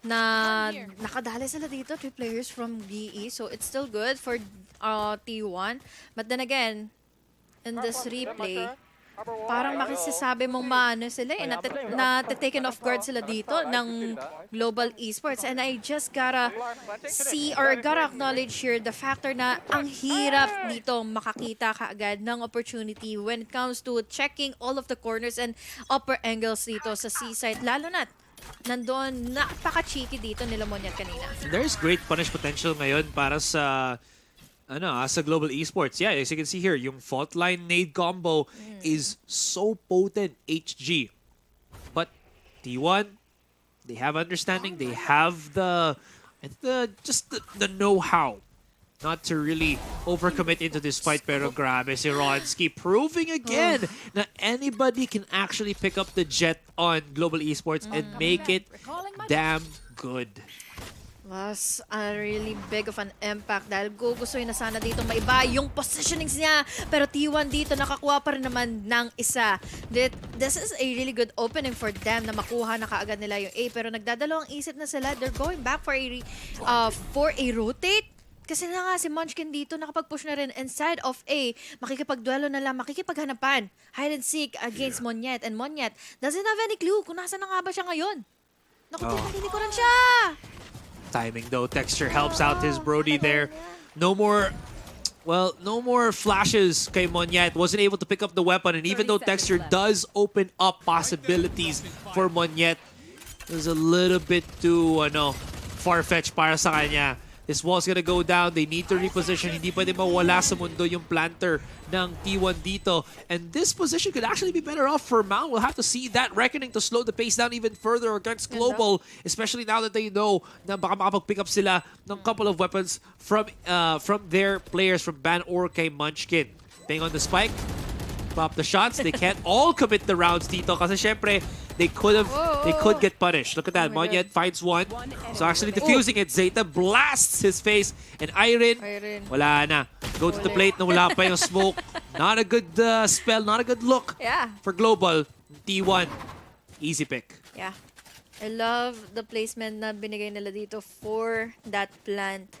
na nakadali sila dito, 3 players from DE. So it's still good for T1. But then again, in this replay, Parang makisasabi mong maano sila eh, na-taken off guard sila dito ng Global Esports. And I just gotta see or gotta acknowledge here the factor na ang hirap dito makakita kaagad ng opportunity when it comes to checking all of the corners and upper angles dito sa C-side. Lalo na't nandun, napaka-cheeky dito nila Monyet kanina. There's great punish potential ngayon para sa sa Global Esports. Yeah, as you can see here, yung fault line nade combo is so potent, HG. But T1, they have understanding, they have the know-how not to really overcommit into this fight. Pero grabe si Ronsky proving again na anybody can actually pick up the jet on Global Esports and make it damn good. Was a really big of an impact dahil gugustuhin na sana dito maiba yung positionings niya. Pero T1 dito nakakuha pa rin naman ng isa. This is a really good opening for them na makuha na kaagad nila yung A. Pero nagdadalawang isip na sila. They're going back for a rotate. Kasi na nga si Munchkin dito nakapag-push na rin inside of A. Makikipagduelo na lang, makikipaghanapan. Hide and seek against Monyet. And Monyet doesn't have any clue kung nasa na nga ba siya ngayon. Naku, tinilikuran siya! Timing though, Texture helps out his Brody there. No more flashes kay Monyet. Wasn't able to pick up the weapon, and even though Texture does open up possibilities for Monyet, it was a little bit too far-fetched para sa kanya. This wall's gonna go down. They need to reposition. Hindi pwede mawala sa mundo yung planter ng T1 dito. And this position could actually be better off for Mount. We'll have to see that reckoning to slow the pace down even further against Global, especially now that they know na baka makapag-pick up sila ng couple of weapons from their players, from Ban or kay Munchkin. Ping on the spike. Pop the shots. They can't all commit the rounds dito kasi syempre they could get punished. Look at that. Monyet finds one. So actually defusing it. ZETA blasts his face. And Irene, wala na. Go to the plate na wala pa yung smoke. Not a good spell. Not a good look for Global. T1. Easy pick. Yeah. I love the placement na binigay nila dito for that plant.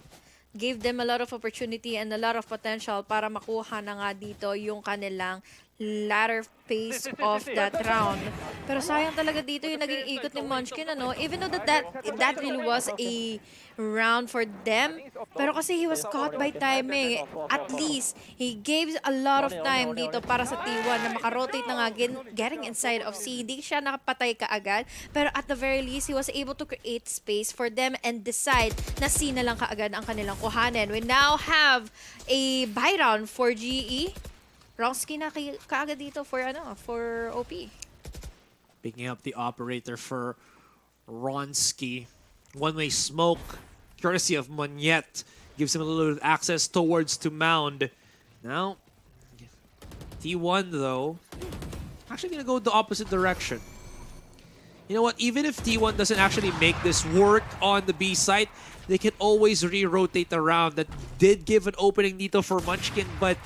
Gave them a lot of opportunity and a lot of potential para makuha na nga dito yung kanilang latter phase of that round. Pero sayang talaga dito yung naging ikot ni Munchkin, even though that really was a round for them. Pero kasi he was caught by timing. At least, he gave a lot of time dito para sa T1 na makarotate na nga getting inside of C. Hindi siya nakapatay kaagad. Pero at the very least, he was able to create space for them and decide na C na lang kaagad ang kanilang kuhanin. We now have a buy round for GE. Ronsky na kaagad dito for OP. Picking up the operator for Ronsky. One-way smoke, courtesy of Monyet. Gives him a little bit of access towards to Mound. Now, T1 though, actually gonna go the opposite direction. You know what, even if T1 doesn't actually make this work on the B site, they can always re-rotate around. That did give an opening dito for Munchkin, but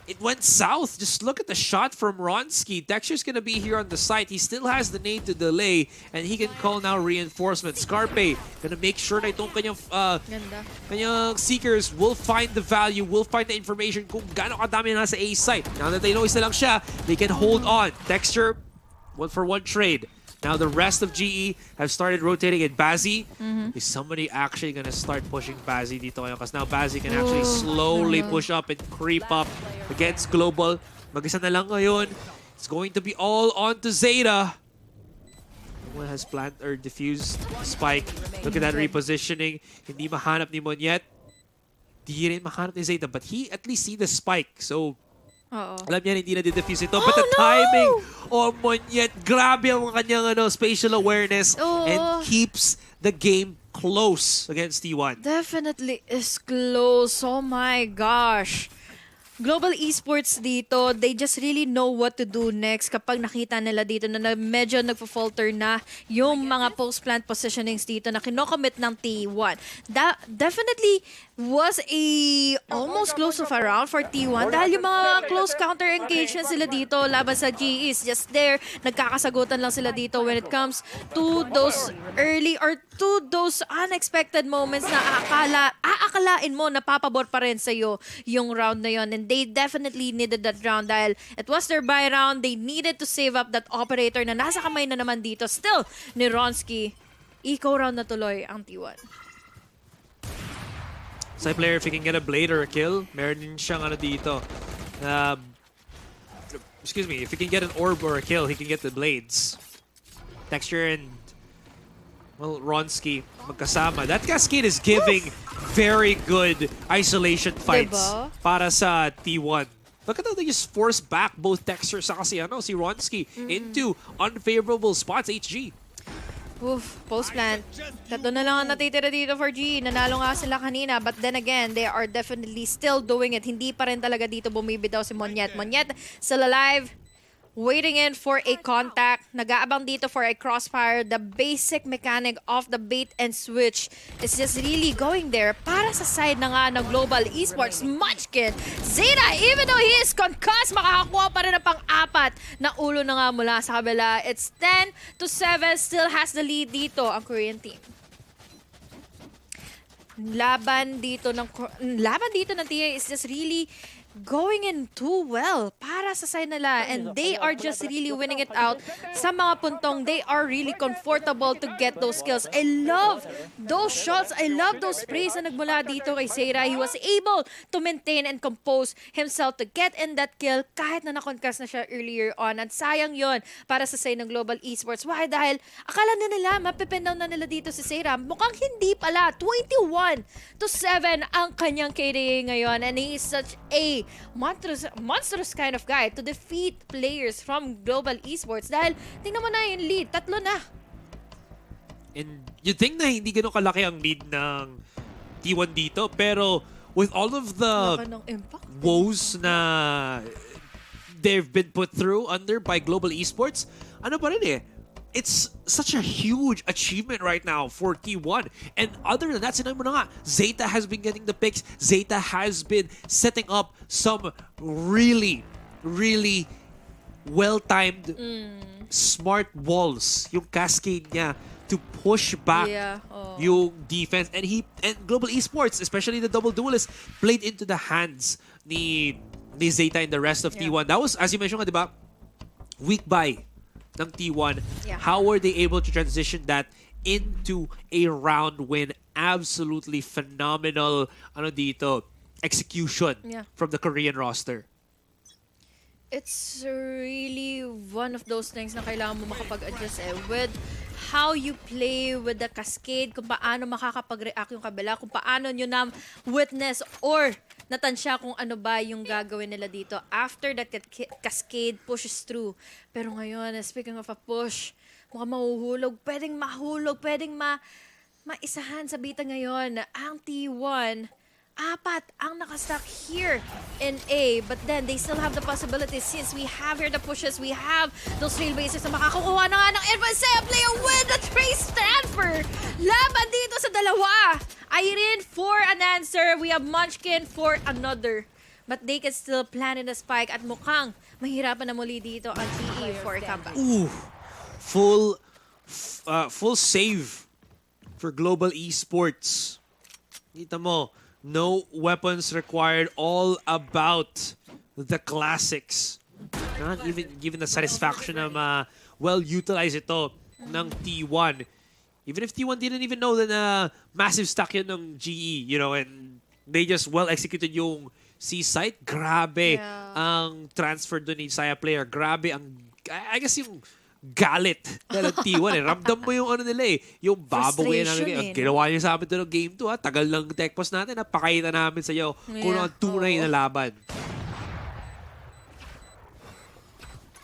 it went south. Just look at the shot from Ronsky. Texture's gonna be here on the site. He still has the nade to delay, and he can call now reinforcement. Scarpe gonna make sure na itong kanyang seekers will find the value, will find the information kung gaano kadami na nasa A site. Now that they know isa lang siya, they can hold on. Texture, 1-for-1 trade. Now the rest of GE have started rotating at Bazzi. Is somebody actually gonna start pushing Bazzi dito ngayon? Because now Bazzi can actually slowly push up and creep up against Global. Mag-isa na lang ngayon. It's going to be all on to ZETA. One has plant or diffused spike. Look at that repositioning. Hindi mahanap ni Monyet. Di rin mahanap ni ZETA, but he at least see the spike. So alam niya hindi na di-diffuse ito. But the timing of Monyet, grabe ang kanyang spatial awareness and keeps the game close against T1. Definitely is close. Oh my gosh. Global Esports dito, they just really know what to do next kapag nakita nila dito na medyo nagpo-falter na yung mga post-plant positionings dito na kinocommit ng T1. That definitely was a almost close of a round for T1 dahil yung mga close counter engagement sila dito laban sa GE is just there. Nagkakasagutan lang sila dito when it comes to those early or to those unexpected moments na aakalain mo na papabor pa rin sa'yo yung round na yon. And they definitely needed that round dahil it was their buy round. They needed to save up that operator na nasa kamay na naman dito. Still, ni Ronski, eco round na tuloy ang T1. Side player, if he can get a blade or a kill, meron din siyang ano dito. Excuse me, if he can get an orb or a kill, he can get the blades. Texture and, well, Ronski magkasama. That cascade is giving very good isolation fights para sa T1. Look at how they just force back both Texture sa si Ronski into unfavorable spots, HG. Oof, post-plant. Tatlo na lang ang natitira dito for GE. Nanalo nga sila kanina, but then again, they are definitely still doing it. Hindi pa rin talaga dito bumibitaw si Monyet. Monyet still alive, waiting in for a contact. Nag-aabang dito for a crossfire. The basic mechanic of the bait and switch is just really going there para sa side na nga ng Global Esports. Munchkin, ZETA, even though he is concussed, makakakuha pa rin ng pang-apat na ulo na nga mula sa kabila. It's 10-7, still has the lead dito ang Korean team. Laban dito ng TA is just really going in too well para sa side nila, and they are just really winning it out sa mga puntong. They are really comfortable to get those kills. I love those shots. I love those sprays na nagmula dito kay ZETA. He was able to maintain and compose himself to get in that kill kahit na nakoncuss na siya earlier on. At sayang yon para sa side ng Global Esports. Why? Dahil akala na nila mapipindown na nila dito si ZETA. Mukhang hindi pala. 21-7 ang kanyang KDA ngayon, and he is such a monstrous kind of guy to defeat players from Global Esports. Dahil tingnan mo na yung lead, 3 na. And you think na hindi ganun kalaki ang lead ng T1 dito, pero with all of the woes na they've been put through under by Global Esports, ano pa rin it's such a huge achievement right now for T1. And other than that, sinabi mo na nga, ZETA has been getting the picks. ZETA has been setting up some really, really well-timed, smart walls. Yung cascade niya to push back yung defense. And Global Esports, especially the double duelist, played into the hands ni ZETA and the rest of T1. That was, as you mentioned, di ba, weak buy ng T1. How were they able to transition that into a round win? Absolutely phenomenal execution from the Korean roster. It's really one of those things na kailangan mo makapag-adjust with how you play with the cascade, kung paano makakapag-react yung kabila, kung paano nyo na witness or natansya kung ano ba yung gagawin nila dito after that cascade pushes through. Pero ngayon, speaking of a push, mukhang mahuhulog, pwedeng mahulog, pwedeng maisahan sa bita ngayon. Ang T1, 4 ang nakastack here in A, but then they still have the possibility since we have here the pushes, we have those trailblazers na makakakuha na nga ng Infosea player with the trace transfer. Laban dito sa dalawa. Irene for an answer, we have Munchkin for another. But they can still plan in the spike at mukhang mahirapan na muli dito ang TE for a comeback. Ooh, full save for Global Esports. Kita mo, no weapons required, all about the classics. Not even given the satisfaction na well-utilize ito ng T1. Even if T1 didn't even know na massive stack yun ng GE, and they just well-executed yung C-site. Grabe ang transfer doon ni Saya player. Grabe ang, I guess yung galit ng T1 Ramdam mo yung nila yung babawi namin. Ginawa niyo sa amin ito ng game 2 Tagal ng tech pause natin. Napakita namin sa iyo kung ano ang tunay na laban.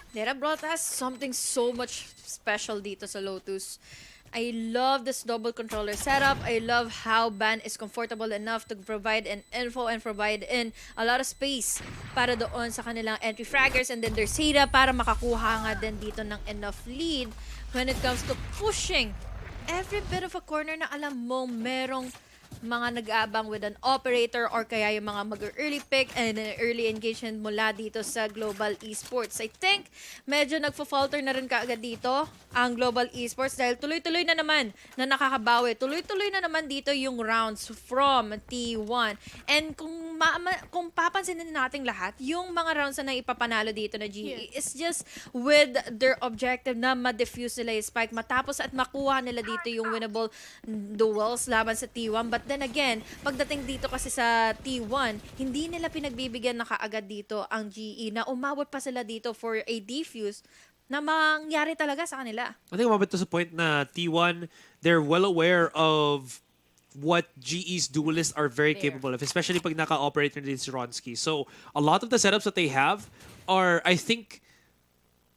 ZETA brought us something so much special dito sa Lotus. I love this double controller setup. I love how Ban is comfortable enough to provide an info and provide in a lot of space para doon sa kanilang entry fraggers, and then there's ZETA para makakuha nga din dito ng enough lead when it comes to pushing every bit of a corner na alam mo merong mga nag-aabang with an operator or kaya yung mga mag-early pick and early engagement mula dito sa Global Esports. I think medyo nagfo-falter na rin kaagad dito ang Global Esports dahil tuloy-tuloy na naman na nakakabawi. Tuloy-tuloy na naman dito yung rounds from T1. And kung papansinin natin lahat, yung mga rounds na ipapanalo dito na GE is just with their objective na ma-defuse nila yung spike matapos at makuha nila dito yung winnable duels laban sa T1. But then again, pagdating dito kasi sa T1, hindi nila pinagbibigyan na kaagad dito ang GE na umabot pa sila dito for a defuse na mangyari talaga sa kanila. I think umabot to sa point na T1, they're well aware of what GE's duelists are very capable of, especially pag naka-operate din si Ronski. So, a lot of the setups that they have are, I think,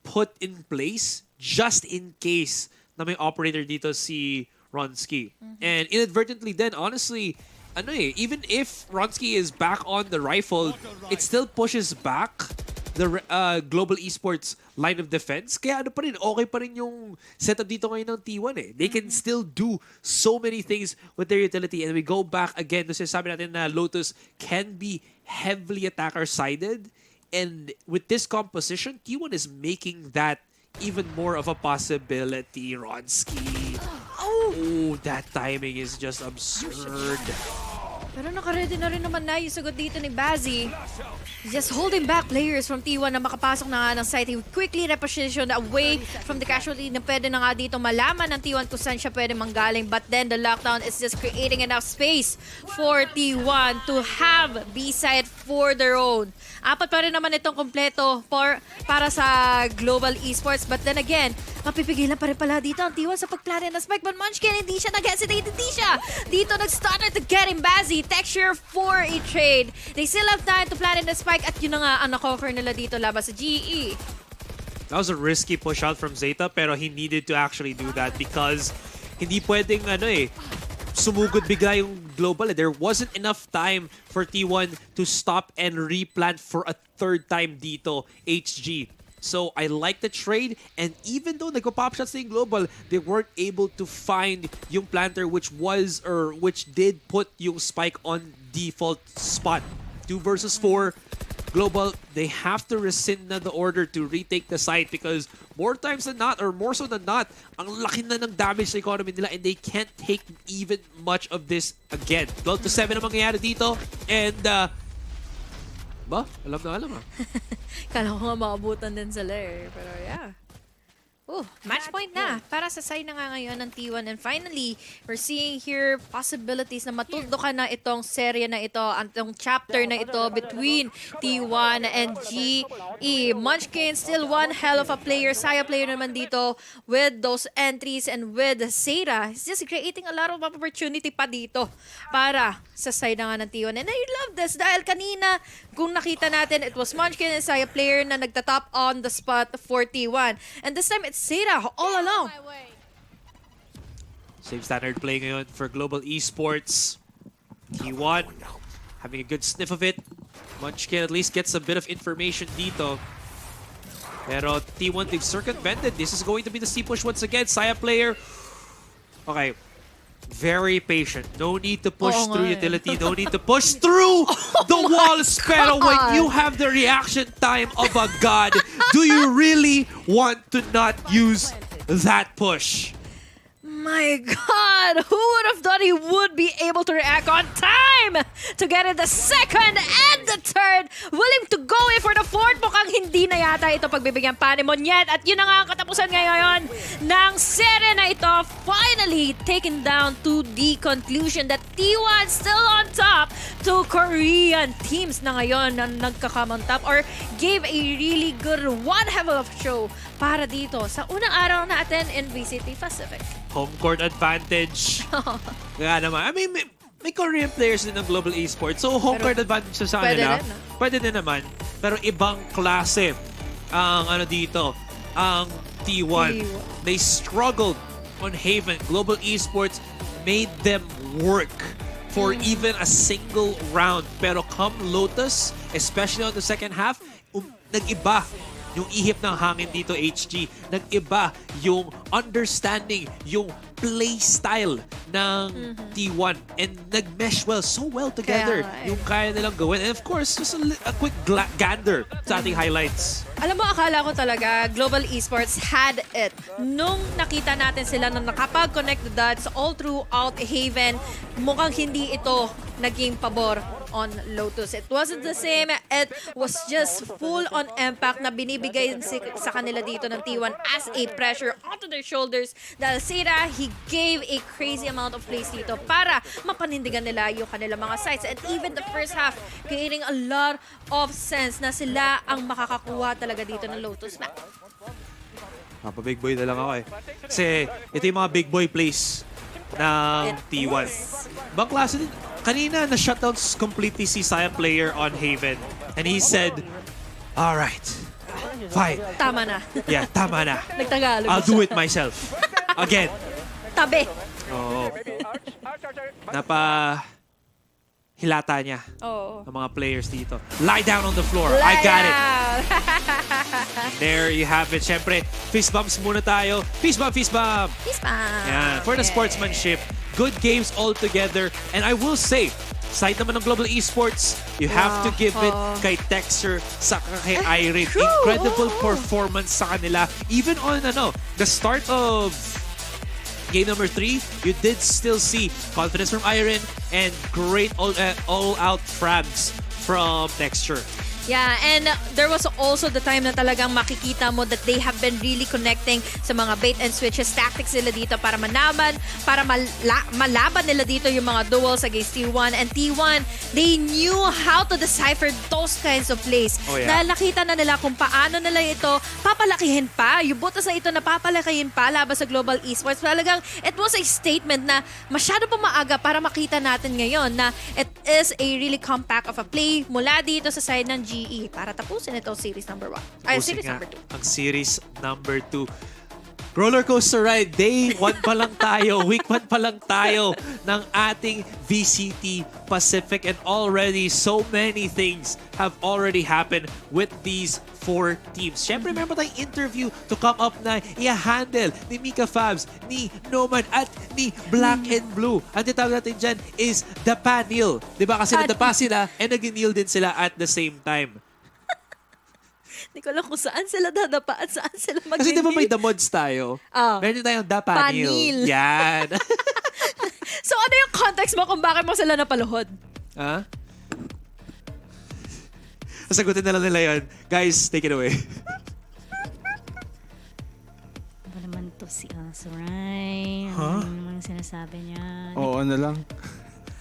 put in place just in case na may operator dito si Ronski. And inadvertently then, honestly, even if Ronski is back on the rifle, it still pushes back the Global Esports line of defense. Kaya okay pa rin yung setup dito ngayon ng T1 eh. They can still do so many things with their utility. And we go back again, sabi natin na Lotus can be heavily attacker-sided. And with this composition, T1 is making that even more of a possibility. Ronski. Oh, that timing is just absurd. Pero naka-ready na rin naman na yung sagot dito ni Bazzi. Just holding back players from T1 na makapasok na nga ng site. He quickly repositioned away from the casualty na pwede na nga dito malaman ng T1 kung saan siya pwede manggaling. But then the lockdown is just creating enough space for T1 to have B-side for their own. Apat pa rin naman itong kompleto para sa Global Esports. But then again, mapipigilan pa rin pala dito ang T1 sa pagplano ng spike. But Munchkin, hindi siya nag-hesitate, hindi siya. Dito nag-starter to get him Bazzi. Texture for a trade. They still have time to plan in the spike at yun na nga ang nakonquer nila dito laban sa GE. That was a risky push out from ZETA pero he needed to actually do that because hindi pwedeng sumugod bigla yung global. There wasn't enough time for T1 to stop and replant for a third time dito, HG. So I like the trade, and even though nagpa-pop shots yung global, they weren't able to find yung planter which did put yung spike on default spot. 2 versus 4, global, they have to rescind na the order to retake the site because more times than not, or more so than not, ang laki na ng damage sa economy nila and they can't take even much of this again. 12-7 ang mangyayari dito, and alam na alam Kala ko nga makabutan din sila eh. Pero yeah. Match point na para sa side na nga ngayon ng T1. And finally, we're seeing here possibilities na matuldukan na itong serye na ito, itong chapter na ito between T1 and GE. Munchkin, still one hell of a player. Saya player naman dito with those entries and with ZETA. He's just creating a lot of opportunity pa dito para sa side na nga ng T1. And I love this dahil kanina, kung nakita natin, it was Munchkin and Saya player na nagtatop on the spot for T1. And this time, it's ZETA all along. Same standard play ngayon for Global Esports. T1 having a good sniff of it. Munchkin at least gets a bit of information dito. Pero T1, they've circumvented. This is going to be the C push once again. Saya player. Okay. Very patient. No need to push through utility. No need to push through the walls. Pero when you have the reaction time of a god, do you really want to not use that push? My God, who would have thought he would be able to react on time to get in the second and the third? Willing to go in for the fourth. Mukhang hindi na yata ito pagbibigyan Panuorin yet. At yun na nga ang katapusan ngayon ng serye na ito. Finally taken down to the conclusion that T1 still on top to Korean teams na ngayon na nagka-come on top or gave a really good one hell of a show para dito sa unang araw natin in VCT Pacific. Home court advantage. Kaya naman, I mean, may Korean players din ng Global Esports. So, home court advantage sa kanila. Pwede din naman. Pero ibang klase ang dito, ang T1. They struggled on Haven. Global Esports made them work for even a single round. Pero come Lotus, especially on the second half, nag-iba yung ihip ng hangin dito, HG. Nag-iba yung understanding, yung play style ng T1 and nag-mesh so well together Kaya nga eh. yung kaya nilang gawin. And of course, just a quick gander sa ating highlights. Alam mo, akala ko talaga Global Esports had it. Nung nakita natin sila na nakapag-connect the dots all throughout Haven, mukhang hindi ito naging pabor on Lotus. It wasn't the same. It was just full-on impact na binibigay sa kanila dito ng T1 as a pressure onto their shoulders. Dahil Zeta, he gave a crazy amount of plays dito para mapanindigan nila yung kanilang mga sites. And even the first half, creating a lot of sense na sila ang makakakuha talaga dito ng Lotus map. Mapa-big boy na lang ako eh. Kasi ito yung mga big boy plays ng T1. Bang klase din. Kanina, na-shutdowns completely si Cyan player on Haven. And he said, alright, fine. Tama na. Yeah, tama na. Nagtagalog. I'll do it myself. Again. Tabi. Oo. Hilata niya Oo. ng mga players dito. Lie down on the floor. I got it. There you have it. Siyempre, fist bumps muna tayo. Fist bump, fist bump. Peace pa. Yeah, for the sportsmanship. Good games all together. And I will say, side naman ng Global Esports, you have to give it kay Texture sa kay Irene. Incredible performance sa kanila. Even on the start of game number 3, you did still see confidence from Irene and great all-out frags from Texture. Yeah, and there was also the time na talagang makikita mo that they have been really connecting sa mga bait and switches tactics nila dito para manaban, para malaban nila dito yung mga duels against T1. And T1, they knew how to decipher those kinds of plays. Oh, yeah. Dahil nakita na nila kung paano nila ito papalakihin pa. Yung butas na ito na papalakihin pa laban sa Global Esports. Talagang it was a statement na masyado pa maaga para makita natin ngayon na it is a really compact of a play mula dito sa side ng GE para tapusin ito series number 1. Ay, Tapusin series nga number 2. Ang series number 2. Roller coaster ride. Day 1 pa lang tayo. Week 1 pa lang tayo ng ating VCT Pacific. And already, so many things have already happened with these 4 teams. Siyempre, meron pa tayong interview to come up na i-handle ni Mika Fabs, ni Nomad, at ni Black and Blue. Ang titawag natin dyan is the panel. Diba? Kasi nadapa sila and nag-kneel din sila at the same time. Hindi ko alam kung saan sila dadapa at saan sila mag Kasi diba may the mods tayo? Oh. Meron tayong the panel. Panel. Yan. So ano yung context mo kung bakit mo sila napaluhod? Ha? Sagutin na lang nila yun. Guys, take it away. Ano naman to si Azuray? Ano naman sinasabi niya? Oo na lang.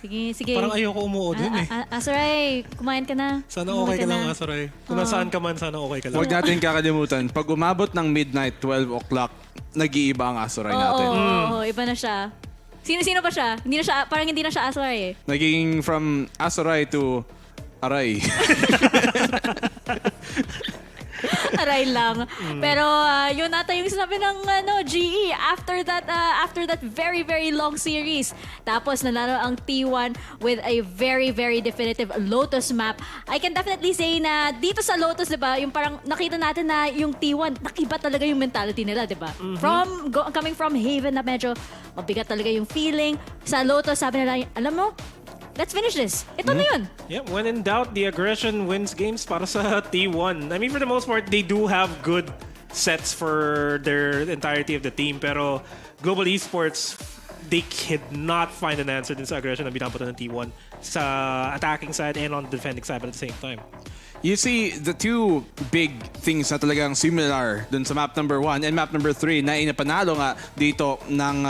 Sige, sige. Parang ayoko umuo dun eh. Azuray, kumain ka na. Sana Kumain okay ka lang, Asoray. Kung nasaan ka man, sana okay ka lang. Huwag natin kakalimutan, pag umabot ng midnight, 12 o'clock, nag-iiba ang Azuray natin. Oo, iba na siya. Sino-sino pa siya? Hindi na siya, parang hindi na siya Azuray eh. Naging from Azuray to Aray. Aray lang. Pero yun nata yung sinabi ng GE after that very very long series. Tapos nanalo ang T1 with a very very definitive Lotus map. I can definitely say na dito sa Lotus, 'di ba, yung parang nakita natin na yung T1 nakiba talaga yung mentality nila, 'di ba? Coming from Haven na medyo mabigat talaga yung feeling. Sa Lotus sabi nila, alam mo, let's finish this. Ito na yun. Yeah, when in doubt, the aggression wins games para sa T1. I mean, for the most part, they do have good sets for their entirety of the team. Pero Global Esports, they could not find an answer din sa aggression na binabutan ng T1 sa attacking side and on the defending side at the same time. You see, the two big things na talagang similar dun sa map number 1 and map number 3 na inapanalo nga dito ng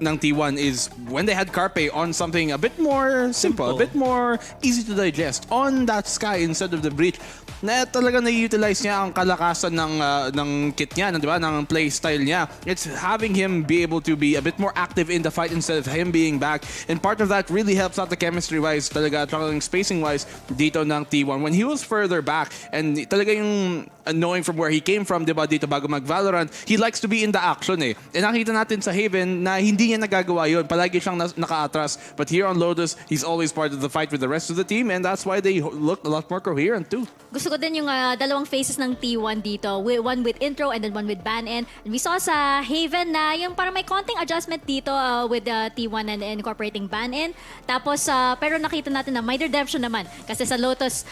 T1 is when they had Carpe on something a bit more simple, a bit more easy to digest on that Sky instead of the Breach, na talaga na-utilize niya ang kalakasan ng kit niya, di ba, ng play style niya. It's having him be able to be a bit more active in the fight instead of him being back, and part of that really helps out the chemistry-wise talaga, talagang spacing-wise dito ng T1. When he was further back, and talaga yung knowing from where he came from, di ba, dito bago mag-Valorant, he likes to be in the action eh. And nakita natin sa Haven na hindi hindi niya nagagawa yun. Palagi siyang naka-atras. But here on Lotus, he's always part of the fight with the rest of the team, and that's why they look a lot more coherent too. Gusto ko din yung dalawang phases ng T1 dito. One with intro and then one with ban-in. And we saw sa Haven na yung parang may konting adjustment dito with T1 and incorporating ban-in. Tapos, pero nakita natin na may redemption naman. Kasi sa Lotus,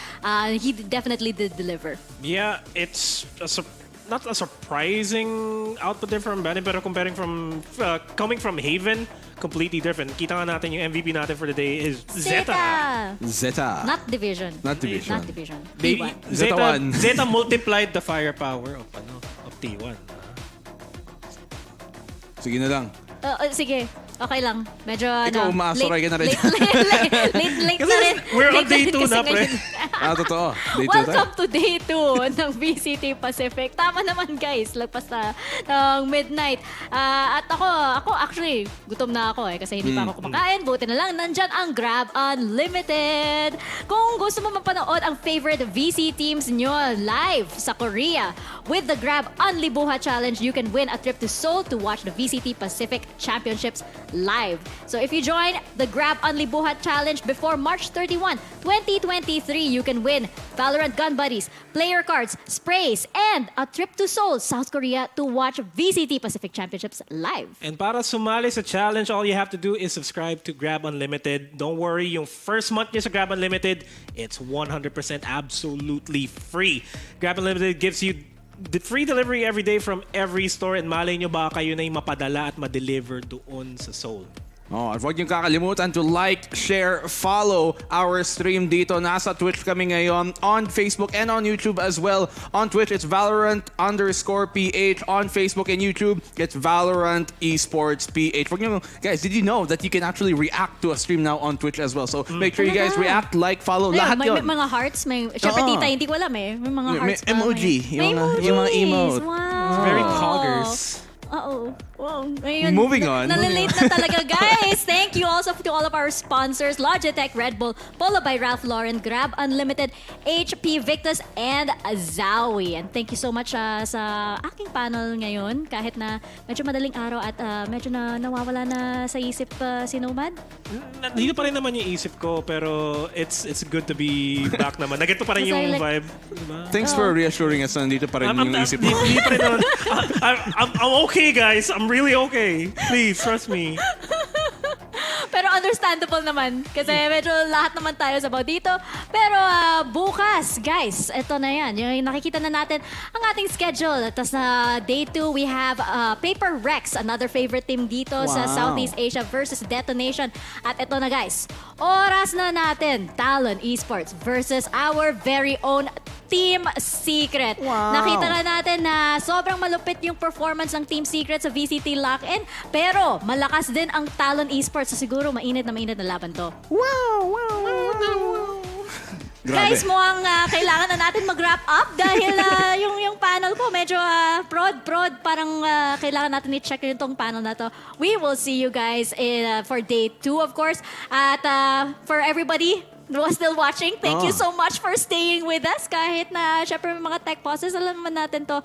he definitely did deliver. Yeah, it's not a surprising output there from Bannon, pero comparing from coming from Haven, completely different. Kita nga natin yung MVP natin for the day is ZETA. ZETA. Not Division. Not Division. Not Division. Baby, T1. ZETA multiplied the firepower of T1. Sige na lang. Sige. Okay lang. Medyo Ikaw, umaasoray ka na rin. Late na rin. We're on Late day 2 kasi na, pre. ngayon. Totoo. Day 2 Welcome to day 2 ng VCT Pacific. Tama naman guys, lagpas na ng midnight. At ako actually, gutom na ako kasi hindi pa ako kumakain. Buti na lang, nandyan ang Grab Unlimited. Kung gusto mo mapanood ang favorite VC teams nyo live sa Korea, with the Grab Unlibuha Challenge, you can win a trip to Seoul to watch the VCT Pacific Championships live. So if you join the Grab Unlibuha Challenge before March 31, 2023, you can win Valorant gun buddies, player cards, sprays, and a trip to Seoul, South Korea to watch VCT Pacific Championships live. And para sumali sa challenge, all you have to do is subscribe to Grab Unlimited. Don't worry, yung first month niya sa Grab Unlimited, it's 100% absolutely free. Grab Unlimited gives you the free delivery every day from every store, and malay nyo ba kayo na yung mapadala at ma-deliver doon sa Seoul. At huwag niyong kakalimutan to like, share, follow our stream dito. Nasa Twitch kami ngayon, on Facebook and on YouTube as well. On Twitch, it's Valorant_PH. On Facebook and YouTube, it's Valorant Esports PH. Guys, did you know that you can actually react to a stream now on Twitch as well? So make sure you guys react, like, follow, lahat may yun. mga hearts, syempre tita, hindi ko alam eh. May mga hearts May emoji. May Yung mga emote. Wow. It's very poggers. Oo. Wow. Ngayon, Moving on. Nalilate na talaga, guys. Thank you also to all of our sponsors, Logitech, Red Bull, Polo by Ralph Lauren, Grab Unlimited, HP Victus, and Zowie. And thank you so much sa aking panel ngayon. Kahit na medyo madaling araw at medyo na nawawala na sa isip si Nomad. Dito pa rin naman yung isip ko, pero it's good to be back naman. Nagito pa rin yung vibe. Diba? Thanks for reassuring us na nandito pa rin yung isip mo. Hindi pa rin naman. I'm okay, guys. I'm really okay. Please, trust me. Pero understandable naman. Kasi medyo lahat naman tayo sabaw dito. Pero bukas, guys, ito na yan. Yung nakikita na natin ang ating schedule. Tapos na day 2, we have Paper Rex, another favorite team dito sa Southeast Asia versus Detonation. At ito na, guys. Oras na natin. Talon Esports versus our very own Team Secret. Nakita na natin na sobrang malupit yung performance ng Team Secret sa VCT Lock-in, pero malakas din ang Talon Esports. So siguro mainit na laban to. Guys, mukhang kailangan na natin mag-wrap up dahil yung panel ko medyo prod. Parang kailangan natin i-check yung tong panel na to. We will see you guys for day 2, of course. At for everybody who was still watching, thank you so much for staying with us. Kahit na, syempre, may mga tech pauses, alam naman natin to,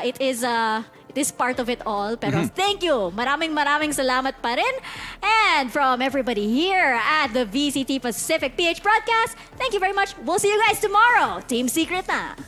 it is part of it all. Pero thank you. Maraming salamat pa rin. And from everybody here at the VCT Pacific PH broadcast, thank you very much. We'll see you guys tomorrow. Team Secret na.